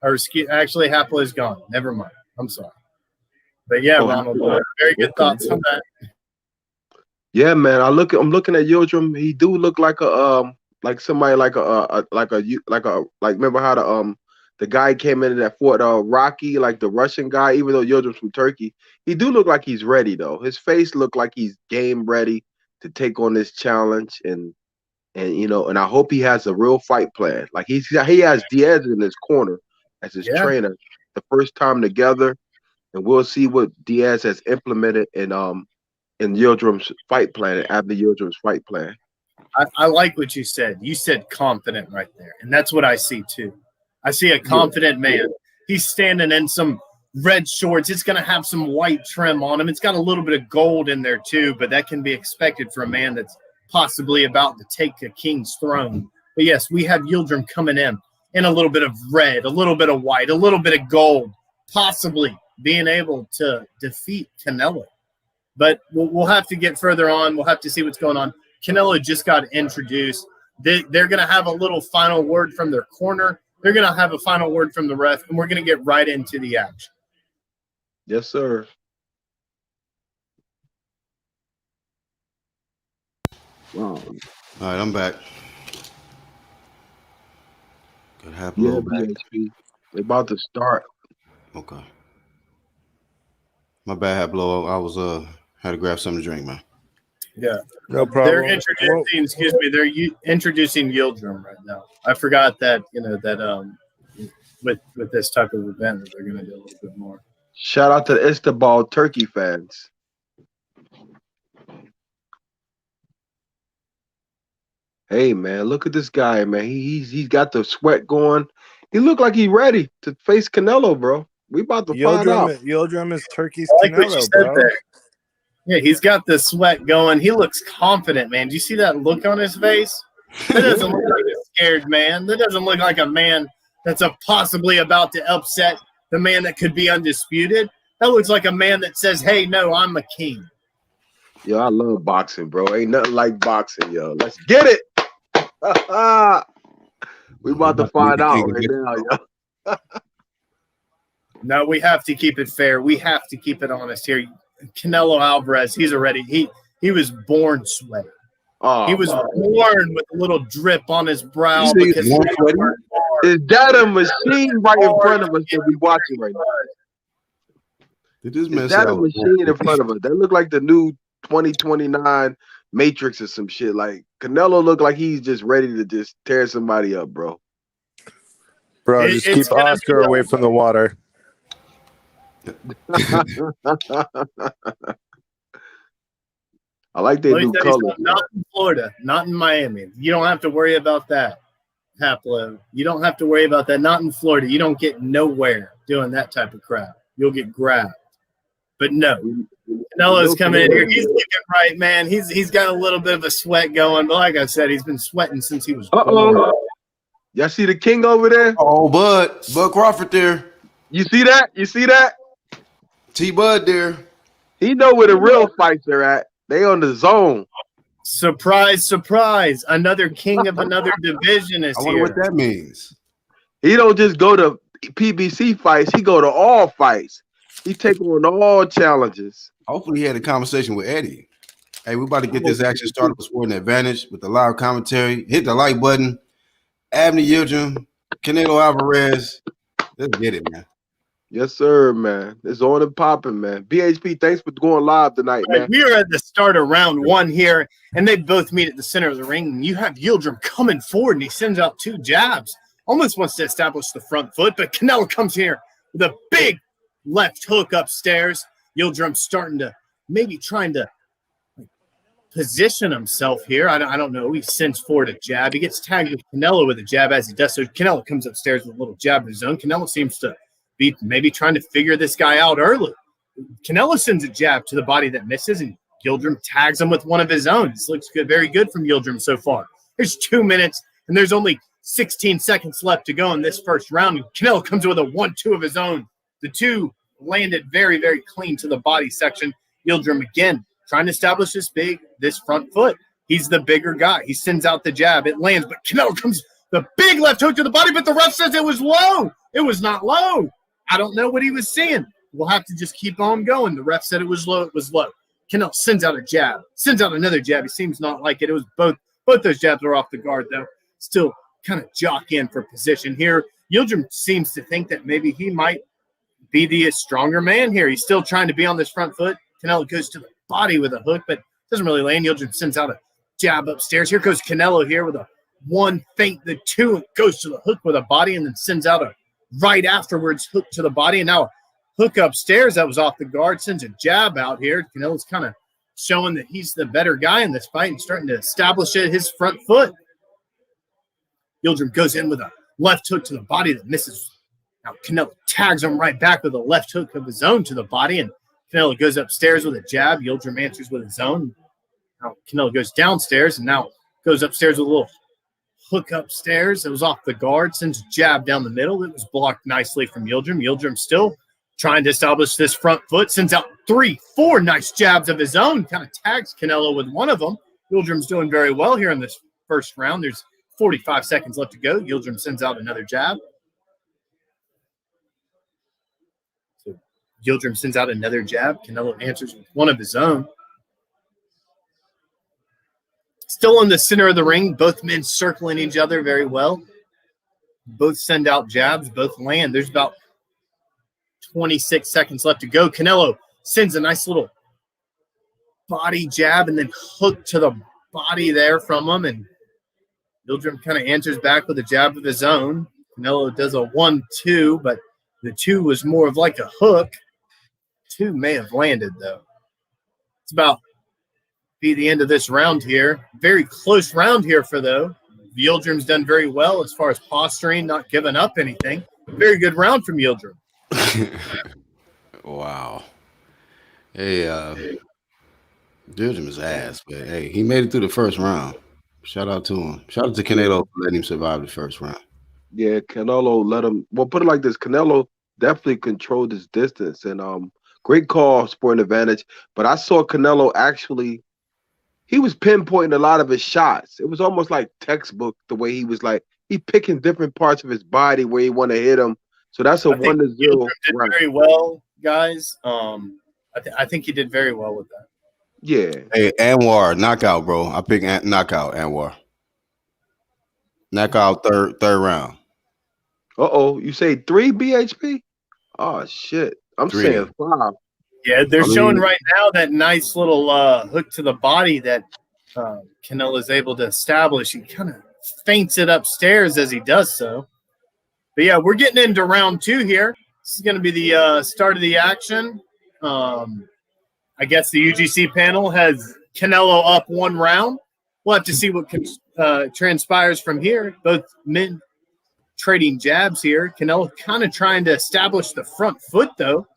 actually, Hapla is gone. Never mind. I'm sorry. But yeah, Ronald, very good thoughts on that. Yeah, man. I'm looking at Yildirim. He do look like somebody like remember how the guy came in that fought Rocky, like the Russian guy, even though Yildirim's from Turkey. He do look like he's ready though. His face look like he's game ready to take on this challenge, and I hope he has a real fight plan. Like he has Diaz in his corner as his trainer the first time together, and we'll see what Diaz has implemented in Yildirim's fight plan, and Avni Yildirim's fight plan. I like what you said. You said confident right there, and that's what I see too. I see a confident man. He's standing in some red shorts. It's going to have some white trim on him. It's got a little bit of gold in there too, but that can be expected for a man that's possibly about to take a king's throne. But yes, we have Yildirim coming in a little bit of red, a little bit of white, a little bit of gold, possibly being able to defeat Canelo. But we'll have to get further on. We'll have to see what's going on. Canelo just got introduced. They're going to have a little final word from their corner. They're going to have a final word from the ref, and we're going to get right into the action. Yes, sir. Wow. All right, I'm back. Could happen. Yeah, BHP. They're about to start. Okay. My bad, had blow. I was had to grab something to drink, man. Yeah, no problem. They're introducing Yildirim right now. I forgot that with this type of event that they're going to do a little bit more. Shout out to the Istanbul Turkey fans. Hey man, look at this guy, man. He's got the sweat going. He looked like he's ready to face Canelo, bro. We about to find out. Yildirim is Turkey's like Canelo, bro. There. Yeah, he's got the sweat going. He looks confident, man. Do you see that look on his face? That doesn't look like a scared man. That doesn't look like a man that's possibly about to upset the man that could be undisputed. That looks like a man that says, hey, no, I'm a king. Yo, I love boxing, bro. Ain't nothing like boxing, yo. Let's get it. We about to find out right now, yo. No, we have to keep it fair. We have to keep it honest here. Canelo Alvarez, he's already he was born sweaty. Oh, he was born with a little drip on his brow because is that a machine right in front of us that we watching right now? Is that a machine in front of us? That look like the new 2029 Matrix or some shit. Like Canelo look like he's just ready to just tear somebody up, bro. Bro, just keep Oscar away from the water. I like their new color. Not in Florida, not in Miami. You don't have to worry about that, Haplo. You don't have to worry about that. Not in Florida. You don't get nowhere doing that type of crap. You'll get grabbed. But no, Canelo's coming in here. He's looking right, man. He's got a little bit of a sweat going. But like I said, he's been sweating since he was born. Y'all see the king over there? Oh, Bud Crawford there. You see that? You see that? T-Bud there. He know where the real fights are at. They on the zone. Surprise, surprise. Another king of another division is here. I wonder what that means. He don't just go to PBC fights. He go to all fights. He take on all challenges. Hopefully he had a conversation with Eddie. Hey, we're about to get this action started with Sporting Advantage with the live commentary. Hit the like button. Avni Yildirim, Canelo Alvarez. Let's get it, man. Yes, sir, man. It's on and popping, man. BHP, thanks for going live tonight, man. We are at the start of round one here, and they both meet at the center of the ring. And you have Yildirim coming forward, and he sends out two jabs. Almost wants to establish the front foot, but Canelo comes here with a big left hook upstairs. Yildirim starting to maybe trying to position himself here. I don't know. He sends forward a jab. He gets tagged with Canelo with a jab as he does. So Canelo comes upstairs with a little jab of his own. Canelo seems to be maybe trying to figure this guy out early. Canelo sends a jab to the body that misses, and Yildirim tags him with one of his own. This looks good, very good from Yildirim so far. There's 2 minutes, and there's only 16 seconds left to go in this first round. And Canelo comes with a 1-2 of his own. The two landed very, very clean to the body section. Yildirim again trying to establish this front foot. He's the bigger guy. He sends out the jab. It lands, but Canelo comes the big left hook to the body, but the ref says it was low. It was not low. I don't know what he was seeing. We'll have to just keep on going. The ref said it was low. It was low. Canelo sends out a jab, sends out another jab. He seems not like it. It was both those jabs are off the guard, though. Still kind of jock in for position here. Yildirim seems to think that maybe he might be the stronger man here. He's still trying to be on this front foot. Canelo goes to the body with a hook, but doesn't really land. Yildirim sends out a jab upstairs. Here goes Canelo here with a 1 feint, the 2, and goes to the hook with a body and then sends out a right afterwards hook to the body. And now a hook upstairs that was off the guard, sends a jab out here. Canelo's kind of showing that he's the better guy in this fight and starting to establish his front foot. Yildirim goes in with a left hook to the body that misses. Now Canelo tags him right back with a left hook of his own to the body, and Canelo goes upstairs with a jab. Yildirim answers with his own. Now Canelo goes downstairs and now goes upstairs with a little hook upstairs. It was off the guard, sends a jab down the middle. It was blocked nicely from Yildirim. Yildirim still trying to establish this front foot, sends out 3, 4 nice jabs of his own, kind of tags Canelo with one of them. Yildirim's doing very well here in this first round. There's 45 seconds left to go. Yildirim sends out another jab. So Yildirim sends out another jab. Canelo answers with one of his own. Still in the center of the ring, both men circling each other very well. Both send out jabs, both land. There's about 26 seconds left to go. Canelo sends a nice little body jab and then hook to the body there from him. And Yildirim kind of answers back with a jab of his own. Canelo does a 1-2, but the 2 was more of like a hook. 2 may have landed, though. It's about be the end of this round here. Very close round here for though. Yildirim's done very well as far as posturing, not giving up anything. Very good round from Yildirim. Wow. Hey, Yildirim is ass, but hey, he made it through the first round. Shout out to him. Shout out to Canelo for letting him survive the first round. Yeah, Canelo let him. Well, put it like this: Canelo definitely controlled his distance, and great call, sporting advantage. But I saw Canelo actually. He was pinpointing a lot of his shots. It was almost like textbook the way he was like he picking different parts of his body where he want to hit him. So that's a 1-0. Did very well, guys. I think he did very well with that. Yeah. Hey, Anwar, knockout, bro. I pick knockout, Anwar. Knockout third round. Uh-oh. You say 3 BHP? Oh, shit. I'm 3. saying 5. Yeah, they're showing right now that nice little hook to the body that Canelo is able to establish. He kind of feints it upstairs as he does so. But, yeah, we're getting into round 2 here. This is going to be the start of the action. I guess the UGC panel has Canelo up 1 round. We'll have to see what transpires from here. Both men trading jabs here. Canelo kind of trying to establish the front foot, though.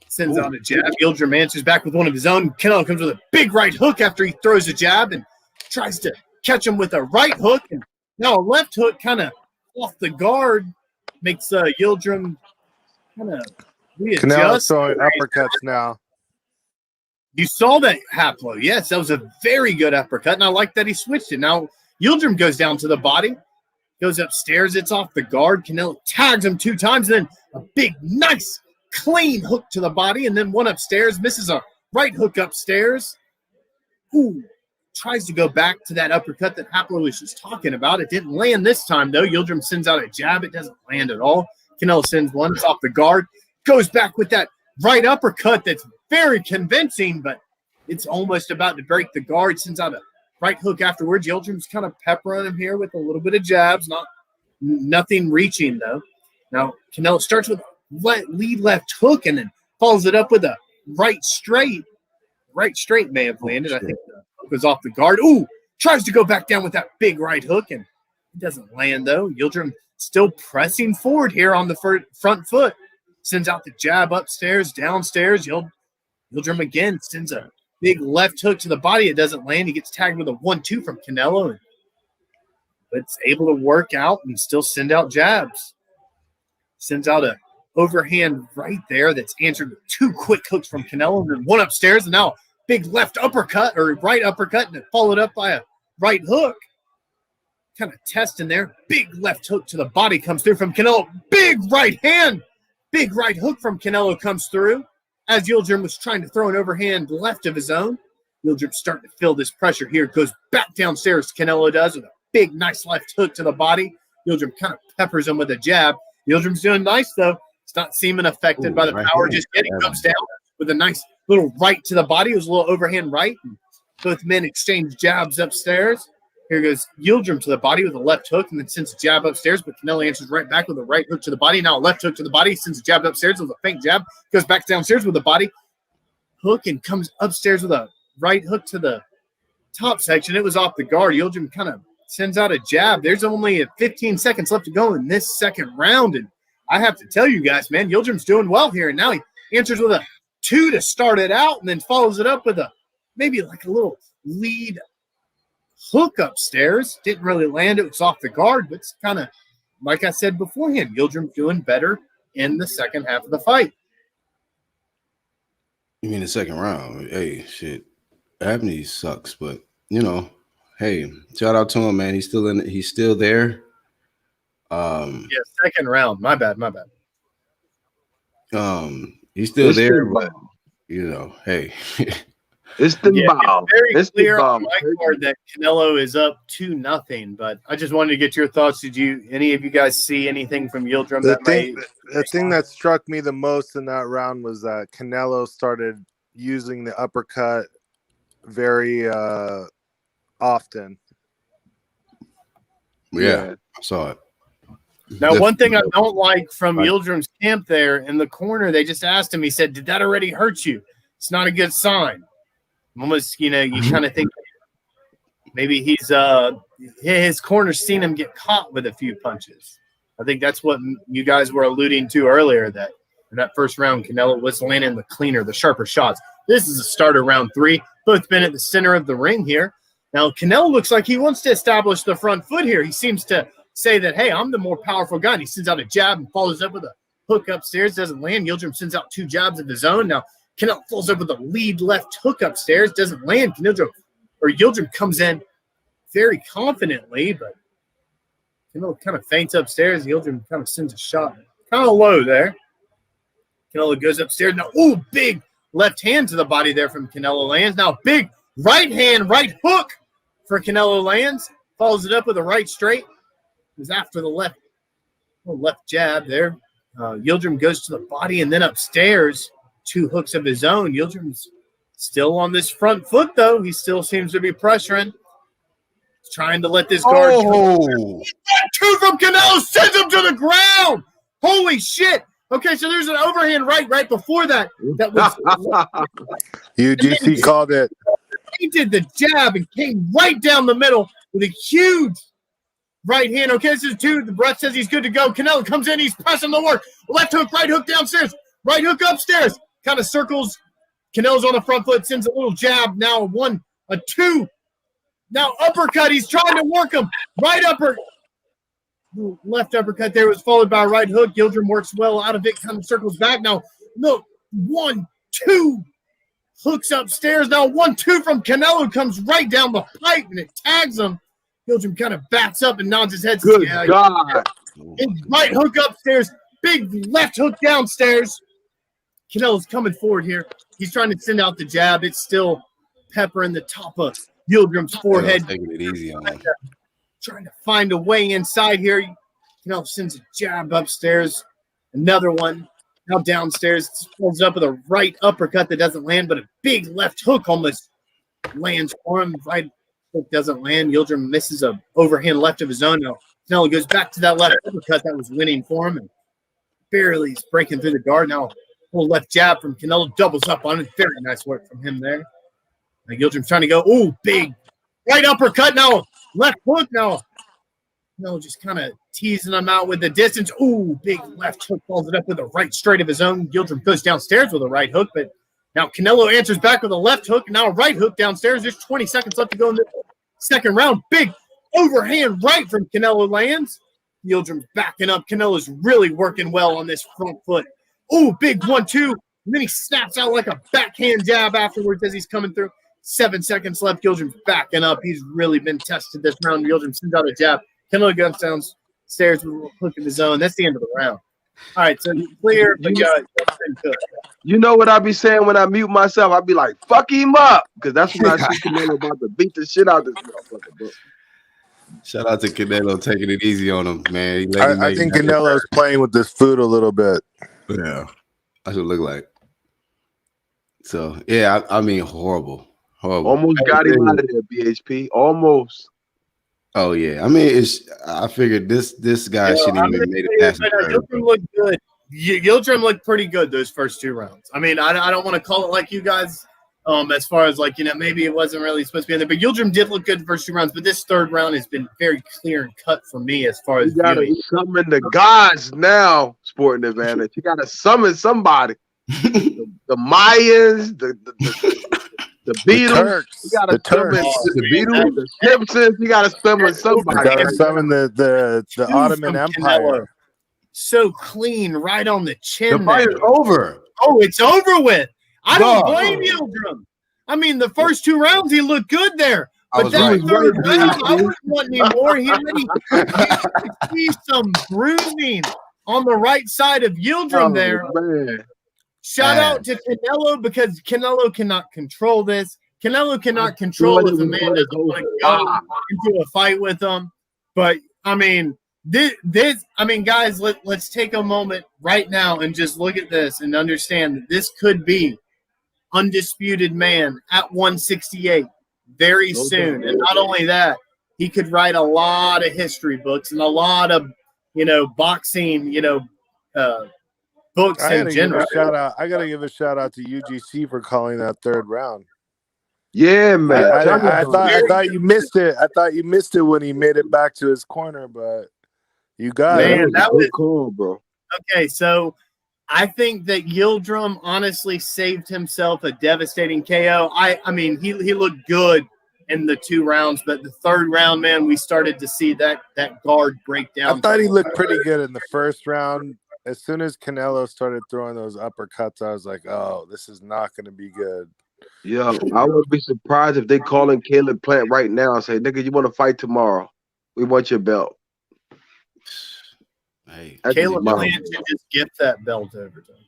Sends out a jab. Yildirim answers back with one of his own. Canelo comes with a big right hook after he throws a jab and tries to catch him with a right hook. And now a left hook kind of off the guard makes Yildirim kind of readjust. Canelo's throwing uppercuts now. You saw that, Haplo. Yes, that was a very good uppercut, and I like that he switched it. Now Yildirim goes down to the body, goes upstairs. It's off the guard. Canelo tags him 2 times, and then a big, nice, clean hook to the body, and then one upstairs, misses a right hook upstairs. Ooh, tries to go back to that uppercut that Haplo was just talking about. It didn't land this time, though. Yildirim sends out a jab. It doesn't land at all. Canelo sends one. It's off the guard. Goes back with that right uppercut that's very convincing, but it's almost about to break the guard. Sends out a right hook afterwards. Yildirim's kind of peppering him here with a little bit of jabs. Nothing reaching, though. Now, Canelo starts with lead left hook and then follows it up with a right straight. Right straight may have landed. I think the hook was off the guard. Ooh, tries to go back down with that big right hook, and it doesn't land, though. Yildirim still pressing forward here on the front foot. Sends out the jab upstairs, downstairs. Yildirim again sends a big left hook to the body. It doesn't land. He gets tagged with a 1-2 from Canelo, but it's able to work out and still send out jabs. Sends out a overhand right there that's answered with 2 quick hooks from Canelo, and then one upstairs, and now big left uppercut or right uppercut, and it followed up by a right hook. Kind of testing there. Big left hook to the body comes through from Canelo. Big right hand. Big right hook from Canelo comes through as Yildirim was trying to throw an overhand left of his own. Yildirim's starting to feel this pressure here. Goes back downstairs, Canelo does, with a big, nice left hook to the body. Yildirim kind of peppers him with a jab. Yildirim's doing nice, though. It's not seeming affected by the power just yet. He comes down with a nice little right to the body. It was a little overhand right. And both men exchange jabs upstairs. Here goes Yildirim to the body with a left hook and then sends a jab upstairs, but Canelo answers right back with a right hook to the body. Now a left hook to the body, sends a jab upstairs with a feint jab, goes back downstairs with the body hook and comes upstairs with a right hook to the top section. It was off the guard. Yildirim kind of sends out a jab. There's only 15 seconds left to go in this second round, and I have to tell you guys, man, Yildirim's doing well here, and now he answers with a 2 to start it out and then follows it up with a maybe like a little lead hook upstairs. Didn't really land. It was off the guard, but it's kind of, like I said beforehand, Yildirim doing better in the second half of the fight. You mean the second round? Hey, shit. Avni sucks, but, you know, hey, shout out to him, man. He's still there. Second round. My bad. He's still there, but hey. It's the very clear on my card that Canelo is up 2-0. But I just wanted to get your thoughts. Did any of you guys see anything from Yildirim? The thing that struck me the most in that round was that Canelo started using the uppercut very often. Yeah, I saw it. Now, one thing I don't like from Yildirim's camp there in the corner, they just asked him, he said, did that already hurt you? It's not a good sign. Almost, you kind of think maybe his corner's seen him get caught with a few punches. I think that's what you guys were alluding to earlier, that in that first round, Canelo was landing the sharper shots. This is a starter round 3. Both been at the center of the ring here. Now, Canelo looks like he wants to establish the front foot here. He seems to say that, hey, I'm the more powerful guy. And he sends out a jab and follows up with a hook upstairs. Doesn't land. Yildirim sends out 2 jabs at the zone. Now, Canelo follows up with a lead left hook upstairs. Doesn't land. Yildirim comes in very confidently, but Canelo kind of feints upstairs. Yildirim kind of sends a shot kind of low there. Canelo goes upstairs. Now, big left hand to the body there from Canelo lands. Now, big right hand, right hook for Canelo lands. Follows it up with a right straight. It was after the left jab there. Yildirim goes to the body and then upstairs. 2 hooks of his own. Yildirim's still on this front foot, though. He still seems to be pressuring. He's trying to let this guard go. 2 from Canelo sends him to the ground. Holy shit. Okay, so there's an overhand right before that. That was UGC called it. He did the jab and came right down the middle with a huge right hand. Okay, this is 2. The breath says he's good to go. Canelo comes in. He's pressing the work. Left hook, right hook downstairs. Right hook upstairs. Kind of circles. Canelo's on the front foot. Sends a little jab. Now 1, a 2. Now uppercut. He's trying to work him. Right upper. Left uppercut there was followed by a right hook. Yildirim works well out of it. Kind of circles back. Now, look. 1, 2. Hooks upstairs. Now 1, 2 from Canelo comes right down the pipe and it tags him. Yildirim kind of backs up and nods his head. Good God. His right hook upstairs. Big left hook downstairs. Canelo's coming forward here. He's trying to send out the jab. It's still peppering the top of Yildirim's forehead. Taking it easy on him. Trying to find a way inside here. Canelo sends a jab upstairs. Another one. Now downstairs. Folds up with a right uppercut that doesn't land, but a big left hook almost lands for him. Right hook doesn't land. Yildirim misses a overhand left of his own. Now Canelo goes back to that left uppercut that was winning for him. And barely is breaking through the guard. Now full left jab from Canelo, doubles up on it. Very nice work from him there. Now Yildirim's trying to go, big right uppercut. Now left hook. Now Canelo just kind of teasing him out with the distance. Big left hook, follows it up with a right straight of his own. Yildirim goes downstairs with a right hook, but now Canelo answers back with a left hook. Now a right hook downstairs. There's 20 seconds left to go in the second round. Big overhand right from Canelo lands. Yildirim's backing up. Canelo's really working well on this front foot. Big 1, 2. And then he snaps out like a backhand jab afterwards as he's coming through. 7 seconds left. Yildirim's backing up. He's really been tested this round. Yildirim sends out a jab. Canelo goes downstairs with a little hook of his own. That's the end of the round. All right, so clear. But you know what I be saying when I mute myself? I be like, fuck him up. Because that's when I see Canelo about to beat the shit out of this motherfucker, bro. Shout out to Canelo taking it easy on him, man. I think Canelo's playing with this food a little bit. Yeah, that's what it look like. So yeah, I mean, horrible. Almost got him out of there, BHP. Almost. Oh yeah, I mean, I figured this guy shouldn't even made it past. Yildirim looked good. Yildirim looked pretty good those first 2 rounds. I mean, I don't want to call it like you guys. As far as maybe it wasn't really supposed to be in there, but Yildirim did look good the first 2 rounds. But this third round has been very clear and cut for me as far as you gotta summon the gods now. Sporting Advantage, you gotta summon somebody. the Mayans, the Beatles, you gotta summon the Beatles, the Simpsons. You gotta summon somebody. You gotta summon the Ottoman Empire. So clean, right on the chin. The fight is over. It's over with. I don't blame Yildirim. I mean, the first 2 rounds, he looked good there. But that third round, I wouldn't want any more. He already see some bruising on the right side of Yildirim there. Man. Shout out to Canelo because Canelo cannot control this. Canelo cannot control if a man doesn't want to go into a fight with him. But I mean, guys, let's take a moment right now and just look at this and understand that this could be undisputed man at 168 very soon. And not only that, he could write a lot of history books and a lot of, boxing, books in general. I gotta give a shout out to UGC for calling that third round. Yeah, man. I thought you missed it. I thought you missed it when he made it back to his corner, but you got it. That was cool, bro. Okay, so I think that Yildirim honestly saved himself a devastating KO. I mean, he looked good in the 2 rounds, but the third round, man, we started to see that guard break down. I thought he looked pretty good in the first round. As soon as Canelo started throwing those uppercuts, I was like, oh, this is not going to be good. Yeah, I would be surprised if they calling Caleb Plant right now and say, nigga, you want to fight tomorrow? We want your belt. Hey, Caleb Plant should just gift that belt over to him.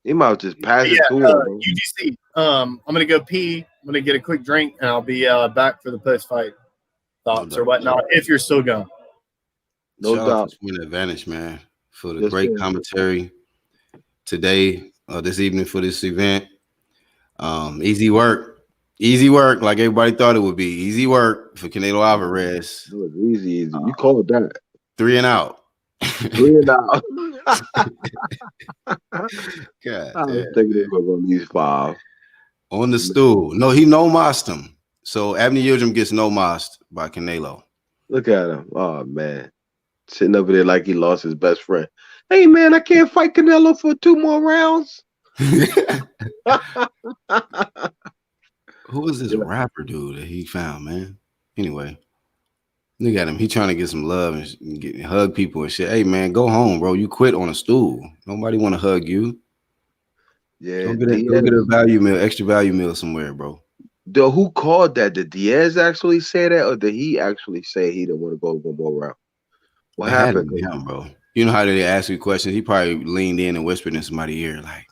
He might just pass it to him. UGC, I'm going to go pee. I'm going to get a quick drink, and I'll be back for the post-fight thoughts or whatnot if you're still going. No doubt. Win advantage, man, for the great commentary today, this evening for this event. Easy work, like everybody thought it would be. Easy work for Canelo Alvarez. It was easy. You called that 3 and out. 3 and out. God, I was thinking they were going to use 5 on the stool. No, he no-mossed him. So Avni Yildirim gets no-mossed by Canelo. Look at him. Oh man, sitting over there like he lost his best friend. Hey man, I can't fight Canelo for 2 more rounds. Who was this rapper dude that he found, man? Anyway, look at him. He trying to get some love and hug people and shit. Hey man, go home, bro. You quit on a stool. Nobody want to hug you. Yeah, go get a value meal, extra value meal somewhere, bro. Who called that? Did Diaz actually say that, or did he actually say he didn't want to go 1 more round? What happened, him, bro? You know how they ask you questions? He probably leaned in and whispered in somebody's ear, like,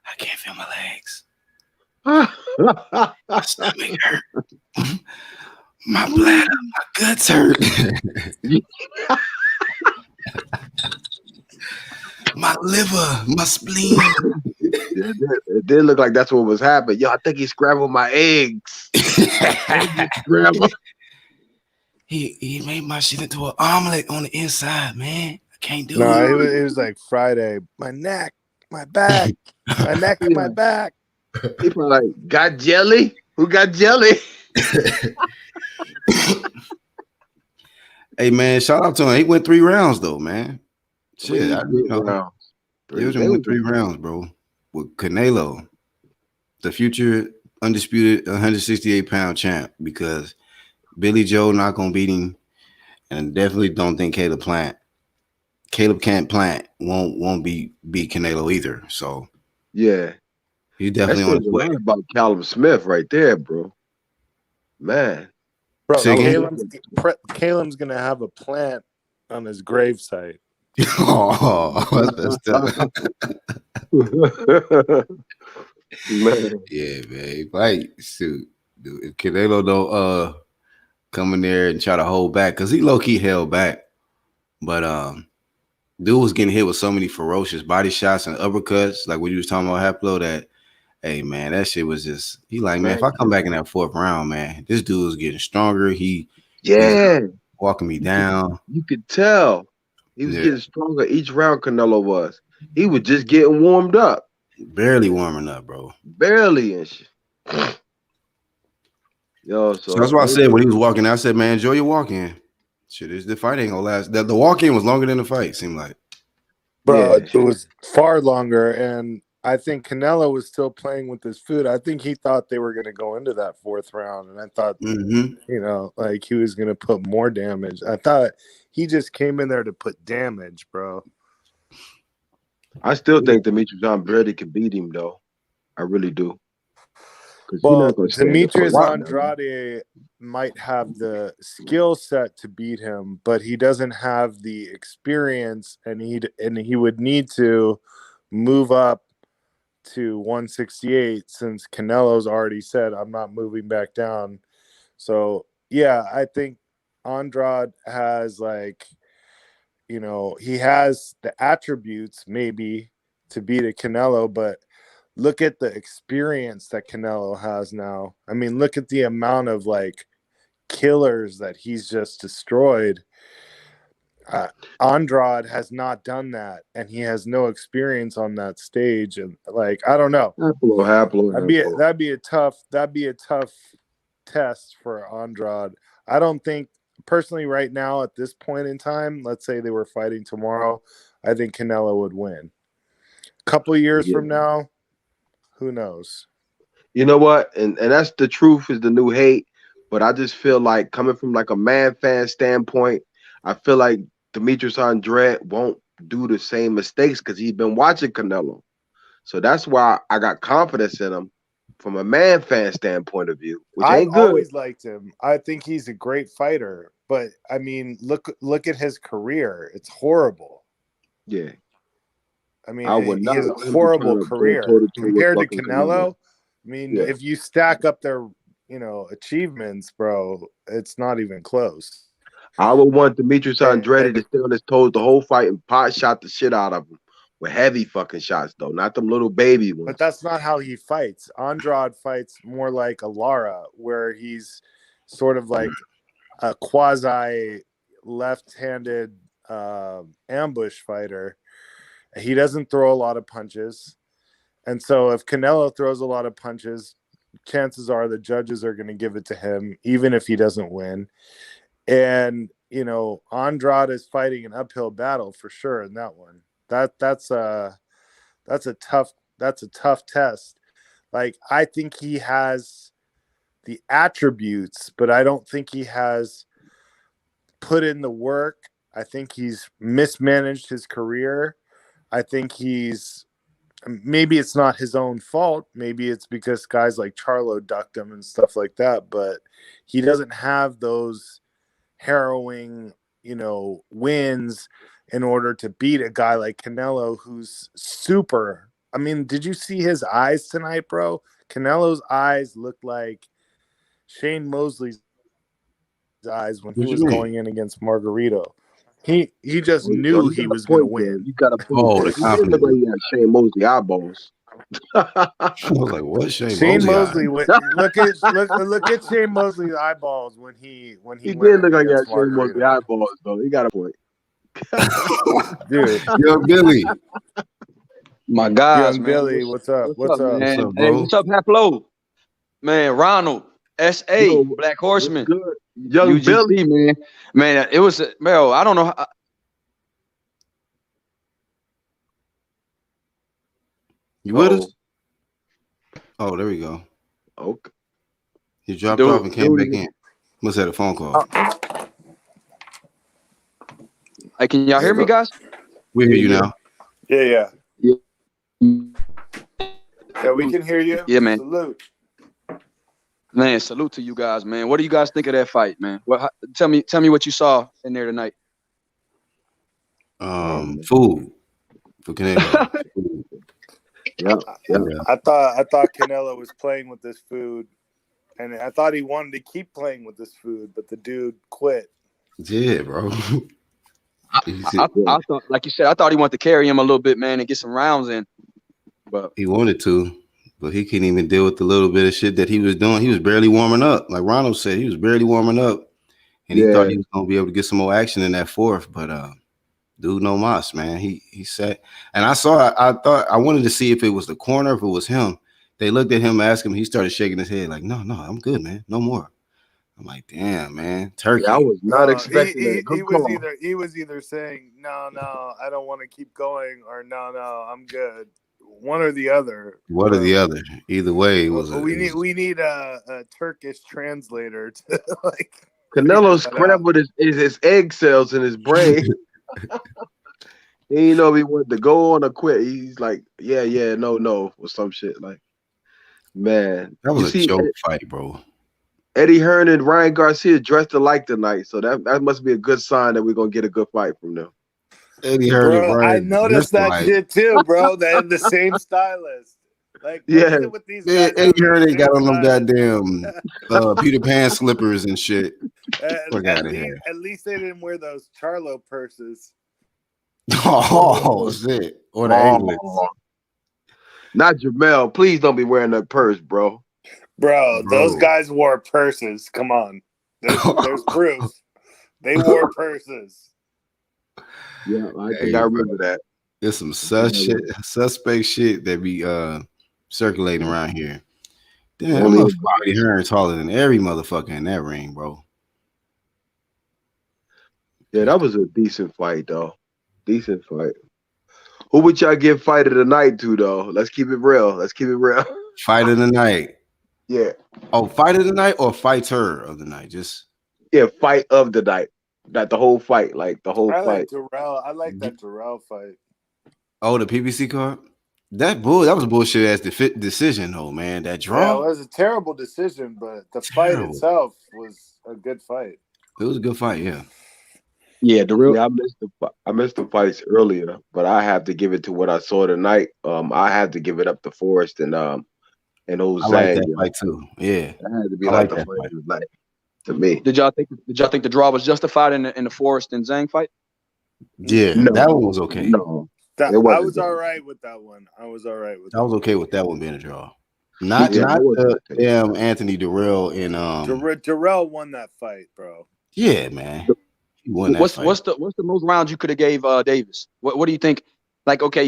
"I can't feel my legs. My stomach hurt. My bladder, my guts hurt. My liver, my spleen." It did look like that's what was happening. Yo, I think he scrambled my eggs. He made my shit into an omelet on the inside, man. I can't do it. No, it was like Friday. My neck, my back, my neck and my back. He probably like, got jelly? Who got jelly? Hey man, shout out to him. He went 3 rounds though, man. Shit, he went 3 rounds, bro. With Canelo, the future undisputed 168-pound champ, because Billy Joe not gonna beat him, and definitely don't think Caleb Plant won't beat Canelo either. So yeah, he definitely on his way. About Callum Smith right there, bro. Man, bro, Caleb's gonna have a plant on his gravesite. Oh, that's tough. Man. Yeah, man. Fight, shoot. Dude, if Canelo don't come in there and try to hold back, because he low-key held back. But dude was getting hit with so many ferocious body shots and uppercuts, like what you was talking about, Haplo, that hey man, that shit was just he like, man, if I come back in that 4th round, man, this dude is getting stronger. He's walking me down. You could tell. He was getting stronger each round. Canelo was. He was just getting warmed up. Barely warming up, bro. Barely and shit. Yo, so that's why I said when he was walking, I said, man, enjoy your walk-in. Shit, the fight ain't gonna last. The walk-in was longer than the fight, seemed like. Bro, it was far longer, and I think Canelo was still playing with his food. I think he thought they were going to go into that 4th round, and I thought, like he was going to put more damage. I thought he just came in there to put damage, bro. I still think Demetrius John Brady could beat him, though. I really do. because Well, he's not going to stand up for a Demetrius while. Andrade might have the skill set to beat him, but he doesn't have the experience, and he would need to move up to 168 since Canelo's already said, I'm not moving back down. So, yeah, I think Andrade has, like, you know, he has the attributes maybe to beat a Canelo, but look at the experience that Canelo has now. I mean, look at the amount of, like, killers that he's just destroyed. Andrade has not done that, and he has no experience on that stage. And, like, I don't know. That'd be a tough test for Andrade. I don't think personally right now at this point in time, let's say they were fighting tomorrow, I think Canelo would win. A couple years from now, who knows? You know what? And that's the truth is the new hate. But I just feel like coming from like a man fan standpoint, I feel like Demetrius Andrade won't do the same mistakes because he's been watching Canelo. So that's why I got confidence in him from a man fan standpoint of view, which ain't good. I've always liked him. I think he's a great fighter. But, I mean, look at his career. It's horrible. Yeah. I mean, he has a horrible career compared to Canelo. I mean, if you stack up their, you know, achievements, bro, it's not even close. I would want Demetrius Andrade to stay on his toes the whole fight and pot shot the shit out of him with heavy fucking shots, though, not them little baby ones. But that's not how he fights. Andrade fights more like a Lara, where he's sort of like a quasi left-handed ambush fighter. He doesn't throw a lot of punches. And so if Canelo throws a lot of punches, chances are the judges are going to give it to him, even if he doesn't win. And, you know, Andrade is fighting an uphill battle for sure in that one. That's a tough test. Like, I think he has the attributes, but I don't think he has put in the work. I think he's mismanaged his career. I think maybe it's not his own fault. Maybe it's because guys like Charlo ducked him and stuff like that, but he doesn't have those harrowing, you know, wins in order to beat a guy like Canelo, who's super. I mean, did you see his eyes tonight, bro? Canelo's eyes looked like Shane Mosley's eyes when he was going in against Margarito. He just knew he was going to win. You got to put he didn't look like he had Shane Mosley eyeballs. I was like, what? Shane Mosley look at Shane Mosley's eyeballs when he did look like he had Shane Mosley eyeballs, though. He got a point. Dude. Yo, Billy. My guys, man. Billy, what's up? What's up? Man? What's up, hey, what's up, Haplo? Man, Ronald, S.A., Black Horseman. Young UGC, Billy. Man, it was, bro, I don't know how. You with us? Oh, there we go. Okay. You dropped off and came back in. Must have had a phone call. Hey, can y'all hear me, guys? We hear you now. Yeah, we can hear you. Yeah, man. Salute. Man, salute to you guys, man. What do you guys think of that fight, man? Tell me what you saw in there tonight. Food for Canelo. Yeah. I thought Canelo was playing with this food, and I thought he wanted to keep playing with this food, but the dude quit. Yeah, bro. I thought, like you said, I thought he wanted to carry him a little bit, man, and get some rounds in. But he wanted to, but he couldn't even deal with the little bit of shit that he was doing. He was barely warming up. Like Ronald said, he was barely warming up. And he thought he was gonna be able to get some more action in that fourth, but dude, no mas, man. He said, and I thought I wanted to see if it was the corner, if it was him. They looked at him, asked him, he started shaking his head like, no, I'm good, man. No more. I'm like, damn, man, turkey. I was not expecting that. He was either saying, no, I don't want to keep going, or no, I'm good. One or the other. One or the other. Either way, it was. We need a Turkish translator to like. Canelo scrambled his egg cells in his brain. He didn't know if he wanted to go on or quit. He's like, yeah, no, or some shit like. Man, That you was a see, joke fight, bro. Eddie Hearn and Ryan Garcia dressed alike tonight, so that must be a good sign that we're gonna get a good fight from them. Eddie Hearn and Bro, I Ryan noticed that like, shit too, bro. They have the same stylist. Like, what Yeah. is it with these man, guys? Eddie Hearn ain't got on them stylist? goddamn Peter Pan slippers and shit. Fuck out of here. At least they didn't wear those Charlo purses. Oh shit! Or the anglets. Not Jamel. Please don't be wearing that purse, bro. Bro, those guys wore purses. Come on. There's proof. They wore purses. Yeah, I think I remember that. There's some suspect shit that be circulating around here. Damn, Eddie Hearn taller than every motherfucker in that ring, bro. Yeah, that was a decent fight, though. Decent fight. Who would y'all give fight of the night to, though? Let's keep it real. Fight of the night. Yeah. Oh, fight of the night or fighter of the night? Just fight of the night. Not the whole fight, like the whole fight. Like Dirrell. I like that Dirrell fight. Oh, the PBC card? That was a bullshit ass decision, though, man. That draw. Yeah, it was a terrible decision, but the fight itself was a good fight. It was a good fight, yeah. Yeah, Dirrell. Yeah, I missed the fights earlier, but I have to give it to what I saw tonight. I have to give it up to Forrest and old Zhang. I like that fight too. Yeah, that had to be like the fight of the night to me. Did y'all think the draw was justified in the Forrest and Zhang fight? Yeah, no, that one was okay. No, I was all right with that one. I was okay with that one being a draw. Not damn Anthony Dirrell and Dirrell won that fight, bro. Yeah, man. What's the most rounds you could have gave Davis? What do you think? Like, okay,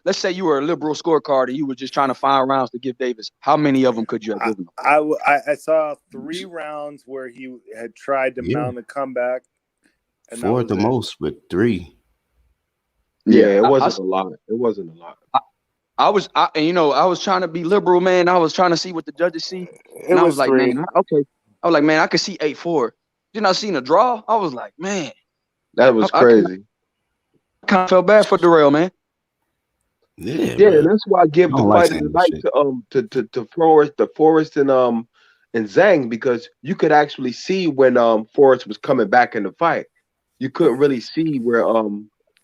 let's say you were a liberal scorecard and you were just trying to find rounds to give Davis. How many of them could you have given him? I saw 3 rounds where he had tried to mount a comeback. And 4 at the most, but 3. Yeah, it wasn't a lot. It wasn't a lot. I was trying to be liberal, man. I was trying to see what the judges see. And I was like, 3. man, okay. I was like, man, I could see 8-4. Then I seen a draw. I was like, man, that was crazy. I kind of felt bad for Dirrell, man. Yeah, that's why I give the fight of the night to Forrest and Zhang, because you could actually see when Forrest was coming back in the fight. You couldn't really see where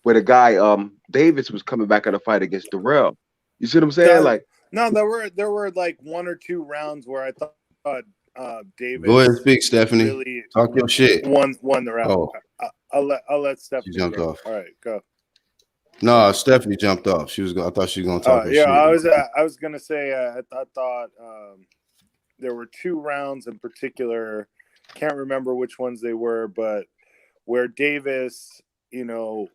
the guy Davis was coming back in the fight against Dirrell. You see what I'm saying? There were like 1 or 2 rounds where I thought Davis. Go ahead and speak, Stephanie. Really talk your shit. Won the round. Oh. I'll let Stephanie. She jumped go. off. All right, go. No, Stephanie jumped off. I thought she was gonna talk. Yeah, shit. I was gonna say I thought there were 2 rounds in particular. Can't remember which ones they were, but where Davis,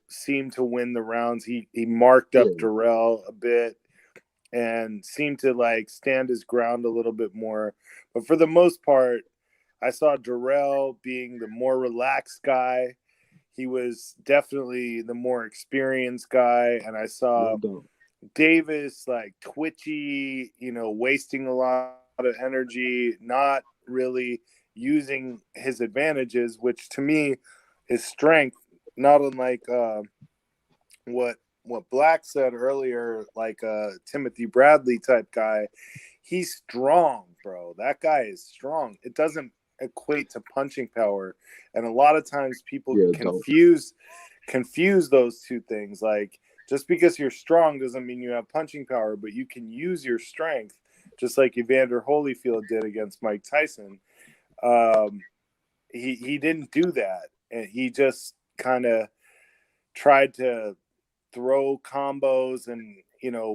seemed to win the rounds. He marked up Dirrell a bit and seemed to like stand his ground a little bit more. But for the most part, I saw Dirrell being the more relaxed guy. He was definitely the more experienced guy. And I saw Davis like twitchy, wasting a lot of energy, not really using his advantages, which to me is strength, not unlike what Black said earlier, like a Timothy Bradley type guy. He's strong, bro. That guy is strong. It doesn't equate to punching power, and a lot of times people confuse those two things. Like, just because you're strong doesn't mean you have punching power, but you can use your strength, just like Evander Holyfield did against Mike Tyson. He didn't do that, and he just kind of tried to throw combos and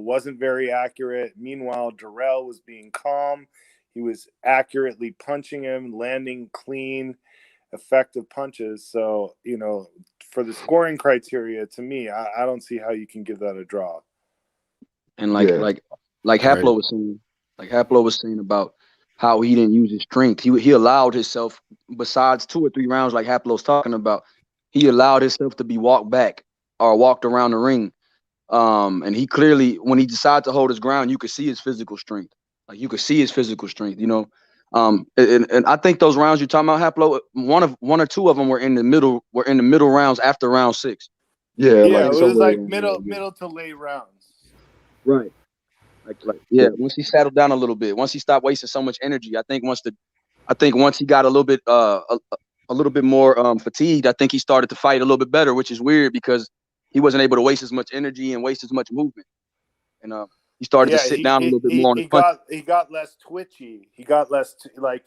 wasn't very accurate. Meanwhile, Dirrell was being calm. He was accurately punching him, landing clean, effective punches. So, for the scoring criteria, to me, I don't see how you can give that a draw. And like Haplo was saying about how he didn't use his strength. He allowed himself, besides 2 or 3 rounds, like Haplo's talking about, he allowed himself to be walked back or walked around the ring. And he clearly, when he decided to hold his ground, you could see his physical strength. And I think those rounds you're talking about, Haplo, one or 2 of them were in the middle rounds after round 6. Yeah, it was like middle to late rounds. Right. Yeah, once he settled down a little bit, once he stopped wasting so much energy, I think once he got a little bit more fatigued, I think he started to fight a little bit better, which is weird because he wasn't able to waste as much energy and waste as much movement. And he started to sit down a little bit more on the punch. He got less twitchy. He got less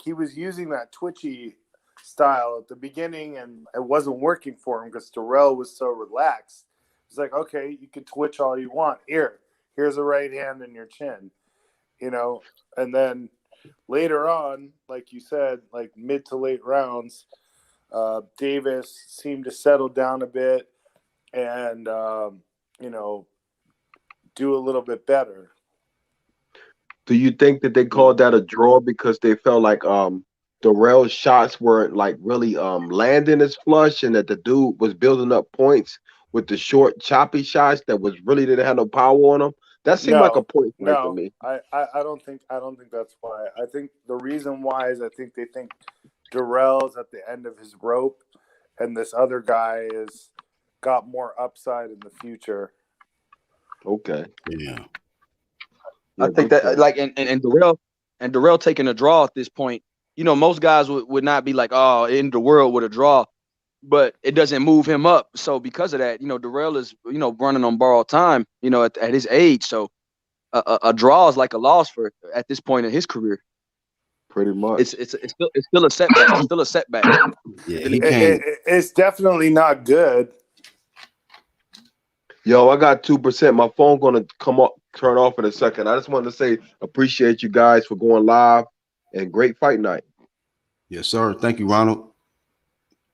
he was using that twitchy style at the beginning, and it wasn't working for him because Dirrell was so relaxed. It's like, okay, you can twitch all you want. Here's a right hand in your chin, and then later on, like you said, like mid to late rounds, Davis seemed to settle down a bit and, do a little bit better. Do you think that they called that a draw because they felt like Dirrell's shots weren't like really landing as flush, and that the dude was building up points with the short, choppy shots that didn't have no power on them? That seemed like a point fight to me. I don't think that's why. I think the reason why is I think they think Dirrell's at the end of his rope, and this other guy is got more upside in the future. Okay. Yeah. I think that and Dirrell taking a draw at this point, most guys would not be like, oh, in the world with a draw, but it doesn't move him up. So because of that, Dirrell is, running on borrowed time, at his age. So a draw is like a loss at this point in his career. Pretty much. It's still a setback. It's still a setback. Yeah, it's definitely not good. Yo, I got 2%. My phone gonna turn off in a second. I just wanted to say appreciate you guys for going live and great fight night. Yes, sir. Thank you, Ronald.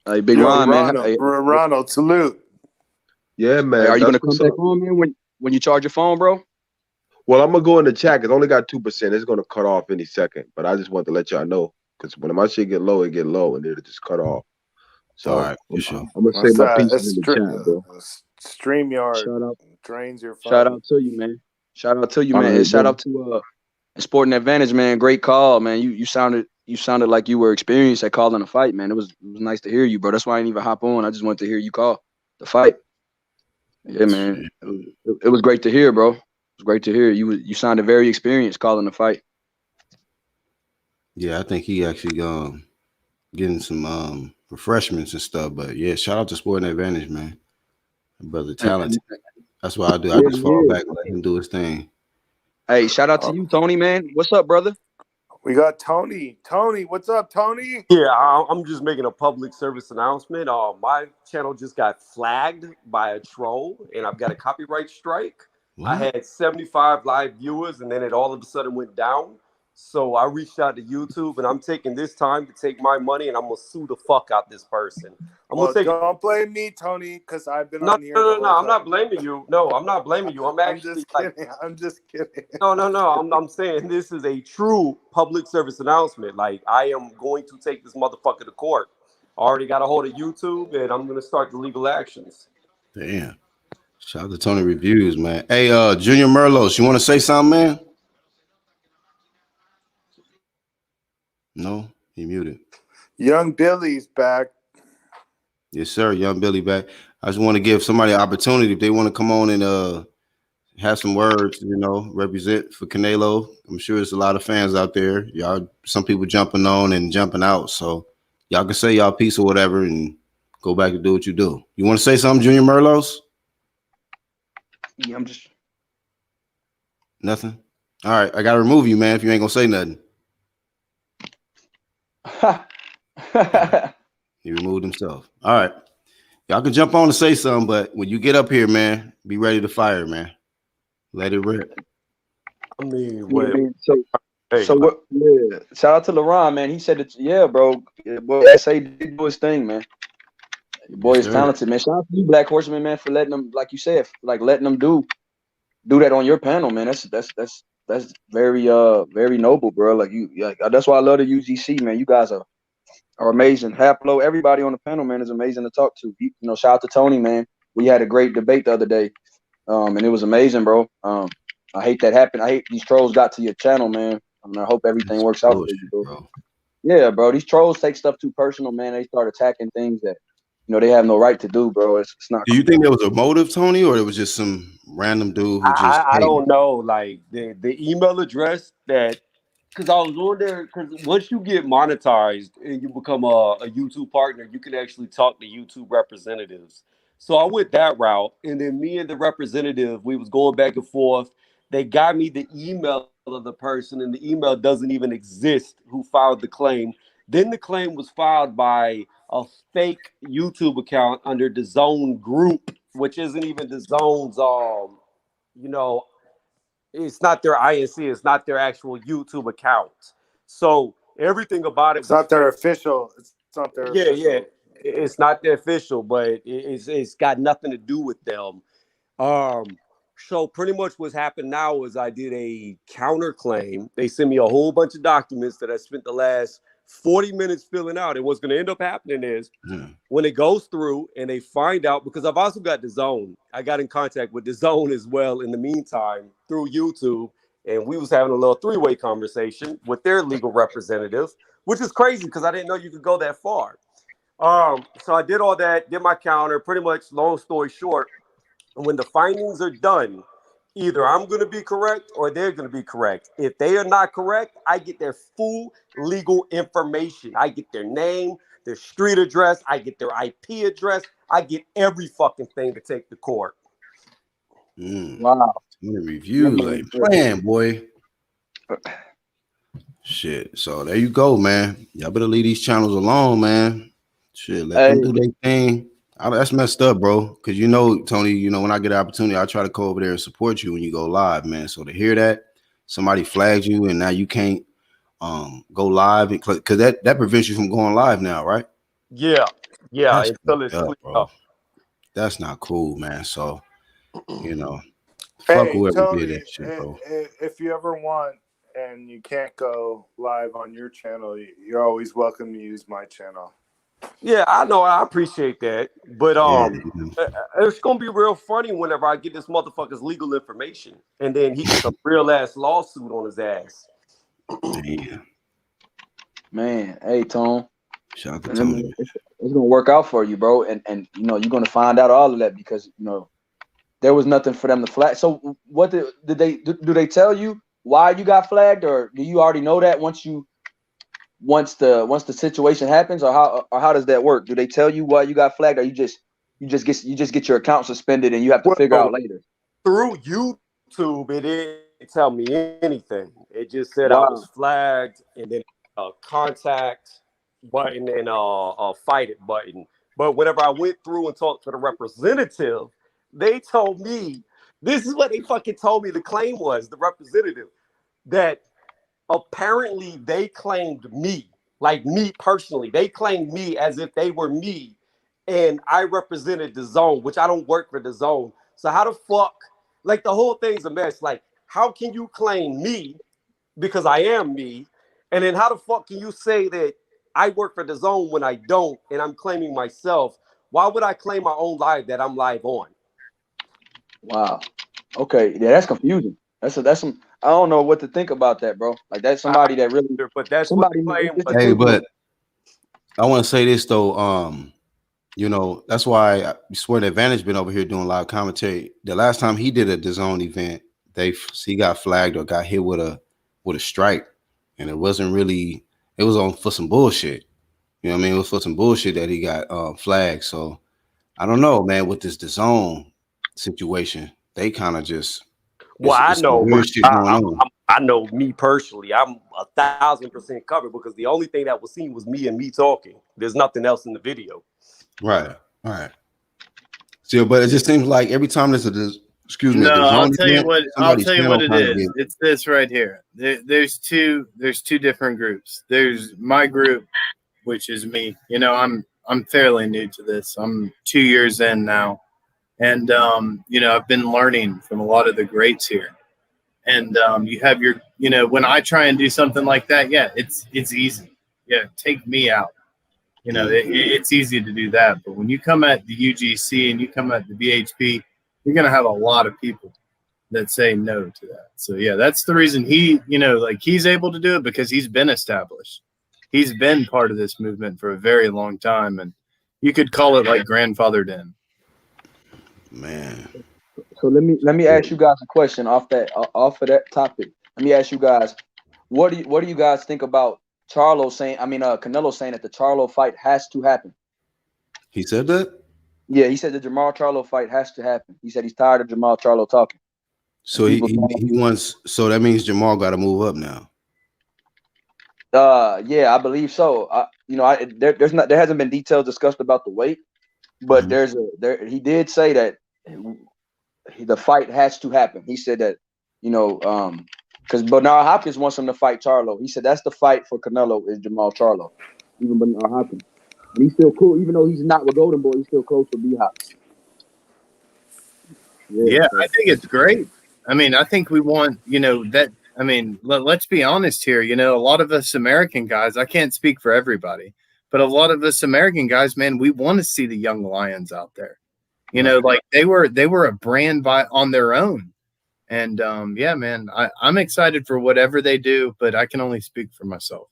Hey, big Ron, man. Ronald, salute. Yeah, man. Hey, are you gonna come back on, man, when you charge your phone, bro? Well, I'm gonna go in the chat. It's only got 2%. It's gonna cut off any second. But I just want to let y'all know because when my shit get low, and it'll just cut off. So all right, sure. I'm gonna say my piece in the chat, bro. StreamYard drains your phone. Shout out to you, man. Shout out to you, man. And shout out to Sporting Advantage, man. Great call, man. You sounded like you were experienced at calling a fight, man. It was nice to hear you, bro. That's why I didn't even hop on. I just wanted to hear you call the fight. Yeah, man. It was great to hear, bro. It was great to hear. You sounded very experienced calling the fight. Yeah, I think he actually getting some refreshments and stuff. But yeah, shout out to Sporting Advantage, man. Brother talented. That's what I do. I just fall back and let him do his thing. Hey, shout out to you, Tony, man. What's up, brother? We got Tony. Tony, what's up, Tony? Yeah, I'm just making a public service announcement. My channel just got flagged by a troll, and I've got a copyright strike. What? I had 75 live viewers, and then it all of a sudden went down. So I reached out to YouTube, and I'm taking this time to take my money, and I'm gonna sue the fuck out this person. Don't blame me, Tony, because I've been on here. No. I'm not blaming you. No, I'm not blaming you. I'm actually I'm just kidding. No. I'm saying this is a true public service announcement. Like, I am going to take this motherfucker to court. I already got a hold of YouTube, and I'm gonna start the legal actions. Damn. Shout out to Tony Reviews, man. Hey, Junior Merlos, you want to say something, man? No, he muted. Young Billy's back. Yes, sir. Young Billy back. I just want to give somebody an opportunity if they want to come on and have some words, represent for Canelo. I'm sure there's a lot of fans out there. Y'all, some people jumping on and jumping out. So y'all can say y'all piece or whatever and go back and do what you do. You want to say something, Junior Merlos? Yeah, I'm just nothing. All right, I gotta remove you, man, if you ain't gonna say nothing. He removed himself. All right. Y'all can jump on and say something, but when you get up here, man, be ready to fire, man. Let it rip. I mean, what? Yeah. Shout out to LeRon, man. He said, "Yeah, bro. Boy, SA did do his thing, man. Your boy is talented, man. Shout out to you, Black Horseman, man, for letting them, like you said, letting them do that on your panel, man. That's very very noble, bro. Like that's why I love the UGC, man. You guys are amazing. Haplo, everybody on the panel, man, is amazing to talk to. Shout out to Tony, man. We had a great debate the other day, and it was amazing, bro. I hate that happened. I hate these trolls got to your channel, man. I hope everything works out for you, bro. Yeah, bro. These trolls take stuff too personal, man. They start attacking things that they have no right to do, bro. It's not. Do you think there was a motive, Tony, or it was just some random dude who just? I don't know. Like the email address that, because I was on there. Because once you get monetized and you become a YouTube partner, you can actually talk to YouTube representatives. So I went that route, and then me and the representative, we was going back and forth. They got me the email of the person, and the email doesn't even exist who filed the claim. Then the claim was filed by a fake YouTube account under the DAZN group, which isn't even the DAZN's it's not their INC, it's not their actual YouTube account. So everything about it, it's not their official. It's not their official. Yeah, it's not their official, but it's got nothing to do with them. So pretty much what's happened now is I did a counterclaim. They sent me a whole bunch of documents that I spent the last 40 minutes filling out. And what's going to end up happening is when it goes through and they find out, because I've also got DAZN. I got in contact with DAZN as well in the meantime through YouTube. And we was having a little three-way conversation with their legal representative, which is crazy because I didn't know you could go that far. So I did all that, did my counter, pretty much long story short. And when the findings are done, either I'm going to be correct or they're going to be correct. If they are not correct, I get their full legal information. I get their name, their street address. I get their IP address. I get every fucking thing to take to court. Wow. Review like playing, boy. Shit. So there you go, man. Y'all better leave these channels alone, man. Shit, let them do their thing. That's messed up, bro. Because Tony, when I get an opportunity, I try to go over there and support you when you go live, man. So to hear that somebody flagged you and now you can't go live because that prevents you from going live now, right? Yeah. That's until it's up, clear bro. up. That's not cool, man. So Hey, fuck whoever Tony, did that shit, bro. If you ever want and you can't go live on your channel, you're always welcome to use my channel. Yeah, I know. I appreciate that. But it's going to be real funny whenever I get this motherfucker's legal information and then he gets a real ass lawsuit on his ass. Damn. Man, hey, Tone. Shout out to Tony. It's going to work out for you, bro. And you're going to find out all of that because, there was nothing for them to flag. So what do they tell you why you got flagged, or do you already know that once the situation happens, or how does that work? Do they tell you why you got flagged, or you just get your account suspended and you have to figure out later? Through YouTube, it didn't tell me anything. It just said I was flagged, and then a contact button and a fight it button. But whenever I went through and talked to the representative, they told me, this is what they fucking told me the claim was, the representative, that apparently they claimed me, like me personally. They claimed me as if they were me, and I represented DAZN, which I don't work for DAZN. So how the fuck, like the whole thing's a mess. Like, how can you claim me because I am me, and then how the fuck can you say that I work for DAZN when I don't, and I'm claiming myself? Why would I claim my own live that I'm live on? Wow. Okay. Yeah, that's confusing. That's some. I don't know what to think about that, bro. Like that's somebody that really. But that's somebody. Hey, but I want to say this though. That's why I swear the Advantage been over here doing live commentary. The last time he did a DAZN event, he got flagged or got hit with a strike, and it wasn't really. It was on for some bullshit. You know what I mean? It was for some bullshit that he got flagged. So I don't know, man. With this DAZN situation, they kind of just. I know, but I know me personally. I'm 1,000% covered because the only thing that was seen was me and me talking. There's nothing else in the video. Right. So, but it just seems like every time there's I'll tell you what it is. It's this right here. There's two different groups. There's my group, which is me. I'm fairly new to this. I'm 2 years in now. And, I've been learning from a lot of the greats here. And you have your, when I try and do something like that, yeah, it's easy. Yeah, take me out. It's easy to do that. But when you come at the UGC and you come at the BHP, you're going to have a lot of people that say no to that. So, yeah, that's the reason he's able to do it because he's been established. He's been part of this movement for a very long time. And You could call it like grandfathered in. Man. So let me ask you guys a question off of that topic. Let me ask you guys, what do you guys think about Canelo saying that the Charlo fight has to happen? He said that? Yeah, he said the Jamal Charlo fight has to happen. He said he's tired of Jamal Charlo talking. So he wants. So that means Jamal got to move up now. Yeah, I believe so. There hasn't been details discussed about the weight, but he did say that the fight has to happen. He said that, because Bernard Hopkins wants him to fight Charlo. He said that's the fight for Canelo is Jamal Charlo. Even Bernard Hopkins. And he's still cool, even though he's not with Golden Boy, he's still close to B-Hop. Yeah, I think it's great. I mean, I think we want, that. I mean, let's be honest here. A lot of us American guys, I can't speak for everybody, but a lot of us American guys, man, we want to see the young lions out there. Like they were a brand on their own. And yeah, man, I'm excited for whatever they do, but I can only speak for myself.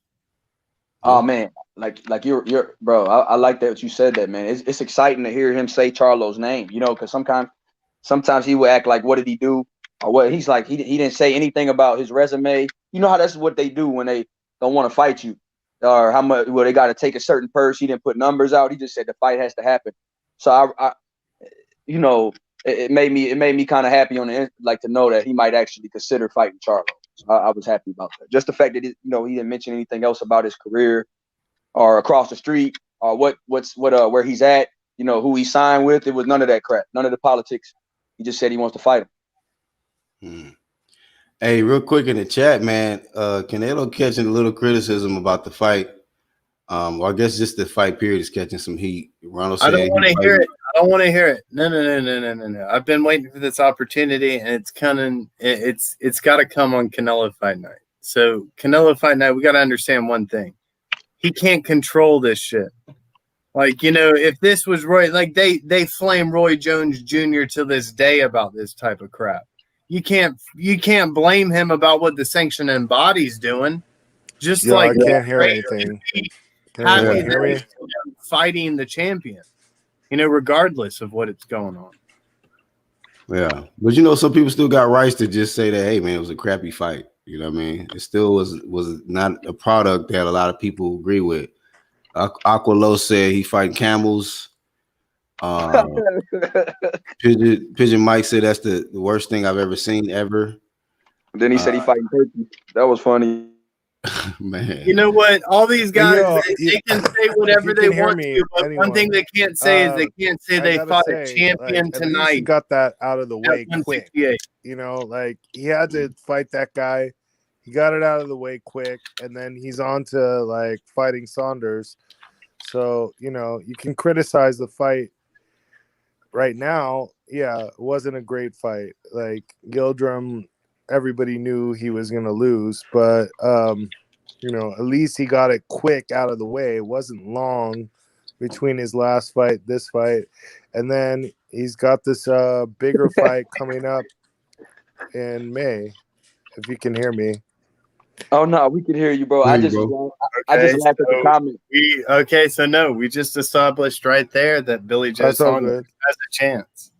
Oh man, like you're bro. I like that what you said that, man. It's exciting to hear him say Charlo's name, because sometimes he will act like, what did he do? Or what he's like, he didn't say anything about his resume. You know how that's what they do when they don't want to fight you, or how much they got to take a certain purse. He didn't put numbers out. He just said the fight has to happen. So it made me kind of happy to know that he might actually consider fighting Charlo. So I was happy about that. Just the fact that he didn't mention anything else about his career or across the street or where he's at, who he signed with. It was none of that crap, none of the politics. He just said he wants to fight him. Hey, real quick in the chat, man, Canelo catching a little criticism about the fight. Well, I guess just the fight period is catching some heat. Ronald I don't want to hear it. I don't want to hear it. No. I've been waiting for this opportunity, and it's coming. It's got to come on Canelo Fight Night. So Canelo Fight Night, we got to understand one thing: he can't control this shit. Like, if this was Roy, like they flame Roy Jones Jr. to this day about this type of crap. You can't blame him about what the sanctioning body's doing. Just I can't hear anything. Happy that fighting the champion, regardless of what it's going on. Yeah, but some people still got rights to just say that, hey man, it was a crappy fight. You know what I mean? It still was not a product that a lot of people agree with. Aquilo said he fighting camels. Pigeon Mike said that's the worst thing I've ever seen ever. Then he said he fighting turkey. That was funny. Man, you know what? All these guys, they can say whatever they want to, but one thing they can't say is they can't say they fought a champion tonight. He got that out of the way quick. Like he had to fight that guy. He got it out of the way quick, and then he's on to like fighting Saunders. So you can criticize the fight right now. Yeah, it wasn't a great fight. Like Yildirim, everybody knew he was going to lose, but at least he got it quick out of the way. It wasn't long between his last fight, this fight, and then he's got this bigger fight coming up in May. If you can hear me. Oh no, we can hear you, bro. I just laughed at the comment. We just established right there that Billy Joe Saunders has a chance.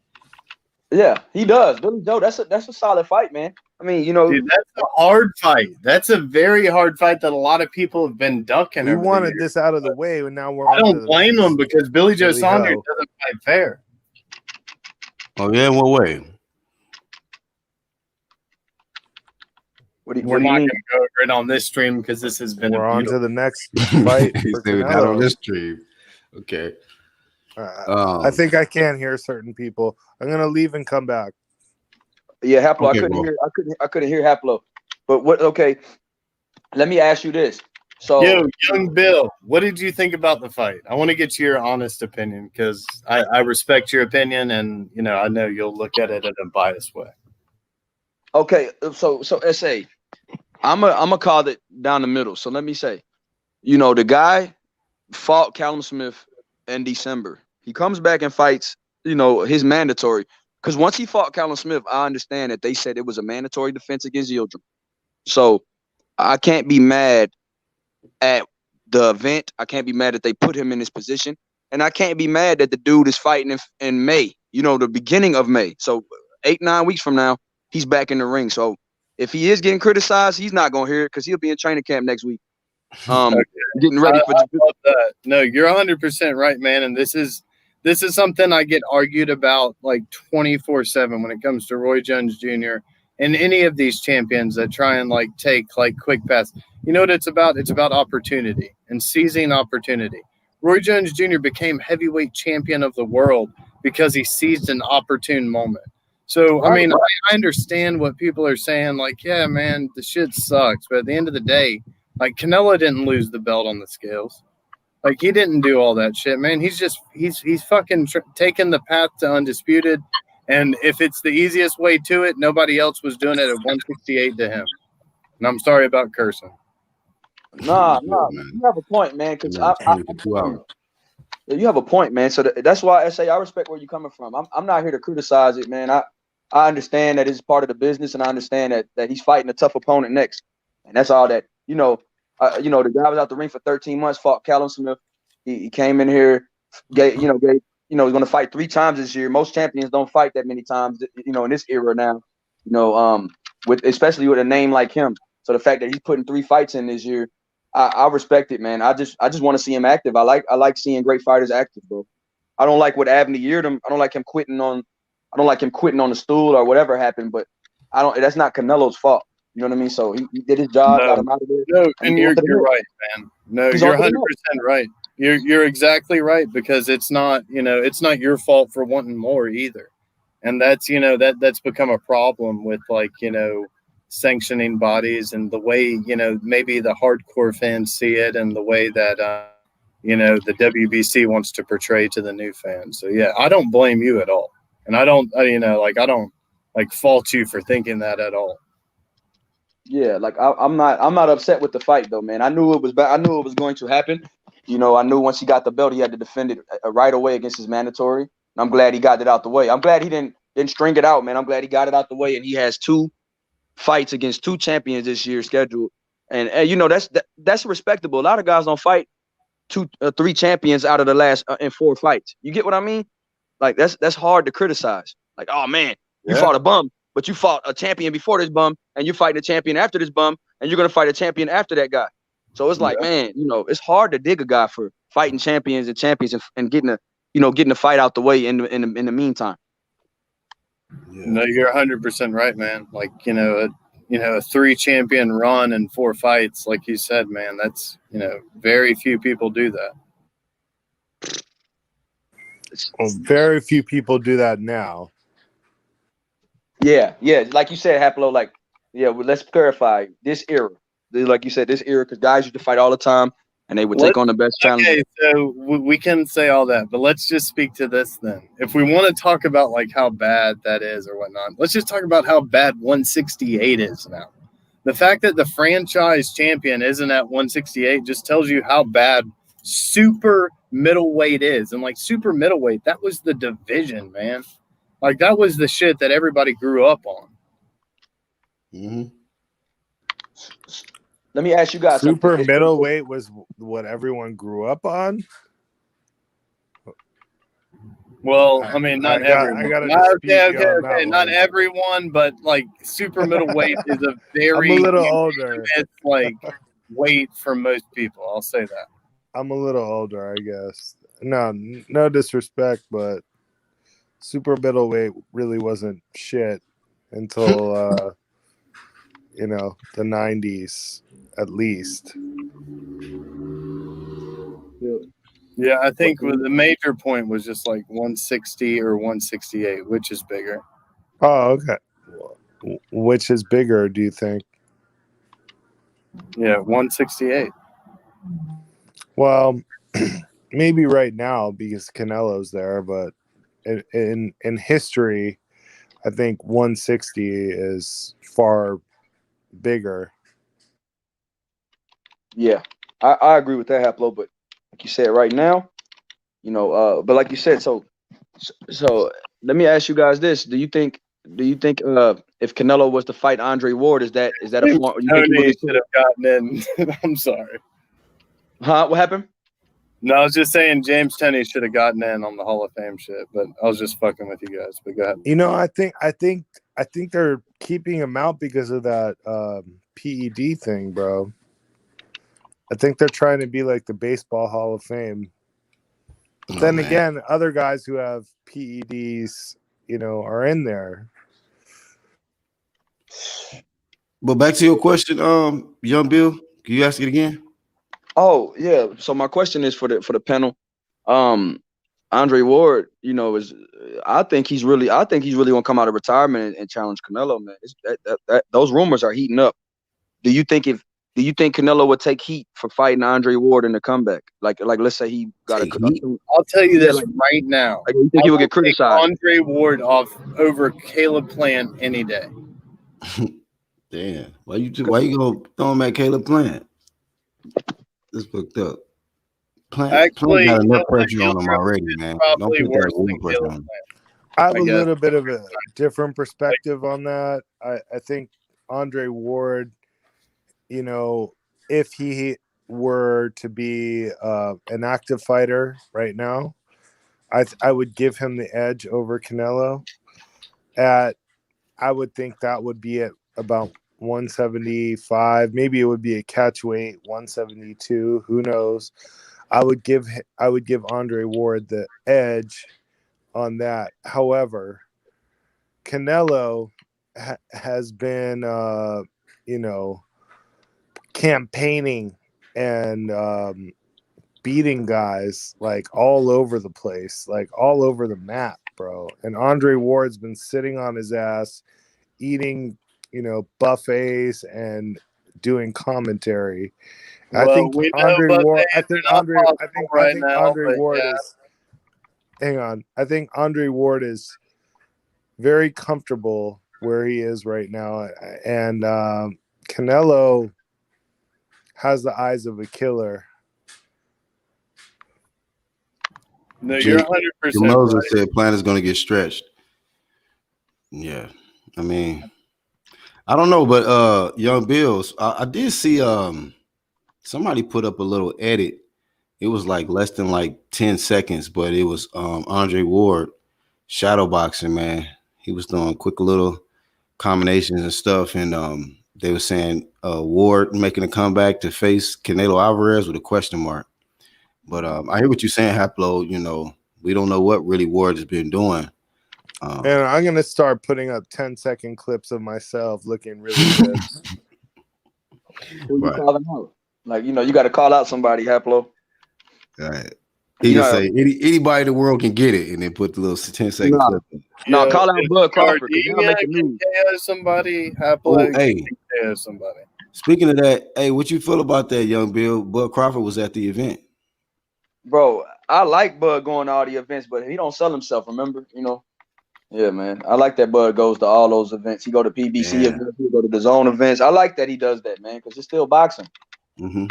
Yeah, he does. Billy Joe, that's a solid fight, man. I mean, dude, that's a hard fight. That's a very hard fight that a lot of people have been ducking. We wanted this out of the way, and now we're. I don't blame them because Billy Joe Saunders doesn't fight fair. Oh yeah, in what way? We're not going to go over it on this stream because this has been. We're on to the next fight. Not on this stream. Okay. I think I can hear certain people. I'm gonna leave and come back. Yeah, Haplo. Okay, I couldn't hear Haplo. But what? Okay, let me ask you this. So, young Bill, what did you think about the fight? I want to get your honest opinion because I respect your opinion, and I know you'll look at it in a biased way. Okay, so SA, I'm a call it down the middle. So let me say, the guy fought Callum Smith in December. He comes back and fights, his mandatory. Because once he fought Callum Smith, I understand that they said it was a mandatory defense against Yildirim. So I can't be mad at the event. I can't be mad that they put him in this position. and I can't be mad that the dude is fighting in May. You know, the beginning of May. So 8-9 weeks from now, he's back in the ring. So if he is getting criticized, he's not gonna hear it because he'll be in training camp next week. Getting ready for. I love that. No, you're 100% right, man. And this is something I get argued about like 24/7 when it comes to Roy Jones Jr. and any of these champions that try and like take like quick pass. You know what it's about? It's about opportunity and seizing opportunity. Roy Jones Jr. became heavyweight champion of the world because he seized an opportune moment. So, I mean, I understand what people are saying. Like, yeah, man, the shit sucks. But at the end of the day, like, Canelo didn't lose the belt on the scales. Like, he didn't do all that shit, man. He's fucking taking the path to undisputed. And if it's the easiest way to it, nobody else was doing it at 168 to him. And I'm sorry about cursing. Nah, you have a point, man. Because you have a point, man. So that's why I say I respect where you're coming from. I'm not here to criticize it, man. I understand that it's part of the business, and I understand that he's fighting a tough opponent next, and that's all that the guy was out the ring for 13 months, fought Callum Smith. He came in here, he's going to fight 3 times this year. Most champions don't fight that many times, in this era now. Especially with a name like him. So the fact that he's putting 3 fights in this year, I respect it, man. I just want to see him active. I like seeing great fighters active, bro. I don't like what Avni Yildirim. I don't like him quitting on the stool or whatever happened. But that's not Canelo's fault. You know what I mean? So he did his job, got him out of there. No, and you're right, man. No, you're 100% right. You're exactly right, because it's not your fault for wanting more either. And that's that's become a problem with sanctioning bodies and the way maybe the hardcore fans see it and the way that the WBC wants to portray to the new fans. So yeah, I don't blame you at all, and I don't fault you for thinking that at all. Yeah, I'm not upset with the fight though, man. I knew it was bad. I knew it was going to happen. I knew once he got the belt, he had to defend it right away against his mandatory. And I'm glad he got it out the way. I'm glad he didn't string it out, man. I'm glad he got it out the way, and he has 2 fights against 2 champions this year scheduled. And that's respectable. A lot of guys don't fight 3 champions out of the last in 4 fights. You get what I mean? Like that's hard to criticize. Like, oh man, you fought a bum, but you fought a champion before this bum, and you're fighting a champion after this bum, and you're gonna fight a champion after that guy. So it's like, man, it's hard to dig a guy for fighting champions and getting a fight out the way in the meantime. Yeah. No, you're 100% right, man. Like, a 3 champion run and 4 fights, like you said, man, that's, very few people do that. Well, very few people do that now. Yeah. Like you said, Haplo, let's clarify this era. Like you said, this era, because guys used to fight all the time, and they would take on the best challenge. Okay, so we can say all that, but let's just speak to this then. If we want to talk about how bad that is or whatnot, let's just talk about how bad 168 is now. The fact that the franchise champion isn't at 168 just tells you how bad super middleweight is. And super middleweight, that was the division, man. That was the shit that everybody grew up on. Mm-hmm. Let me ask you guys. Super middleweight was what everyone grew up on. Well, I mean, not everyone. Okay. Not everyone, but super middleweight is a very. I'm a little older. It's weight for most people. I'll say that. I'm a little older, I guess. No disrespect, but super middleweight really wasn't shit until the 90s. At least. Yeah, I think the major point was just 160 or 168, which is bigger. Oh, okay. Which is bigger, do you think? Yeah, 168. Well, maybe right now because Canelo's there, but in history, I think 160 is far bigger. Yeah, I agree with that, Haplo. But like you said, right now, but like you said, so let me ask you guys this: Do you think if Canelo was to fight Andre Ward, is that a form? Tony should have gotten in. I'm sorry. Huh? What happened? No, I was just saying James Tenney should have gotten in on the Hall of Fame shit, but I was just fucking with you guys. But go ahead. You know, I think they're keeping him out because of that PED thing, bro. I think they're trying to be like the Baseball Hall of Fame. But then again, other guys who have PEDs, you know, are in there. But back to your question, Young Bill, can you ask it again? Oh yeah. So my question is for the panel. Andre Ward, you know, I think he's really gonna come out of retirement and challenge Canelo, man. Those rumors are heating up. Do you think Canelo would take heat for fighting Andre Ward in the comeback? Like let's say he got I'll tell you this right now. Like, you think he would get criticized? Andre Ward off over Caleb Plant any day. Damn. Why you gonna throw him at Caleb Plant? This fucked up. Plant got enough pressure on him already, man. Don't put that over pressure on him. I have a little bit of a different perspective on that. I think Andre Ward, you know, if he were to be an active fighter right now, I would give him the edge over Canelo. I would think that would be at about 175. Maybe it would be a catch weight, 172. Who knows? I would give Andre Ward the edge on that. However, Canelo has been, you know, campaigning and beating guys like all over the place, like all over the map, bro. And Andre Ward's been sitting on his ass, eating, you know, buffets and doing commentary. Well, I think Andre Ward. I think Andre Ward is. Hang on. I think Andre Ward is very comfortable where he is right now, and Canelo has the eyes of a killer. No, you're 100%. Moses said Plant is going to get stretched. Yeah, I mean, I don't know, but Young Bills, I did see somebody put up a little edit. It was like less than like 10 seconds, but it was Andre Ward shadowboxing, man. He was doing quick little combinations and stuff, and they were saying Ward making a comeback to face Canelo Alvarez with a question mark. But I hear what you're saying, Haplo. You know, we don't know what really Ward has been doing. And I'm going to start putting up 10-second clips of myself looking really good. Who you calling out? Like, you know, you got to call out somebody, Haplo. Right. He can say anybody in the world can get it, and then put the little 10-second clip. No, call out Bud Crawford. Somebody, Haplo. Hey, somebody. Speaking of that, hey, what you feel about that, Young Bill? Bud Crawford was at the event. Bro, I like Bud going to all the events, but he don't sell himself, remember? You know? Yeah, man. I like that Bud goes to all those events. He go to PBC events, he go to the DAZN events. I like that he does that, man, because it's still boxing. Mm-hmm.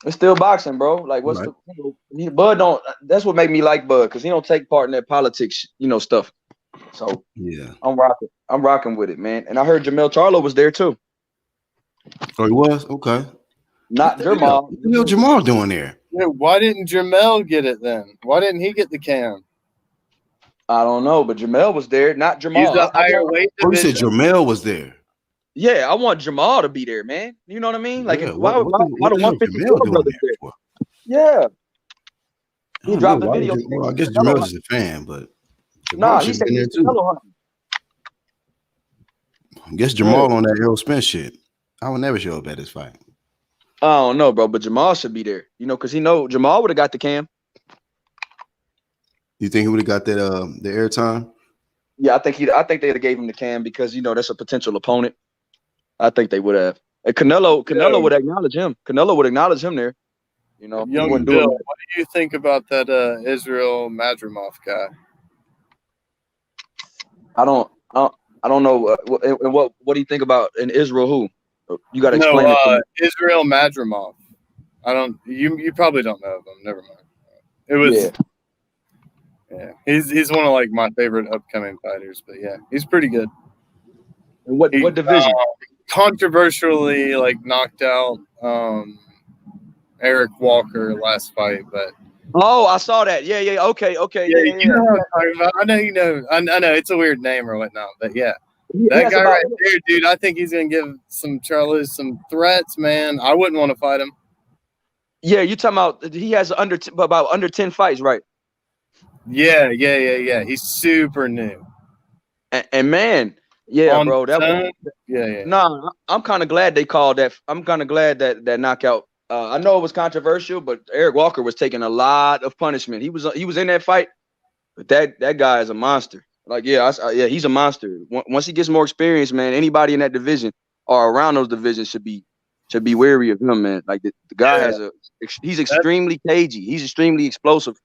It's still boxing, bro. Like, what's Bud don't. That's what make me like Bud, because he don't take part in that politics, you know, stuff. So yeah, I'm rocking with it, man. And I heard Jamel Charlo was there too. Oh, he was? Okay. Not Jamal. What the Jamal doing there? Yeah, why didn't Jamel get it then? Why didn't he get the cam? I don't know, but Jamel was there, not Jamal. He's a higher weight division. You said Jamel was there. Yeah, I want Jamal to be there, man. You know what I mean? Like, why the 154 brothers there? Yeah. He dropped the video. Well, I guess Jamel's just a fan, but Jamal he said he's too. I guess Jamal on that Errol Spence shit. I would never show up at his fight. I don't know, bro, but Jamal should be there. You know, because Jamal would have got the cam. You think he would have got that the airtime? Yeah, I think they'd have gave him the cam because, you know, that's a potential opponent. I think they would have. And Canelo would acknowledge him. Canelo would acknowledge him there. You know, Young Bill, what do you think about that Israel Madrimov guy? I don't know. And what do you think about in Israel? Who? You got to explain it to me. Israel Madrimov. You probably don't know of him. Never mind. It was. Yeah, he's one of like my favorite upcoming fighters. But yeah, he's pretty good. And what division? Controversially, like knocked out Eric Walker last fight, but Oh, I saw that. Yeah. Okay. Yeah. You know what I'm talking about. I know you know. I know it's a weird name or whatnot, but yeah. That guy right there, dude, I think he's going to give some Charlos some threats, man. I wouldn't want to fight him. Yeah, you talking about he has about under 10 fights, right? Yeah. He's super new. And man, yeah, bro. Yeah. Nah, I'm kind of glad they called that. I'm kind of glad that knockout. I know it was controversial, but Eric Walker was taking a lot of punishment. He was in that fight, but that guy is a monster. Like, yeah, he's a monster. Once he gets more experience, man, anybody in that division or around those divisions should be wary of him, man. Like the guy he's extremely cagey. He's extremely explosive.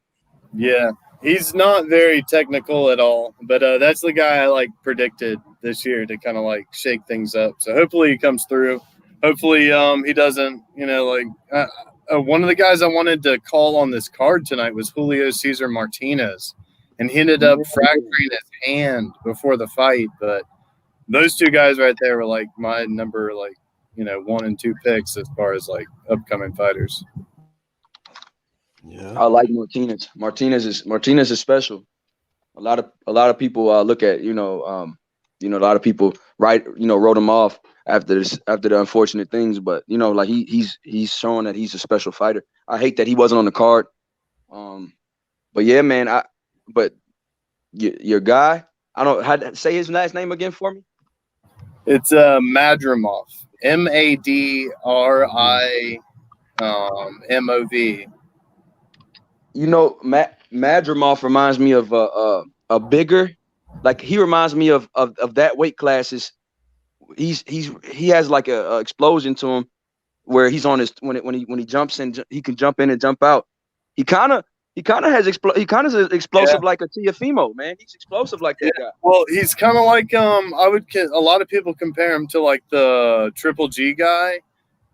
Yeah, he's not very technical at all, but that's the guy I like predicted this year to kind of like shake things up. So hopefully he comes through. Hopefully he doesn't, one of the guys I wanted to call on this card tonight was Julio Cesar Martinez, and he ended up fracturing his hand before the fight. But those two guys right there were like my number, 1 and 2 picks as far as like upcoming fighters. Yeah, I like Martinez. Martinez is special. A lot of people look at a lot of people wrote him off after the unfortunate things, but like he's showing that he's a special fighter. I hate that he wasn't on the card. But yeah, man. But your guy, I don't how to say his last name again for me. It's Madrimov. MADRIMOV. Madrimov reminds me of a bigger, like he reminds me of that weight classes. He has like a explosion to him where he's on his when he jumps in, he can jump in and jump out. He kind of is explosive like a Tiafimo, man. He's explosive like that guy. Well, he's kind of like a lot of people compare him to like the Triple G guy,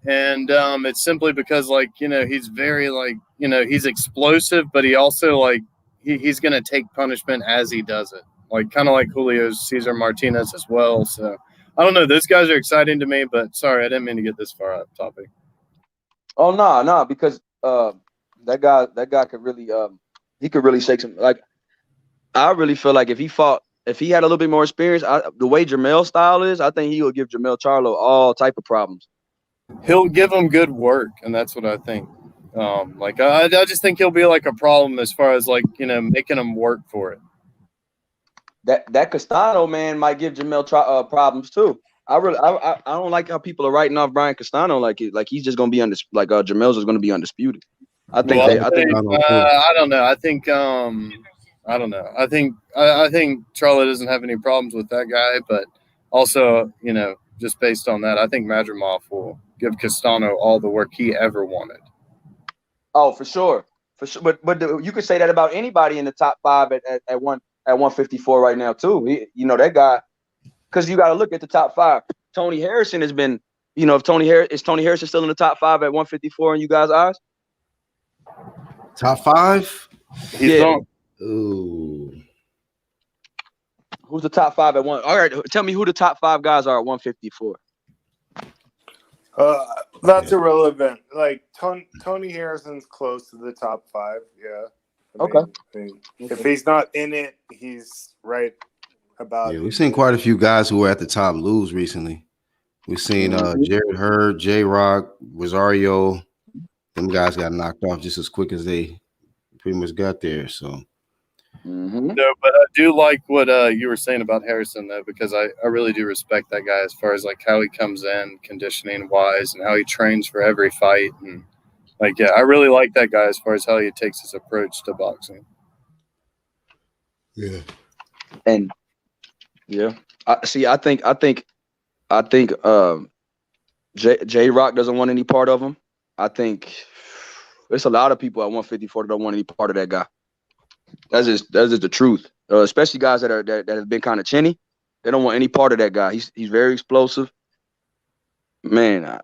and it's simply because he's very he's explosive, but he also he's gonna take punishment as he does it, kind of like Julio Cesar Martinez as well. So I don't know, those guys are exciting to me, but sorry, I didn't mean to get this far off topic. Oh no, because that guy could really he could really shake some. Like I really feel like if he had a little bit more experience, the way Jermell's style is, I think he will give Jermell Charlo all type of problems. He'll give him good work, and that's what I think. I just think he'll be like a problem as far as making him work for it. That Castano man might give Jermell problems too. I don't like how people are writing off Brian Castano like he's just gonna be Jermell's is gonna be undisputed. I don't know. I think Charlo doesn't have any problems with that guy, but also, just based on that, I think Madrimov will give Castano all the work he ever wanted. Oh, for sure. But you could say that about anybody in the top 5 at 154 right now too. That guy, because you got to look at the top 5. Tony Harrison has been, if Tony Harrison still in the top 5 at 154 in you guys' eyes? Top 5? He's on. Ooh. Who's the top 5 at 1? All right, tell me who the top 5 guys are at 154. That's irrelevant. Like Tony Harrison's close to the top 5. Yeah. I mean, if he's not in it, he's right about. Yeah, we've seen quite a few guys who were at the top lose recently. We've seen Jared Hurd, J-Rock, Rosario. Them guys got knocked off just as quick as they pretty much got there. So. No, but I do like what you were saying about Harrison, though, because I really do respect that guy as far as how he comes in conditioning wise and how he trains for every fight. And I really like that guy as far as how he takes his approach to boxing. Yeah. And yeah, I think J-Rock doesn't want any part of him. I think there's a lot of people at 154 that don't want any part of that guy. That's just the truth. Especially guys that have been kind of chinny. They don't want any part of that guy. He's very explosive. Man,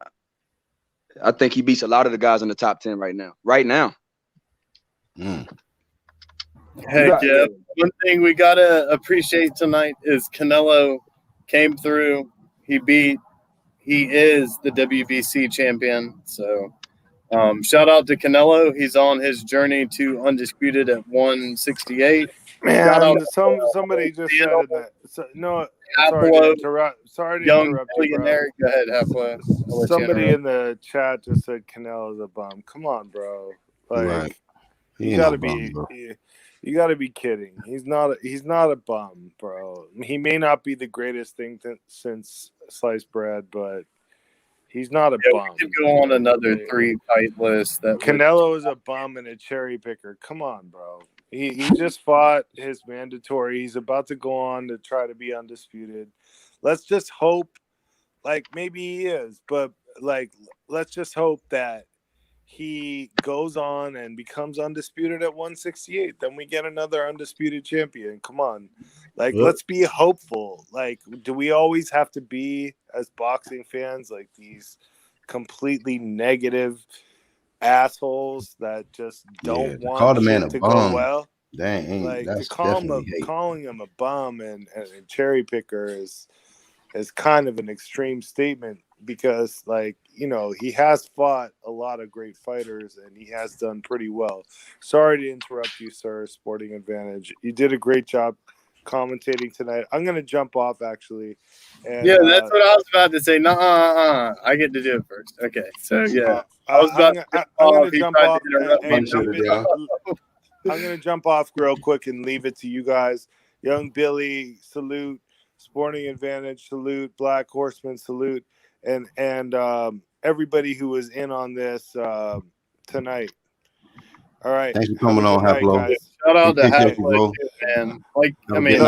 I think he beats a lot of the guys in the top 10 right now. Heck yeah. One thing we gotta appreciate tonight is Canelo came through. He is the WBC champion. So Shout out to Canelo. He's on his journey to undisputed at 168. Man, somebody just said it that. So, no, sorry to interrupt. Sorry to interrupt you, bro. Go ahead, Halfway. Somebody in the chat just said Canelo's a bum. Come on, bro. Like, right. You gotta be kidding. He's not a bum, bro. He may not be the greatest thing since sliced bread, but he's not a bum. We could go on another 3-fight list. Canelo is a bum and a cherry picker. Come on, bro. He just fought his mandatory. He's about to go on to try to be undisputed. Let's just hope, like, maybe he is, but like, let's just hope that he goes on and becomes undisputed at 168. Then we get another undisputed champion. Come on. Like, let's be hopeful. Like, do we always have to be, as boxing fans, like these completely negative assholes that just don't want shit to go well? Like, calling him a bum and cherry picker is kind of an extreme statement, because, like, you know, he has fought a lot of great fighters and he has done pretty well. Sorry to interrupt you, sir. Sporting Advantage, you did a great job commentating tonight. I'm gonna jump off, actually. And, that's what I was about to say. I get to do it first. Okay, so I'm gonna jump off. I'm gonna jump off real quick and leave it to you guys. Young Billy, salute. Sporting Advantage, salute. Black Horseman, salute. And everybody who was in on this tonight. All right. Thanks for coming on, Haplo. Shout out to Haplo, man. Like, I mean,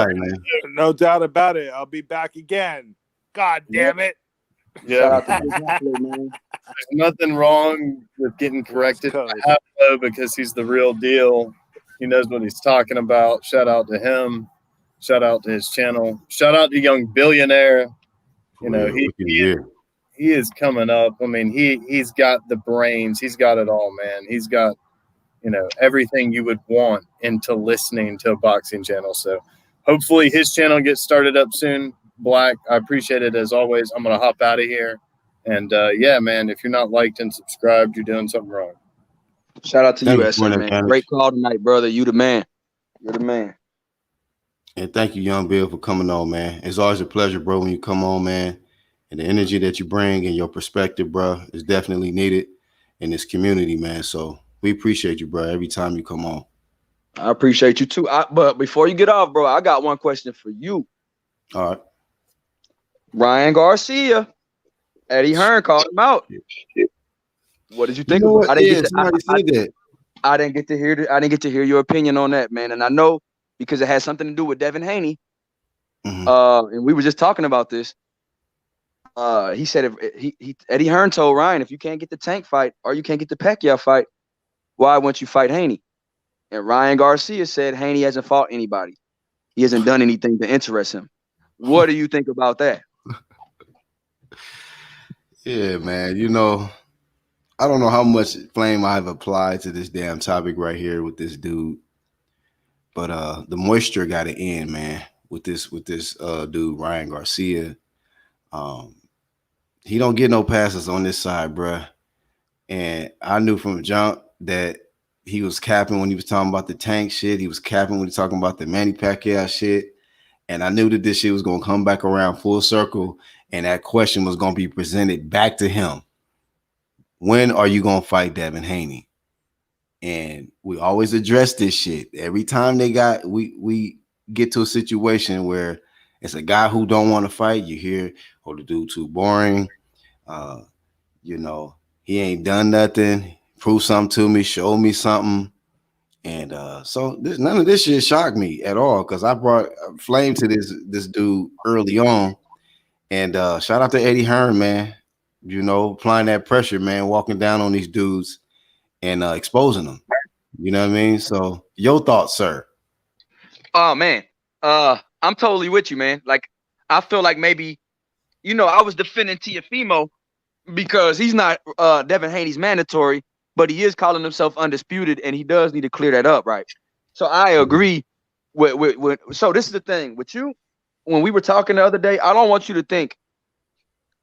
no doubt about it. I'll be back again. God damn it. Yeah. There's nothing wrong with getting corrected by Haplo, because he's the real deal. He knows what he's talking about. Shout out to him. Shout out to his channel. Shout out to Young Billionaire. You know, he is coming up. I mean, he's got the brains. He's got it all, man. He's got, you know, everything you would want into listening to a boxing channel. So hopefully his channel gets started up soon. Black, I appreciate it as always. I'm going to hop out of here. And, yeah, man, if you're not liked and subscribed, you're doing something wrong. Shout out to you, SN, man. Great call tonight, brother. You the man. You're the man. And thank you, Young Bill, for coming on, man. It's always a pleasure, bro, when you come on, man. And the energy that you bring and your perspective, bro, is definitely needed in this community, man. So we appreciate you, bro, every time you come on. I appreciate you, too. But before you get off, bro, I got one question for you. All right. Ryan Garcia, Eddie Hearn called him out. What did you think? I didn't get to hear your opinion on that, man. And I know, because it has something to do with Devin Haney. And we were just talking about this. He said Eddie Hearn told Ryan, if you can't get the Tank fight or you can't get the Pacquiao fight, why won't you fight Haney? And Ryan Garcia said Haney hasn't fought anybody. He hasn't done anything to interest him. What do you think about that? Yeah, man. You know, I don't know how much flame I've applied to this damn topic right here with this dude. But the moisture got to end, man, with this dude, Ryan Garcia. He don't get no passes on this side, bruh. And I knew from jump that he was capping when he was talking about the Tank shit. He was capping when he was talking about the Manny Pacquiao shit. And I knew that this shit was going to come back around full circle, and that question was going to be presented back to him. When are you going to fight Devin Haney? And we always address this shit. Every time we get to a situation where it's a guy who don't want to fight, you hear, oh, the dude too boring. You know, he ain't done nothing. Prove something to me, show me something. And so none of this shit shocked me at all, because I brought flame to this dude early on. And shout out to Eddie Hearn, man. You know, applying that pressure, man, walking down on these dudes and exposing them. You know what I mean? So your thoughts, sir? Oh, man. I'm totally with you, man. Like, I feel like maybe, you know, I was defending Teofimo because he's not Devin Haney's mandatory, but he is calling himself undisputed, and he does need to clear that up, right? So I agree with so this is the thing with you. When we were talking the other day, I don't want you to think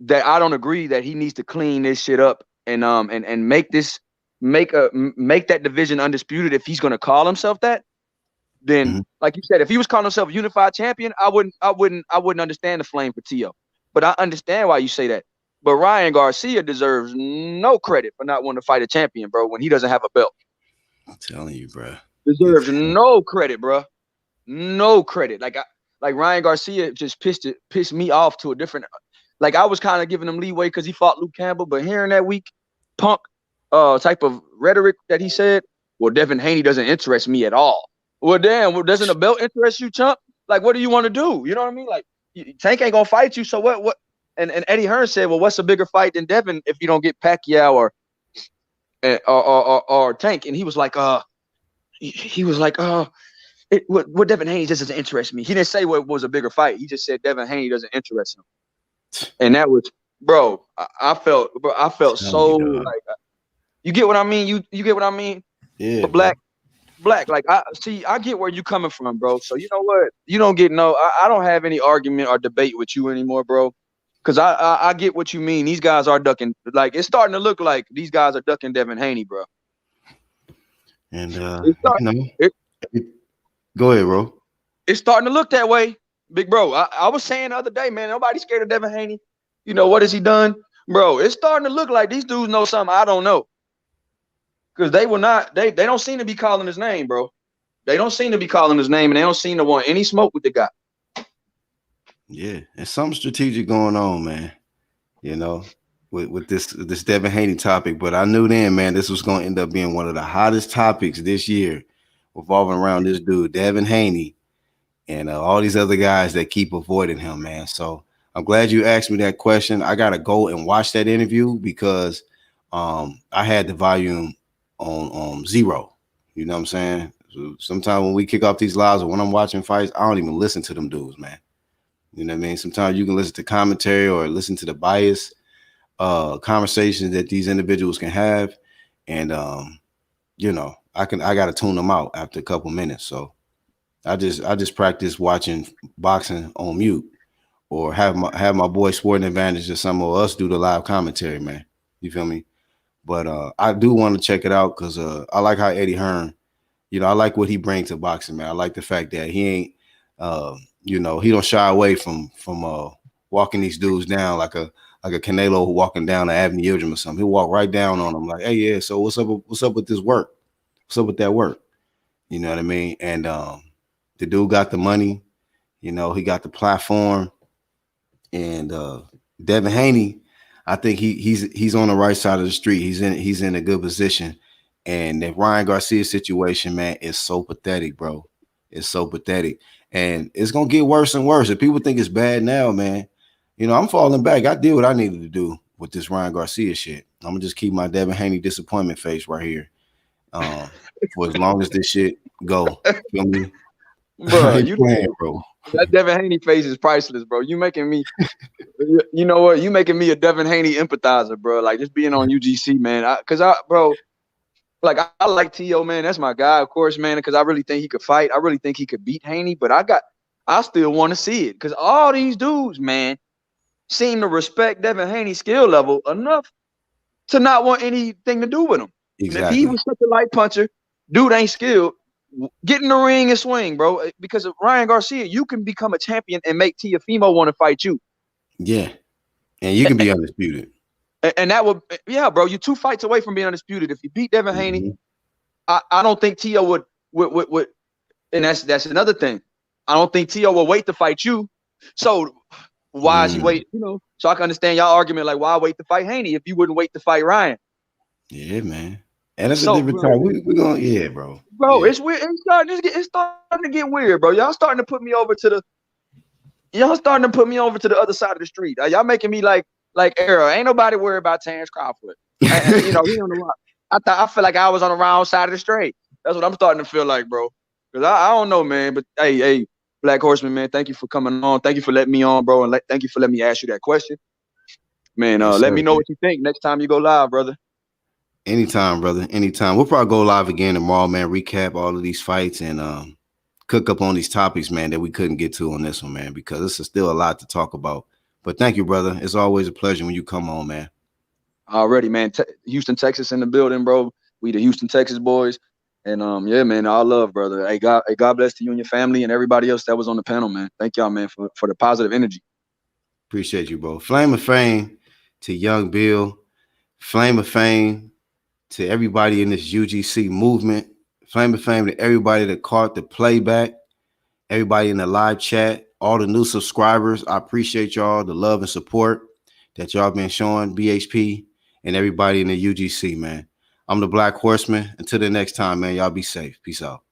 that I don't agree that he needs to clean this shit up and make that division undisputed if he's gonna call himself that, then like you said, if he was calling himself a unified champion, I wouldn't understand the flame for T.O. But I understand why you say that. But Ryan Garcia deserves no credit for not wanting to fight a champion, bro, when he doesn't have a belt. I'm telling you, bro. Deserves no credit, bro. No credit. Like Ryan Garcia just pissed me off to a different. Like I was kind of giving him leeway because he fought Luke Campbell, but hearing that weak punk type of rhetoric that he said, well, Devin Haney doesn't interest me at all. Well, damn, doesn't a belt interest you, chump? Like, what do you want to do? You know what I mean? Like, Tank ain't gonna fight you, so what? And Eddie Hearn said, well, what's a bigger fight than Devin if you don't get Pacquiao or Tank? And he was like, what Devin Haney just doesn't interest me. He didn't say what was a bigger fight. He just said Devin Haney doesn't interest him. And that was, bro, I felt so like, you get what I mean? You get what I mean? Yeah. But black, like I get where you coming from, bro. So you know what? You don't get I don't have any argument or debate with you anymore, bro. Cause I get what you mean. These guys are ducking. Like it's starting to look like these guys are ducking Devin Haney, bro. And go ahead, bro. It's starting to look that way, big bro. I was saying the other day, man, nobody's scared of Devin Haney. You know what has he done, bro? It's starting to look like these dudes know something I don't know. Cause they will not. They don't seem to be calling his name, bro. They don't seem to be calling his name, and they don't seem to want any smoke with the guy. Yeah, and something strategic going on, man. You know, with this Devin Haney topic. But I knew then, man, this was going to end up being one of the hottest topics this year, revolving around this dude, Devin Haney, and all these other guys that keep avoiding him, man. So I'm glad you asked me that question. I gotta go and watch that interview because I had the volume on 0. You know what I'm saying? So sometimes when we kick off these lives or when I'm watching fights, I don't even listen to them dudes, man. You know what I mean? Sometimes you can listen to commentary or listen to the bias conversations that these individuals can have. And, you know, I got to tune them out after a couple minutes. So I just practice watching boxing on mute or have my boy Sporting Advantage or some of us do the live commentary, man. You feel me? But I do want to check it out because I like how Eddie Hearn, you know, I like what he brings to boxing, man. I like the fact that he ain't, you know, he don't shy away from walking these dudes down like a Canelo walking down to Avni Yildirim or something. He'll walk right down on them like, hey, yeah, so what's up with this work? What's up with that work? You know what I mean? And the dude got the money, you know, he got the platform. And Devin Haney, I think he's on the right side of the street. He's in a good position. And the Ryan Garcia situation, man, is so pathetic, bro. It's so pathetic. And it's going to get worse and worse. If people think it's bad now, man, you know, I'm falling back. I did what I needed to do with this Ryan Garcia shit. I'm going to just keep my Devin Haney disappointment face right here for as long as this shit go. Feel me? Bro, you playing, bro. That Devin Haney face is priceless, bro. You making me, you know what? You making me a Devin Haney empathizer, bro. Like just being on UGC, man. Bro, like I like T.O., man. That's my guy, of course, man. Because I really think he could fight. I really think he could beat Haney. But I still want to see it because all these dudes, man, seem to respect Devin Haney's skill level enough to not want anything to do with him. Exactly. And if he was such a light puncher, dude ain't skilled. Get in the ring and swing, bro. Because of Ryan Garcia, you can become a champion and make Teofimo want to fight you. Yeah. And you can be undisputed. And that would, yeah, bro. You're 2 fights away from being undisputed. If you beat Devin Haney, I don't think Tio would, and that's another thing. I don't think Tio will wait to fight you. So why is he wait? You know, so I can understand y'all argument like why wait to fight Haney if you wouldn't wait to fight Ryan? Yeah, man. And it's a different time. We're going, yeah, bro. Bro, yeah. It's weird. It's starting to get weird, bro. Y'all starting to put me over to the other side of the street. Y'all making me like Errol. Ain't nobody worried about Terrence Crawford. You know, he on the wrong. I feel like I was on the wrong side of the street. That's what I'm starting to feel like, bro. Because I don't know, man. But hey, Black Horseman, man, thank you for coming on. Thank you for letting me on, bro. And thank you for letting me ask you that question. Man, let me know what you think next time you go live, brother. Anytime, brother. Anytime. We'll probably go live again tomorrow, man. Recap all of these fights and cook up on these topics, man, that we couldn't get to on this one, man, because this is still a lot to talk about. But thank you, brother. It's always a pleasure when you come on, man. Already, man. Houston, Texas in the building, bro. We the Houston, Texas boys. And yeah, man, all love, brother. Hey, God bless to you and your family and everybody else that was on the panel, man. Thank y'all, man, for the positive energy. Appreciate you, bro. Flame of fame to Young Bill. Flame of fame to everybody in this UGC movement. Flame of fame to everybody that caught the playback. Everybody in the live chat. All the new subscribers. I appreciate y'all, the love and support that y'all been showing, BHP, and everybody in the UGC, man. I'm the Black Horseman. Until the next time, man, y'all be safe. Peace out.